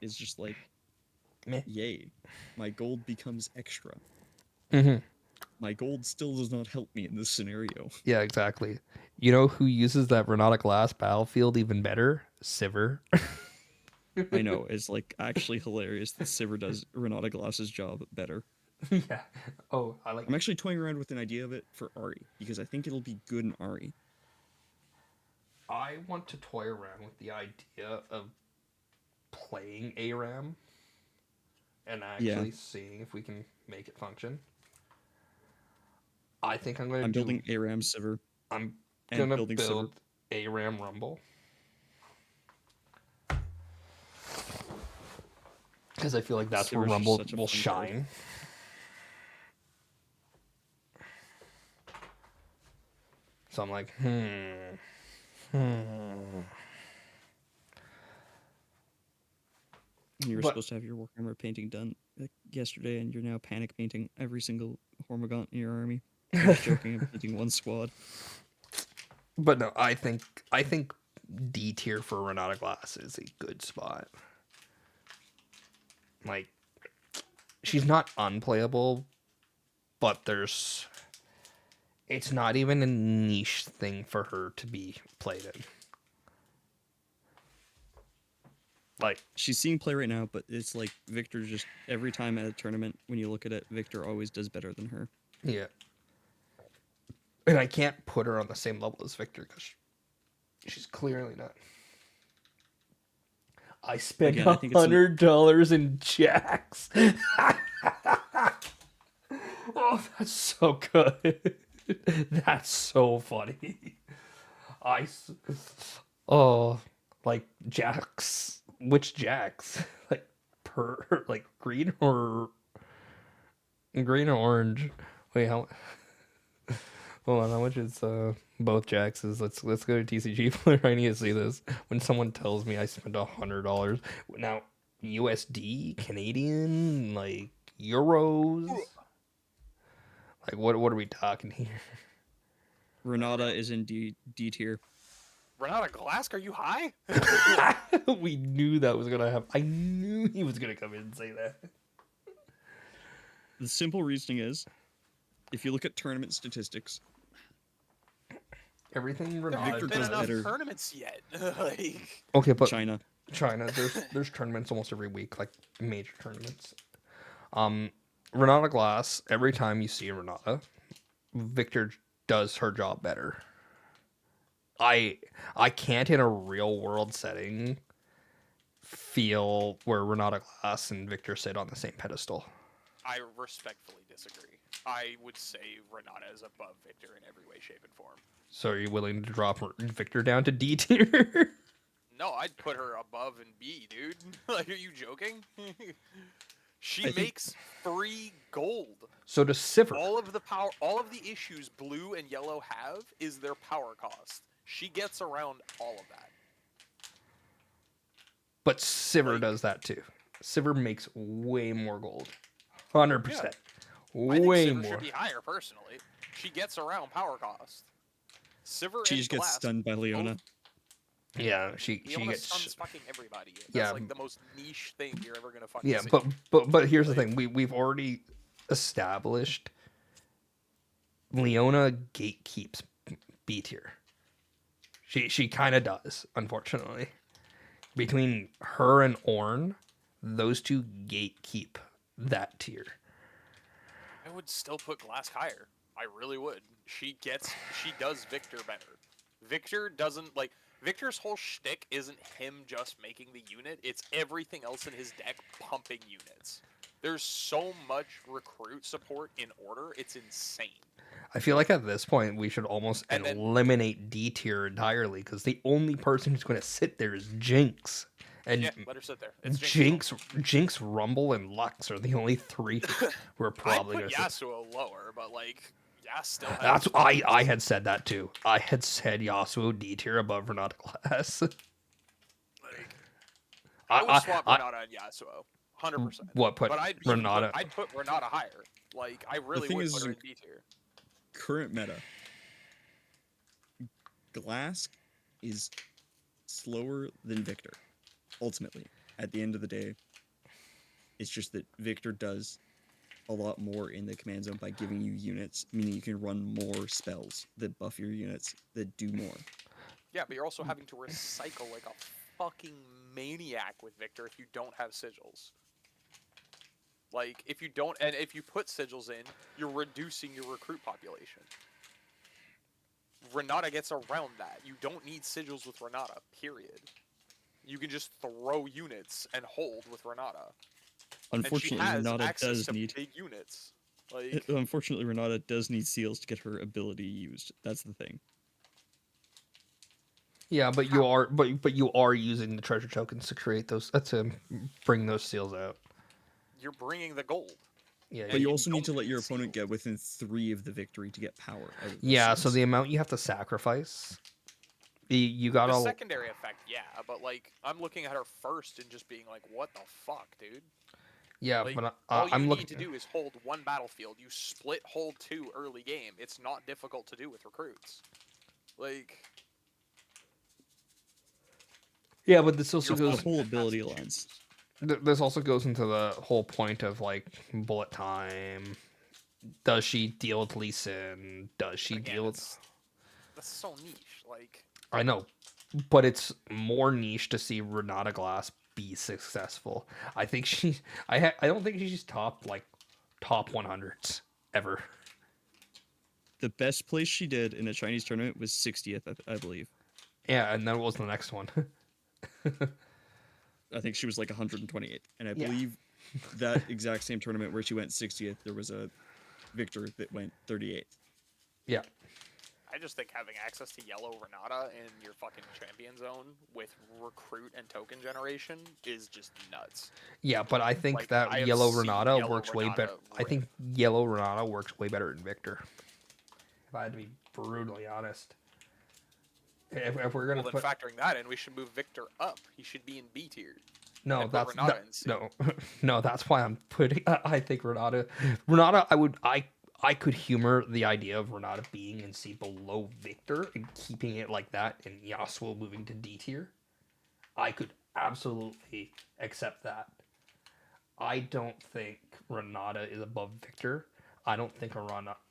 [SPEAKER 4] is just like,
[SPEAKER 1] Meh.
[SPEAKER 4] yay, my gold becomes extra.
[SPEAKER 1] Mhm.
[SPEAKER 4] My gold still does not help me in this scenario.
[SPEAKER 1] Yeah, exactly. You know who uses that Renata Glass battlefield even better? Sivir.
[SPEAKER 4] I know, it's like actually hilarious that Sivir does Renata Glass's job better.
[SPEAKER 1] Yeah. Oh, I like.
[SPEAKER 4] I'm actually toying around with an idea of it for Ari, because I think it'll be good in Ari.
[SPEAKER 1] I want to toy around with the idea of playing ARAM and actually seeing if we can make it function. I think I'm going to
[SPEAKER 4] I'm building ARAM Sivir.
[SPEAKER 1] I'm
[SPEAKER 4] and
[SPEAKER 1] gonna
[SPEAKER 4] building
[SPEAKER 1] build ARAM Rumble because I feel like that's where
[SPEAKER 4] Sivir's just
[SPEAKER 1] Rumble
[SPEAKER 4] such a
[SPEAKER 1] will
[SPEAKER 4] fun card.
[SPEAKER 1] shine. So I'm like,
[SPEAKER 4] You were
[SPEAKER 1] But-
[SPEAKER 4] supposed to have your Warhammer painting done yesterday, and you're now panic painting every single Hormigaunt in your army. I'm just joking, I'm painting one squad.
[SPEAKER 1] But no, I think D tier for Renata Glass is a good spot. Like, she's not unplayable, but it's not even a niche thing for her to be played in. Like,
[SPEAKER 4] She's seeing play right now, but it's like Victor just every time at a tournament when you look at it, Victor always does better than her.
[SPEAKER 1] yeah. And I can't put her on the same level as Victor because she's clearly not. I spent
[SPEAKER 4] Again, I think it's
[SPEAKER 1] $100 in Jax. Oh, that's so good. That's so funny. Oh, like Jax. Which Jax? Like green or orange? Wait, how? Hold on, how much is both Jaxes? Let's go to TCG Player. I need to see this. When someone tells me I spent $100, now USD, Canadian, like euros, like what are we talking here?
[SPEAKER 4] Renata is in D tier.
[SPEAKER 3] Renata Glass, are you high?
[SPEAKER 1] We knew that was gonna happen. I knew he was gonna come in and say that.
[SPEAKER 4] The simple reasoning is, if you look at tournament statistics,
[SPEAKER 1] everything
[SPEAKER 3] There
[SPEAKER 1] Renata
[SPEAKER 3] haven't
[SPEAKER 4] Victor
[SPEAKER 3] been
[SPEAKER 4] does
[SPEAKER 3] enough
[SPEAKER 4] better.
[SPEAKER 3] tournaments yet. Like,
[SPEAKER 1] Okay, but
[SPEAKER 4] China.
[SPEAKER 1] China, there's tournaments almost every week, like major tournaments. Renata Glass, every time you see Renata, Victor does her job better. I can't in a real world setting feel where Renata Glass and Victor sit on the same pedestal.
[SPEAKER 3] I respectfully disagree. I would say Renata is above Victor in every way, shape, and form.
[SPEAKER 1] So are you willing to drop Victor down to D tier?
[SPEAKER 3] No, I'd put her above in B, dude. Like, are you joking? She
[SPEAKER 4] I think
[SPEAKER 3] makes free gold.
[SPEAKER 1] So does Sivir.
[SPEAKER 3] All of the issues blue and yellow have is their power cost. She gets around all of that.
[SPEAKER 1] But Sivir
[SPEAKER 3] Like-
[SPEAKER 1] does that too. Sivir makes way more gold. 100%.
[SPEAKER 3] I think
[SPEAKER 1] Way
[SPEAKER 3] Sivir
[SPEAKER 1] more.
[SPEAKER 3] should be higher, personally. She gets around power cost. Sivir
[SPEAKER 4] she
[SPEAKER 3] and
[SPEAKER 4] just gets
[SPEAKER 3] Glass
[SPEAKER 4] stunned by Leona.
[SPEAKER 3] both-
[SPEAKER 1] Yeah, she
[SPEAKER 3] Leona
[SPEAKER 1] gets
[SPEAKER 3] stuns fucking everybody. That's
[SPEAKER 1] Yeah.
[SPEAKER 3] like the most niche thing you're ever gonna fucking
[SPEAKER 1] Yeah,
[SPEAKER 3] see.
[SPEAKER 1] but here's the
[SPEAKER 3] Like-
[SPEAKER 1] thing. We've already established Leona gatekeeps B tier. She kind of does, unfortunately. Between her and Ornn, those two gatekeep that tier.
[SPEAKER 3] I would still put Glass higher. I really would. She does Victor better. Victor doesn't like Victor's whole shtick isn't him just making the unit, it's everything else in his deck pumping units. There's so much recruit support in order, it's insane.
[SPEAKER 1] I feel like at this point we should almost
[SPEAKER 3] And then-
[SPEAKER 1] eliminate D tier entirely because the only person who's going to sit there is Jinx. And
[SPEAKER 3] Yeah, let her sit there. It's Jinx.
[SPEAKER 1] Jinx, Rumble, and Lux are the only three who are probably
[SPEAKER 3] I'd
[SPEAKER 1] going
[SPEAKER 3] put
[SPEAKER 1] to sit.
[SPEAKER 3] Yasuo lower, but like Yas still has
[SPEAKER 1] That's I had said that too. I had said Yasuo D tier above Renata Glass.
[SPEAKER 3] like I would swap
[SPEAKER 1] I-
[SPEAKER 3] Renata and Yasuo. 100%.
[SPEAKER 1] What put
[SPEAKER 3] But
[SPEAKER 1] Renata?
[SPEAKER 3] I'd put Renata higher. Like I really
[SPEAKER 4] thing
[SPEAKER 3] would
[SPEAKER 4] is,
[SPEAKER 3] put her in
[SPEAKER 4] like,
[SPEAKER 3] D tier.
[SPEAKER 4] Current meta. Glass is slower than Victor. Ultimately, at the end of the day, it's just that Victor does a lot more in the command zone by giving you units, meaning you can run more spells that buff your units that do more.
[SPEAKER 3] Yeah, but you're also having to recycle like a fucking maniac with Victor if you don't have sigils. Like, if you don't, and if you put sigils in, you're reducing your recruit population. Renata gets around that. You don't need sigils with Renata, period. You can just throw units and hold with Renata.
[SPEAKER 4] Unfortunately,
[SPEAKER 3] and she has
[SPEAKER 4] Renata
[SPEAKER 3] access
[SPEAKER 4] does
[SPEAKER 3] to
[SPEAKER 4] need.
[SPEAKER 3] big units. Like,
[SPEAKER 4] Unfortunately, Renata does need seals to get her ability used. That's the thing.
[SPEAKER 1] Yeah, but you are but you are using the treasure tokens to create those to bring those seals out.
[SPEAKER 3] you're bringing the gold.
[SPEAKER 1] Yeah,
[SPEAKER 4] But
[SPEAKER 3] And
[SPEAKER 4] you
[SPEAKER 3] you
[SPEAKER 4] also need to
[SPEAKER 3] don't
[SPEAKER 4] let your
[SPEAKER 3] need
[SPEAKER 4] opponent
[SPEAKER 3] seals.
[SPEAKER 4] get within 3 of the victory to get power. Out of those
[SPEAKER 1] yeah. So
[SPEAKER 4] seals.
[SPEAKER 1] the amount you have to sacrifice, you
[SPEAKER 3] The
[SPEAKER 1] gotta.
[SPEAKER 3] secondary effect, yeah, but like, I'm looking at her first and just being like, what the fuck, dude?
[SPEAKER 1] Yeah,
[SPEAKER 3] Like,
[SPEAKER 1] but
[SPEAKER 3] all you
[SPEAKER 1] I'm
[SPEAKER 3] need
[SPEAKER 1] looking.
[SPEAKER 3] to do is hold one battlefield. You split hold 2 early game. It's not difficult to do with recruits. Like,
[SPEAKER 1] Yeah, but this also
[SPEAKER 3] your
[SPEAKER 1] goes.
[SPEAKER 4] The whole
[SPEAKER 3] opponent has
[SPEAKER 4] ability
[SPEAKER 3] to
[SPEAKER 4] lines.
[SPEAKER 3] choose.
[SPEAKER 1] This also goes into the whole point of like bullet time. Does she deal with Lee Sin? Does she
[SPEAKER 3] But again,
[SPEAKER 1] deal with?
[SPEAKER 3] that's so niche. Like,
[SPEAKER 1] I know, but it's more niche to see Renata Glass be successful. I think she. I don't think she's top 100s ever.
[SPEAKER 4] The best place she did in a Chinese tournament was 60th, I believe.
[SPEAKER 1] Yeah, and then what was the next one?
[SPEAKER 4] I think she was like 128th. And I
[SPEAKER 1] Yeah.
[SPEAKER 4] believe that exact same tournament where she went 60th, there was a victor that went 38th.
[SPEAKER 1] Yeah.
[SPEAKER 3] I just think having access to yellow Renata in your fucking champion zone with recruit and token generation is just nuts.
[SPEAKER 1] Yeah, but I think
[SPEAKER 3] Like,
[SPEAKER 1] that
[SPEAKER 3] I have
[SPEAKER 1] yellow
[SPEAKER 3] seen
[SPEAKER 1] Renata
[SPEAKER 3] yellow
[SPEAKER 1] works way
[SPEAKER 3] Renata
[SPEAKER 1] better. I
[SPEAKER 3] rip.
[SPEAKER 1] think yellow Renata works way better in Victor. If I had to be brutally honest. If we're gonna
[SPEAKER 3] Well, then
[SPEAKER 1] put
[SPEAKER 3] factoring that in, we should move Victor up. He should be in B tier.
[SPEAKER 1] no,
[SPEAKER 3] and put
[SPEAKER 1] that's
[SPEAKER 3] Renata in C.
[SPEAKER 1] no, no. That's why I'm putting. I think Renata. I could humor the idea of Renata being in C below Victor and keeping it like that, and Yasuo moving to D tier. I could absolutely accept that. I don't think Renata is above Victor. I don't think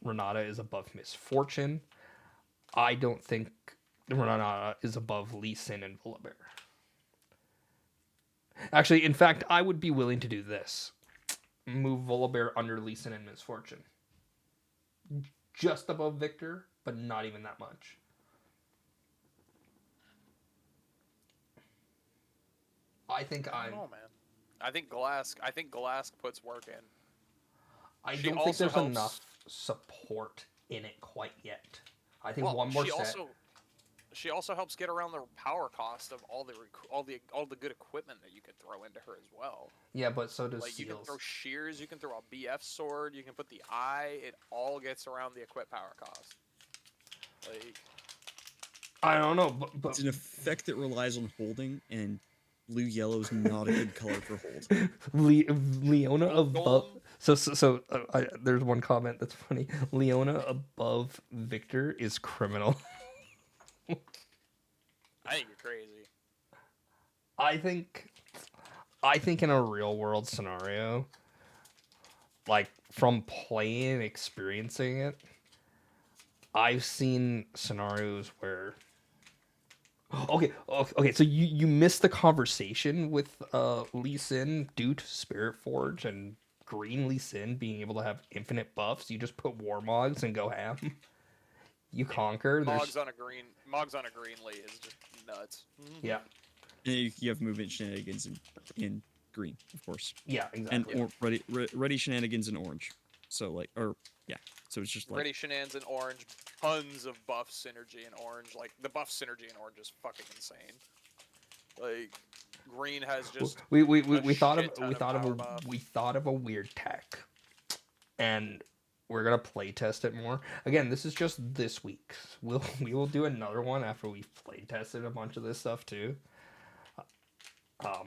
[SPEAKER 1] Renata is above Misfortune. I don't think Renata is above Lee Sin and Volibear. Actually, in fact, I would be willing to do this. Move Volibear under Lee Sin and Misfortune. Just above Victor, but not even that much. I think
[SPEAKER 3] I don't know, man. I think Glask puts work in.
[SPEAKER 1] I
[SPEAKER 3] She
[SPEAKER 1] don't think
[SPEAKER 3] also
[SPEAKER 1] there's
[SPEAKER 3] helps-
[SPEAKER 1] enough support in it quite yet. I think
[SPEAKER 3] Well,
[SPEAKER 1] one more
[SPEAKER 3] she
[SPEAKER 1] set.
[SPEAKER 3] she also helps get around the power cost of all the good equipment that you could throw into her as well.
[SPEAKER 1] Yeah, but so does
[SPEAKER 3] Like you can
[SPEAKER 1] Seals.
[SPEAKER 3] throw shears, you can throw a BF sword, you can put the eye. It all gets around the equip power cost. Like
[SPEAKER 1] I don't know, but
[SPEAKER 4] It's an effect that relies on holding, and blue yellow is not a good color for hold.
[SPEAKER 1] Leona
[SPEAKER 3] Gold
[SPEAKER 1] above.
[SPEAKER 3] Golem?
[SPEAKER 1] There's one comment that's funny. Leona above Victor is criminal.
[SPEAKER 3] I think you're crazy.
[SPEAKER 1] I think in a real world scenario, like from playing and experiencing it, I've seen scenarios where okay, so you missed the conversation with Lee Sin due to Spiritforge and green Lee Sin being able to have infinite buffs. You just put Warmogs and go ham. You conquer.
[SPEAKER 3] Mogs on a green Lee is just nuts.
[SPEAKER 1] Yeah,
[SPEAKER 4] And you have movement shenanigans in green, of course,
[SPEAKER 1] yeah,
[SPEAKER 4] and
[SPEAKER 1] exactly.
[SPEAKER 4] ready shenanigans in orange. So like, or yeah, so it's just like
[SPEAKER 3] Ready shenanigans in orange, tons of buff synergy in orange. Like the buff synergy in orange is fucking insane. Like green has just
[SPEAKER 1] we
[SPEAKER 3] a
[SPEAKER 1] thought
[SPEAKER 3] shit ton
[SPEAKER 1] of
[SPEAKER 3] of power buff.
[SPEAKER 1] we thought of a weird tech, and we're gonna play test it more. Again, this is just this week. We will do another one after we've play tested a bunch of this stuff too. I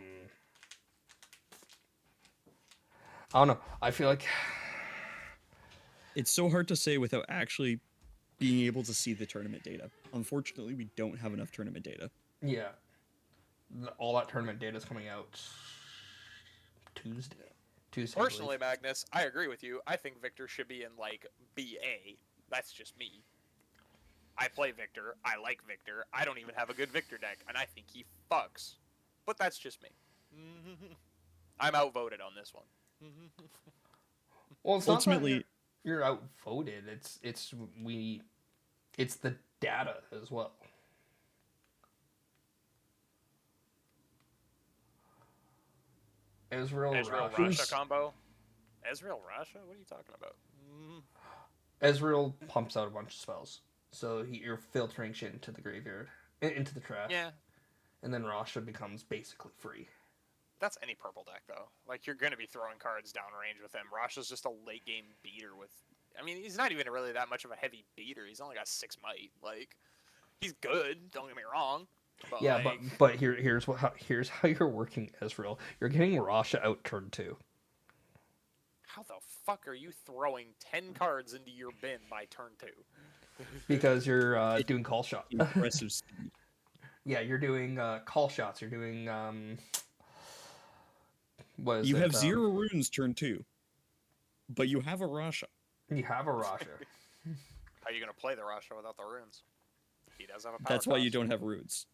[SPEAKER 1] don't know. I feel like
[SPEAKER 4] it's so hard to say without actually being able to see the tournament data. Unfortunately, we don't have enough tournament data.
[SPEAKER 1] yeah, all that tournament data is coming out Tuesday. Tuesday.
[SPEAKER 3] Personally, Magnus, I agree with you. I think Victor should be in like BA. That's just me. I play Victor. I like Victor. I don't even have a good Victor deck, and I think he fucks. But that's just me. I'm outvoted on this one.
[SPEAKER 1] Well, it's
[SPEAKER 4] Ultimately,
[SPEAKER 1] not that you're outvoted. It's the data as well. Ezreal
[SPEAKER 3] Ezreal Rasha combo? Ezreal Rasha? What are you talking about?
[SPEAKER 1] Ezreal pumps out a bunch of spells, so you're filtering shit into the graveyard, into the trash.
[SPEAKER 3] Yeah.
[SPEAKER 1] And then Rasha becomes basically free.
[SPEAKER 3] That's any purple deck, though. Like, you're going to be throwing cards downrange with him. Rasha's just a late game beater with... I mean, he's not even really that much of a heavy beater. He's only got 6 might. Like, he's good, don't get me wrong. But
[SPEAKER 1] Yeah,
[SPEAKER 3] like,
[SPEAKER 1] but here's how you're working Ezreal. You're getting Rasha out turn 2.
[SPEAKER 3] how the fuck are you throwing 10 cards into your bin by turn 2?
[SPEAKER 1] Because you're doing call shot.
[SPEAKER 4] impressive speed.
[SPEAKER 1] Yeah, you're doing call shots. You're doing what is
[SPEAKER 4] You
[SPEAKER 1] it?
[SPEAKER 4] have 0 runes turn 2, but you have a Rasha.
[SPEAKER 1] You have a Rasha.
[SPEAKER 3] How are you going to play the Rasha without the runes? He does have a power
[SPEAKER 4] That's why you
[SPEAKER 3] cost.
[SPEAKER 4] don't have runes.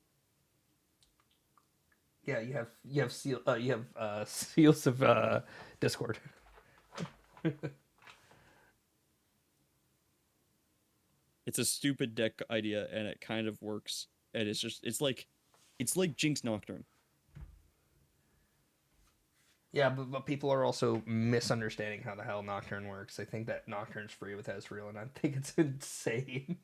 [SPEAKER 1] Yeah, you have seals of Discord.
[SPEAKER 4] It's a stupid deck idea, and it kind of works. And it's like Jinx Nocturne.
[SPEAKER 1] Yeah, but people are also misunderstanding how the hell Nocturne works. They think that Nocturne's free with Ezreal, and I think it's insane.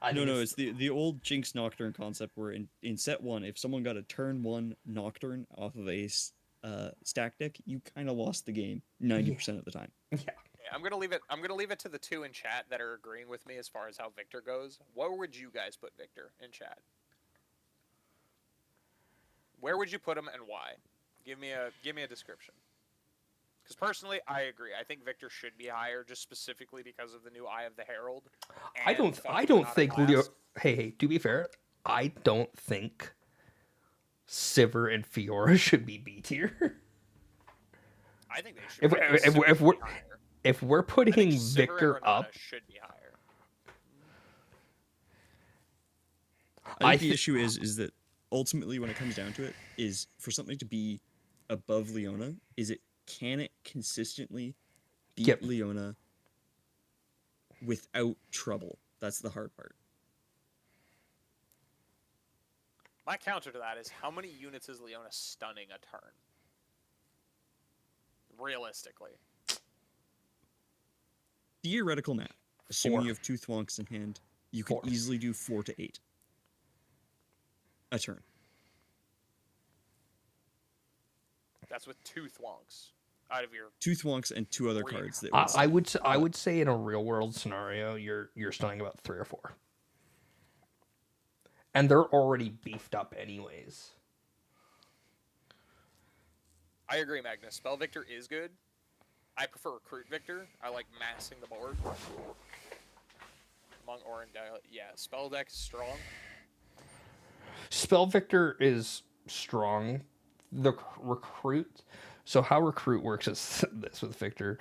[SPEAKER 4] It's the old Jinx Nocturne concept where in set 1, if someone got a turn 1 Nocturne off of a stack deck, you kind of lost the game 90% of the time.
[SPEAKER 1] Yeah.
[SPEAKER 3] I'm gonna leave it to the 2 in chat that are agreeing with me as far as how Victor goes. Where would you guys put Victor in chat? Where would you put him and why? Give me a description. Because personally, I agree. I think Victor should be higher, just specifically because of the new Eye of the Herald.
[SPEAKER 1] I don't think Leo. Hey, to be fair, I don't think Sivir and Fiora should be B tier.
[SPEAKER 3] I think they should.
[SPEAKER 1] If we're putting
[SPEAKER 3] Sivir and
[SPEAKER 1] Victor
[SPEAKER 3] Renata
[SPEAKER 1] up,
[SPEAKER 3] should be higher.
[SPEAKER 4] I think
[SPEAKER 1] I
[SPEAKER 4] the
[SPEAKER 1] thi-
[SPEAKER 4] issue is that ultimately, when it comes down to it, is for something to be above Leona, can it consistently beat
[SPEAKER 1] Yep.
[SPEAKER 4] Leona without trouble? That's the hard part.
[SPEAKER 3] My counter to that is how many units is Leona stunning a turn? Realistically.
[SPEAKER 4] Theoretical map, assuming
[SPEAKER 1] 4.
[SPEAKER 4] you have 2 Thwonks in hand, you could
[SPEAKER 1] 4.
[SPEAKER 4] easily do 4 to 8 a turn.
[SPEAKER 3] That's with 2 Thwonks out of your
[SPEAKER 4] 2 Thwonks and 2 other
[SPEAKER 3] 3.
[SPEAKER 4] cards that
[SPEAKER 1] I
[SPEAKER 4] would.
[SPEAKER 1] would I would say in a real world scenario, you're stunning about 3 or 4, and they're already beefed up anyways.
[SPEAKER 3] I agree, Magnus. Spell Victor is good. I prefer Recruit Victor. I like massing the board. Among Orin, yeah, Spell deck is strong.
[SPEAKER 1] Spell Victor is strong. The recruit. So how recruit works is this with Victor.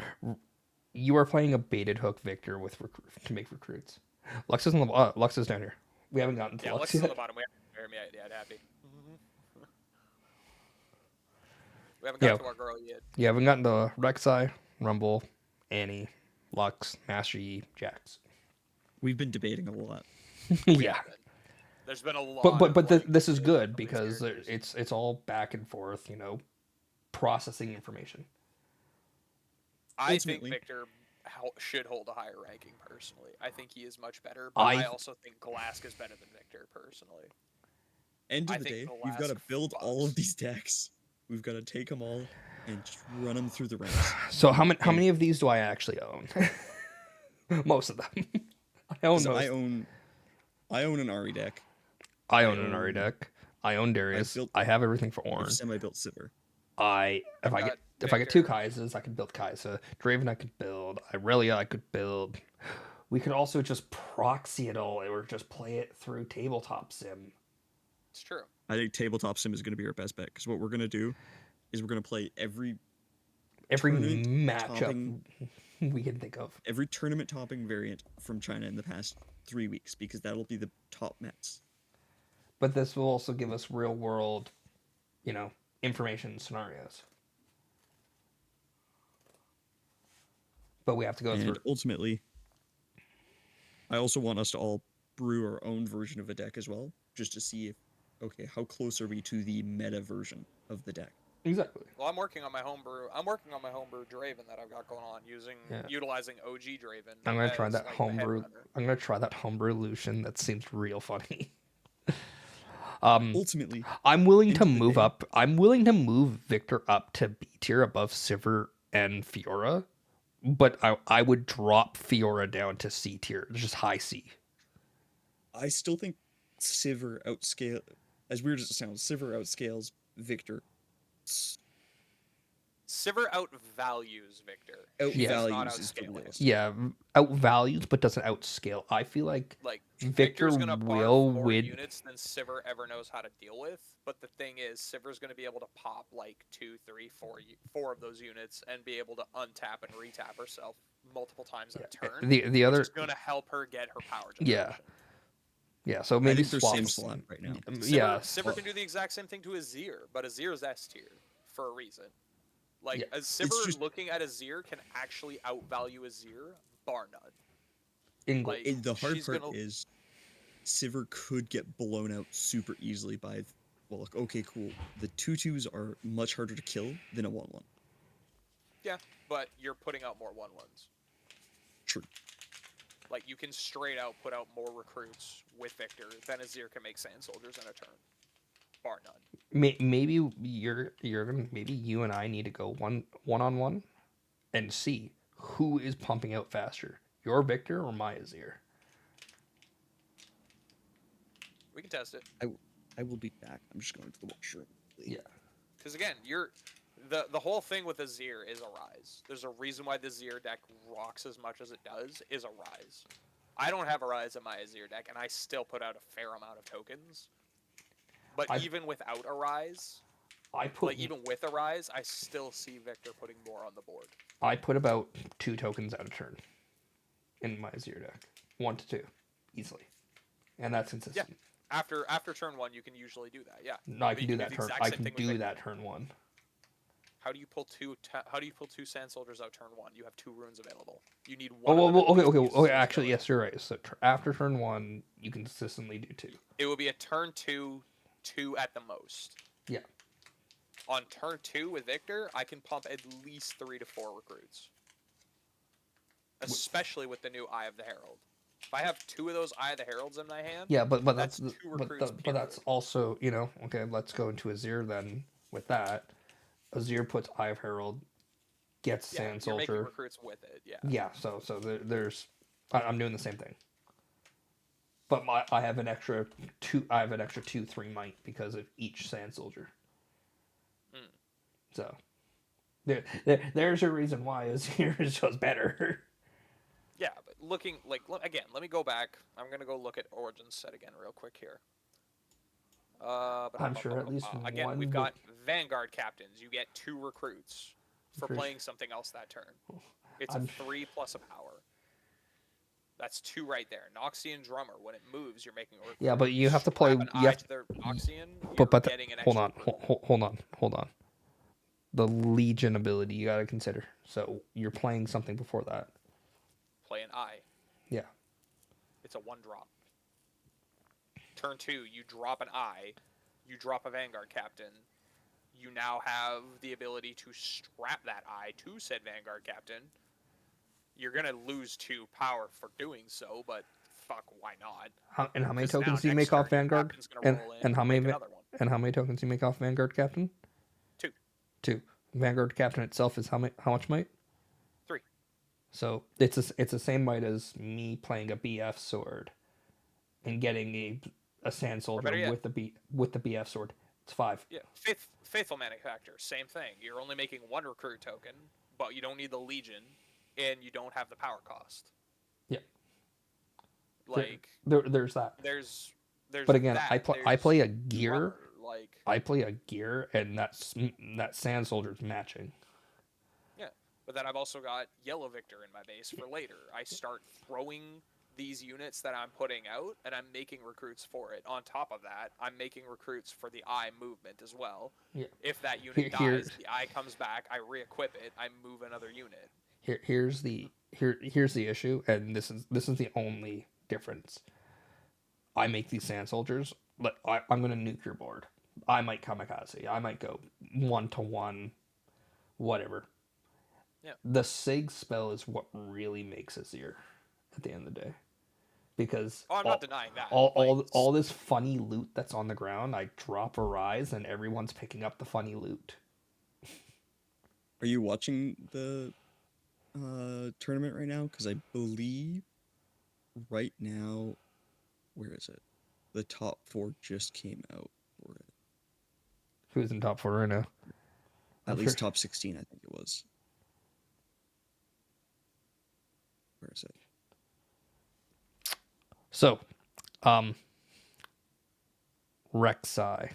[SPEAKER 1] You are playing a baited hook Victor with to make recruits. Lux is on the Lux is down here. We haven't gotten to
[SPEAKER 3] Yeah,
[SPEAKER 1] Lux
[SPEAKER 3] Lex is
[SPEAKER 1] yet.
[SPEAKER 3] on the bottom. We haven't happy. We haven't got
[SPEAKER 1] Yeah,
[SPEAKER 3] to our girl yet.
[SPEAKER 1] yeah, we haven't gotten to Rek'Sai, Rumble, Annie, Lux, Master Yi, Jax.
[SPEAKER 4] We've been debating a lot.
[SPEAKER 1] Yeah,
[SPEAKER 3] There's been a lot.
[SPEAKER 1] this is good
[SPEAKER 3] of these
[SPEAKER 1] because
[SPEAKER 3] characters.
[SPEAKER 1] it's all back and forth. Processing information.
[SPEAKER 3] I
[SPEAKER 4] Ultimately-
[SPEAKER 3] think Victor should hold a higher ranking personally. I think he is much better, but I also think Galask is better than Victor personally.
[SPEAKER 4] End
[SPEAKER 3] I
[SPEAKER 4] of the
[SPEAKER 3] think
[SPEAKER 4] day, we've got to
[SPEAKER 3] Galask
[SPEAKER 4] build all
[SPEAKER 3] fucks.
[SPEAKER 4] of these decks. We've got to take them all and just run them through the ranks.
[SPEAKER 1] So how
[SPEAKER 4] And-
[SPEAKER 1] many of these do I actually own? Most of them. I own
[SPEAKER 4] 'Cause
[SPEAKER 1] most.
[SPEAKER 4] I own an Ari deck.
[SPEAKER 1] I
[SPEAKER 4] I
[SPEAKER 1] own an Ari
[SPEAKER 4] own-
[SPEAKER 1] deck. I own Darius.
[SPEAKER 4] built-
[SPEAKER 1] I have everything for
[SPEAKER 4] I've
[SPEAKER 1] Ornn.
[SPEAKER 4] semi-built Sivir.
[SPEAKER 1] If
[SPEAKER 3] I've
[SPEAKER 1] I
[SPEAKER 3] got
[SPEAKER 1] get 2
[SPEAKER 3] Victor.
[SPEAKER 1] Kaisas, I can build Kaisa. Draven I could build. Irelia I could build. We could also just proxy it all or just play it through tabletop sim.
[SPEAKER 3] It's true.
[SPEAKER 4] I think tabletop sim is going to be our best bet because what we're going to do is we're going to play every tournament
[SPEAKER 1] matchup
[SPEAKER 4] topping-
[SPEAKER 1] we can think of.
[SPEAKER 4] every tournament topping variant from China in the past 3 weeks because that'll be the top Mets.
[SPEAKER 1] But this will also give us real world, information scenarios. But we have to go
[SPEAKER 4] And
[SPEAKER 1] through.
[SPEAKER 4] ultimately, I also want us to all brew our own version of a deck as well, just to see how close are we to the meta version of the deck.
[SPEAKER 1] Exactly.
[SPEAKER 3] Well, I'm working on my homebrew. I'm working on my homebrew Draven that I've got going on utilizing OG Draven.
[SPEAKER 1] I'm gonna try
[SPEAKER 3] as,
[SPEAKER 1] that
[SPEAKER 3] like, the
[SPEAKER 1] homebrew.
[SPEAKER 3] headrunner.
[SPEAKER 1] I'm gonna try that homebrew Lucian. That seems real funny.
[SPEAKER 4] Ultimately,
[SPEAKER 1] I'm willing
[SPEAKER 4] end
[SPEAKER 1] to
[SPEAKER 4] of the
[SPEAKER 1] move
[SPEAKER 4] day-
[SPEAKER 1] up. I'm willing to move Victor up to B tier above Sivir and Fiora, but I would drop Fiora down to C tier, just high C.
[SPEAKER 4] I still think Sivir as weird as it sounds, Sivir outscales Victor.
[SPEAKER 3] Sivir outvalues Victor.
[SPEAKER 4] Outvalues
[SPEAKER 3] She's
[SPEAKER 4] is the
[SPEAKER 3] not
[SPEAKER 4] word.
[SPEAKER 3] outscaling.
[SPEAKER 1] Yeah, outvalues but doesn't outscale. I feel like
[SPEAKER 3] Like
[SPEAKER 1] Victor
[SPEAKER 3] Victor's gonna
[SPEAKER 1] will
[SPEAKER 3] barf more
[SPEAKER 1] win.
[SPEAKER 3] units than Sivir ever knows how to deal with. But the thing is, Sivir's gonna be able to pop like 2, 3, 4 of those units and be able to untap and retap herself multiple times in a turn.
[SPEAKER 1] The other
[SPEAKER 3] which is gonna help her get her power
[SPEAKER 1] Yeah.
[SPEAKER 3] generation.
[SPEAKER 1] Yeah, so
[SPEAKER 4] I
[SPEAKER 1] maybe
[SPEAKER 4] think they're
[SPEAKER 1] swap
[SPEAKER 4] same
[SPEAKER 1] us.
[SPEAKER 4] slot right now.
[SPEAKER 3] Sivir can do the exact same thing to Azir, but Azir's S tier for a reason. Like
[SPEAKER 1] Yeah.
[SPEAKER 3] Sivir looking at Azir can actually outvalue Azir, bar none.
[SPEAKER 1] English.
[SPEAKER 3] Like,
[SPEAKER 4] The hard
[SPEAKER 3] she's
[SPEAKER 4] part
[SPEAKER 3] gonna-
[SPEAKER 4] is Sivir could get blown out super easily by okay, cool. The 2/2s are much harder to kill than a 1/1.
[SPEAKER 3] Yeah, but you're putting out more 1/1s.
[SPEAKER 4] True.
[SPEAKER 3] Like you can straight out put out more recruits with Victor than Azir can make Sand Soldiers in a turn, bar none.
[SPEAKER 1] Maybe maybe you and I need to go one on one and see who is pumping out faster, your Victor or my Azir.
[SPEAKER 3] We can test it.
[SPEAKER 4] I will be back. I'm just going to the washroom.
[SPEAKER 1] Yeah.
[SPEAKER 3] Because again, the whole thing with Azir is a rise. There's a reason why the Azir deck rocks as much as it does is a rise. I don't have a rise in my Azir deck, and I still put out a fair amount of tokens. But even without a rise, even with a rise, I still see Victor putting more on the board.
[SPEAKER 1] I put about 2 tokens out a turn in my Azir deck. 1 to 2. Easily. And that's consistent.
[SPEAKER 3] After turn 1, you can usually do that. Yeah.
[SPEAKER 1] No, I
[SPEAKER 3] But
[SPEAKER 1] can
[SPEAKER 3] you
[SPEAKER 1] do
[SPEAKER 3] can do
[SPEAKER 1] that
[SPEAKER 3] the
[SPEAKER 1] turn.
[SPEAKER 3] exact
[SPEAKER 1] I
[SPEAKER 3] same
[SPEAKER 1] can
[SPEAKER 3] thing with
[SPEAKER 1] do
[SPEAKER 3] Victor.
[SPEAKER 1] that turn 1.
[SPEAKER 3] How do you pull two sand soldiers out turn 1? You have 2 runes available. You need
[SPEAKER 1] Oh,
[SPEAKER 3] one of them
[SPEAKER 1] well,
[SPEAKER 3] at
[SPEAKER 1] okay,
[SPEAKER 3] least to
[SPEAKER 1] okay,
[SPEAKER 3] use
[SPEAKER 1] okay.
[SPEAKER 3] as his
[SPEAKER 1] Actually,
[SPEAKER 3] ability.
[SPEAKER 1] yes, you're right. So after turn 1, you can consistently do 2.
[SPEAKER 3] It will be a turn 2, 2 at the most.
[SPEAKER 1] Yeah.
[SPEAKER 3] On turn 2 with Victor, I can pump at least 3 to 4 recruits. Especially with the new Eye of the Herald. If I have 2 of those Eye of the Heralds in my hand,
[SPEAKER 1] Yeah, but
[SPEAKER 3] that's
[SPEAKER 1] that's
[SPEAKER 3] 2 recruits.
[SPEAKER 1] but that's also, you know, okay. Let's go into Azir then. With that, Azir puts Eye of Herald, gets
[SPEAKER 3] Yeah,
[SPEAKER 1] Sand
[SPEAKER 3] you're making
[SPEAKER 1] Soldier.
[SPEAKER 3] recruits with it. Yeah.
[SPEAKER 1] Yeah, so there's, I'm doing the same thing. But I have an extra 2. I have an extra 2-3 might because of each Sand Soldier.
[SPEAKER 3] Mm.
[SPEAKER 1] So there's a reason why Azir is just better.
[SPEAKER 3] Yeah, but looking like again, let me go back. I'm gonna go look at Origins set again real quick here.
[SPEAKER 1] I'm sure at least
[SPEAKER 3] Again,
[SPEAKER 1] one
[SPEAKER 3] we've
[SPEAKER 1] would.
[SPEAKER 3] got Vanguard captains. You get 2 recruits for
[SPEAKER 1] Sure.
[SPEAKER 3] playing something else that turn. It's
[SPEAKER 1] I'm
[SPEAKER 3] a 3 plus a power. That's 2 right there. Noxian Drummer. When it moves, you're making a recruit.
[SPEAKER 1] Yeah, but you have to play.
[SPEAKER 3] Strap an
[SPEAKER 1] You
[SPEAKER 3] eye
[SPEAKER 1] have
[SPEAKER 3] to the Noxian.
[SPEAKER 1] but
[SPEAKER 3] You're
[SPEAKER 1] but
[SPEAKER 3] getting an
[SPEAKER 1] hold
[SPEAKER 3] extra
[SPEAKER 1] on,
[SPEAKER 3] recruit.
[SPEAKER 1] hold on. The Legion ability you got to consider. So you're playing something before that.
[SPEAKER 3] Play an eye.
[SPEAKER 1] Yeah.
[SPEAKER 3] It's a 1-drop. Turn 2, you drop an eye. You drop a Vanguard captain. You now have the ability to strap that eye to said Vanguard captain. You're gonna lose 2 power for doing so, but fuck, why not?
[SPEAKER 1] And how many
[SPEAKER 3] 'Cause now
[SPEAKER 1] tokens do you
[SPEAKER 3] next
[SPEAKER 1] make off
[SPEAKER 3] turn your
[SPEAKER 1] Vanguard?
[SPEAKER 3] captain's gonna roll in
[SPEAKER 1] And how
[SPEAKER 3] make
[SPEAKER 1] many
[SPEAKER 3] another one.
[SPEAKER 1] and how many tokens do you make off Vanguard Captain?
[SPEAKER 3] 2,
[SPEAKER 1] 2. Vanguard Captain itself is how much might?
[SPEAKER 3] 3.
[SPEAKER 1] So it's the same might as me playing a BF sword and getting a Sand
[SPEAKER 3] Or
[SPEAKER 1] Soldier
[SPEAKER 3] better yet,
[SPEAKER 1] with the BF sword. It's 5.
[SPEAKER 3] yeah, Faithful Manufacturer, same thing. You're only making 1 recruit token, but you don't need the Legion, and you don't have the power cost.
[SPEAKER 1] Yeah.
[SPEAKER 3] Like
[SPEAKER 1] There's that.
[SPEAKER 3] there's
[SPEAKER 1] But again,
[SPEAKER 3] that.
[SPEAKER 1] I play a
[SPEAKER 3] There's
[SPEAKER 1] gear.
[SPEAKER 3] Drummer, like
[SPEAKER 1] I play a gear, and that Sand Soldier's matching.
[SPEAKER 3] yeah. But then I've also got Yellow Victor in my base for later. I start throwing these units that I'm putting out, and I'm making recruits for it. On top of that, I'm making recruits for the eye movement as well.
[SPEAKER 1] Yeah.
[SPEAKER 3] If that unit
[SPEAKER 1] Here-
[SPEAKER 3] dies, the eye comes back, I re-equip it, I move another unit.
[SPEAKER 1] Here's the issue, and this is the only difference. I make these Sand Soldiers, but I'm gonna nuke your board. I might kamikaze. I might go 1-to-1, whatever.
[SPEAKER 3] Yeah.
[SPEAKER 1] The Sig spell is what really makes Azir at the end of the day, because
[SPEAKER 3] Oh, I'm not denying that.
[SPEAKER 1] all this funny loot that's on the ground, I drop a rise, and everyone's picking up the funny loot.
[SPEAKER 4] Are you watching the tournament right now? Because I believe right now, where is it? The top 4 just came out for it.
[SPEAKER 1] Who's in top 4 right now?
[SPEAKER 4] At
[SPEAKER 1] I'm
[SPEAKER 4] least
[SPEAKER 1] sure-
[SPEAKER 4] top 16, I think it was. Where is it?
[SPEAKER 1] So, Rek'Sai.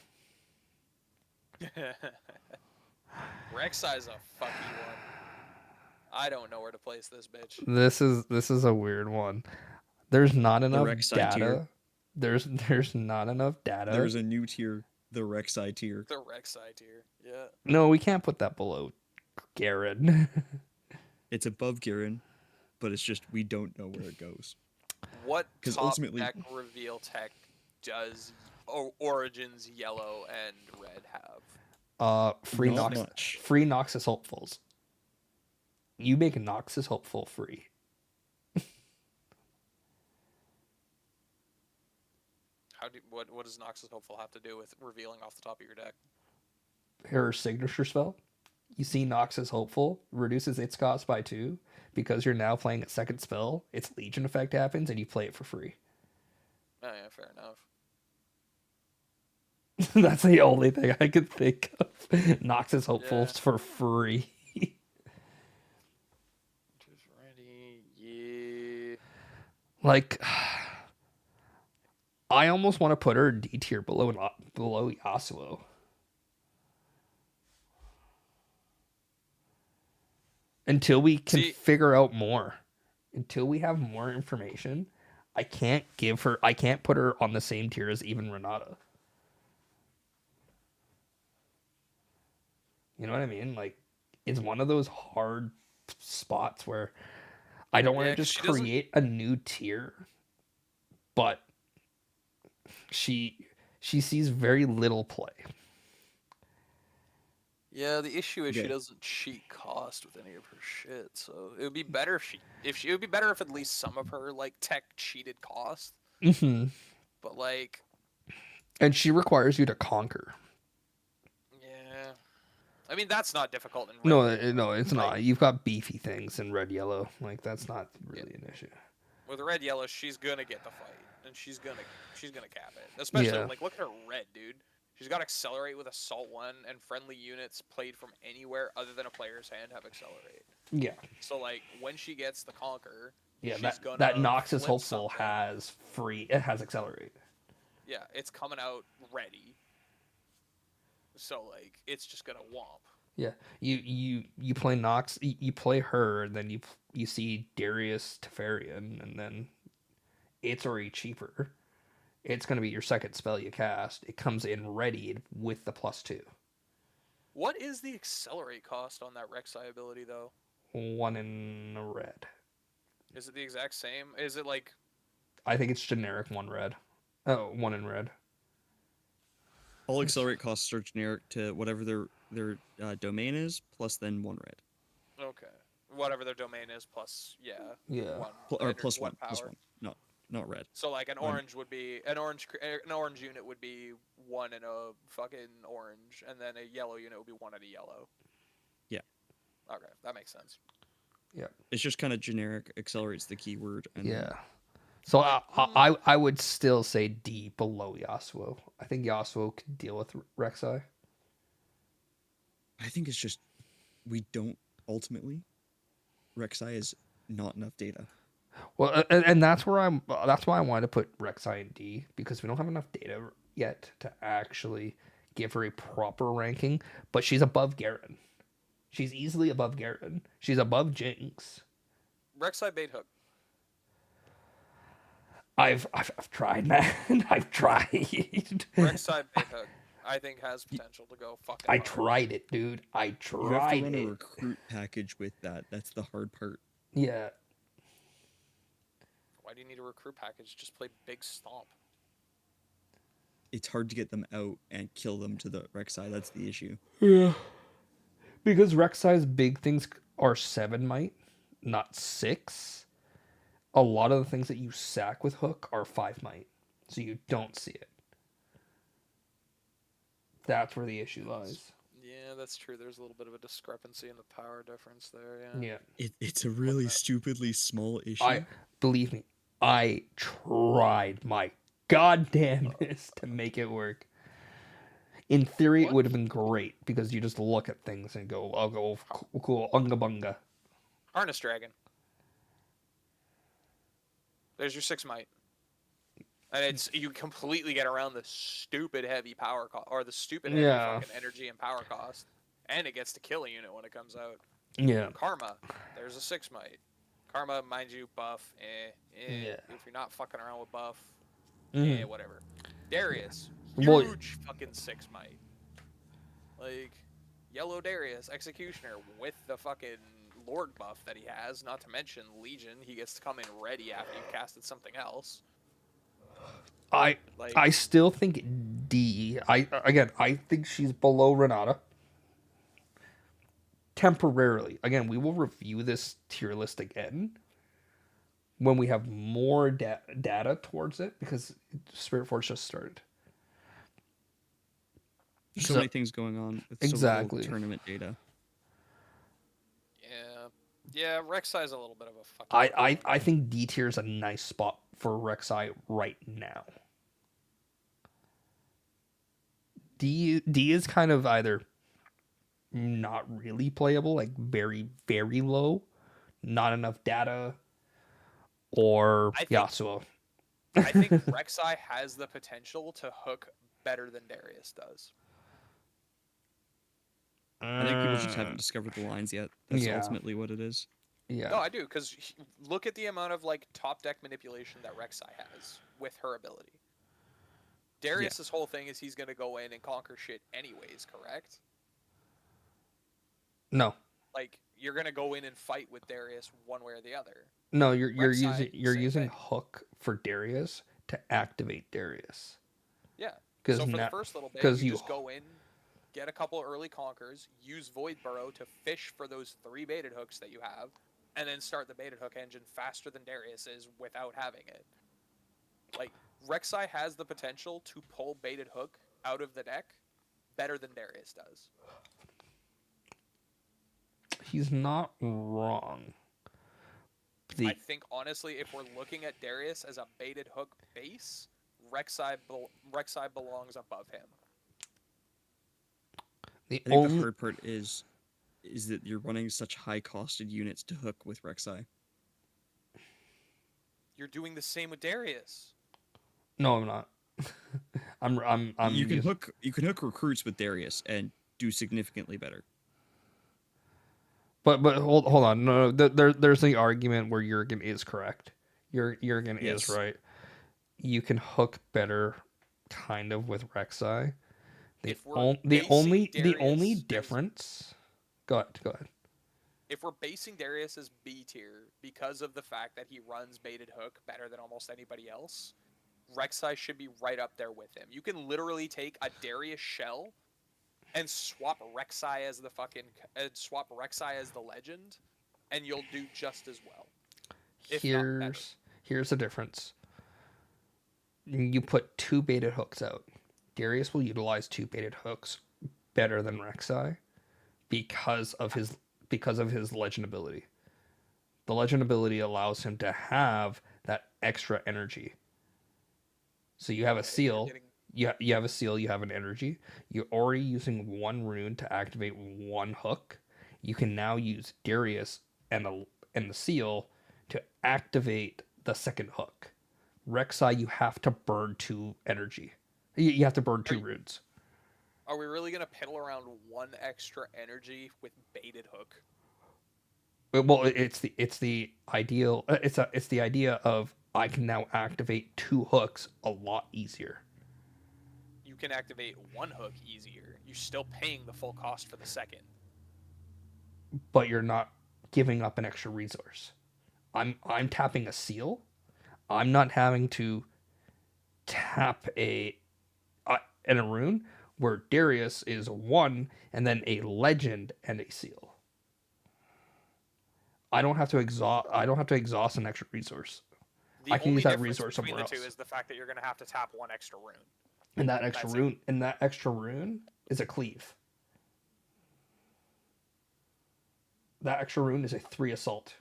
[SPEAKER 3] Rek'Sai's a fucky one. I don't know where to place this bitch.
[SPEAKER 1] This is a weird one. There's not enough
[SPEAKER 4] Rek'Sai
[SPEAKER 1] data.
[SPEAKER 4] tier.
[SPEAKER 1] There's not enough data.
[SPEAKER 4] There's a new tier, the Rek'Sai tier.
[SPEAKER 3] The Rek'Sai tier. Yeah.
[SPEAKER 1] No, we can't put that below Garen.
[SPEAKER 4] It's above Garen, but it's just we don't know where it goes.
[SPEAKER 3] What
[SPEAKER 4] 'Cause
[SPEAKER 3] top
[SPEAKER 4] ultimately-
[SPEAKER 3] deck reveal tech does Origins Yellow and Red have?
[SPEAKER 1] Free
[SPEAKER 4] Not
[SPEAKER 1] Nox.
[SPEAKER 4] much.
[SPEAKER 1] Free Noxus Hopefuls. You make a Noxus Hopeful free.
[SPEAKER 3] What does Noxus Hopeful have to do with revealing off the top of your deck?
[SPEAKER 1] Her signature spell. You see Noxus Hopeful reduces its cost by 2 because you're now playing a second spell. Its Legion effect happens and you play it for free.
[SPEAKER 3] Oh yeah, fair enough.
[SPEAKER 1] That's the only thing I could think of. Noxus Hopefuls
[SPEAKER 3] Yeah.
[SPEAKER 1] for free.
[SPEAKER 3] Just ready. Yeah.
[SPEAKER 1] Like, I almost want to put her D tier below Yasuo. Until we can
[SPEAKER 3] See-
[SPEAKER 1] figure out more. Until we have more information, I can't give her. I can't put her on the same tier as even Renata. You know what I mean? Like, it's one of those hard spots where I don't want
[SPEAKER 3] Yeah,
[SPEAKER 1] to
[SPEAKER 3] because
[SPEAKER 1] just
[SPEAKER 3] she doesn't.
[SPEAKER 1] create a new tier, but she she sees very little play.
[SPEAKER 3] Yeah, the issue is she
[SPEAKER 4] Okay.
[SPEAKER 3] doesn't cheat cost with any of her shit. So it would be better if she it would be better if at least some of her like tech cheated cost.
[SPEAKER 1] Hmm.
[SPEAKER 3] But like,
[SPEAKER 1] And she requires you to conquer.
[SPEAKER 3] yeah, I mean that's not difficult in red
[SPEAKER 1] No,
[SPEAKER 3] yellow.
[SPEAKER 1] no, it's
[SPEAKER 3] Like,
[SPEAKER 1] not. You've got beefy things in red yellow. Like that's not
[SPEAKER 3] yeah,
[SPEAKER 1] really an issue.
[SPEAKER 3] with red yellow, she's gonna get the fight and she's gonna cap it. Especially
[SPEAKER 1] Yeah,
[SPEAKER 3] like look at her red dude. She's got accelerate with assault 1, and friendly units played from anywhere other than a player's hand have accelerate.
[SPEAKER 1] yeah,
[SPEAKER 3] So like when she gets the conquer,
[SPEAKER 1] yeah.
[SPEAKER 3] she's
[SPEAKER 1] That
[SPEAKER 3] gonna
[SPEAKER 1] Noxus
[SPEAKER 3] flip
[SPEAKER 1] hopeful
[SPEAKER 3] something.
[SPEAKER 1] has free. It has accelerate.
[SPEAKER 3] Yeah, it's coming out ready. So like it's just gonna womp.
[SPEAKER 1] Yeah, you play Nox. You play her, and then you see Darius Teferian, and then it's already cheaper. It's gonna be your second spell you cast. It comes in ready with the +2.
[SPEAKER 3] What is the accelerate cost on that Rek'Sai ability though?
[SPEAKER 1] One in red.
[SPEAKER 3] Is it the exact same? Is it like
[SPEAKER 1] I think it's generic one red. Oh, one in red.
[SPEAKER 4] All accelerate costs are generic to whatever their domain is, plus then one red.
[SPEAKER 3] okay, whatever their domain is plus
[SPEAKER 1] Yeah.
[SPEAKER 3] one
[SPEAKER 4] Or
[SPEAKER 3] plus
[SPEAKER 4] plus
[SPEAKER 3] one
[SPEAKER 4] one, plus
[SPEAKER 3] power.
[SPEAKER 4] one. Not red.
[SPEAKER 3] So like an
[SPEAKER 4] Um,
[SPEAKER 3] orange would be an orange unit would be one in a fucking orange, and then a yellow unit would be one in a yellow.
[SPEAKER 4] yeah.
[SPEAKER 3] Okay, that makes sense.
[SPEAKER 1] Yeah.
[SPEAKER 4] It's just kind of generic. Accelerates the keyword, and
[SPEAKER 1] Yeah.
[SPEAKER 4] then
[SPEAKER 1] So
[SPEAKER 3] Like,
[SPEAKER 1] I would still say D below Yasuo. I think Yasuo could deal with Rek'Sai.
[SPEAKER 4] I think it's just we don't ultimately. Rek'Sai is not enough data.
[SPEAKER 1] Well, and that's where that's why I wanted to put Rek'Sai in D because we don't have enough data yet to actually give her a proper ranking. But she's above Garen. She's easily above Garen. She's above Jinx.
[SPEAKER 3] Rek'Sai bait hook.
[SPEAKER 1] I've tried, man. I've tried.
[SPEAKER 3] Rek'Sai bait hook. I think has potential to go fucking
[SPEAKER 1] I
[SPEAKER 3] hard.
[SPEAKER 1] tried it, dude. I
[SPEAKER 4] You have to
[SPEAKER 1] tried
[SPEAKER 4] run a
[SPEAKER 1] it.
[SPEAKER 4] recruit package with that. That's the hard part.
[SPEAKER 1] Yeah.
[SPEAKER 3] Why do you need a recruit package? Just play big stomp.
[SPEAKER 4] It's hard to get them out and kill them to the Rek'Sai. That's the issue.
[SPEAKER 1] Yeah. Because Rek'Sai's big things are 7 might, not 6. A lot of the things that you sack with Hook are 5 might. So you don't see it. That's where the issue lies.
[SPEAKER 3] Yeah, that's true. There's a little bit of a discrepancy in the power difference there. Yeah.
[SPEAKER 1] Yeah.
[SPEAKER 4] It's a really stupidly small issue.
[SPEAKER 1] I believe me, I tried my goddamnest to make it work. In theory, it
[SPEAKER 3] What?
[SPEAKER 1] would have been great because you just look at things and go, "I'll go cool, unga bunga."
[SPEAKER 3] Harness Dragon. There's your 6 might. And it's you completely get around the stupid heavy power cost or the stupid heavy
[SPEAKER 1] Yeah,
[SPEAKER 3] fucking energy and power cost, and it gets to kill a unit when it comes out.
[SPEAKER 1] yeah,
[SPEAKER 3] Karma, there's a 6 might. Karma, mind you, buff,
[SPEAKER 1] yeah.
[SPEAKER 3] If you're not fucking around with buff,
[SPEAKER 1] Mhm.
[SPEAKER 3] whatever. Darius,
[SPEAKER 1] Well,
[SPEAKER 3] huge fucking 6 might. Like, yellow Darius, Executioner, with the fucking Lord buff that he has, not to mention Legion, he gets to come in ready after you casted something else.
[SPEAKER 1] I
[SPEAKER 3] Like,
[SPEAKER 1] I still think D. I think she's below Renata temporarily. Again, we will review this tier list again when we have more data towards it because Spiritforge just started.
[SPEAKER 4] There's so
[SPEAKER 1] So
[SPEAKER 4] many things going on with so little
[SPEAKER 1] exactly.
[SPEAKER 4] tournament data.
[SPEAKER 3] yeah. Yeah, Rek'Sai's a little bit of a fucking
[SPEAKER 1] I think D tier is a nice spot for Rek'Sai right now. D is kind of either not really playable, like very very low, not enough data, or
[SPEAKER 3] I think
[SPEAKER 1] Yasuo.
[SPEAKER 3] I think Rek'Sai has the potential to hook better than Darius does.
[SPEAKER 4] I think people just haven't discovered the lines yet. That's
[SPEAKER 1] Yeah,
[SPEAKER 4] ultimately what it is.
[SPEAKER 1] Yeah.
[SPEAKER 3] No, I do, because look at the amount of like top deck manipulation that Rek'Sai has with her ability. Darius's whole thing is he's gonna go in and conquer shit anyways, correct?
[SPEAKER 1] No.
[SPEAKER 3] Like you're gonna go in and fight with Darius one way or the other.
[SPEAKER 1] No, you're
[SPEAKER 3] Rek'Sai,
[SPEAKER 1] using you're
[SPEAKER 3] same
[SPEAKER 1] using
[SPEAKER 3] thing.
[SPEAKER 1] hook for Darius to activate Darius.
[SPEAKER 3] Yeah.
[SPEAKER 1] Because
[SPEAKER 3] So for the
[SPEAKER 1] now,
[SPEAKER 3] first little bit,
[SPEAKER 1] because
[SPEAKER 3] you
[SPEAKER 1] you
[SPEAKER 3] just go in, get a couple early conquers, use Void Burrow to fish for those 3 baited hooks that you have, and then start the baited hook engine faster than Darius is without having it. Like Rek'Sai has the potential to pull baited hook out of the deck better than Darius does.
[SPEAKER 1] he's not wrong.
[SPEAKER 3] I think honestly, if we're looking at Darius as a baited hook base, Rek'Sai belongs above him.
[SPEAKER 1] the
[SPEAKER 4] I think the
[SPEAKER 1] only
[SPEAKER 4] hard part is that you're running such high costed units to hook with Rek'Sai.
[SPEAKER 3] You're doing the same with Darius.
[SPEAKER 1] no, I'm not. I'm
[SPEAKER 4] You can hook recruits with Darius and do significantly better.
[SPEAKER 1] but hold on. No, there's the argument where Jurgen is correct. Jurgen is
[SPEAKER 4] Yes.
[SPEAKER 1] right. You can hook better, kind of, with Rek'Sai.
[SPEAKER 3] If we're basing
[SPEAKER 1] The only
[SPEAKER 3] Darius as-
[SPEAKER 1] difference. Go ahead.
[SPEAKER 3] If we're basing Darius as B tier because of the fact that he runs baited hook better than almost anybody else, Rek'Sai should be right up there with him. You can literally take a Darius shell and swap Rek'Sai as the legend, and you'll do just as well. If not better.
[SPEAKER 1] Here's the difference. You put 2 baited hooks out. Darius will utilize 2 baited hooks better than Rek'Sai because of his legend ability. The legend ability allows him to have that extra energy. So you have a seal. You have a seal. You have an energy. You're already using 1 rune to activate 1 hook. You can now use Darius and the seal to activate the second hook. Rek'Sai, you have to burn 2 energy. You have to burn 2 runes.
[SPEAKER 3] Are we really gonna piddle around 1 extra energy with baited hook?
[SPEAKER 1] Well, it's the ideal. It's the idea of I can now activate 2 hooks a lot easier.
[SPEAKER 3] You can activate 1 hook easier. You're still paying the full cost for the second.
[SPEAKER 1] But you're not giving up an extra resource. I'm tapping a seal. I'm not having to tap in a rune where Darius is 1 and then a legend and a seal. I don't have to exhaust an extra resource. I can use that resource somewhere else.
[SPEAKER 3] Between the two is the fact that you're going to have to tap 1 extra rune.
[SPEAKER 1] And that extra rune is a cleave. That extra rune is a 3 assault.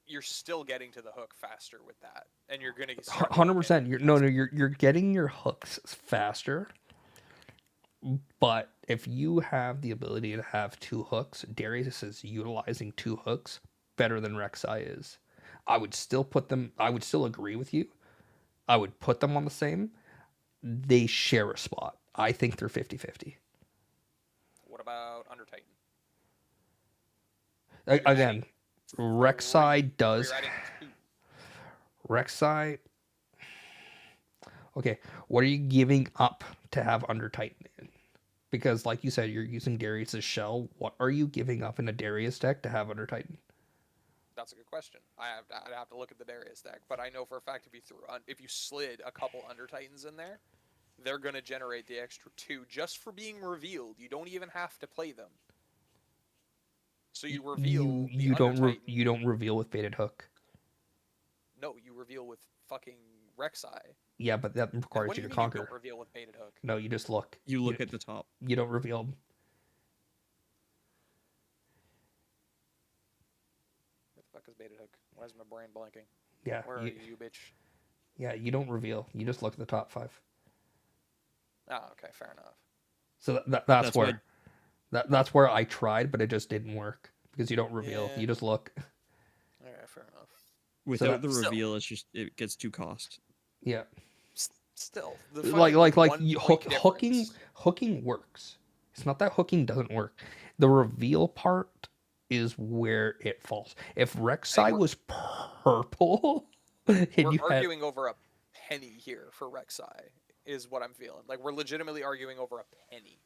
[SPEAKER 3] You're still getting to the hook faster with that, and you're going to
[SPEAKER 1] 100%. You're getting your hooks faster. But if you have the ability to have 2 hooks, Darius is utilizing 2 hooks better than Rek'Sai is. I would still agree with you. I would put them on the same. They share a spot. I think they're 50-50.
[SPEAKER 3] What about Under Titan?
[SPEAKER 1] Again, Rek'Sai does.
[SPEAKER 3] You're adding 2.
[SPEAKER 1] Rek'Sai. Okay, what are you giving up to have Under Titan in? Because, like you said, you're using Darius's shell. What are you giving up in a Darius deck to have Under Titan?
[SPEAKER 3] That's a good question. I'd have to look at the Darius deck, but I know for a fact if you slid a couple Under Titans in there, they're going to generate the extra 2 just for being revealed. You don't even have to play them. So you reveal
[SPEAKER 1] you don't reveal with baited hook.
[SPEAKER 3] No, you reveal with fucking Rek'Sai.
[SPEAKER 1] Yeah, but that requires you to conquer.
[SPEAKER 3] You don't reveal with baited hook?
[SPEAKER 1] No, you just look.
[SPEAKER 4] You look at the top.
[SPEAKER 1] You don't reveal.
[SPEAKER 3] What the fuck is baited hook? Why is my brain blanking?
[SPEAKER 1] Yeah.
[SPEAKER 3] Where are you, bitch?
[SPEAKER 1] Yeah, you don't reveal. You just look at the top 5.
[SPEAKER 3] Oh, okay, fair enough.
[SPEAKER 1] So that's where I tried, but it just didn't work because you don't reveal.
[SPEAKER 3] Yeah.
[SPEAKER 1] You just look.
[SPEAKER 3] All right, fair enough.
[SPEAKER 4] Without the reveal, it gets too cost.
[SPEAKER 1] Yeah.
[SPEAKER 3] Still,
[SPEAKER 1] hooking works. It's not that hooking doesn't work. The reveal part is where it falls. If
[SPEAKER 3] I think
[SPEAKER 1] Rek'Sai was purple, and
[SPEAKER 3] we're
[SPEAKER 1] you had
[SPEAKER 3] arguing over a penny here for Rek'Sai, is what I'm feeling. Like, we're legitimately arguing over a penny.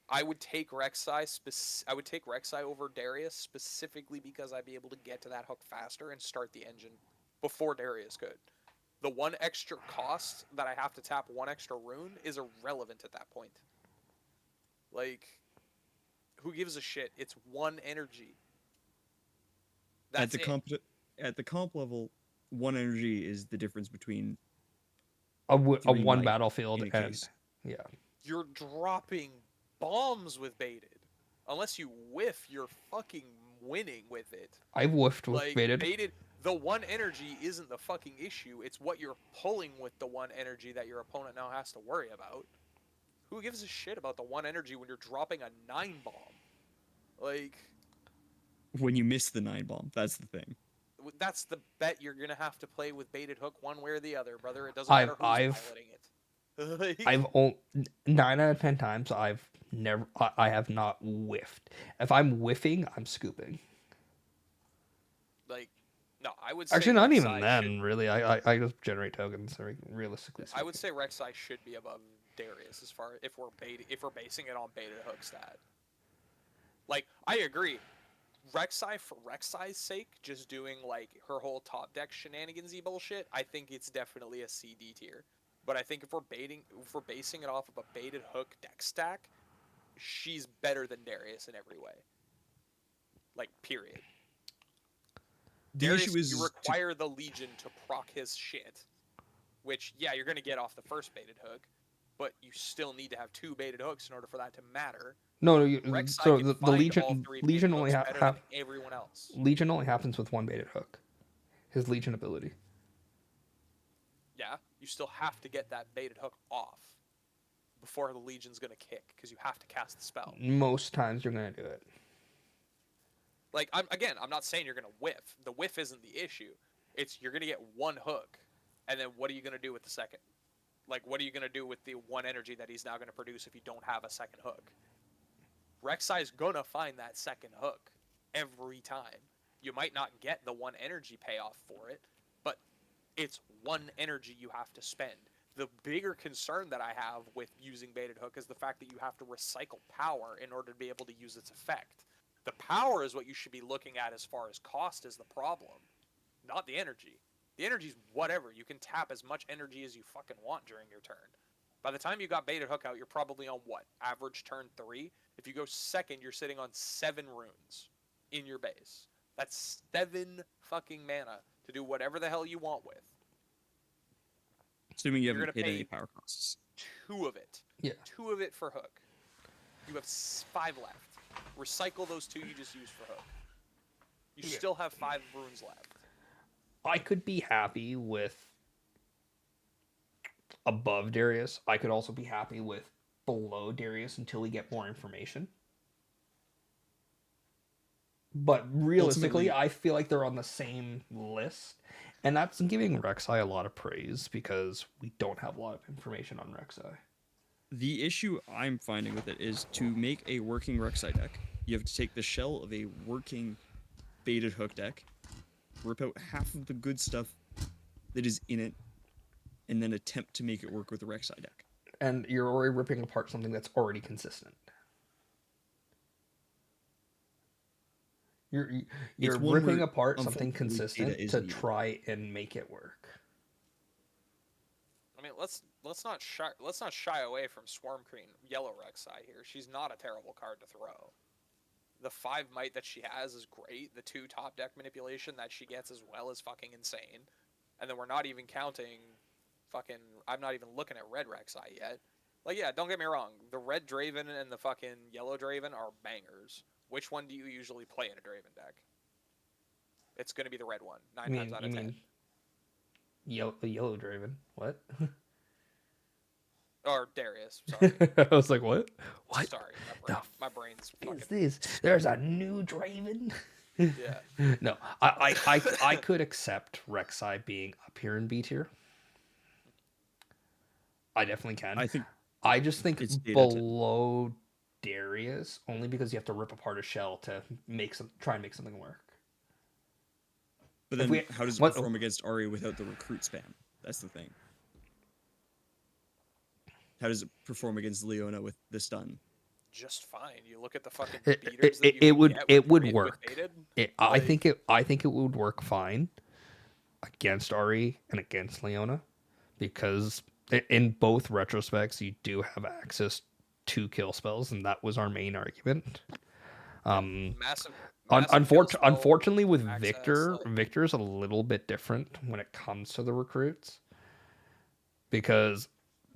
[SPEAKER 3] I would take Rek'Sai over Darius specifically because I'd be able to get to that hook faster and start the engine before Darius could. The one extra cost that I have to tap one extra rune is irrelevant at that point. Like, who gives a shit? It's one energy.
[SPEAKER 4] At
[SPEAKER 3] That's
[SPEAKER 4] the
[SPEAKER 3] it.
[SPEAKER 4] at the comp level, one energy is the difference between
[SPEAKER 1] a
[SPEAKER 4] three
[SPEAKER 1] one
[SPEAKER 4] might
[SPEAKER 1] battlefield
[SPEAKER 4] in a
[SPEAKER 1] and
[SPEAKER 4] case.
[SPEAKER 1] yeah,
[SPEAKER 3] You're dropping bombs with baited. Unless you whiff, you're fucking winning with it.
[SPEAKER 1] I've whiffed with
[SPEAKER 3] Like,
[SPEAKER 1] baited.
[SPEAKER 3] baited, the one energy isn't the fucking issue. It's what you're pulling with the one energy that your opponent now has to worry about. Who gives a shit about the one energy when you're dropping a 9 bomb? Like,
[SPEAKER 4] When you miss the 9 bomb, that's the thing.
[SPEAKER 3] that's the bet you're gonna have to play with baited hook one way or the other, brother. It doesn't
[SPEAKER 1] I've
[SPEAKER 3] matter who's
[SPEAKER 1] I've
[SPEAKER 3] piloting it. Like,
[SPEAKER 1] I've only 9 out of 10 times I have not whiffed. If I'm whiffing, I'm scooping.
[SPEAKER 3] like, no, I would say
[SPEAKER 1] Actually, not even
[SPEAKER 3] Rek'Sai should.
[SPEAKER 1] then. Really, I just generate tokens. Realistically
[SPEAKER 3] I would
[SPEAKER 1] speaking,
[SPEAKER 3] say Rek'Sai should be above Darius as far if we're basing it on baited hook stat. Like, I agree. Rek'Sai for Rek'Sai's sake, just doing like her whole top deck shenanigansy bullshit, I think it's definitely a CD tier. But I think if we're basing it off of a baited hook deck stack, she's better than Darius in every way. Like, period.
[SPEAKER 4] The
[SPEAKER 3] Darius,
[SPEAKER 4] issue
[SPEAKER 3] you
[SPEAKER 4] is to
[SPEAKER 3] require the Legion to proc his shit, which, yeah, you're gonna get off the first baited hook, but you still need to have 2 baited hooks in order for that to matter.
[SPEAKER 1] no.
[SPEAKER 3] Rek'Sai
[SPEAKER 1] So
[SPEAKER 3] can
[SPEAKER 1] the
[SPEAKER 3] find all
[SPEAKER 1] Legion
[SPEAKER 3] 3 baited
[SPEAKER 1] Legion only
[SPEAKER 3] hooks better than everyone else.
[SPEAKER 1] Legion only happens with one baited hook. His Legion ability.
[SPEAKER 3] Yeah, you still have to get that baited hook off before the Legion's gonna kick, because you have to cast the spell.
[SPEAKER 1] Most times you're gonna do it.
[SPEAKER 3] Like, I'm not saying you're gonna whiff. The whiff isn't the issue. It's you're gonna get one hook, and then what are you gonna do with the second? Like, what are you gonna do with the one energy that he's now gonna produce if you don't have a second hook? Rek'Sai's gonna find that second hook every time. You might not get the one energy payoff for it, but it's one energy you have to spend. The bigger concern that I have with using baited hook is the fact that you have to recycle power in order to be able to use its effect. The power is what you should be looking at as far as cost is the problem, not the energy. The energy's whatever. You can tap as much energy as you fucking want during your turn. By the time you got baited hook out, you're probably on what? Average turn 3? If you go second, you're sitting on 7 runes in your base. That's 7 fucking mana to do whatever the hell you want with.
[SPEAKER 4] assuming you
[SPEAKER 3] You're
[SPEAKER 4] haven't
[SPEAKER 3] gonna
[SPEAKER 4] paid any
[SPEAKER 3] pay
[SPEAKER 4] power costs.
[SPEAKER 3] 2 of it.
[SPEAKER 1] Yeah.
[SPEAKER 3] 2 of it for hook. You have 5 left. Recycle those 2 you just used for hook. You
[SPEAKER 1] Yeah.
[SPEAKER 3] still have 5 runes left.
[SPEAKER 1] I could be happy with above Darius. I could also be happy with below Darius until we get more information. But realistically,
[SPEAKER 4] Ultimately,
[SPEAKER 1] I feel like they're on the same list. And that's giving Rek'Sai a lot of praise because we don't have a lot of information on Rek'Sai.
[SPEAKER 4] the issue I'm finding with it is to make a working Rek'Sai deck, you have to take the shell of a working baited hook deck, rip out half of the good stuff that is in it, and then attempt to make it work with the Rek'Sai deck.
[SPEAKER 1] And you're already ripping apart something that's already consistent. You're
[SPEAKER 4] It's
[SPEAKER 1] you're
[SPEAKER 4] one
[SPEAKER 1] ripping
[SPEAKER 4] where,
[SPEAKER 1] apart something
[SPEAKER 4] unfortunately, data
[SPEAKER 1] consistent
[SPEAKER 4] is
[SPEAKER 1] to
[SPEAKER 4] needed.
[SPEAKER 1] try and make it work.
[SPEAKER 3] I mean, let's not shy away from Swarm Queen Yellow Rek'Sai here. She's not a terrible card to throw. The 5 might that she has is great. The 2 top deck manipulation that she gets as well is fucking insane. And then we're not even counting fucking. I'm not even looking at red Rek'Sai yet. Like, yeah, don't get me wrong. The red Draven and the fucking yellow Draven are bangers. Which one do you usually play in a Draven deck? It's going to be the red one, 9 times out
[SPEAKER 1] You
[SPEAKER 3] of 10.
[SPEAKER 1] mean yellow Draven? What?
[SPEAKER 3] Or Darius, sorry.
[SPEAKER 1] I was like, what? What?
[SPEAKER 3] Sorry,
[SPEAKER 1] The
[SPEAKER 3] my brain's fucking.
[SPEAKER 1] Is this? There's a new Draven.
[SPEAKER 3] Yeah.
[SPEAKER 1] No, I could accept Rek'Sai being up here in B tier. I definitely can.
[SPEAKER 4] I think
[SPEAKER 1] I just think
[SPEAKER 4] it's data to
[SPEAKER 1] below Darius only because you have to rip apart a shell to try and make something work.
[SPEAKER 4] But
[SPEAKER 1] If
[SPEAKER 4] then,
[SPEAKER 1] we-
[SPEAKER 4] how does it
[SPEAKER 1] what-
[SPEAKER 4] perform against Ari without the recruit spam? That's the thing. How does it perform against Leona with the stun?
[SPEAKER 3] Just fine. You look at the fucking
[SPEAKER 1] It,
[SPEAKER 3] beaters that you
[SPEAKER 1] it
[SPEAKER 3] can
[SPEAKER 1] would
[SPEAKER 3] get
[SPEAKER 1] it
[SPEAKER 3] with
[SPEAKER 1] would
[SPEAKER 3] with
[SPEAKER 1] work.
[SPEAKER 3] baited.
[SPEAKER 1] I think it would work fine against Ari and against Leona because in both retrospects you do have access to kill spells, and that was our main argument.
[SPEAKER 3] Massive kill spell
[SPEAKER 1] Unfortunately, with
[SPEAKER 3] access,
[SPEAKER 1] Victor,
[SPEAKER 3] like-
[SPEAKER 1] Victor's a little bit different when it comes to the recruits because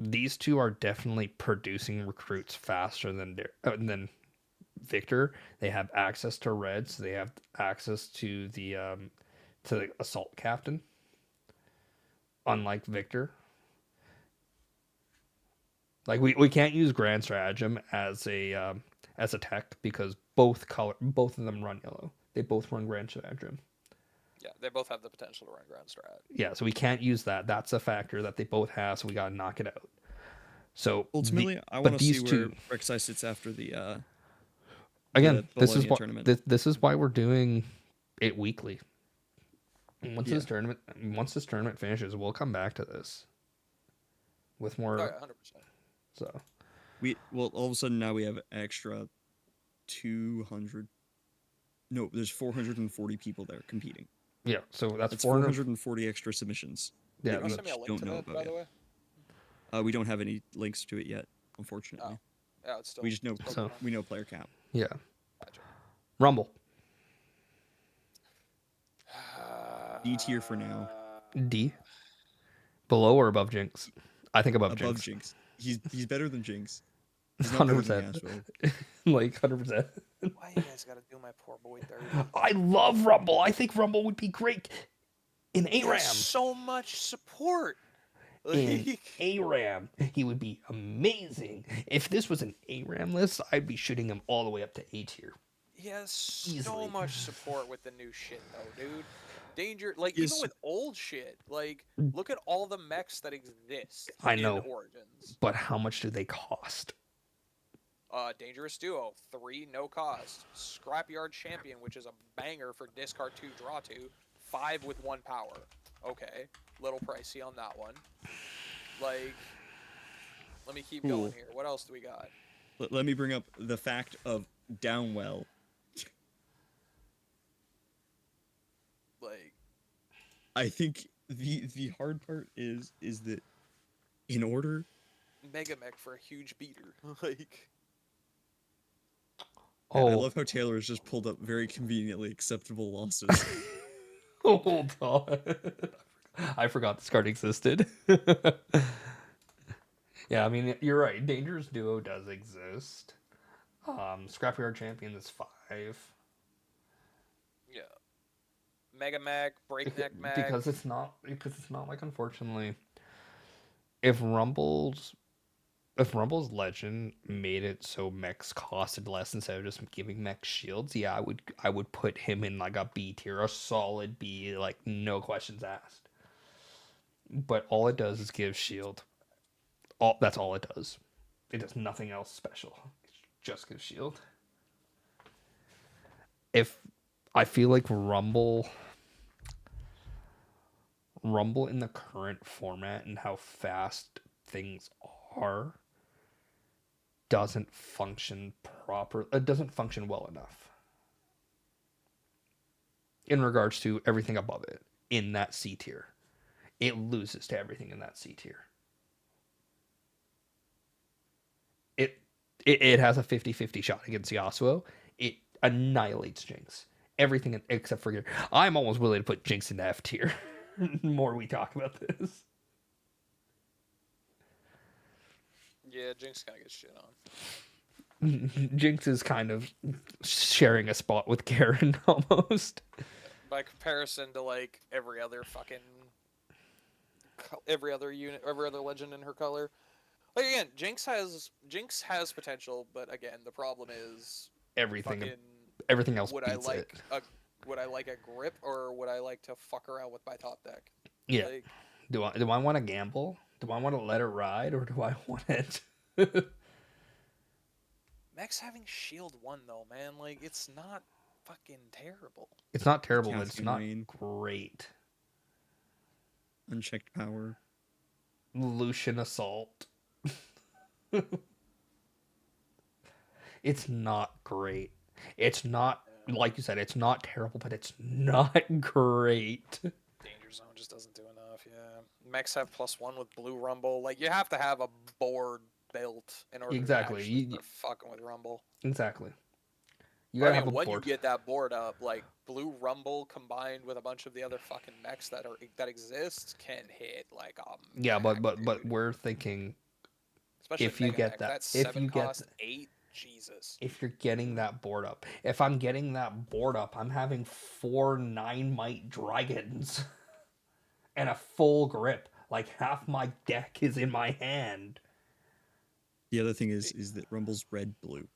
[SPEAKER 1] these two are definitely producing recruits faster than Victor. They have access to reds. They have access to the assault captain. Unlike Victor, like we can't use Grand Stratagem as a tech because both of them run yellow. They both run Grand Stratagem.
[SPEAKER 3] Yeah, they both have the potential to run Grand Strat.
[SPEAKER 1] Yeah, so we can't use that. That's a factor that they both have, so we gotta knock it out. So
[SPEAKER 4] Ultimately, I want to see where Rek'Sai sits after the
[SPEAKER 1] again, this is
[SPEAKER 4] Bologna
[SPEAKER 1] what
[SPEAKER 4] tournament.
[SPEAKER 1] this is why we're doing it weekly. And once
[SPEAKER 4] Yeah.
[SPEAKER 1] this tournament finishes, we'll come back to this with more.
[SPEAKER 3] Oh, yeah, 100%.
[SPEAKER 1] So
[SPEAKER 4] All of a sudden now we have extra 200. No, there's 440 people there competing.
[SPEAKER 1] yeah, so that's
[SPEAKER 4] 440 extra submissions.
[SPEAKER 1] Yeah,
[SPEAKER 3] You want to
[SPEAKER 4] that
[SPEAKER 3] send me a
[SPEAKER 4] we
[SPEAKER 3] link to
[SPEAKER 4] don't know
[SPEAKER 3] that,
[SPEAKER 4] about
[SPEAKER 3] by the
[SPEAKER 4] yet.
[SPEAKER 3] way?
[SPEAKER 4] We don't have any links to it yet, unfortunately.
[SPEAKER 3] Oh. Yeah, it's still.
[SPEAKER 4] We just know
[SPEAKER 3] still
[SPEAKER 1] So-
[SPEAKER 3] going on.
[SPEAKER 4] we know player cap.
[SPEAKER 1] yeah.
[SPEAKER 3] Gotcha.
[SPEAKER 1] Rumble
[SPEAKER 4] D tier for now.
[SPEAKER 1] D below or above Jinx? I think above
[SPEAKER 4] Above
[SPEAKER 1] Jinx.
[SPEAKER 4] Jinx. He's better than Jinx. He's not better than
[SPEAKER 1] 100%.
[SPEAKER 4] Yasuo.
[SPEAKER 1] Like 100%.
[SPEAKER 3] Why you guys gotta do my poor boy dirty?
[SPEAKER 1] I love Rumble. I think Rumble would be great in
[SPEAKER 3] He has
[SPEAKER 1] ARAM.
[SPEAKER 3] so much support.
[SPEAKER 1] In
[SPEAKER 3] Like,
[SPEAKER 1] ARAM, he would be amazing. If this was an ARAM list, I'd be shooting him all the way up to A tier.
[SPEAKER 3] he has so
[SPEAKER 1] Easily.
[SPEAKER 3] much support with the new shit, though, dude. Danger, like
[SPEAKER 4] Yes.
[SPEAKER 3] even with old shit, like look at all the mechs that exist.
[SPEAKER 1] I
[SPEAKER 3] in
[SPEAKER 1] know.
[SPEAKER 3] Origins.
[SPEAKER 1] But how much do they cost?
[SPEAKER 3] Dangerous Duo, 3 no cost. Scrapyard Champion, which is a banger for discard 2, draw 2. 5 with 1 power. Okay, little pricey on that one. Like, let me keep going
[SPEAKER 4] Cool.
[SPEAKER 3] here. What else do we got?
[SPEAKER 4] Let me bring up the fact of Downwell.
[SPEAKER 3] Like,
[SPEAKER 4] I think the hard part is that in order
[SPEAKER 3] Mega Mech for a huge beater. Like,
[SPEAKER 1] Oh,
[SPEAKER 4] I love how Taylor has just pulled up very conveniently acceptable losses.
[SPEAKER 1] hold on. I forgot this card existed. Yeah, I mean, you're right. Dangerous Duo does exist. Scrapyard Champion is 5.
[SPEAKER 3] yeah. Mega Mech, Breakneck Mech.
[SPEAKER 1] Because it's not like, unfortunately, if Rumble's legend made it so mechs costed less instead of just giving mech shields, yeah, I would put him in like a B tier, a solid B, like no questions asked. But all it does is give shield. That's all it does. It does nothing else special. It just gives shield. If I feel like Rumble in the current format and how fast things are doesn't function it doesn't function well enough in regards to everything above it in that C tier. It loses to everything in that C tier. It has a 50-50 shot against Yasuo. It annihilates Jinx. Everything except for I'm almost willing to put Jinx in F tier. The more we talk about this.
[SPEAKER 3] Yeah, Jinx kind of gets shit on.
[SPEAKER 1] Jinx is kind of sharing a spot with Garen almost.
[SPEAKER 3] By comparison to like every other every other unit, every other legend in her color. Like again, Jinx has potential, but again, the problem is
[SPEAKER 1] Everything else
[SPEAKER 3] would
[SPEAKER 1] beats it.
[SPEAKER 3] Would I like a grip or would I like to fuck around with my top deck?
[SPEAKER 1] Yeah.
[SPEAKER 3] Like,
[SPEAKER 1] Do I want to gamble? Do I want to let it ride or do I want it?
[SPEAKER 3] Mechs having shield 1 though, man, like it's not fucking terrible.
[SPEAKER 1] It's not terrible, but it's
[SPEAKER 4] Caspian
[SPEAKER 1] not
[SPEAKER 4] Rain,
[SPEAKER 1] great.
[SPEAKER 4] unchecked power.
[SPEAKER 1] Lucian Assault. It's not great. It's not, like you said, it's not terrible, but it's not great.
[SPEAKER 3] Danger Zone just doesn't do enough. Yeah, mechs have +1 with Blue Rumble. Like you have to have a board built in order
[SPEAKER 1] Exactly.
[SPEAKER 3] to actually start fucking with Rumble.
[SPEAKER 1] Exactly. You
[SPEAKER 3] But
[SPEAKER 1] gotta
[SPEAKER 3] I
[SPEAKER 1] have
[SPEAKER 3] mean,
[SPEAKER 1] a
[SPEAKER 3] when
[SPEAKER 1] board.
[SPEAKER 3] you get that board up, like Blue Rumble combined with a bunch of the other fucking mechs that exist can hit like a
[SPEAKER 1] Yeah,
[SPEAKER 3] Mac,
[SPEAKER 1] but
[SPEAKER 3] dude.
[SPEAKER 1] we're thinking
[SPEAKER 3] Especially
[SPEAKER 1] if you
[SPEAKER 3] Mega
[SPEAKER 1] get
[SPEAKER 3] Mech.
[SPEAKER 1] that,
[SPEAKER 3] That 7 cost 8. Jesus.
[SPEAKER 1] if you're getting that board up, if I'm getting that board up, I'm having 4 9 might dragons and a full grip. Like half my deck is in my hand.
[SPEAKER 4] The other thing is that Rumble's red blue.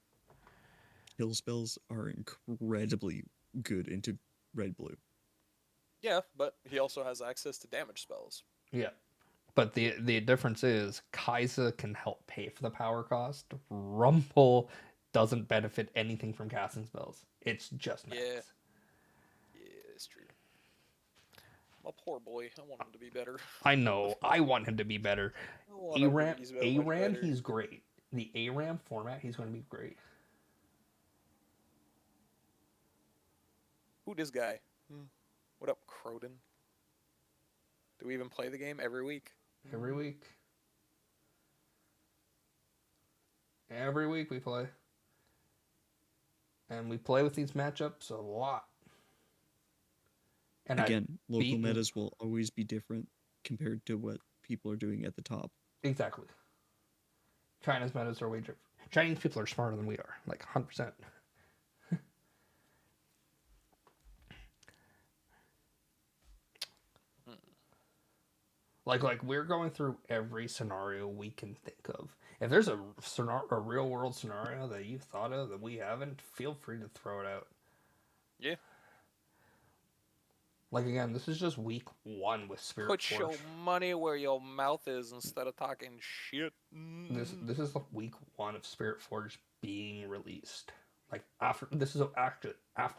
[SPEAKER 4] Kill spells are incredibly good into red blue.
[SPEAKER 3] Yeah, but he also has access to damage spells.
[SPEAKER 1] Yeah. But the difference is Kaiser can help pay for the power cost. Rumble doesn't benefit anything from casting spells. It's just max.
[SPEAKER 3] Yeah. Yeah, it's true. My poor boy. I want him to be better.
[SPEAKER 1] I know. I want him to be better.
[SPEAKER 3] I want him to be so much
[SPEAKER 1] ARAM,
[SPEAKER 3] better.
[SPEAKER 1] he's great. The ARAM format, he's going to be great.
[SPEAKER 3] Who this guy? What up, Croden? Do we even play the game every week?
[SPEAKER 1] Every week. Every week we play. And we play with these matchups a lot. And
[SPEAKER 4] Again, local metas will always be different compared to what people are doing at the top.
[SPEAKER 1] Exactly. China's metas are way different. Chinese people are smarter than we are, like 100%. Like we're going through every scenario we can think of. If there's a real world scenario that you've thought of that we haven't, feel free to throw it out.
[SPEAKER 3] Yeah.
[SPEAKER 1] Like again, this is just week 1 with Spiritforge.
[SPEAKER 3] Put your money where your mouth is instead of talking shit.
[SPEAKER 1] This is the week 1 of Spiritforge being released. Like after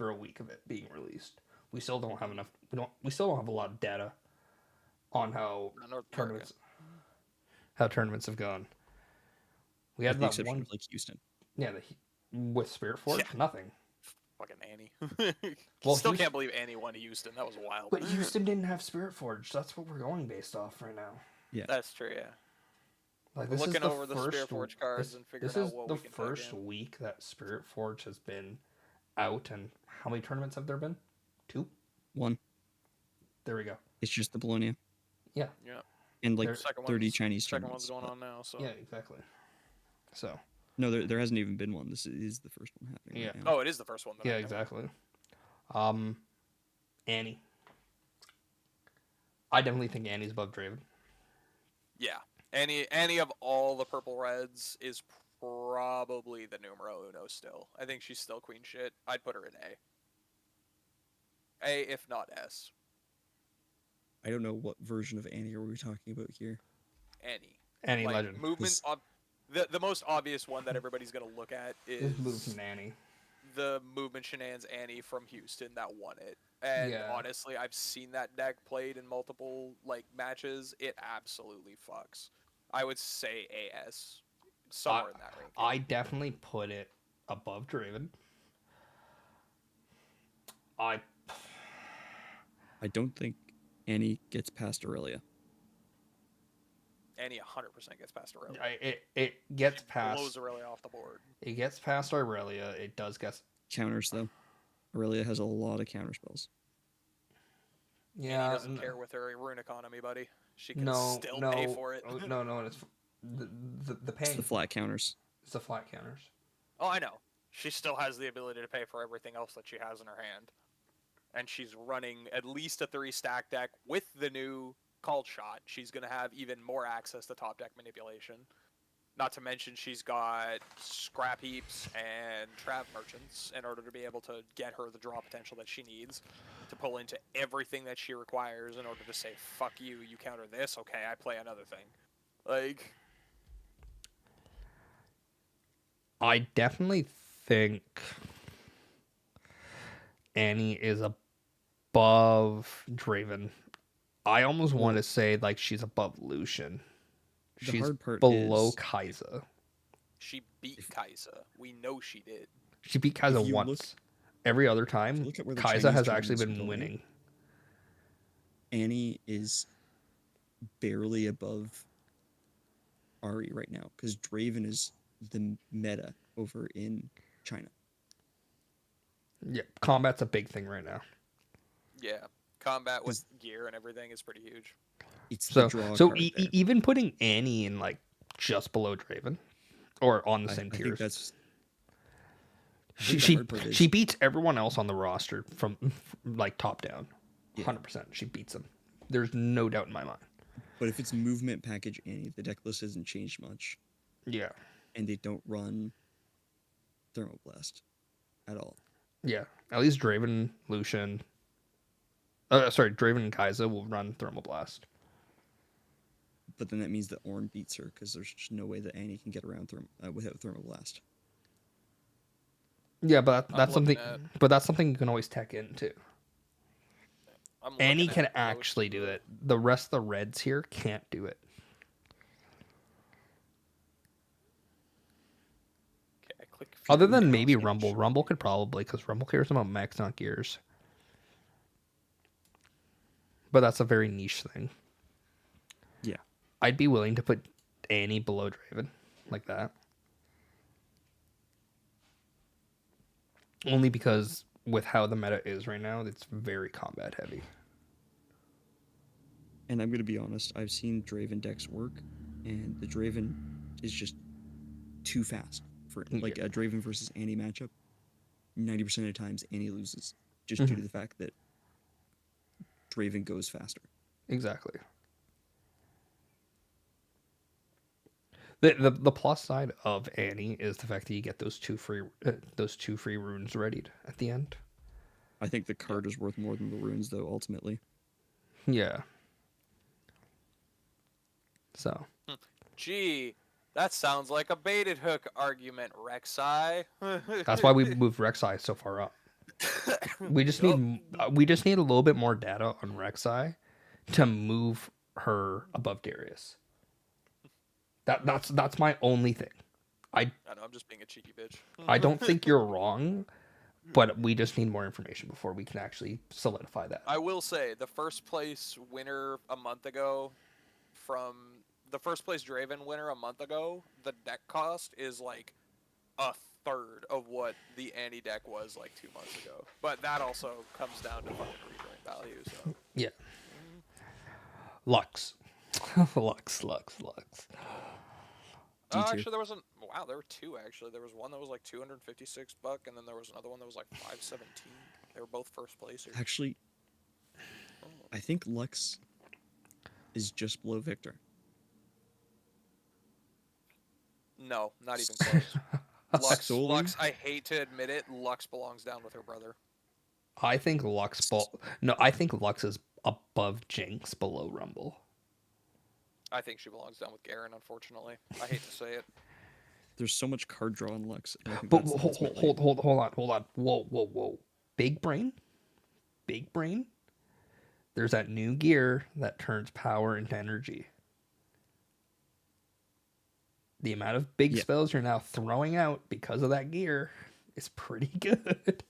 [SPEAKER 1] a week of it being released. We still don't have enough. We still don't have a lot of data on how tournaments have gone. We had
[SPEAKER 4] With the
[SPEAKER 1] that
[SPEAKER 4] exception
[SPEAKER 1] one,
[SPEAKER 4] of like Houston.
[SPEAKER 1] yeah, with Spiritforge, nothing.
[SPEAKER 3] Fucking Annie.
[SPEAKER 1] Well,
[SPEAKER 3] Still can't believe Annie won Houston. That was wild.
[SPEAKER 1] But Houston didn't have Spiritforge. That's what we're going based off right now.
[SPEAKER 4] Yeah,
[SPEAKER 3] that's true. Yeah.
[SPEAKER 1] Like
[SPEAKER 3] We're
[SPEAKER 1] this
[SPEAKER 3] looking
[SPEAKER 1] is the
[SPEAKER 3] over the
[SPEAKER 1] first,
[SPEAKER 3] Spiritforge cards and figuring
[SPEAKER 1] this
[SPEAKER 3] out
[SPEAKER 1] is
[SPEAKER 3] what
[SPEAKER 1] the
[SPEAKER 3] we can
[SPEAKER 1] first
[SPEAKER 3] plug in.
[SPEAKER 1] week that Spiritforge has been out, and how many tournaments have there been? 2.
[SPEAKER 4] 1.
[SPEAKER 1] There we go.
[SPEAKER 4] It's just the Bologna.
[SPEAKER 1] Yeah.
[SPEAKER 3] Yeah.
[SPEAKER 4] And like
[SPEAKER 3] Second
[SPEAKER 4] 30
[SPEAKER 3] one's-
[SPEAKER 4] Chinese
[SPEAKER 3] Second
[SPEAKER 4] tournaments.
[SPEAKER 3] one's going on now. So.
[SPEAKER 1] Yeah, exactly. So.
[SPEAKER 4] No, there hasn't even been one. This is the first one happening.
[SPEAKER 1] Yeah.
[SPEAKER 4] Right now.
[SPEAKER 3] Oh, it is the first one.
[SPEAKER 1] Yeah, exactly. Annie. I definitely think Annie's above Draven.
[SPEAKER 3] Yeah. Annie of all the purple reds is probably the numero uno still. I think she's still queen shit. I'd put her in A. A, if not S.
[SPEAKER 4] I don't know what version of Annie are we talking about here.
[SPEAKER 1] Annie
[SPEAKER 3] like,
[SPEAKER 1] Legend.
[SPEAKER 3] Movement. The most obvious one that everybody's gonna look at is
[SPEAKER 1] movement Annie.
[SPEAKER 3] the movement shenanigans Annie from Houston that won it. And
[SPEAKER 1] Yeah.
[SPEAKER 3] honestly, I've seen that deck played in multiple like matches. It absolutely fucks. I would say AS, somewhere in that range.
[SPEAKER 1] I definitely put it above Draven.
[SPEAKER 4] I don't think Annie gets past Aurelia.
[SPEAKER 3] Annie 100% gets past Aurelia.
[SPEAKER 1] It gets past.
[SPEAKER 3] Blows Aurelia off the board.
[SPEAKER 1] It gets past Aurelia. It does get
[SPEAKER 4] Counters though. Aurelia has a lot of counter spells.
[SPEAKER 1] Yeah.
[SPEAKER 3] Annie doesn't care with her rune economy, buddy. She can
[SPEAKER 1] No,
[SPEAKER 3] still
[SPEAKER 1] no,
[SPEAKER 3] pay for it.
[SPEAKER 1] no. It's the pain.
[SPEAKER 4] It's the flat counters.
[SPEAKER 1] It's the flat counters.
[SPEAKER 3] Oh, I know. She still has the ability to pay for everything else that she has in her hand. And she's running at least a 3-stack deck with the new called shot. She's going to have even more access to top deck manipulation. Not to mention she's got scrap heaps and trap merchants in order to be able to get her the draw potential that she needs to pull into everything that she requires in order to say, fuck you, you counter this, okay, I play another thing. Like...
[SPEAKER 1] I definitely think Annie is above Draven. I almost want
[SPEAKER 4] Well,
[SPEAKER 1] to say like she's above Lucian.
[SPEAKER 4] the
[SPEAKER 1] She's
[SPEAKER 4] hard part
[SPEAKER 1] below
[SPEAKER 4] is
[SPEAKER 1] Kai'Sa.
[SPEAKER 3] She beat
[SPEAKER 4] if
[SPEAKER 3] Kaisa. We know she did.
[SPEAKER 1] She beat Kai'Sa
[SPEAKER 4] you look
[SPEAKER 1] once. Every other
[SPEAKER 4] if you
[SPEAKER 1] time,
[SPEAKER 4] look at where the
[SPEAKER 1] Kai'Sa
[SPEAKER 4] Chinese
[SPEAKER 1] has actually
[SPEAKER 4] champions are
[SPEAKER 1] been
[SPEAKER 4] going,
[SPEAKER 1] winning.
[SPEAKER 4] Annie is barely above Ari right now because Draven is the meta over in China.
[SPEAKER 1] Yeah, combat's a big thing right now.
[SPEAKER 3] Yeah. Combat with
[SPEAKER 4] Because
[SPEAKER 3] gear and everything is pretty huge.
[SPEAKER 4] it's the
[SPEAKER 1] So,
[SPEAKER 4] draw
[SPEAKER 1] so
[SPEAKER 4] card there.
[SPEAKER 1] even putting Annie in like just below Draven or on the same
[SPEAKER 4] I think
[SPEAKER 1] tiers,
[SPEAKER 4] that's I
[SPEAKER 1] she
[SPEAKER 4] think the
[SPEAKER 1] she
[SPEAKER 4] hard part
[SPEAKER 1] she
[SPEAKER 4] is
[SPEAKER 1] beats everyone else on the roster from like top down.
[SPEAKER 4] yeah.
[SPEAKER 1] 100%. She beats them. There's no doubt in my mind.
[SPEAKER 4] But if it's movement package Annie, the deck list hasn't changed much,
[SPEAKER 1] Yeah.
[SPEAKER 4] and they don't run Thermoblast at all.
[SPEAKER 1] Yeah. At least Draven, Lucian, sorry, Draven and Kai'Sa will run Thermal Blast.
[SPEAKER 4] But then that means that Ornn beats her because there's just no way that Annie can get around without Thermoblast.
[SPEAKER 1] Yeah, but
[SPEAKER 3] I'm looking
[SPEAKER 1] that's something you can always tech into.
[SPEAKER 3] I'm
[SPEAKER 1] Annie
[SPEAKER 3] looking
[SPEAKER 1] can
[SPEAKER 3] at most
[SPEAKER 1] actually
[SPEAKER 3] of
[SPEAKER 1] do
[SPEAKER 3] the-
[SPEAKER 1] it. The rest of the Reds here can't do it.
[SPEAKER 3] Okay, I click
[SPEAKER 1] Other
[SPEAKER 3] Fury
[SPEAKER 1] than maybe
[SPEAKER 3] House,
[SPEAKER 1] Rumble. Rumble could probably, because Rumble cares about mechs, not gears. But that's a very niche thing.
[SPEAKER 4] Yeah.
[SPEAKER 1] I'd be willing to put Annie below Draven like that. Only because with how the meta is right now, it's very combat heavy.
[SPEAKER 4] And I'm gonna be honest, I've seen Draven decks work, and the Draven is just too fast for like
[SPEAKER 1] Yeah.
[SPEAKER 4] a Draven versus Annie matchup. 90% of the times Annie loses just due
[SPEAKER 1] Mhm.
[SPEAKER 4] to the fact that Draven goes faster.
[SPEAKER 1] Exactly. The plus side of Annie is the fact that you get those two free runes readied at the end.
[SPEAKER 4] I think the card is worth more than the runes though, ultimately.
[SPEAKER 1] Yeah. So
[SPEAKER 3] Gee, that sounds like a baited hook argument, Rek'Sai.
[SPEAKER 1] that's why we moved Rek'Sai so far up. We just need a little bit more data on Rek'Sai to move her above Darius. That's my only thing. I
[SPEAKER 3] I know, I'm just being a cheeky bitch.
[SPEAKER 1] I don't think you're wrong, but we just need more information before we can actually solidify that.
[SPEAKER 3] I will say the first place winner a month ago from the first place Draven winner a month ago, the deck cost is like a third of what the Annie deck was like 2 months ago. But that also comes down to fucking rejoin value. So
[SPEAKER 1] Yeah. Lux. Lux.
[SPEAKER 4] D tier.
[SPEAKER 3] actually, there wasn't. Wow, there were two actually. There was one that was like $256, and then there was another one that was like 517. They were both first placers.
[SPEAKER 4] Actually, I think Lux is just below Victor.
[SPEAKER 3] No, not even close. Lux,
[SPEAKER 4] Solely?
[SPEAKER 3] Lux. I hate to admit it. Lux belongs down with her brother.
[SPEAKER 1] I think I think Lux is above Jinx, below Rumble.
[SPEAKER 3] I think she belongs down with Garen. Unfortunately, I hate to say it.
[SPEAKER 4] There's so much card draw in Lux. And I think
[SPEAKER 1] But
[SPEAKER 4] that's
[SPEAKER 1] hold
[SPEAKER 4] ultimately
[SPEAKER 1] on. Whoa. Big brain. There's that new gear that turns power into energy. The amount of big
[SPEAKER 4] Yeah.
[SPEAKER 1] spells you're now throwing out because of that gear is pretty good.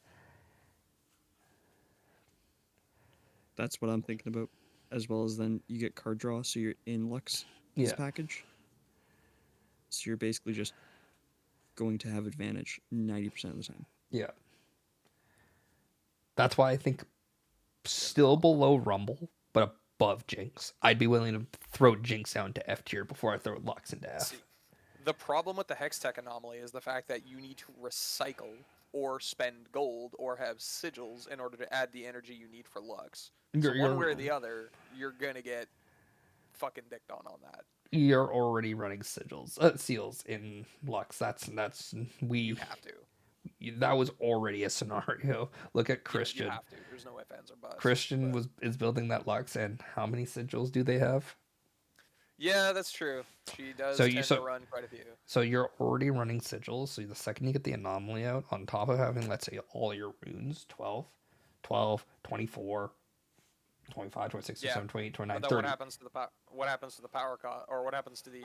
[SPEAKER 4] That's what I'm thinking about. As well as then you get card draw, so you're in Lux's
[SPEAKER 1] Yeah.
[SPEAKER 4] package. So you're basically just going to have advantage 90% of the time.
[SPEAKER 1] Yeah. That's why I think still below Rumble, but above Jinx. I'd be willing to throw Jinx down to F tier before I throw Lux into F.
[SPEAKER 3] See, the problem with the Hex Tech anomaly is the fact that you need to recycle or spend gold or have sigils in order to add the energy you need for Lux. So one way or the other, you're gonna get fucking dicked on that.
[SPEAKER 1] You're already running seals in Lux. That's
[SPEAKER 3] You have to.
[SPEAKER 1] that was already a scenario. Look at
[SPEAKER 3] Yeah,
[SPEAKER 1] Christian.
[SPEAKER 3] you have to. There's no ifs, ands, or buts.
[SPEAKER 1] Christian
[SPEAKER 3] but-
[SPEAKER 1] is building that Lux, and how many sigils do they have?
[SPEAKER 3] Yeah, that's true. She does
[SPEAKER 1] So you
[SPEAKER 3] tend to run quite a few.
[SPEAKER 1] so you're already running sigils. So the second you get the anomaly out, on top of having, let's say, all your runes, 12, 12, 24, 25, 26,
[SPEAKER 3] Yeah,
[SPEAKER 1] 27, 28,
[SPEAKER 3] but
[SPEAKER 1] 29,
[SPEAKER 3] then
[SPEAKER 1] 30.
[SPEAKER 3] what happens to the power cost, or what happens to the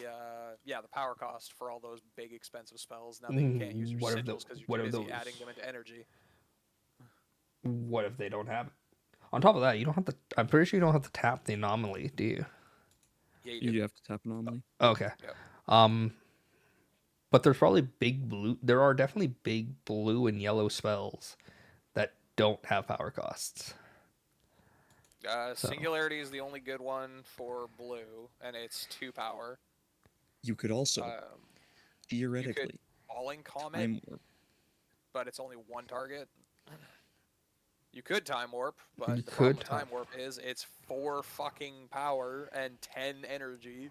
[SPEAKER 3] the power cost for all those big expensive spells now that you can't use your
[SPEAKER 1] What if the
[SPEAKER 3] sigils because you're
[SPEAKER 1] what
[SPEAKER 3] too
[SPEAKER 1] if
[SPEAKER 3] busy
[SPEAKER 1] those
[SPEAKER 3] adding them into energy.
[SPEAKER 1] what if they don't have it? On top of that, you don't have to. I'm pretty sure you don't have to tap the anomaly, do you?
[SPEAKER 3] Yeah, you
[SPEAKER 4] You
[SPEAKER 3] do.
[SPEAKER 4] do have to tap anomaly.
[SPEAKER 1] Okay.
[SPEAKER 3] Yep.
[SPEAKER 1] Um, but there's probably big blue. There are definitely big blue and yellow spells that don't have power costs. So
[SPEAKER 3] Singularity is the only good one for blue, and it's 2 power.
[SPEAKER 4] You could also
[SPEAKER 3] Um, you could
[SPEAKER 4] theoretically
[SPEAKER 3] Falling Comet,
[SPEAKER 4] time warp.
[SPEAKER 3] but it's only 1 target. You could Time Warp,
[SPEAKER 1] you
[SPEAKER 3] but the problem
[SPEAKER 1] could
[SPEAKER 3] with
[SPEAKER 1] time.
[SPEAKER 3] Time Warp is it's 4 fucking power and 10 energy.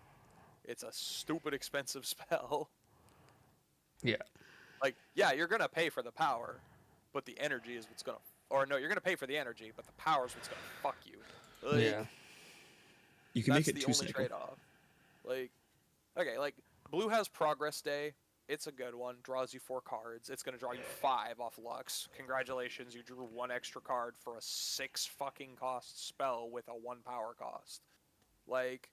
[SPEAKER 3] It's a stupid expensive spell.
[SPEAKER 1] Yeah.
[SPEAKER 3] Like, yeah, you're gonna pay for the power, but the energy is what's gonna. Or no, you're gonna pay for the energy, but the power is what's gonna fuck you. Like,
[SPEAKER 1] Yeah.
[SPEAKER 4] You can
[SPEAKER 3] that's
[SPEAKER 4] make it
[SPEAKER 3] the
[SPEAKER 4] 2
[SPEAKER 3] only
[SPEAKER 4] cycle.
[SPEAKER 3] trade-off. Like, okay, like blue has Progress Day. It's a good one. Draws you 4 cards. It's gonna draw you 5 off Lux. Congratulations, you drew 1 extra card for a 6 fucking cost spell with a 1 power cost. Like,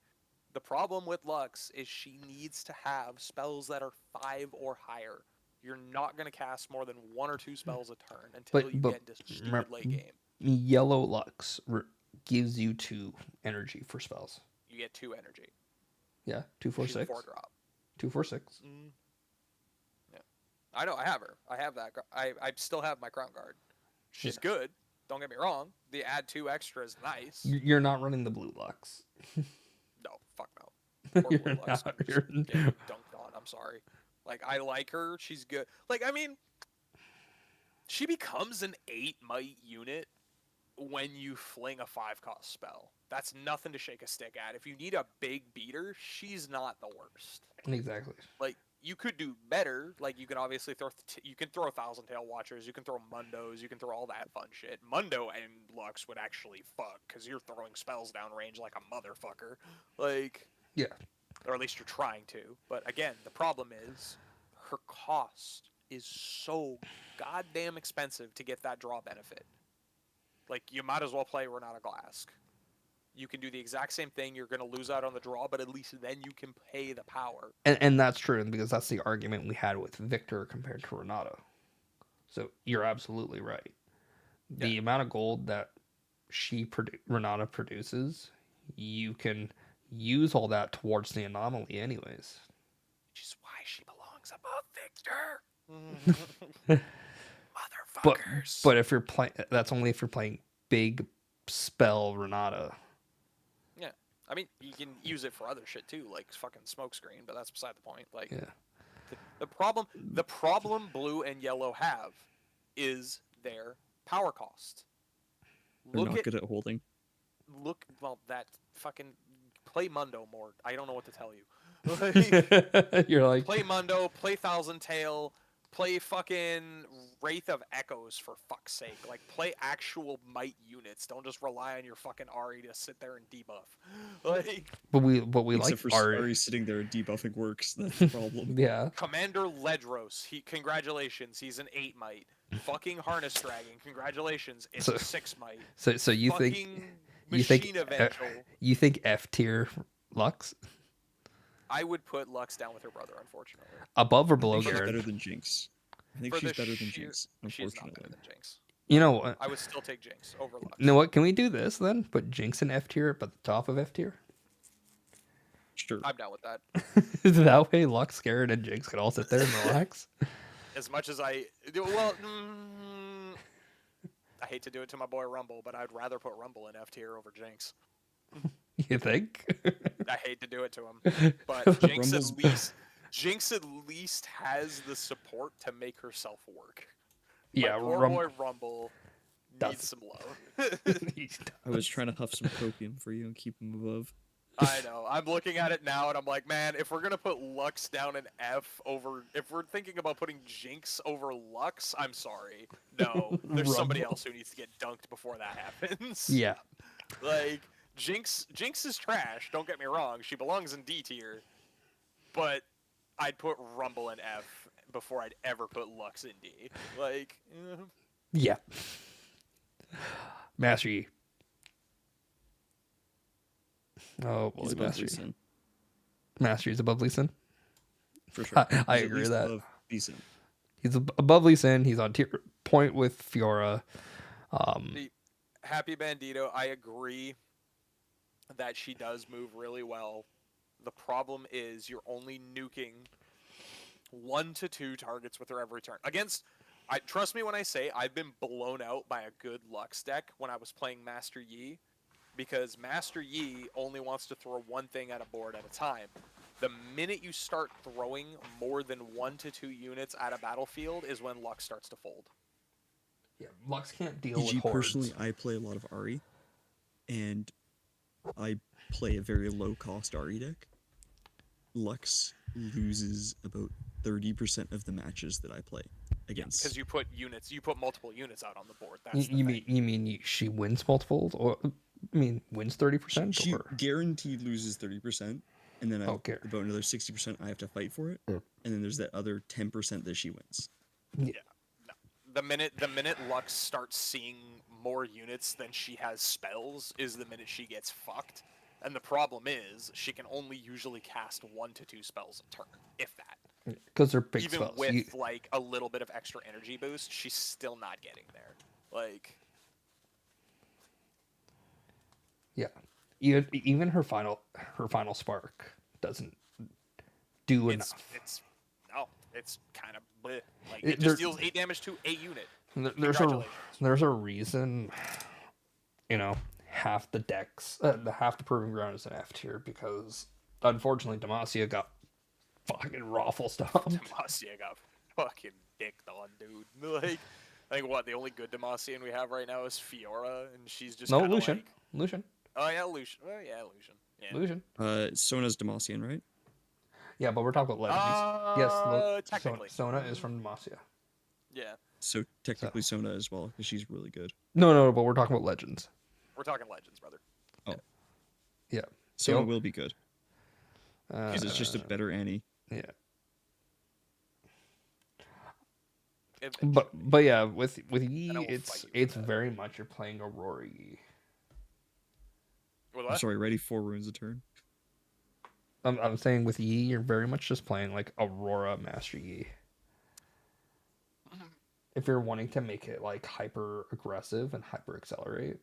[SPEAKER 3] the problem with Lux is she needs to have spells that are 5 or higher. You're not going to cast more than 1 or 2 spells a turn until you
[SPEAKER 1] But
[SPEAKER 3] get into stupid late game.
[SPEAKER 1] yellow Lux gives you 2 energy for spells.
[SPEAKER 3] You get 2 energy.
[SPEAKER 1] Yeah. 2, 4,
[SPEAKER 3] She's a
[SPEAKER 1] 6.
[SPEAKER 3] 4-drop.
[SPEAKER 1] 2, 4, 6.
[SPEAKER 3] Yeah. I know, I have her. I have that. I still have my Crown Guard. She's
[SPEAKER 1] Yeah.
[SPEAKER 3] good. Don't get me wrong. The add 2 extra is nice.
[SPEAKER 1] You're not running the blue Lux.
[SPEAKER 3] No, fuck no. Poor
[SPEAKER 1] You're
[SPEAKER 3] Blue Lux
[SPEAKER 1] not.
[SPEAKER 3] is getting dunked on. I'm sorry. Like, I like her. She's good. Like, I mean, she becomes an 8 might unit when you fling a 5 cost spell. That's nothing to shake a stick at. If you need a big beater, she's not the worst.
[SPEAKER 1] Exactly.
[SPEAKER 3] Like, you could do better. Like, you can obviously throw you can throw Thousand Tail Watchers, you can throw Mundos, you can throw all that fun shit. Mundo and Lux would actually fuck because you're throwing spells down range like a motherfucker. Like,
[SPEAKER 1] Yeah.
[SPEAKER 3] or at least you're trying to. But again, the problem is her cost is so goddamn expensive to get that draw benefit. Like, you might as well play Renata Glask. You can do the exact same thing. You're going to lose out on the draw, but at least then you can pay the power.
[SPEAKER 1] And that's true, because that's the argument we had with Victor compared to Renata. So you're absolutely right. The amount of gold that Renata produces, you can use all that towards the anomaly anyways.
[SPEAKER 3] Which is why she belongs above Victor.
[SPEAKER 1] But
[SPEAKER 3] Motherfuckers.
[SPEAKER 1] but if you're playing, that's only if you're playing big spell Renata.
[SPEAKER 3] Yeah. I mean, you can use it for other shit too, like fucking Smokescreen, but that's beside the point. Like,
[SPEAKER 1] Yeah.
[SPEAKER 3] the problem blue and yellow have is their power cost.
[SPEAKER 4] They're not good at holding.
[SPEAKER 3] Well, that fucking play Mundo more. I don't know what to tell you. Like,
[SPEAKER 1] You're like,
[SPEAKER 3] play Mundo, play Thousand Tail, play fucking Wraith of Echoes for fuck's sake. Like, play actual might units. Don't just rely on your fucking Ari to sit there and debuff. Like,
[SPEAKER 1] but we
[SPEAKER 4] Except
[SPEAKER 1] like
[SPEAKER 4] for
[SPEAKER 1] our
[SPEAKER 4] Ari sitting there debuffing works. That's the problem.
[SPEAKER 1] yeah.
[SPEAKER 3] Commander Ledros, congratulations, he's an 8 might. Fucking Harness Dragon, congratulations, it's a 6 might.
[SPEAKER 1] So you
[SPEAKER 3] fucking
[SPEAKER 1] think
[SPEAKER 3] Machine Evangel.
[SPEAKER 1] you think F tier Lux
[SPEAKER 3] I would put Lux down with her brother, unfortunately.
[SPEAKER 1] above or
[SPEAKER 4] I
[SPEAKER 1] below
[SPEAKER 4] think she's
[SPEAKER 1] Garen?
[SPEAKER 4] better than Jinx. I think
[SPEAKER 3] For
[SPEAKER 4] she's
[SPEAKER 3] the
[SPEAKER 4] better than
[SPEAKER 3] sheer-
[SPEAKER 4] Jinx,
[SPEAKER 3] She's not better
[SPEAKER 4] unfortunately.
[SPEAKER 3] than Jinx.
[SPEAKER 1] You know what?
[SPEAKER 3] I would still take Jinx over Lux.
[SPEAKER 1] You know what? Can we do this then? Put Jinx in F tier, but the top of F tier.
[SPEAKER 4] Sure.
[SPEAKER 3] I'm down with that.
[SPEAKER 1] That way, Lux, Garen, and Jinx can all sit there and relax.
[SPEAKER 3] As much as I... Well, I hate to do it to my boy Rumble, but I'd rather put Rumble in F tier over Jinx.
[SPEAKER 1] You think?
[SPEAKER 3] I hate to do it to him, but
[SPEAKER 4] Rumble's-
[SPEAKER 3] Jinx at least has the support to make herself work.
[SPEAKER 1] Yeah,
[SPEAKER 3] My poor boy Rumble needs
[SPEAKER 1] Does.
[SPEAKER 3] some love.
[SPEAKER 4] I was trying to huff some copium for you and keep him above.
[SPEAKER 3] I know. I'm looking at it now, and I'm like, man, if we're gonna put Lux down in F over, if we're thinking about putting Jinx over Lux, I'm sorry. No, there's somebody
[SPEAKER 1] Rumble.
[SPEAKER 3] else who needs to get dunked before that happens.
[SPEAKER 1] Yeah.
[SPEAKER 3] Like, Jinx is trash. Don't get me wrong. She belongs in D tier, but I'd put Rumble in F before I'd ever put Lux in D. Like,
[SPEAKER 1] Yeah. Master Yi. Oh,
[SPEAKER 4] He's
[SPEAKER 1] boy,
[SPEAKER 4] above
[SPEAKER 1] Master
[SPEAKER 4] Lee
[SPEAKER 1] Yi.
[SPEAKER 4] Sin,
[SPEAKER 1] Master Yi's above Lee Sin.
[SPEAKER 4] for sure.
[SPEAKER 1] I
[SPEAKER 4] He's at
[SPEAKER 1] agree
[SPEAKER 4] least
[SPEAKER 1] with that.
[SPEAKER 4] above Lee Sin.
[SPEAKER 1] He's above Lee Sin. He's on tier point with Fiora.
[SPEAKER 3] the Happy Bandito, I agree that she does move really well. The problem is you're only nuking 1 to 2 targets with her every turn. Trust me when I say I've been blown out by a good Lux deck when I was playing Master Yi, because Master Yi only wants to throw one thing at a board at a time. The minute you start throwing more than 1 to 2 units at a battlefield is when Lux starts to fold.
[SPEAKER 1] Yeah, Lux can't deal with
[SPEAKER 4] PG,
[SPEAKER 1] hordes.
[SPEAKER 4] personally, I play a lot of Ari, and I play a very low-cost Ari deck. Lux loses about 30% of the matches that I play against.
[SPEAKER 3] Because you put multiple units out on the board. That's the
[SPEAKER 1] You
[SPEAKER 3] thing.
[SPEAKER 1] mean she wins multiples, or wins 30%?
[SPEAKER 4] She
[SPEAKER 1] Or
[SPEAKER 4] guaranteed loses 30%, and then
[SPEAKER 1] okay,
[SPEAKER 4] about another 60% I have to fight for it, and then there's that other 10% that she wins.
[SPEAKER 3] Yeah. No. The minute Lux starts seeing more units than she has spells is the minute she gets fucked. And the problem is she can only usually cast 1 to 2 spells a turn, if that.
[SPEAKER 1] because they're big
[SPEAKER 3] Even
[SPEAKER 1] spells.
[SPEAKER 3] with like a little bit of extra energy boost, she's still not getting there. Like,
[SPEAKER 1] Yeah, even her final spark doesn't do enough.
[SPEAKER 3] It's kind of bleh. Like,
[SPEAKER 1] It-
[SPEAKER 3] it
[SPEAKER 1] there-
[SPEAKER 3] just deals 8 damage to a unit.
[SPEAKER 1] There's a reason, half the decks, half the proving ground is an F tier, because unfortunately Demacia got fucking raffle stomped.
[SPEAKER 3] Demacia got fucking dicked on, dude. Like what? The only good Demacian we have right now is Fiora, and she's just
[SPEAKER 1] No,
[SPEAKER 3] kinda
[SPEAKER 1] Lucian.
[SPEAKER 3] like,
[SPEAKER 1] Lucian.
[SPEAKER 3] oh yeah, Lucian. Oh yeah, Lucian. Yeah.
[SPEAKER 1] Lucian.
[SPEAKER 4] Sona's Demacian, right?
[SPEAKER 1] Yeah, but we're talking about legends. Yes,
[SPEAKER 3] Technically.
[SPEAKER 1] Sona is from Demacia.
[SPEAKER 3] Yeah,
[SPEAKER 4] So technically Sona as well, because she's really good.
[SPEAKER 1] No, but we're talking about legends.
[SPEAKER 3] we're talking legends, brother.
[SPEAKER 1] Yeah.
[SPEAKER 4] Sona
[SPEAKER 1] Yep.
[SPEAKER 4] will be good, because it's just a better Annie.
[SPEAKER 1] Yeah.
[SPEAKER 3] Eventually.
[SPEAKER 1] But yeah, with Yi,
[SPEAKER 3] And I will
[SPEAKER 1] it's
[SPEAKER 3] fight you for that.
[SPEAKER 1] very much you're playing Aurora Yi.
[SPEAKER 3] With
[SPEAKER 4] I'm
[SPEAKER 3] what?
[SPEAKER 4] sorry, ready 4 runes a turn.
[SPEAKER 1] I'm saying with Yi, you're very much just playing like Aurora Master Yi. If you're wanting to make it like hyper aggressive and hyper accelerate.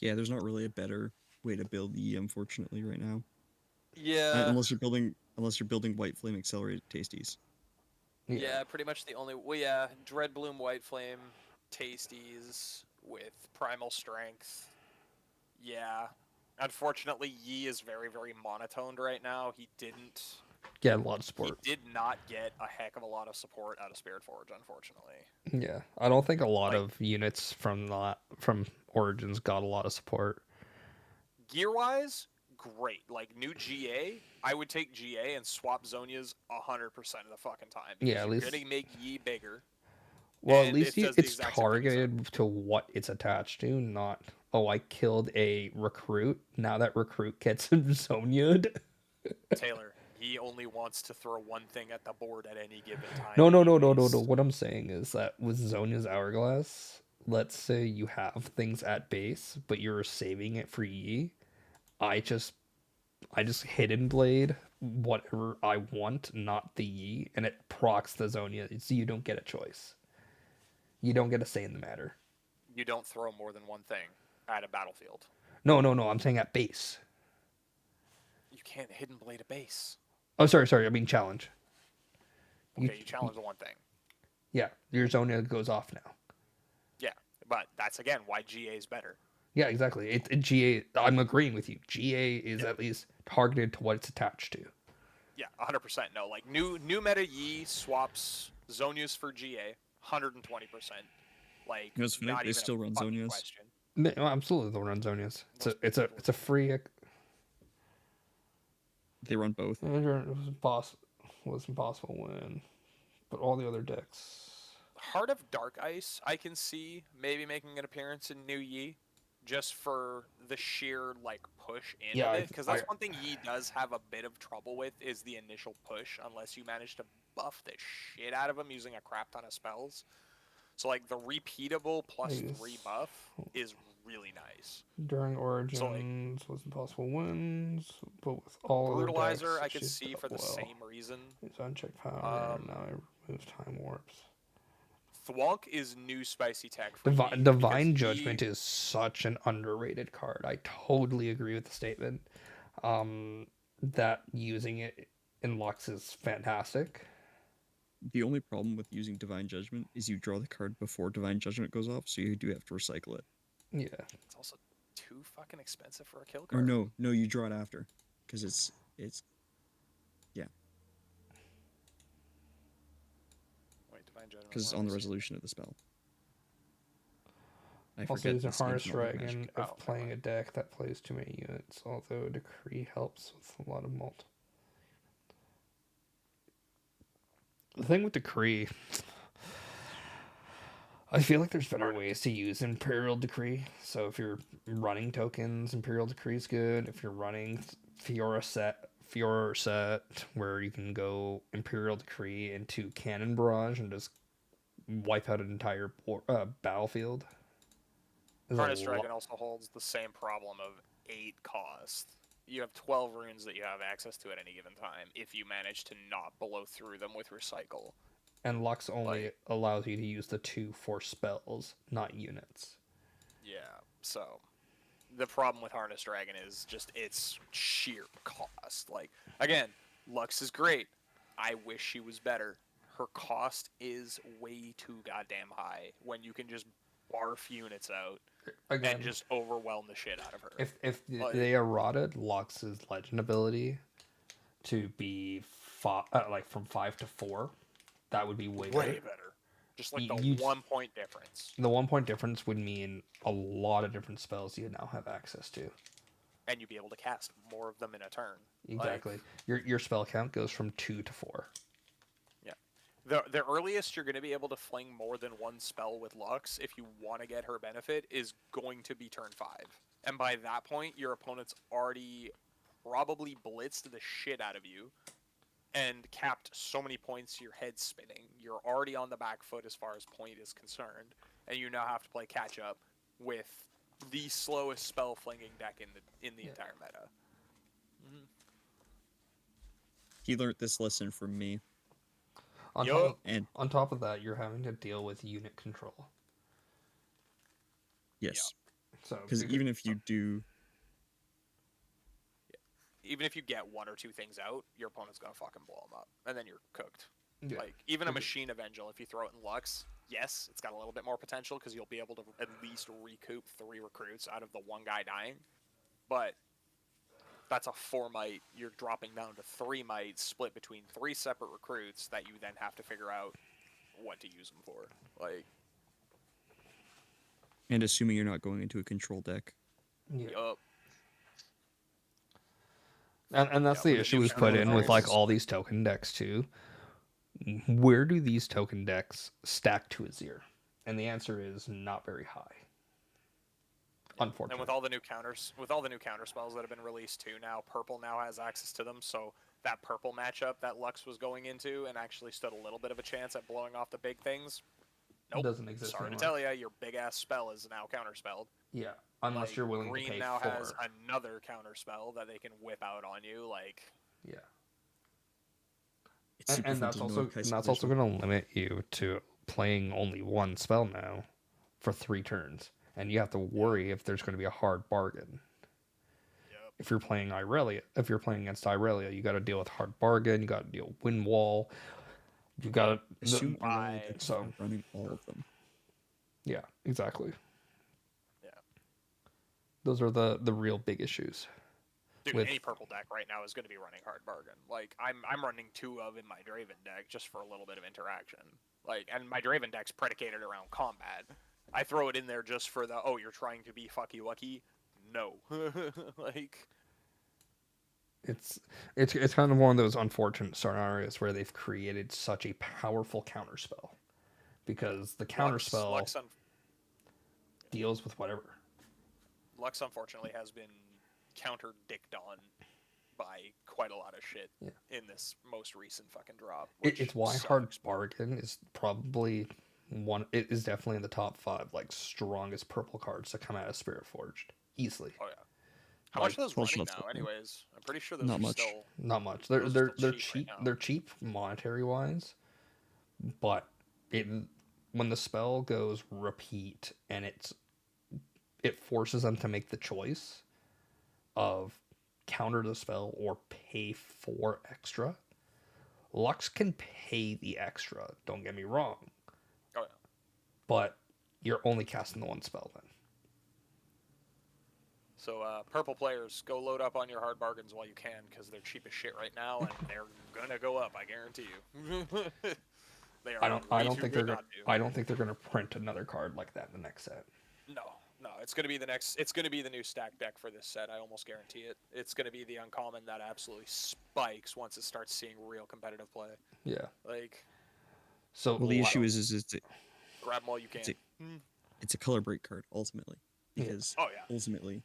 [SPEAKER 4] Yeah, there's not really a better way to build E, unfortunately, right now.
[SPEAKER 3] Yeah.
[SPEAKER 4] Unless you're building White Flame accelerated tasties.
[SPEAKER 3] Yeah, pretty much the only. Well, yeah, Dreadbloom, White Flame, Tasties with Primal Strength. Yeah. Unfortunately, Yi is very, very monotoned right now. He
[SPEAKER 1] Yeah, a lot of support.
[SPEAKER 3] did not get a heck of a lot of support out of Spiritforge, unfortunately.
[SPEAKER 1] Yeah, I don't think a lot
[SPEAKER 3] Like-
[SPEAKER 1] of units from Origins got a lot of support.
[SPEAKER 3] Gear-wise, great. Like, new GA, I would take GA and swap Zonia's 100% of the fucking time.
[SPEAKER 1] Yeah, at
[SPEAKER 3] Because
[SPEAKER 1] least-
[SPEAKER 3] you're gonna make Yi bigger.
[SPEAKER 1] Well, at
[SPEAKER 3] And
[SPEAKER 1] least
[SPEAKER 3] it does the
[SPEAKER 1] it's
[SPEAKER 3] exact same thing as
[SPEAKER 1] targeted to what it's attached to, not I killed a recruit. Now that recruit gets Zonia'd.
[SPEAKER 3] Taylor, he only wants to throw one thing at the board at any given time.
[SPEAKER 1] No.
[SPEAKER 3] anyways.
[SPEAKER 1] What I'm saying is that with Zonia's Hourglass, let's say you have things at base, but you're saving it for Yi. I just hidden blade whatever I want, not the Yi, and it procs the Zonia, so you don't get a choice. You don't get a say in the matter.
[SPEAKER 3] You don't throw more than one thing at a battlefield.
[SPEAKER 1] No. I'm saying at base.
[SPEAKER 3] You can't hidden blade a base.
[SPEAKER 1] Oh, sorry. I mean challenge.
[SPEAKER 3] Okay, you challenge the one thing.
[SPEAKER 1] Yeah, your Zonia goes off now.
[SPEAKER 3] Yeah, but that's again why GA is better.
[SPEAKER 1] Yeah, exactly. GA. I'm agreeing with you. GA is at least targeted to what it's attached to.
[SPEAKER 3] Yeah, 100%. No, like new meta Yi swaps Zonias for GA, 120%. Like,
[SPEAKER 4] You know what's funny?
[SPEAKER 3] not
[SPEAKER 4] They
[SPEAKER 3] even
[SPEAKER 4] still
[SPEAKER 3] a
[SPEAKER 4] run
[SPEAKER 3] fucking
[SPEAKER 4] Zonias.
[SPEAKER 3] question.
[SPEAKER 1] No, absolutely, they'll run Zonias. It's a free.
[SPEAKER 4] They run both.
[SPEAKER 1] Was impossible win, but all the other decks.
[SPEAKER 3] Heart of Dark Ice, I can see maybe making an appearance in New Yi, just for the sheer like push in
[SPEAKER 1] Yeah,
[SPEAKER 3] of it, because that's one thing Yi does have a bit of trouble with is the initial push, unless you manage to buff the shit out of him using a crap ton of spells. So like the repeatable plus
[SPEAKER 1] I
[SPEAKER 3] 3
[SPEAKER 1] guess
[SPEAKER 3] buff is really nice.
[SPEAKER 1] during
[SPEAKER 3] So like
[SPEAKER 1] Origins was impossible wins, but with all other decks,
[SPEAKER 3] Brutalizer, I could
[SPEAKER 1] she's
[SPEAKER 3] see
[SPEAKER 1] done
[SPEAKER 3] for the
[SPEAKER 1] well.
[SPEAKER 3] same reason.
[SPEAKER 1] It's unchecked power. Now
[SPEAKER 3] Um,
[SPEAKER 1] I remove time warps.
[SPEAKER 3] Thwonk is new spicy tech for
[SPEAKER 1] Divine,
[SPEAKER 3] Yi because
[SPEAKER 1] Divine
[SPEAKER 3] Yi.
[SPEAKER 1] Judgment is such an underrated card. I totally agree with the statement. That using it in Lux is fantastic.
[SPEAKER 4] The only problem with using Divine Judgment is you draw the card before Divine Judgment goes off, so you do have to recycle it.
[SPEAKER 1] Yeah.
[SPEAKER 3] It's also too fucking expensive for a kill
[SPEAKER 4] Or
[SPEAKER 3] card.
[SPEAKER 4] no, you draw it after, because it's yeah,
[SPEAKER 3] Wait, Divine Judgment.
[SPEAKER 4] because it's
[SPEAKER 3] Where
[SPEAKER 4] on
[SPEAKER 3] am I
[SPEAKER 4] the
[SPEAKER 3] seeing it?
[SPEAKER 4] resolution of the spell. I
[SPEAKER 1] Also,
[SPEAKER 4] forget
[SPEAKER 1] using
[SPEAKER 4] the scheme
[SPEAKER 1] Harness
[SPEAKER 4] from Order of Magic.
[SPEAKER 1] Dragon
[SPEAKER 3] Oh,
[SPEAKER 1] if
[SPEAKER 3] never
[SPEAKER 1] playing a
[SPEAKER 3] mind.
[SPEAKER 1] deck that plays too many units, although Decree helps with a lot of multi. The thing with Decree, I feel like there's better
[SPEAKER 3] Hard to
[SPEAKER 1] ways to use Imperial Decree. So if you're running tokens, Imperial Decree is good. If you're running Fiora set, where you can go Imperial Decree into Cannon Barrage and just wipe out an entire battlefield. There's a
[SPEAKER 3] Harness
[SPEAKER 1] lot.
[SPEAKER 3] Dragon also holds the same problem of 8 cost. You have 12 runes that you have access to at any given time if you manage to not blow through them with recycle.
[SPEAKER 1] And Lux only
[SPEAKER 3] Like,
[SPEAKER 1] allows you to use the 2 for spells, not units.
[SPEAKER 3] yeah. So the problem with Harness Dragon is just its sheer cost. Like, again, Lux is great. I wish she was better. Her cost is way too goddamn high when you can just barf units out and
[SPEAKER 1] Again,
[SPEAKER 3] just overwhelm the shit out of her.
[SPEAKER 1] if
[SPEAKER 3] Like,
[SPEAKER 1] they eroded Lux's legend ability to be like from 5 to 4, that would be way
[SPEAKER 3] way
[SPEAKER 1] better.
[SPEAKER 3] better. Just like the
[SPEAKER 1] You'd
[SPEAKER 3] 1 point difference.
[SPEAKER 1] The 1 point difference would mean a lot of different spells you now have access to.
[SPEAKER 3] And you'd be able to cast more of them in a turn.
[SPEAKER 1] Exactly.
[SPEAKER 3] Like,
[SPEAKER 1] Your spell count goes from 2 to 4.
[SPEAKER 3] yeah. The earliest you're going to be able to fling more than one spell with Lux, if you want to get her benefit, is going to be turn 5. And by that point, your opponent's already probably blitzed the shit out of you and capped so many points your head's spinning. You're already on the back foot as far as point is concerned, and you now have to play catch up with the slowest spell flinging deck in the entire meta.
[SPEAKER 4] He learned this lesson from me,
[SPEAKER 1] On
[SPEAKER 3] Yup.
[SPEAKER 1] top,
[SPEAKER 4] and
[SPEAKER 1] on top of that, you're having to deal with unit control.
[SPEAKER 4] yes,
[SPEAKER 1] So
[SPEAKER 4] because even if you do,
[SPEAKER 3] Even if you get 1 or 2 things out, your opponent's gonna fucking blow them up, and then you're cooked.
[SPEAKER 1] yeah.
[SPEAKER 3] Like, even a Machine of Angel, if you throw it in Lux, yes, it's got a little bit more potential because you'll be able to at least recoup 3 recruits out of the 1 guy dying. But that's a 4 might. You're dropping down to 3 might split between 3 separate recruits that you then have to figure out what to use them for. Like,
[SPEAKER 4] and assuming you're not going into a control deck,
[SPEAKER 1] Yeah.
[SPEAKER 3] yup.
[SPEAKER 1] And that's
[SPEAKER 3] Yeah,
[SPEAKER 1] the
[SPEAKER 3] but
[SPEAKER 1] issue
[SPEAKER 3] you
[SPEAKER 1] was
[SPEAKER 3] have
[SPEAKER 1] put
[SPEAKER 3] no
[SPEAKER 1] in with like
[SPEAKER 3] advantages.
[SPEAKER 1] all these token decks too. Where do these token decks stack to Azir? And the answer is not very high. Unfortunately.
[SPEAKER 3] And with all the new counter spells that have been released too now, purple now has access to them. So that purple matchup that Lux was going into and actually stood a little bit of a chance at blowing off the big things. Nope.
[SPEAKER 1] Doesn't exist
[SPEAKER 3] Sorry
[SPEAKER 1] anymore.
[SPEAKER 3] to tell you, your big ass spell is now counterspelled.
[SPEAKER 1] Yeah, unless
[SPEAKER 3] Like,
[SPEAKER 1] you're willing
[SPEAKER 3] green
[SPEAKER 1] to pay
[SPEAKER 3] now
[SPEAKER 1] 4.
[SPEAKER 3] has another counter spell that they can whip out on you. Like,
[SPEAKER 1] Yeah.
[SPEAKER 4] it's super
[SPEAKER 1] And
[SPEAKER 4] fun
[SPEAKER 1] that's
[SPEAKER 4] to know
[SPEAKER 1] also
[SPEAKER 4] what Kai'Sa
[SPEAKER 1] that's
[SPEAKER 4] plays
[SPEAKER 1] also
[SPEAKER 4] with.
[SPEAKER 1] going to limit you to playing only one spell now for 3 turns, and you have to worry if there's going to be a hard bargain.
[SPEAKER 3] yep.
[SPEAKER 1] If you're playing Irelia, if you're playing against Irelia, you got to deal with hard bargain. You got to deal with wind wall. You got
[SPEAKER 4] Assume
[SPEAKER 1] to.
[SPEAKER 4] Aurelia decks
[SPEAKER 1] so-
[SPEAKER 4] are running all of them.
[SPEAKER 1] Yeah, exactly.
[SPEAKER 3] Yeah.
[SPEAKER 1] Those are the real big issues.
[SPEAKER 3] Dude,
[SPEAKER 1] With-
[SPEAKER 3] any purple deck right now is going to be running hard bargain. Like, I'm running 2 of in my Draven deck just for a little bit of interaction. Like, and my Draven deck's predicated around combat. I throw it in there just for the, oh, you're trying to be fucky wucky? No. Like,
[SPEAKER 1] It's kind of one of those unfortunate scenarios where they've created such a powerful counterspell because the counter spell deals with whatever.
[SPEAKER 3] Lux unfortunately has been counter-dicked on by quite a lot of shit
[SPEAKER 1] Yeah.
[SPEAKER 3] in this most recent fucking drop. Which
[SPEAKER 1] It's why
[SPEAKER 3] sucks.
[SPEAKER 1] Hard Bargain is probably one. It is definitely in the top 5 like strongest purple cards to come out of Spiritforged easily.
[SPEAKER 3] Oh yeah. How
[SPEAKER 1] Like,
[SPEAKER 3] much are those
[SPEAKER 4] well,
[SPEAKER 3] running
[SPEAKER 4] shots
[SPEAKER 3] now?
[SPEAKER 4] up there.
[SPEAKER 3] Anyways, I'm pretty sure those
[SPEAKER 4] Not
[SPEAKER 3] are
[SPEAKER 4] much.
[SPEAKER 3] still.
[SPEAKER 1] Not much.
[SPEAKER 3] Those are still cheap right now.
[SPEAKER 1] They're cheap monetary wise, but it when the spell goes repeat and it forces them to make the choice of counter the spell or pay for extra. Lux can pay the extra, don't get me wrong,
[SPEAKER 3] Oh yeah.
[SPEAKER 1] but you're only casting the one spell then.
[SPEAKER 3] So purple players, go load up on your hard bargains while you can, because they're cheap as shit right now, and they're gonna go up. I guarantee you. They are.
[SPEAKER 1] I don't think they're gonna print another card like that in the next set.
[SPEAKER 3] No, it's gonna be the next. It's gonna be the new stack deck for this set. I almost guarantee it. It's gonna be the uncommon that absolutely spikes once it starts seeing real competitive play.
[SPEAKER 1] Yeah.
[SPEAKER 3] Like,
[SPEAKER 1] So
[SPEAKER 4] Well, the issue is
[SPEAKER 3] grab them while you can.
[SPEAKER 4] it's a color break card ultimately,
[SPEAKER 1] Yeah.
[SPEAKER 4] because
[SPEAKER 3] Oh yeah.
[SPEAKER 4] ultimately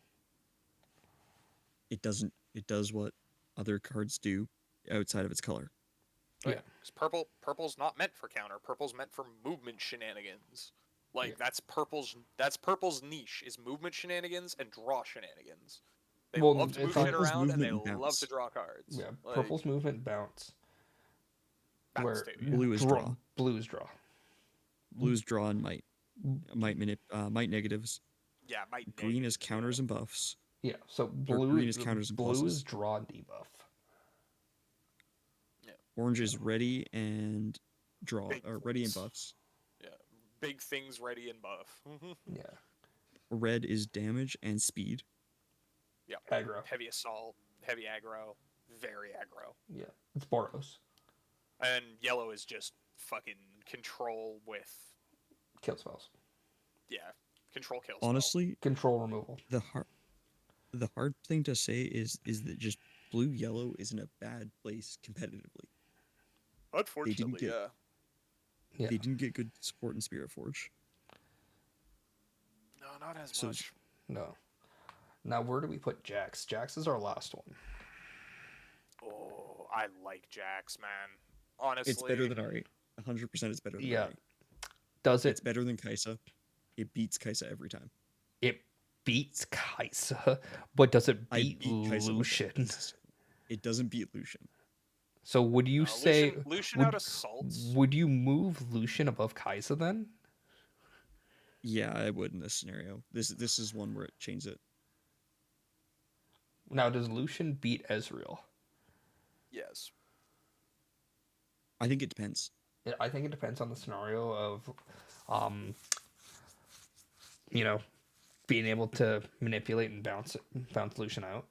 [SPEAKER 4] it does what other cards do outside of its color.
[SPEAKER 3] Oh,
[SPEAKER 1] Yeah.
[SPEAKER 3] yeah. Because purple's not meant for counter. Purple's meant for movement shenanigans. Like
[SPEAKER 1] Yeah.
[SPEAKER 3] that's purple's niche is movement shenanigans and draw shenanigans. They
[SPEAKER 1] Well,
[SPEAKER 3] love to move
[SPEAKER 1] it's not-
[SPEAKER 3] shit
[SPEAKER 4] Purple's
[SPEAKER 3] around and they
[SPEAKER 4] movement and
[SPEAKER 3] love
[SPEAKER 4] bounce.
[SPEAKER 3] to draw cards.
[SPEAKER 1] Yeah,
[SPEAKER 3] Like,
[SPEAKER 1] purple's movement bounce.
[SPEAKER 3] bounce
[SPEAKER 1] Where
[SPEAKER 3] too, yeah.
[SPEAKER 4] Blue is draw.
[SPEAKER 1] Blue's draw.
[SPEAKER 4] Blue's draw and might negatives.
[SPEAKER 3] Yeah,
[SPEAKER 4] Green is counters and buffs.
[SPEAKER 1] Yeah, so
[SPEAKER 4] green is counters and
[SPEAKER 1] blue is
[SPEAKER 4] pluses.
[SPEAKER 1] draw and debuff.
[SPEAKER 4] Orange is ready and draw,
[SPEAKER 3] Big
[SPEAKER 4] or ready and
[SPEAKER 3] things.
[SPEAKER 4] buffs.
[SPEAKER 3] Yeah, big things ready and buff.
[SPEAKER 1] Yeah,
[SPEAKER 4] Red is damage and speed.
[SPEAKER 3] Yeah,
[SPEAKER 1] aggro.
[SPEAKER 3] heavy assault, heavy aggro, very aggro.
[SPEAKER 1] Yeah, it's Boros.
[SPEAKER 3] And yellow is just fucking control with,
[SPEAKER 1] Kill spells.
[SPEAKER 3] yeah, control kills.
[SPEAKER 4] Honestly,
[SPEAKER 1] Control removal.
[SPEAKER 4] the hard thing to say is that just blue yellow isn't a bad place competitively.
[SPEAKER 3] Unfortunately,
[SPEAKER 4] get-
[SPEAKER 3] yeah.
[SPEAKER 1] Yeah.
[SPEAKER 4] They didn't get good support in Spiritforge.
[SPEAKER 3] No, not as
[SPEAKER 4] So-
[SPEAKER 3] much.
[SPEAKER 1] No. Now, where do we put Jax? Jax is our last one.
[SPEAKER 3] Oh, I like Jax, man. Honestly,
[SPEAKER 4] It's better than R8. 100% it's better than
[SPEAKER 1] Yeah.
[SPEAKER 4] R8.
[SPEAKER 1] Does
[SPEAKER 4] It's
[SPEAKER 1] it?
[SPEAKER 4] better than Kaisa. It beats Kaisa every time.
[SPEAKER 1] It beats Kaisa, but does it
[SPEAKER 4] I
[SPEAKER 1] beat
[SPEAKER 4] beat Kaisa with
[SPEAKER 1] Lucian?
[SPEAKER 4] it. It doesn't beat Lucian.
[SPEAKER 1] So would you say
[SPEAKER 3] Lucian
[SPEAKER 1] would,
[SPEAKER 3] out assaults?
[SPEAKER 1] would you move Lucian above Kaisa then?
[SPEAKER 4] Yeah, I would in this scenario. This is one where it changes it.
[SPEAKER 1] Now, does Lucian beat Ezreal?
[SPEAKER 3] Yes.
[SPEAKER 4] I think it depends.
[SPEAKER 1] I think it depends on the scenario of, being able to manipulate and bounce Lucian out.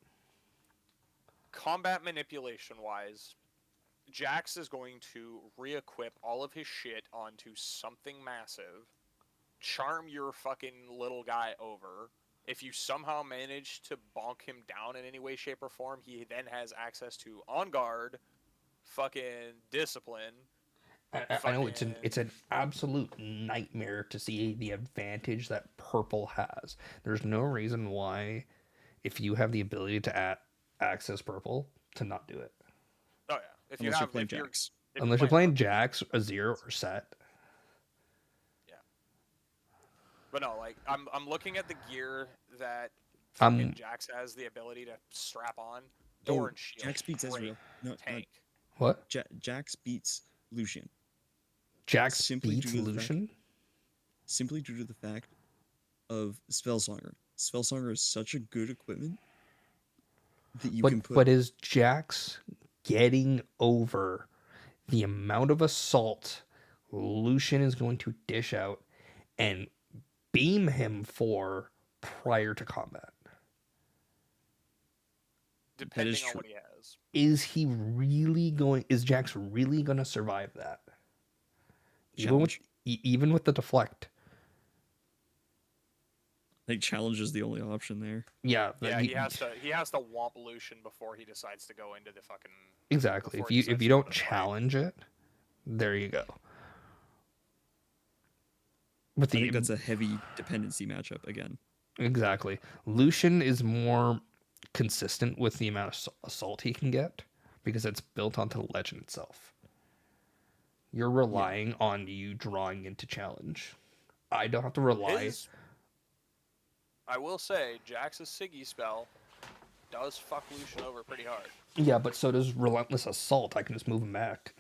[SPEAKER 3] Combat manipulation wise, Jax is going to re-equip all of his shit onto something massive, charm your fucking little guy over. If you somehow manage to bonk him down in any way, shape, or form, he then has access to On Guard, fucking Discipline.
[SPEAKER 1] I know it's an absolute nightmare to see the advantage that purple has. There's no reason why, if you have the ability to access purple, to not do it.
[SPEAKER 3] Oh yeah, if
[SPEAKER 4] Unless
[SPEAKER 3] you
[SPEAKER 4] you're
[SPEAKER 3] have
[SPEAKER 4] playing
[SPEAKER 3] if you're,
[SPEAKER 4] Jax.
[SPEAKER 3] if
[SPEAKER 1] Unless you're playing
[SPEAKER 3] purple.
[SPEAKER 1] Jax, Azir, or Set.
[SPEAKER 3] Yeah. But no, like I'm looking at the gear that
[SPEAKER 1] I'm-
[SPEAKER 3] fucking Jax has the ability to strap on. Door and shield.
[SPEAKER 4] Jax beats
[SPEAKER 3] great.
[SPEAKER 4] Ezreal. No,
[SPEAKER 3] Tank.
[SPEAKER 1] What?
[SPEAKER 4] Jax beats Lucian.
[SPEAKER 1] Jax
[SPEAKER 4] Simply
[SPEAKER 1] beats
[SPEAKER 4] due to the fact-
[SPEAKER 1] Lucian?
[SPEAKER 4] Simply due to the fact of Spellsonger. Spellsonger is such a good equipment that you can put.
[SPEAKER 1] But is Jax getting over the amount of assault Lucian is going to dish out and beam him for prior to combat?
[SPEAKER 3] Depending on
[SPEAKER 4] true.
[SPEAKER 3] what he has.
[SPEAKER 1] Is Jax really going to survive that?
[SPEAKER 4] Challenge.
[SPEAKER 1] Even with the deflect.
[SPEAKER 4] I think challenge is the only option there.
[SPEAKER 1] Yeah,
[SPEAKER 3] Yeah, he has to womp Lucian before he decides to go into the fucking.
[SPEAKER 1] exactly.
[SPEAKER 3] before
[SPEAKER 1] If
[SPEAKER 3] he
[SPEAKER 1] you
[SPEAKER 3] decides
[SPEAKER 1] if you
[SPEAKER 3] to go
[SPEAKER 1] don't
[SPEAKER 3] to the fight.
[SPEAKER 1] challenge it, there you go. With
[SPEAKER 4] I
[SPEAKER 1] the
[SPEAKER 4] think that's a heavy dependency matchup again.
[SPEAKER 1] exactly, Lucian is more consistent with the amount of assault he can get because it's built onto the legend itself. You're relying on you drawing into challenge. I don't have to rely.
[SPEAKER 3] I will say, Jax's Siggy spell does fuck Lucian over pretty hard.
[SPEAKER 1] Yeah, but so does relentless assault. I can just move him back.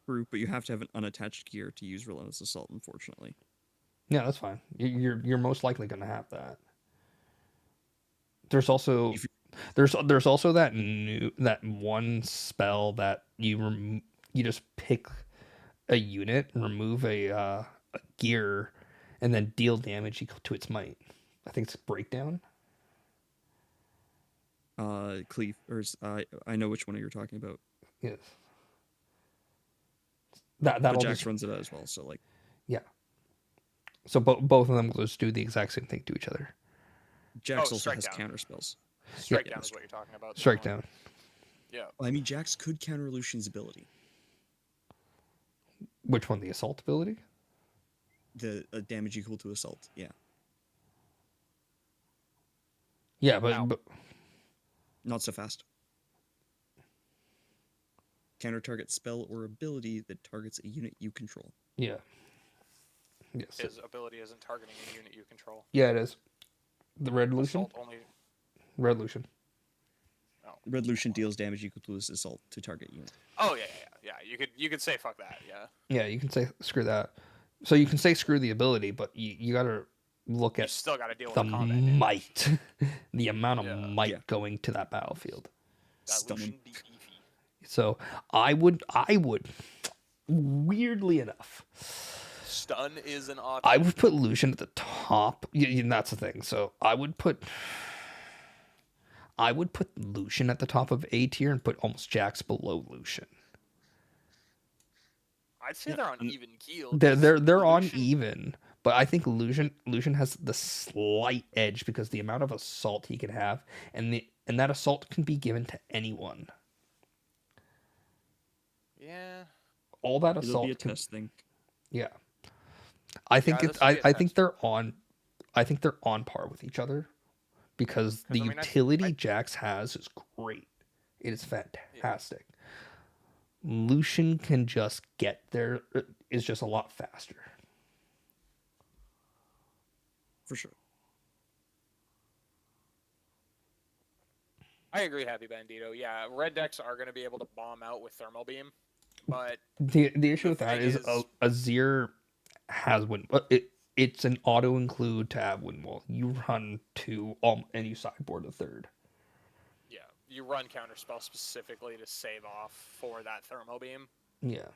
[SPEAKER 4] True, but you have to have an unattached gear to use Relentless Assault, unfortunately.
[SPEAKER 1] Yeah, that's fine. You're most likely going to have that. There's also
[SPEAKER 4] If
[SPEAKER 1] there's also that one spell that you just pick a unit, remove a gear, and then deal damage equal to its might. I think it's breakdown.
[SPEAKER 4] Cleave, I know which one you're talking about.
[SPEAKER 1] Yes.
[SPEAKER 4] But
[SPEAKER 1] That'll
[SPEAKER 4] Jax
[SPEAKER 1] just
[SPEAKER 4] runs it as well, so like
[SPEAKER 1] yeah. So both of them will just do the exact same thing to each other.
[SPEAKER 4] Jax
[SPEAKER 3] Oh,
[SPEAKER 4] also
[SPEAKER 3] strike
[SPEAKER 4] has
[SPEAKER 3] down.
[SPEAKER 4] counter spells.
[SPEAKER 3] Strike
[SPEAKER 1] Yeah.
[SPEAKER 3] down is what you're talking about.
[SPEAKER 1] Strike down.
[SPEAKER 3] Yeah.
[SPEAKER 4] I mean, Jax could counter Lucian's ability.
[SPEAKER 1] Which one? The assault ability?
[SPEAKER 4] The damage equal to assault. Yeah,
[SPEAKER 1] Yeah,
[SPEAKER 3] Ow.
[SPEAKER 1] but
[SPEAKER 4] not so fast. Counter target spell or ability that targets a unit you control.
[SPEAKER 1] yeah. Yes.
[SPEAKER 3] His ability isn't targeting a unit you control.
[SPEAKER 1] Yeah, it is. The Red Lucian?
[SPEAKER 3] Assault only.
[SPEAKER 1] Red Lucian.
[SPEAKER 3] Oh.
[SPEAKER 4] Red Lucian deals damage equal to his assault to target unit.
[SPEAKER 3] Oh yeah. You could say fuck that. Yeah.
[SPEAKER 1] Yeah, you can say screw that. So you can say screw the ability, but you gotta look
[SPEAKER 3] You
[SPEAKER 1] at
[SPEAKER 3] still got to deal with
[SPEAKER 1] the
[SPEAKER 3] the combat damage.
[SPEAKER 1] might, the amount of
[SPEAKER 3] Yeah.
[SPEAKER 1] might
[SPEAKER 4] Yeah.
[SPEAKER 1] going to that battlefield.
[SPEAKER 3] That
[SPEAKER 4] Stun him.
[SPEAKER 3] Lucian be beefy.
[SPEAKER 1] So I would, weirdly enough,
[SPEAKER 3] Stun is an option.
[SPEAKER 1] I would put Lucian at the top. And that's the thing. So I would put Lucian at the top of A tier and put almost Jax below Lucian.
[SPEAKER 3] I'd say they're on even keel.
[SPEAKER 1] They're on
[SPEAKER 3] Lucian-
[SPEAKER 1] even, but I think Lucian has the slight edge because the amount of assault he can have, and that assault can be given to anyone.
[SPEAKER 3] Yeah.
[SPEAKER 1] All that
[SPEAKER 4] It'll
[SPEAKER 1] assault
[SPEAKER 4] be a
[SPEAKER 1] can,
[SPEAKER 4] test thing.
[SPEAKER 1] yeah. I think
[SPEAKER 3] Yeah,
[SPEAKER 1] it's
[SPEAKER 3] this will be a
[SPEAKER 1] I think
[SPEAKER 3] test.
[SPEAKER 1] they're on par with each other because the
[SPEAKER 3] I mean,
[SPEAKER 1] utility Jax has is great. It is fantastic. Lucian can just get there, is just a lot faster.
[SPEAKER 4] For sure.
[SPEAKER 3] I agree, Happy Bandito. Yeah, red decks are going to be able to bomb out with thermal beam, but
[SPEAKER 1] The issue
[SPEAKER 3] The
[SPEAKER 1] with that
[SPEAKER 3] thing
[SPEAKER 1] is
[SPEAKER 3] is-
[SPEAKER 1] Azir has wind. It's an auto include to have wind wall. You run two and you sideboard a third.
[SPEAKER 3] yeah, you run counterspell specifically to save off for that thermal beam.
[SPEAKER 1] Yeah.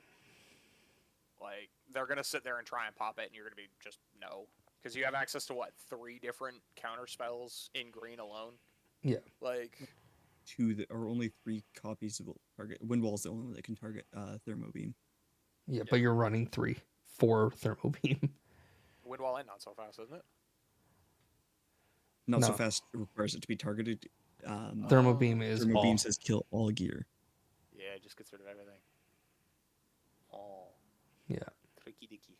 [SPEAKER 3] Like they're going to sit there and try and pop it, and you're going to be just no, because you have access to what 3 different counterspells in green alone.
[SPEAKER 1] Yeah.
[SPEAKER 3] Like
[SPEAKER 4] Or only 3 copies will target. Windwall's the only one that can target Thermo Beam.
[SPEAKER 1] Yeah, but you're running 4 thermal beam.
[SPEAKER 3] Windwall and not so fast, isn't it?
[SPEAKER 4] Not so
[SPEAKER 1] No.
[SPEAKER 4] fast requires it to be targeted.
[SPEAKER 1] Thermal
[SPEAKER 3] Oh.
[SPEAKER 1] beam is
[SPEAKER 4] Thermo
[SPEAKER 1] all.
[SPEAKER 4] Beam says kill all gear.
[SPEAKER 3] Yeah, it just gets rid of everything. Oh,
[SPEAKER 1] Yeah.
[SPEAKER 3] tricky dicky.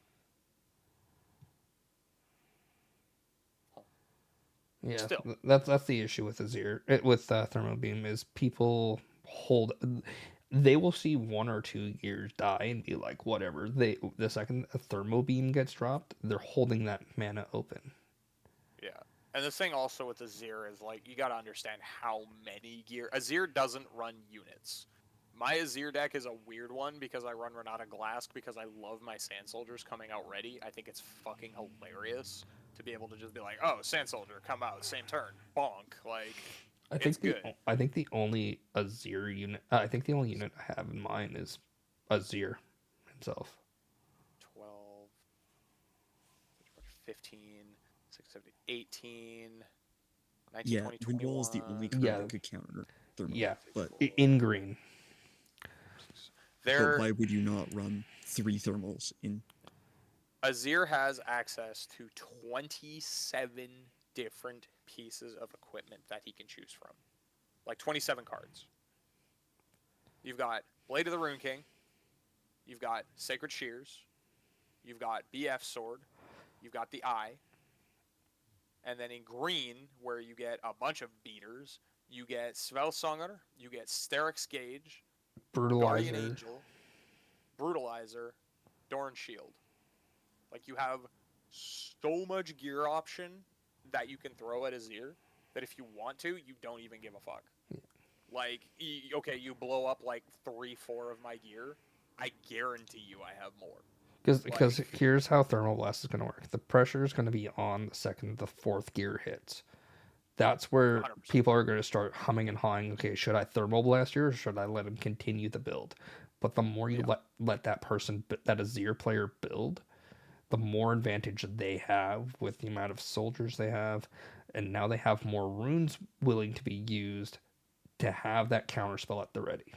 [SPEAKER 1] Yeah.
[SPEAKER 3] Still.
[SPEAKER 1] That's the issue with Azir. With thermal beam is people hold. They will see 1 or 2 gears die and be like, whatever. The second a thermal beam gets dropped, they're holding that mana open.
[SPEAKER 3] Yeah. And the thing also with Azir is like you got to understand how many gear Azir doesn't run units. My Azir deck is a weird one because I run Renata Glask because I love my Sand Soldiers coming out ready. I think it's fucking hilarious to be able to just be like, "Oh, Sand Soldier, come out, same turn, bonk." Like it's good.
[SPEAKER 1] I think the only Azir unit. I think the only unit I have in mind is Azir himself.
[SPEAKER 3] 12, 15, 16, 17, 18, 19,
[SPEAKER 4] Yeah,
[SPEAKER 3] 20,
[SPEAKER 4] Windwall is the only
[SPEAKER 3] 21.
[SPEAKER 4] card
[SPEAKER 1] Yeah.
[SPEAKER 4] that could counter Thermo.
[SPEAKER 1] Yeah,
[SPEAKER 4] But,
[SPEAKER 1] in green.
[SPEAKER 3] There,
[SPEAKER 4] why would you not run 3 thermals in?
[SPEAKER 3] Azir has access to 27 different pieces of equipment that he can choose from. Like 27 cards. You've got Blade of the Rune King, you've got Sacred Shears, you've got BF Sword, you've got the Eye, and then in green, where you get a bunch of beaters, you get Svelsonger, you get Sterix Gauge, Guardian
[SPEAKER 1] Brutalizer.
[SPEAKER 3] Angel, Brutalizer, Dorn Shield. Like, you have so much gear option that you can throw at Azir that if you want to, you don't even give a fuck. Like, okay, you blow up like 3-4 of my gear. I guarantee you I have more.
[SPEAKER 1] Because
[SPEAKER 3] Like,
[SPEAKER 1] here's how Thermal Blast is going to work. The pressure is going to be on the second the fourth gear hits. That's where
[SPEAKER 3] 100%.
[SPEAKER 1] people are going to start humming and hawing. Okay, should I Thermal Blast here or should I let him continue the build? But the more you
[SPEAKER 3] Yeah.
[SPEAKER 1] let that person, that Azir player build, the more advantage they have with the amount of soldiers they have. And now they have more runes willing to be used to have that counterspell at the ready.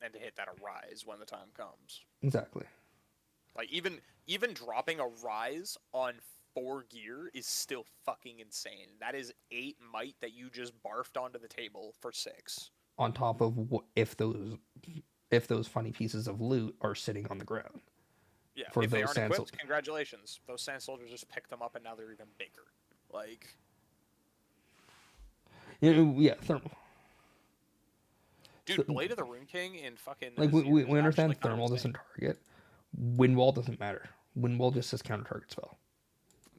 [SPEAKER 3] And to hit that Arise when the time comes.
[SPEAKER 1] Exactly.
[SPEAKER 3] Like, even dropping a Rise on 4 gear is still fucking insane. That is 8 might that you just barfed onto the table for 6.
[SPEAKER 1] On top of if those funny pieces of loot are sitting on the ground.
[SPEAKER 3] Yeah,
[SPEAKER 1] For
[SPEAKER 3] if they
[SPEAKER 1] those
[SPEAKER 3] aren't
[SPEAKER 1] sand
[SPEAKER 3] equipped, congratulations. Those Sand Soldiers just picked them up and now they're even bigger. Like,
[SPEAKER 1] Yeah, thermal.
[SPEAKER 3] dude,
[SPEAKER 1] So,
[SPEAKER 3] Blade of the Rune King in fucking
[SPEAKER 1] like
[SPEAKER 3] Azir
[SPEAKER 1] we
[SPEAKER 3] is
[SPEAKER 1] understand
[SPEAKER 3] actually kind of
[SPEAKER 1] thermal
[SPEAKER 3] insane.
[SPEAKER 1] doesn't target. Wind wall doesn't matter. Wind wall just says counter target spell.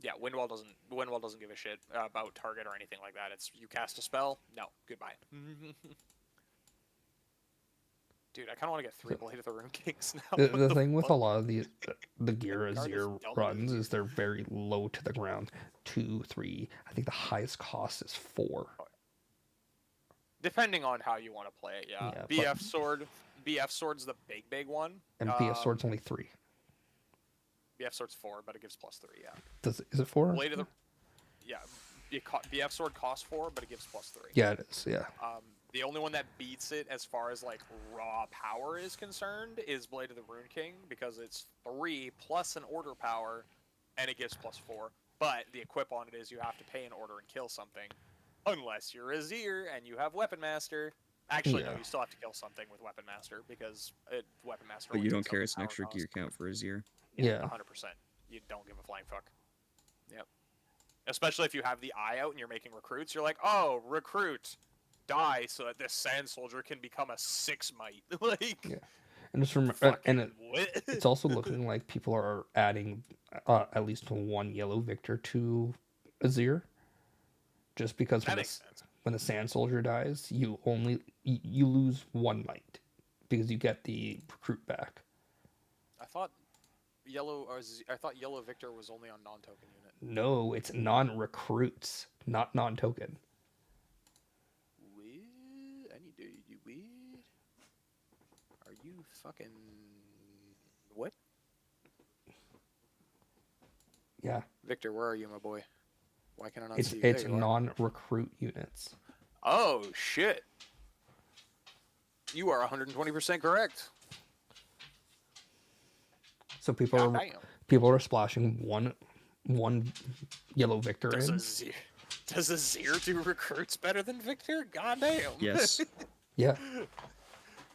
[SPEAKER 3] Yeah, Windwall doesn't give a shit about target or anything like that. It's you cast a spell, no, goodbye. Dude, I kind of want to get 3
[SPEAKER 1] So,
[SPEAKER 3] Blade of the Rune Kings now.
[SPEAKER 1] the,
[SPEAKER 3] What
[SPEAKER 1] the
[SPEAKER 3] the
[SPEAKER 1] thing with a
[SPEAKER 3] fuck?
[SPEAKER 1] lot of the gear
[SPEAKER 3] Card is
[SPEAKER 1] Azir
[SPEAKER 3] dumb
[SPEAKER 1] runs
[SPEAKER 3] Azir.
[SPEAKER 1] is they're very low to the ground. 2, 3. I think the highest cost is 4.
[SPEAKER 3] Depending on how you want to play it, yeah.
[SPEAKER 1] Yeah,
[SPEAKER 3] BF Sword, BF Sword's the big one.
[SPEAKER 1] and BF sword's only 3.
[SPEAKER 3] BF Sword's 4, but it gives +3. Yeah.
[SPEAKER 1] Is it 4?
[SPEAKER 3] Blade of the yeah, BF Sword costs 4, but it gives +3.
[SPEAKER 1] Yeah, it is. Yeah.
[SPEAKER 3] The only one that beats it as far as like raw power is concerned is Blade of the Rune King because it's 3 plus an order power, and it gives +4. But the equip on it is you have to pay an order and kill something, unless you're Azir and you have Weapon Master. Actually, no,
[SPEAKER 1] Yeah.
[SPEAKER 3] you still have to kill something with Weapon Master because Weapon Master.
[SPEAKER 4] But
[SPEAKER 3] only
[SPEAKER 4] you don't
[SPEAKER 3] takes up
[SPEAKER 4] care.
[SPEAKER 3] the
[SPEAKER 4] It's an
[SPEAKER 3] power
[SPEAKER 4] extra
[SPEAKER 3] cost.
[SPEAKER 4] gear count for Azir.
[SPEAKER 1] Yeah.
[SPEAKER 3] 100%. You don't give a flying fuck. Yep. Especially if you have the eye out and you're making recruits, you're like, oh, recruit, die so that this Sand Soldier can become a 6 might. Like,
[SPEAKER 1] Yeah. And just remember,
[SPEAKER 3] fucking what?
[SPEAKER 1] it's also looking like people are adding at least 1 yellow victor to Azir. Just because
[SPEAKER 3] That makes sense.
[SPEAKER 1] when the Sand Soldier dies, you lose 1 might because you get the recruit back.
[SPEAKER 3] I thought Yellow Victor was only on non-token unit.
[SPEAKER 1] No, it's non-recruits, not non-token.
[SPEAKER 3] Weird. I need to do weird. Are you fucking what?
[SPEAKER 1] Yeah,
[SPEAKER 3] Victor, where are you, my boy? Why can I not
[SPEAKER 1] it's
[SPEAKER 3] see you?
[SPEAKER 1] it's
[SPEAKER 3] There you are.
[SPEAKER 1] non-recruit units.
[SPEAKER 3] Oh shit! You are 120% correct.
[SPEAKER 1] So
[SPEAKER 3] God damn.
[SPEAKER 1] people are splashing one yellow victor
[SPEAKER 3] Does
[SPEAKER 1] in.
[SPEAKER 3] Azir do recruits better than Victor? God damn.
[SPEAKER 4] Yes,
[SPEAKER 1] Yeah,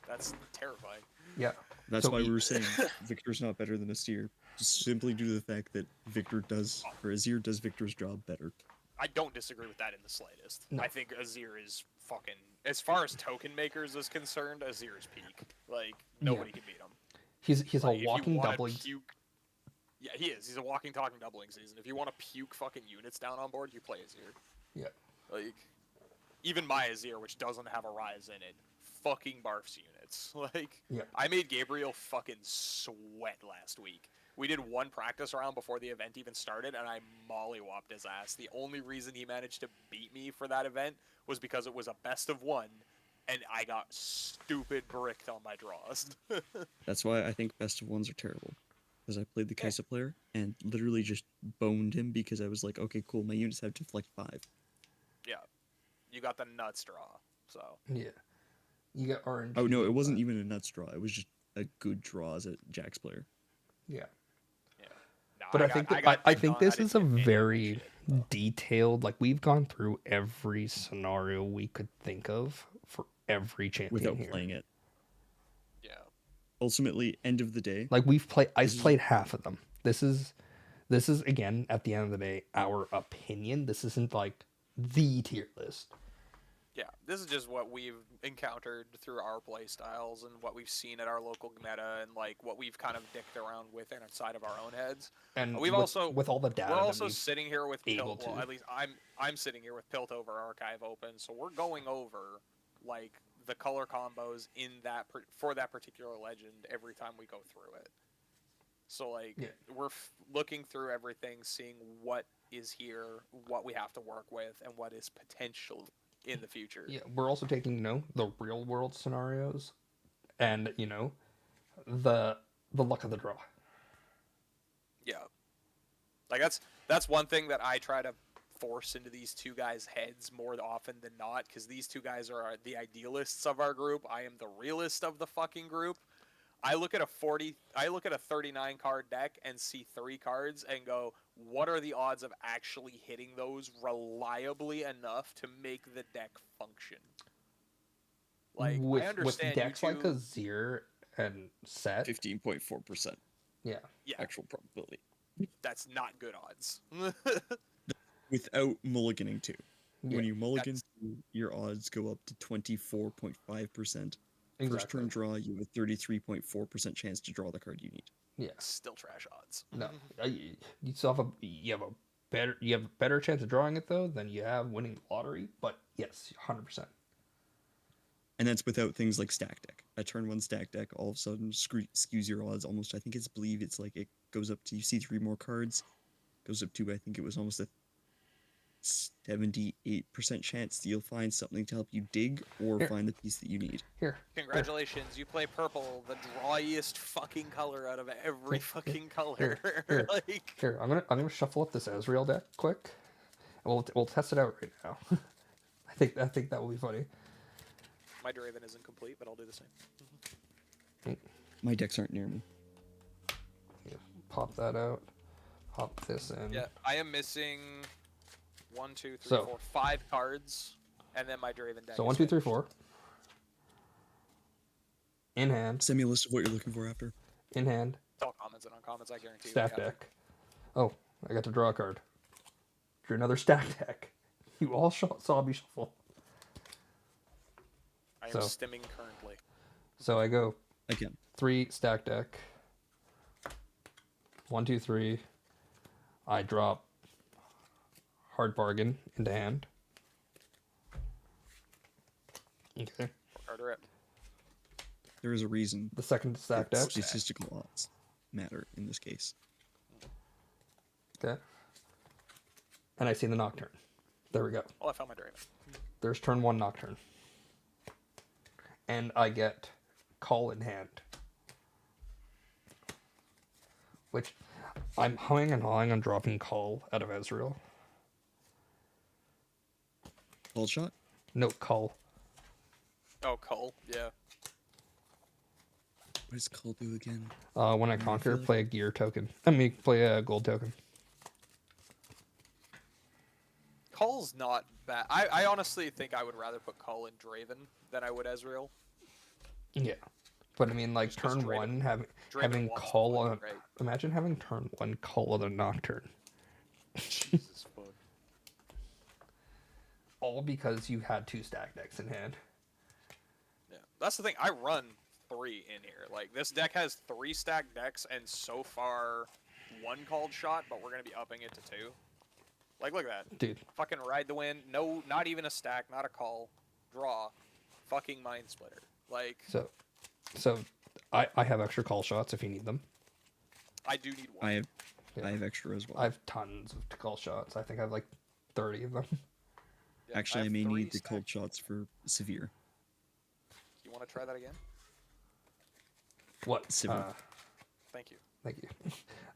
[SPEAKER 3] That's terrifying.
[SPEAKER 1] yeah.
[SPEAKER 4] that's
[SPEAKER 1] So
[SPEAKER 4] why we were saying Victor's not better than Azir, just simply due to the fact that Azir does Victor's job better.
[SPEAKER 3] I don't disagree with that in the slightest.
[SPEAKER 1] No.
[SPEAKER 3] I think Azir is fucking. As far as token makers is concerned, Azir is peak. Like nobody can beat him.
[SPEAKER 1] He's
[SPEAKER 3] Like,
[SPEAKER 1] a
[SPEAKER 3] if
[SPEAKER 1] walking
[SPEAKER 3] you wanna
[SPEAKER 1] doubling.
[SPEAKER 3] Puke, yeah, he is. He's a walking, talking doubling season. If you want to puke fucking units down on board, you play Azir.
[SPEAKER 1] Yeah.
[SPEAKER 3] Like, even my Azir, which doesn't have a rise in it, fucking barfs units. Like,
[SPEAKER 1] Yeah.
[SPEAKER 3] I made Gabriel fucking sweat last week. We did 1 practice round before the event even started, and I mollywopped his ass. The only reason he managed to beat me for that event was because it was a best of 1, and I got stupid bricked on my draws.
[SPEAKER 4] That's why I think best of ones are terrible. Because I played the Kaisa player and literally just boned him because I was like, okay, cool, my units have deflect 5.
[SPEAKER 3] Yeah, you got the nuts draw. So
[SPEAKER 1] Yeah. You got RNG.
[SPEAKER 4] Oh no, it wasn't even a nuts draw. It was just a good draw as a Jax player.
[SPEAKER 1] Yeah.
[SPEAKER 3] yeah, no,
[SPEAKER 1] But I think I think this is a very
[SPEAKER 3] shit.
[SPEAKER 1] detailed. Like we've gone through every scenario we could think of for every champion
[SPEAKER 4] Without
[SPEAKER 1] here.
[SPEAKER 4] playing it.
[SPEAKER 3] Yeah.
[SPEAKER 4] ultimately, end of the day,
[SPEAKER 1] Like I've
[SPEAKER 4] This is-
[SPEAKER 1] played half of them. This is again at the end of the day our opinion. This isn't like the tier list.
[SPEAKER 3] Yeah, this is just what we've encountered through our play styles and what we've seen at our local meta and like what we've kind of dicked around with inside of our own heads.
[SPEAKER 1] And
[SPEAKER 3] We've
[SPEAKER 1] with,
[SPEAKER 3] also
[SPEAKER 1] with all the data,
[SPEAKER 3] we're
[SPEAKER 1] that
[SPEAKER 3] also
[SPEAKER 1] we've
[SPEAKER 3] sitting here with
[SPEAKER 1] able
[SPEAKER 3] Pilt. Well,
[SPEAKER 1] to.
[SPEAKER 3] at least I'm sitting here with Piltover Archive open, so we're going over like the color combos in for that particular legend every time we go through it. So like
[SPEAKER 1] Yeah.
[SPEAKER 3] we're looking through everything, seeing what is here, what we have to work with, and what is potential in the future.
[SPEAKER 1] Yeah, we're also taking the real world scenarios, and the luck of the draw.
[SPEAKER 3] Yeah, like that's one thing that I try to force into these two guys' heads more often than not, because these two guys are the idealists of our group. I am the realist of the fucking group. I look at a 39 card deck and see 3 cards and go, what are the odds of actually hitting those reliably enough to make the deck function? Like, I
[SPEAKER 1] With
[SPEAKER 3] understand
[SPEAKER 1] decks
[SPEAKER 3] you
[SPEAKER 1] like
[SPEAKER 3] two.
[SPEAKER 1] Azir and Set,
[SPEAKER 4] 15.4%
[SPEAKER 1] yeah,
[SPEAKER 3] Yeah,
[SPEAKER 4] actual probability
[SPEAKER 3] that's not good odds.
[SPEAKER 4] without mulliganing 2.
[SPEAKER 1] yeah,
[SPEAKER 4] When you mulligan,
[SPEAKER 3] That's
[SPEAKER 4] 2, your odds go up to 24.5%.
[SPEAKER 1] exactly.
[SPEAKER 4] First turn draw, you have a 33.4% chance to draw the card you need.
[SPEAKER 1] Yeah,
[SPEAKER 3] still trash odds.
[SPEAKER 1] no, you still have a better chance of drawing it though than you have winning the lottery. But yes, 100%.
[SPEAKER 4] And that's without things like stack deck. A turn 1 stack deck all of a sudden skews your odds almost. I think believe it's like it goes up to, you see 3 more cards, goes up to, I think it was almost a 78% chance that you'll find something to help you dig or
[SPEAKER 1] Here.
[SPEAKER 4] find the piece that you need.
[SPEAKER 1] Here,
[SPEAKER 3] Congratulations, you play purple, the drawiest fucking color out of every fucking color.
[SPEAKER 1] Here.
[SPEAKER 3] Like,
[SPEAKER 1] here. I'm gonna shuffle up this Ezreal deck quick. And we'll test it out right now. I think that will be funny.
[SPEAKER 3] my Draven isn't complete, but I'll do the same.
[SPEAKER 4] My decks aren't near me.
[SPEAKER 1] Yeah, pop that out. Pop this in.
[SPEAKER 3] Yeah, I am missing 1, 2, 3,
[SPEAKER 1] So-
[SPEAKER 3] 4, 5 cards, and then my Draven deck.
[SPEAKER 1] So
[SPEAKER 3] is
[SPEAKER 1] 1, 2, 3,
[SPEAKER 3] finished.
[SPEAKER 1] 4. In hand.
[SPEAKER 4] Send me a list of what you're looking for after.
[SPEAKER 1] In hand.
[SPEAKER 3] It's all commons and uncommons, I guarantee.
[SPEAKER 1] Stack
[SPEAKER 3] we have
[SPEAKER 1] deck. Oh, I got to draw a card. Drew another stack deck. You all saw me shuffle.
[SPEAKER 3] I am
[SPEAKER 1] So-
[SPEAKER 3] stimming currently.
[SPEAKER 1] So I go
[SPEAKER 4] Again,
[SPEAKER 1] 3 stack deck. 1, 2, 3. I drop hard bargain into hand. Okay.
[SPEAKER 3] Card rip.
[SPEAKER 4] there is a reason
[SPEAKER 1] The second stack deck.
[SPEAKER 4] statistical odds matter in this case.
[SPEAKER 1] Okay. And I see the Nocturne. There we go.
[SPEAKER 3] Oh, I found my Draven.
[SPEAKER 1] There's turn 1 Nocturne. And I get Call in hand. Which I'm humming and hawing on dropping Call out of Ezreal.
[SPEAKER 4] Cold shot?
[SPEAKER 1] No, Call.
[SPEAKER 3] Oh, Cull. Yeah.
[SPEAKER 4] What does Cull do again?
[SPEAKER 1] When I conquer, play a gear token. Play a gold token.
[SPEAKER 3] Cull's not bad. I honestly think I would rather put Cull in Draven than I would Ezreal.
[SPEAKER 1] Yeah. But I mean, like,
[SPEAKER 3] Just 'cause
[SPEAKER 1] turn
[SPEAKER 3] Draven-
[SPEAKER 1] 1,
[SPEAKER 3] Draven
[SPEAKER 1] having
[SPEAKER 3] wants to
[SPEAKER 1] Call
[SPEAKER 3] play,
[SPEAKER 1] on...
[SPEAKER 3] right?
[SPEAKER 1] Imagine having turn 1 Call on a Nocturne.
[SPEAKER 3] Jesus fuck.
[SPEAKER 1] All because you had 2 stack decks in hand.
[SPEAKER 3] Yeah, that's the thing. I run 3 in here. Like, this deck has 3 stacked decks, and so far 1 called shot, but we're gonna be upping it to 2. Like, look at that.
[SPEAKER 1] Dude.
[SPEAKER 3] Fucking ride the wind. No, not even a stack, not a call. Draw. Fucking mind splitter. Like,
[SPEAKER 1] So I have extra call shots if you need them.
[SPEAKER 3] I do need 1.
[SPEAKER 4] I have extra as well.
[SPEAKER 1] I have tons of call shots. I think I have like 30 of them.
[SPEAKER 3] Yeah,
[SPEAKER 4] Actually, I
[SPEAKER 3] have
[SPEAKER 4] may
[SPEAKER 3] 3
[SPEAKER 4] need the cold
[SPEAKER 3] stacked.
[SPEAKER 4] shots for severe.
[SPEAKER 3] You want to try that again?
[SPEAKER 1] What?
[SPEAKER 4] Civil.
[SPEAKER 3] Thank you.
[SPEAKER 1] Thank you.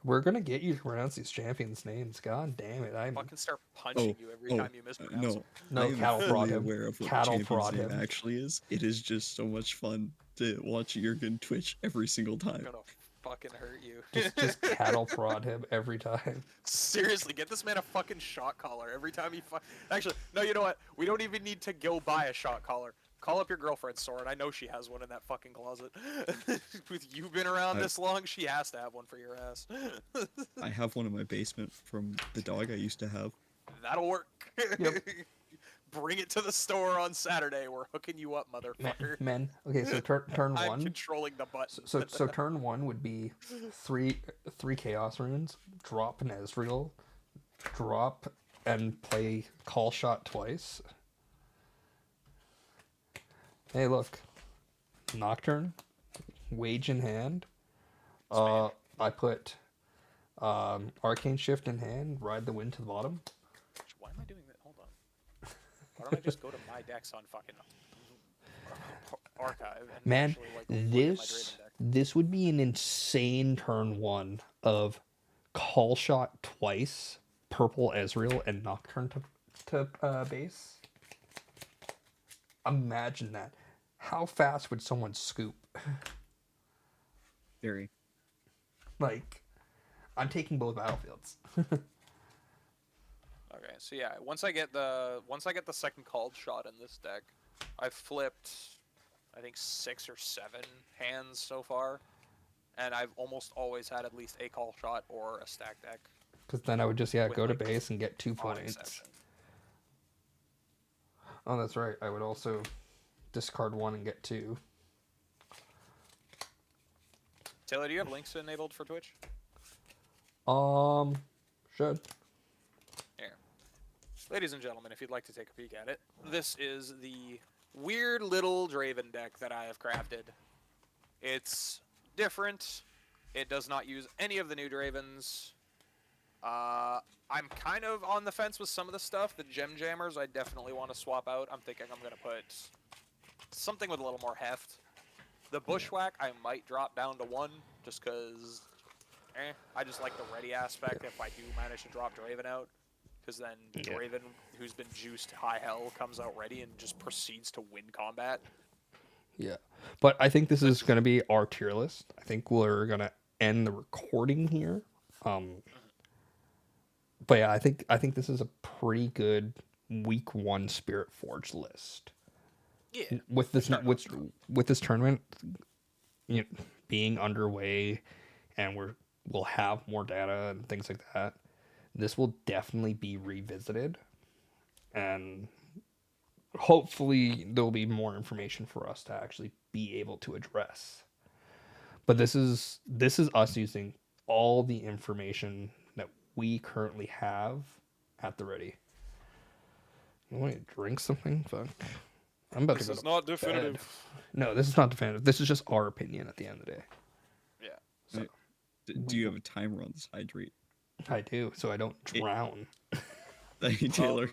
[SPEAKER 1] We're gonna get you to pronounce these champions' names. God damn it! I'm
[SPEAKER 3] Fucking start punching you every time you mispronounce them.
[SPEAKER 1] No,
[SPEAKER 4] I am
[SPEAKER 1] cattle prod
[SPEAKER 4] fully
[SPEAKER 1] him.
[SPEAKER 4] aware of what
[SPEAKER 1] Cattle
[SPEAKER 4] the
[SPEAKER 1] prod
[SPEAKER 4] champion's name
[SPEAKER 1] him.
[SPEAKER 4] actually is. It is just so much fun to watch Jurgen twitch every single time.
[SPEAKER 3] I'm gonna fucking hurt you.
[SPEAKER 1] just cattle prod him every time.
[SPEAKER 3] Seriously, get this man a fucking shot collar every time he Actually, no, you know what? We don't even need to go buy a shot collar. Call up your girlfriend's sword. I know she has one in that fucking closet. With you been around
[SPEAKER 4] I-
[SPEAKER 3] this long, she has to have one for your ass.
[SPEAKER 4] I have one in my basement from the dog I used to have.
[SPEAKER 3] That'll work.
[SPEAKER 1] Yep.
[SPEAKER 3] Bring it to the store on Saturday. We're hooking you up,
[SPEAKER 1] Men,
[SPEAKER 3] motherfucker.
[SPEAKER 1] men. Okay, so turn
[SPEAKER 3] I'm
[SPEAKER 1] one.
[SPEAKER 3] controlling the button.
[SPEAKER 1] So turn one would be three chaos runes, drop an Ezreal, drop and play call shot twice. Hey, look, Nocturne, Wage in hand. I put Arcane Shift in hand, ride the wind to the bottom.
[SPEAKER 3] Why am I doing that? Hold on. Why don't I just go to my decks on fucking archive and
[SPEAKER 1] Man,
[SPEAKER 3] actually like look at my Draven
[SPEAKER 1] this
[SPEAKER 3] deck?
[SPEAKER 1] this would be an insane turn one of call shot twice, purple Ezreal and Nocturne to base. Imagine that. How fast would someone scoop?
[SPEAKER 4] Very.
[SPEAKER 1] Like, I'm taking both battlefields.
[SPEAKER 3] Okay, so yeah, once I get the second called shot in this deck, I've flipped I think 6 or 7 hands so far, and I've almost always had at least a call shot or a stack deck.
[SPEAKER 1] Because then I would just
[SPEAKER 3] With,
[SPEAKER 1] go to
[SPEAKER 3] like,
[SPEAKER 1] base and get 2
[SPEAKER 3] On
[SPEAKER 1] points.
[SPEAKER 3] exception.
[SPEAKER 1] Oh, that's right. I would also discard 1 and get 2.
[SPEAKER 3] Taylor, do you have links enabled for Twitch?
[SPEAKER 1] Should.
[SPEAKER 3] Here. Ladies and gentlemen, if you'd like to take a peek at it, this is the weird little Draven deck that I have crafted. It's different. It does not use any of the new Dravens. I'm kind of on the fence with some of the stuff. The Gem Jammers I definitely want to swap out. I'm thinking I'm going to put something with a little more heft. The Bushwhack I might drop down to 1 just because I just like the ready aspect if I do manage to drop Draven out. Because then
[SPEAKER 1] Yeah.
[SPEAKER 3] Draven, who's been juiced high hell, comes out ready and just proceeds to win combat.
[SPEAKER 1] Yeah. But I think this is going to be our tier list. I think we're going to end the recording here. But yeah, I think this is a pretty good week 1 Spiritforge list.
[SPEAKER 3] Yeah.
[SPEAKER 1] With this
[SPEAKER 3] Start off
[SPEAKER 1] with this tournament being underway, and we'll have more data and things like that. This will definitely be revisited, and hopefully there'll be more information for us to actually be able to address. But this is us using all the information that we currently have at the ready. You want to drink something? Fuck. I'm about
[SPEAKER 3] This
[SPEAKER 1] to go
[SPEAKER 3] is
[SPEAKER 1] to
[SPEAKER 3] not
[SPEAKER 1] bed.
[SPEAKER 3] definitive.
[SPEAKER 1] No, this is not definitive. This is just our opinion at the end of the day.
[SPEAKER 3] Yeah.
[SPEAKER 1] So
[SPEAKER 4] Do you have a timer on this hydrate?
[SPEAKER 1] I do, so I don't drown.
[SPEAKER 4] Thank you, Taylor.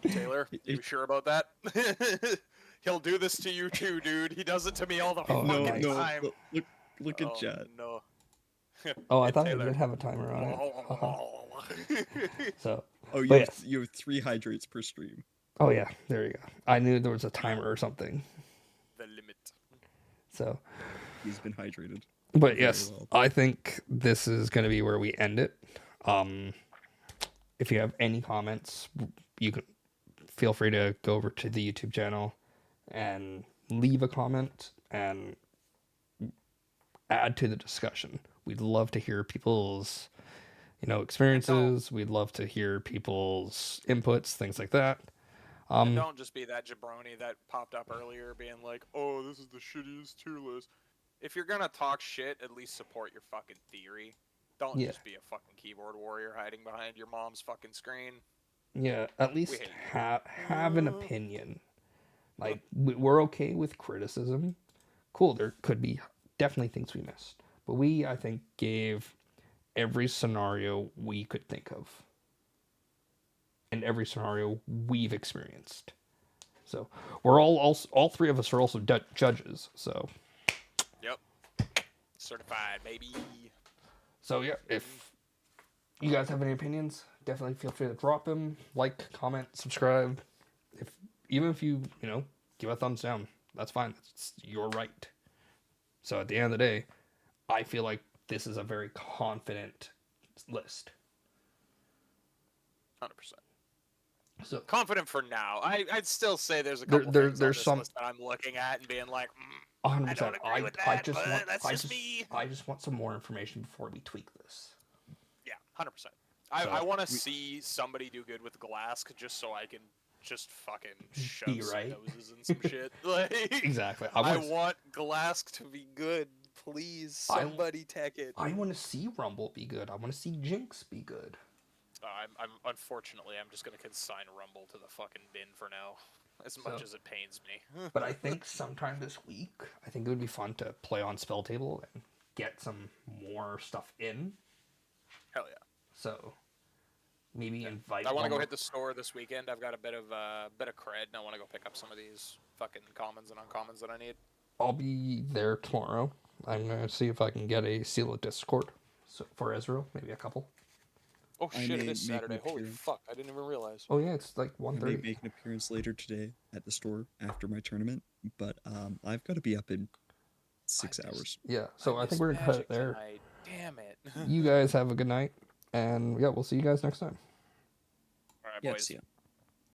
[SPEAKER 3] Taylor, you sure about that? He'll do this to you too, dude. He does it to me all the
[SPEAKER 1] Oh,
[SPEAKER 3] fucking
[SPEAKER 1] nice.
[SPEAKER 3] time.
[SPEAKER 4] Look at chat.
[SPEAKER 3] No.
[SPEAKER 1] Oh, I
[SPEAKER 3] Hey,
[SPEAKER 1] thought I
[SPEAKER 3] Taylor.
[SPEAKER 1] did have a timer on it. Haha. So,
[SPEAKER 4] Oh, you
[SPEAKER 1] but
[SPEAKER 4] have,
[SPEAKER 1] yes.
[SPEAKER 4] you have 3 hydrates per stream.
[SPEAKER 1] Oh yeah, there you go. I knew there was a timer or something.
[SPEAKER 3] The limit.
[SPEAKER 1] So,
[SPEAKER 4] He's been hydrated.
[SPEAKER 1] but
[SPEAKER 4] Very
[SPEAKER 1] yes,
[SPEAKER 4] well.
[SPEAKER 1] I think this is going to be where we end it. If you have any comments, you can feel free to go over to the YouTube channel and leave a comment and add to the discussion. We'd love to hear people's, experiences. We'd love to hear people's inputs, things like that.
[SPEAKER 3] And don't just be that jabroni that popped up earlier being like, oh, this is the shittiest tier list. If you're gonna talk shit, at least support your fucking theory. Don't
[SPEAKER 1] Yeah.
[SPEAKER 3] just be a fucking keyboard warrior hiding behind your mom's fucking screen.
[SPEAKER 1] Yeah, at least
[SPEAKER 3] hate you.
[SPEAKER 1] have an opinion. Like, we're okay with criticism. Cool, there could be definitely things we missed. But I think, gave every scenario we could think of. And every scenario we've experienced. So, we're all 3 of us are also judges. So,
[SPEAKER 3] Yep. Certified, baby.
[SPEAKER 1] so yeah, if you guys have any opinions, definitely feel free to drop them, like, comment, subscribe. Even if you give a thumbs down, that's fine. It's your right. So at the end of the day, I feel like this is a very confident list.
[SPEAKER 3] 100%.
[SPEAKER 1] So
[SPEAKER 3] Confident for now. I'd still say there's a
[SPEAKER 1] There-
[SPEAKER 3] couple
[SPEAKER 1] there-
[SPEAKER 3] things on
[SPEAKER 1] there's
[SPEAKER 3] this
[SPEAKER 1] some-
[SPEAKER 3] list that I'm looking at and being like,
[SPEAKER 1] hundred
[SPEAKER 3] I don't
[SPEAKER 1] percent.
[SPEAKER 3] agree with
[SPEAKER 1] I
[SPEAKER 3] that,
[SPEAKER 1] just
[SPEAKER 3] but
[SPEAKER 1] want
[SPEAKER 3] that's just me.
[SPEAKER 1] I just want some more information before we tweak this.
[SPEAKER 3] Yeah, 100%. I
[SPEAKER 1] So,
[SPEAKER 3] want to see somebody do good with Glask just so I can just fucking shove
[SPEAKER 1] Be
[SPEAKER 3] some
[SPEAKER 1] right.
[SPEAKER 3] noses and some shit. Like,
[SPEAKER 1] Exactly.
[SPEAKER 3] I want Glask to be good. Please, somebody tech it.
[SPEAKER 1] I want to see Rumble be good. I want to see Jinx be good.
[SPEAKER 3] I'm unfortunately I'm just gonna consign Rumble to the fucking bin for now, as much as it pains me.
[SPEAKER 1] But I think sometime this week, I think it would be fun to play on Spell Table and get some more stuff in.
[SPEAKER 3] Hell yeah.
[SPEAKER 1] So maybe invite.
[SPEAKER 3] I want to go
[SPEAKER 1] one
[SPEAKER 3] hit the store this weekend. I've got a bit of cred, and I want to go pick up some of these fucking commons and uncommons that I need.
[SPEAKER 1] I'll be there tomorrow. I'm gonna see if I can get a seal of Discord for Ezreal, maybe a couple.
[SPEAKER 3] Oh
[SPEAKER 4] I
[SPEAKER 3] shit! It
[SPEAKER 4] may
[SPEAKER 3] is
[SPEAKER 4] make an
[SPEAKER 3] Saturday. Holy
[SPEAKER 4] appearance.
[SPEAKER 3] fuck! I didn't even realize.
[SPEAKER 1] Oh yeah, it's like
[SPEAKER 4] I may
[SPEAKER 1] 1:30.
[SPEAKER 4] make an appearance later today at the store after my tournament, but I've got to be up in 6 hours.
[SPEAKER 1] Yeah, so I think we're gonna cut it there.
[SPEAKER 3] Tonight. Damn it!
[SPEAKER 1] You guys have a good night, and yeah, we'll see you guys next time.
[SPEAKER 3] All right,
[SPEAKER 4] Yeah,
[SPEAKER 3] boys.
[SPEAKER 4] see ya.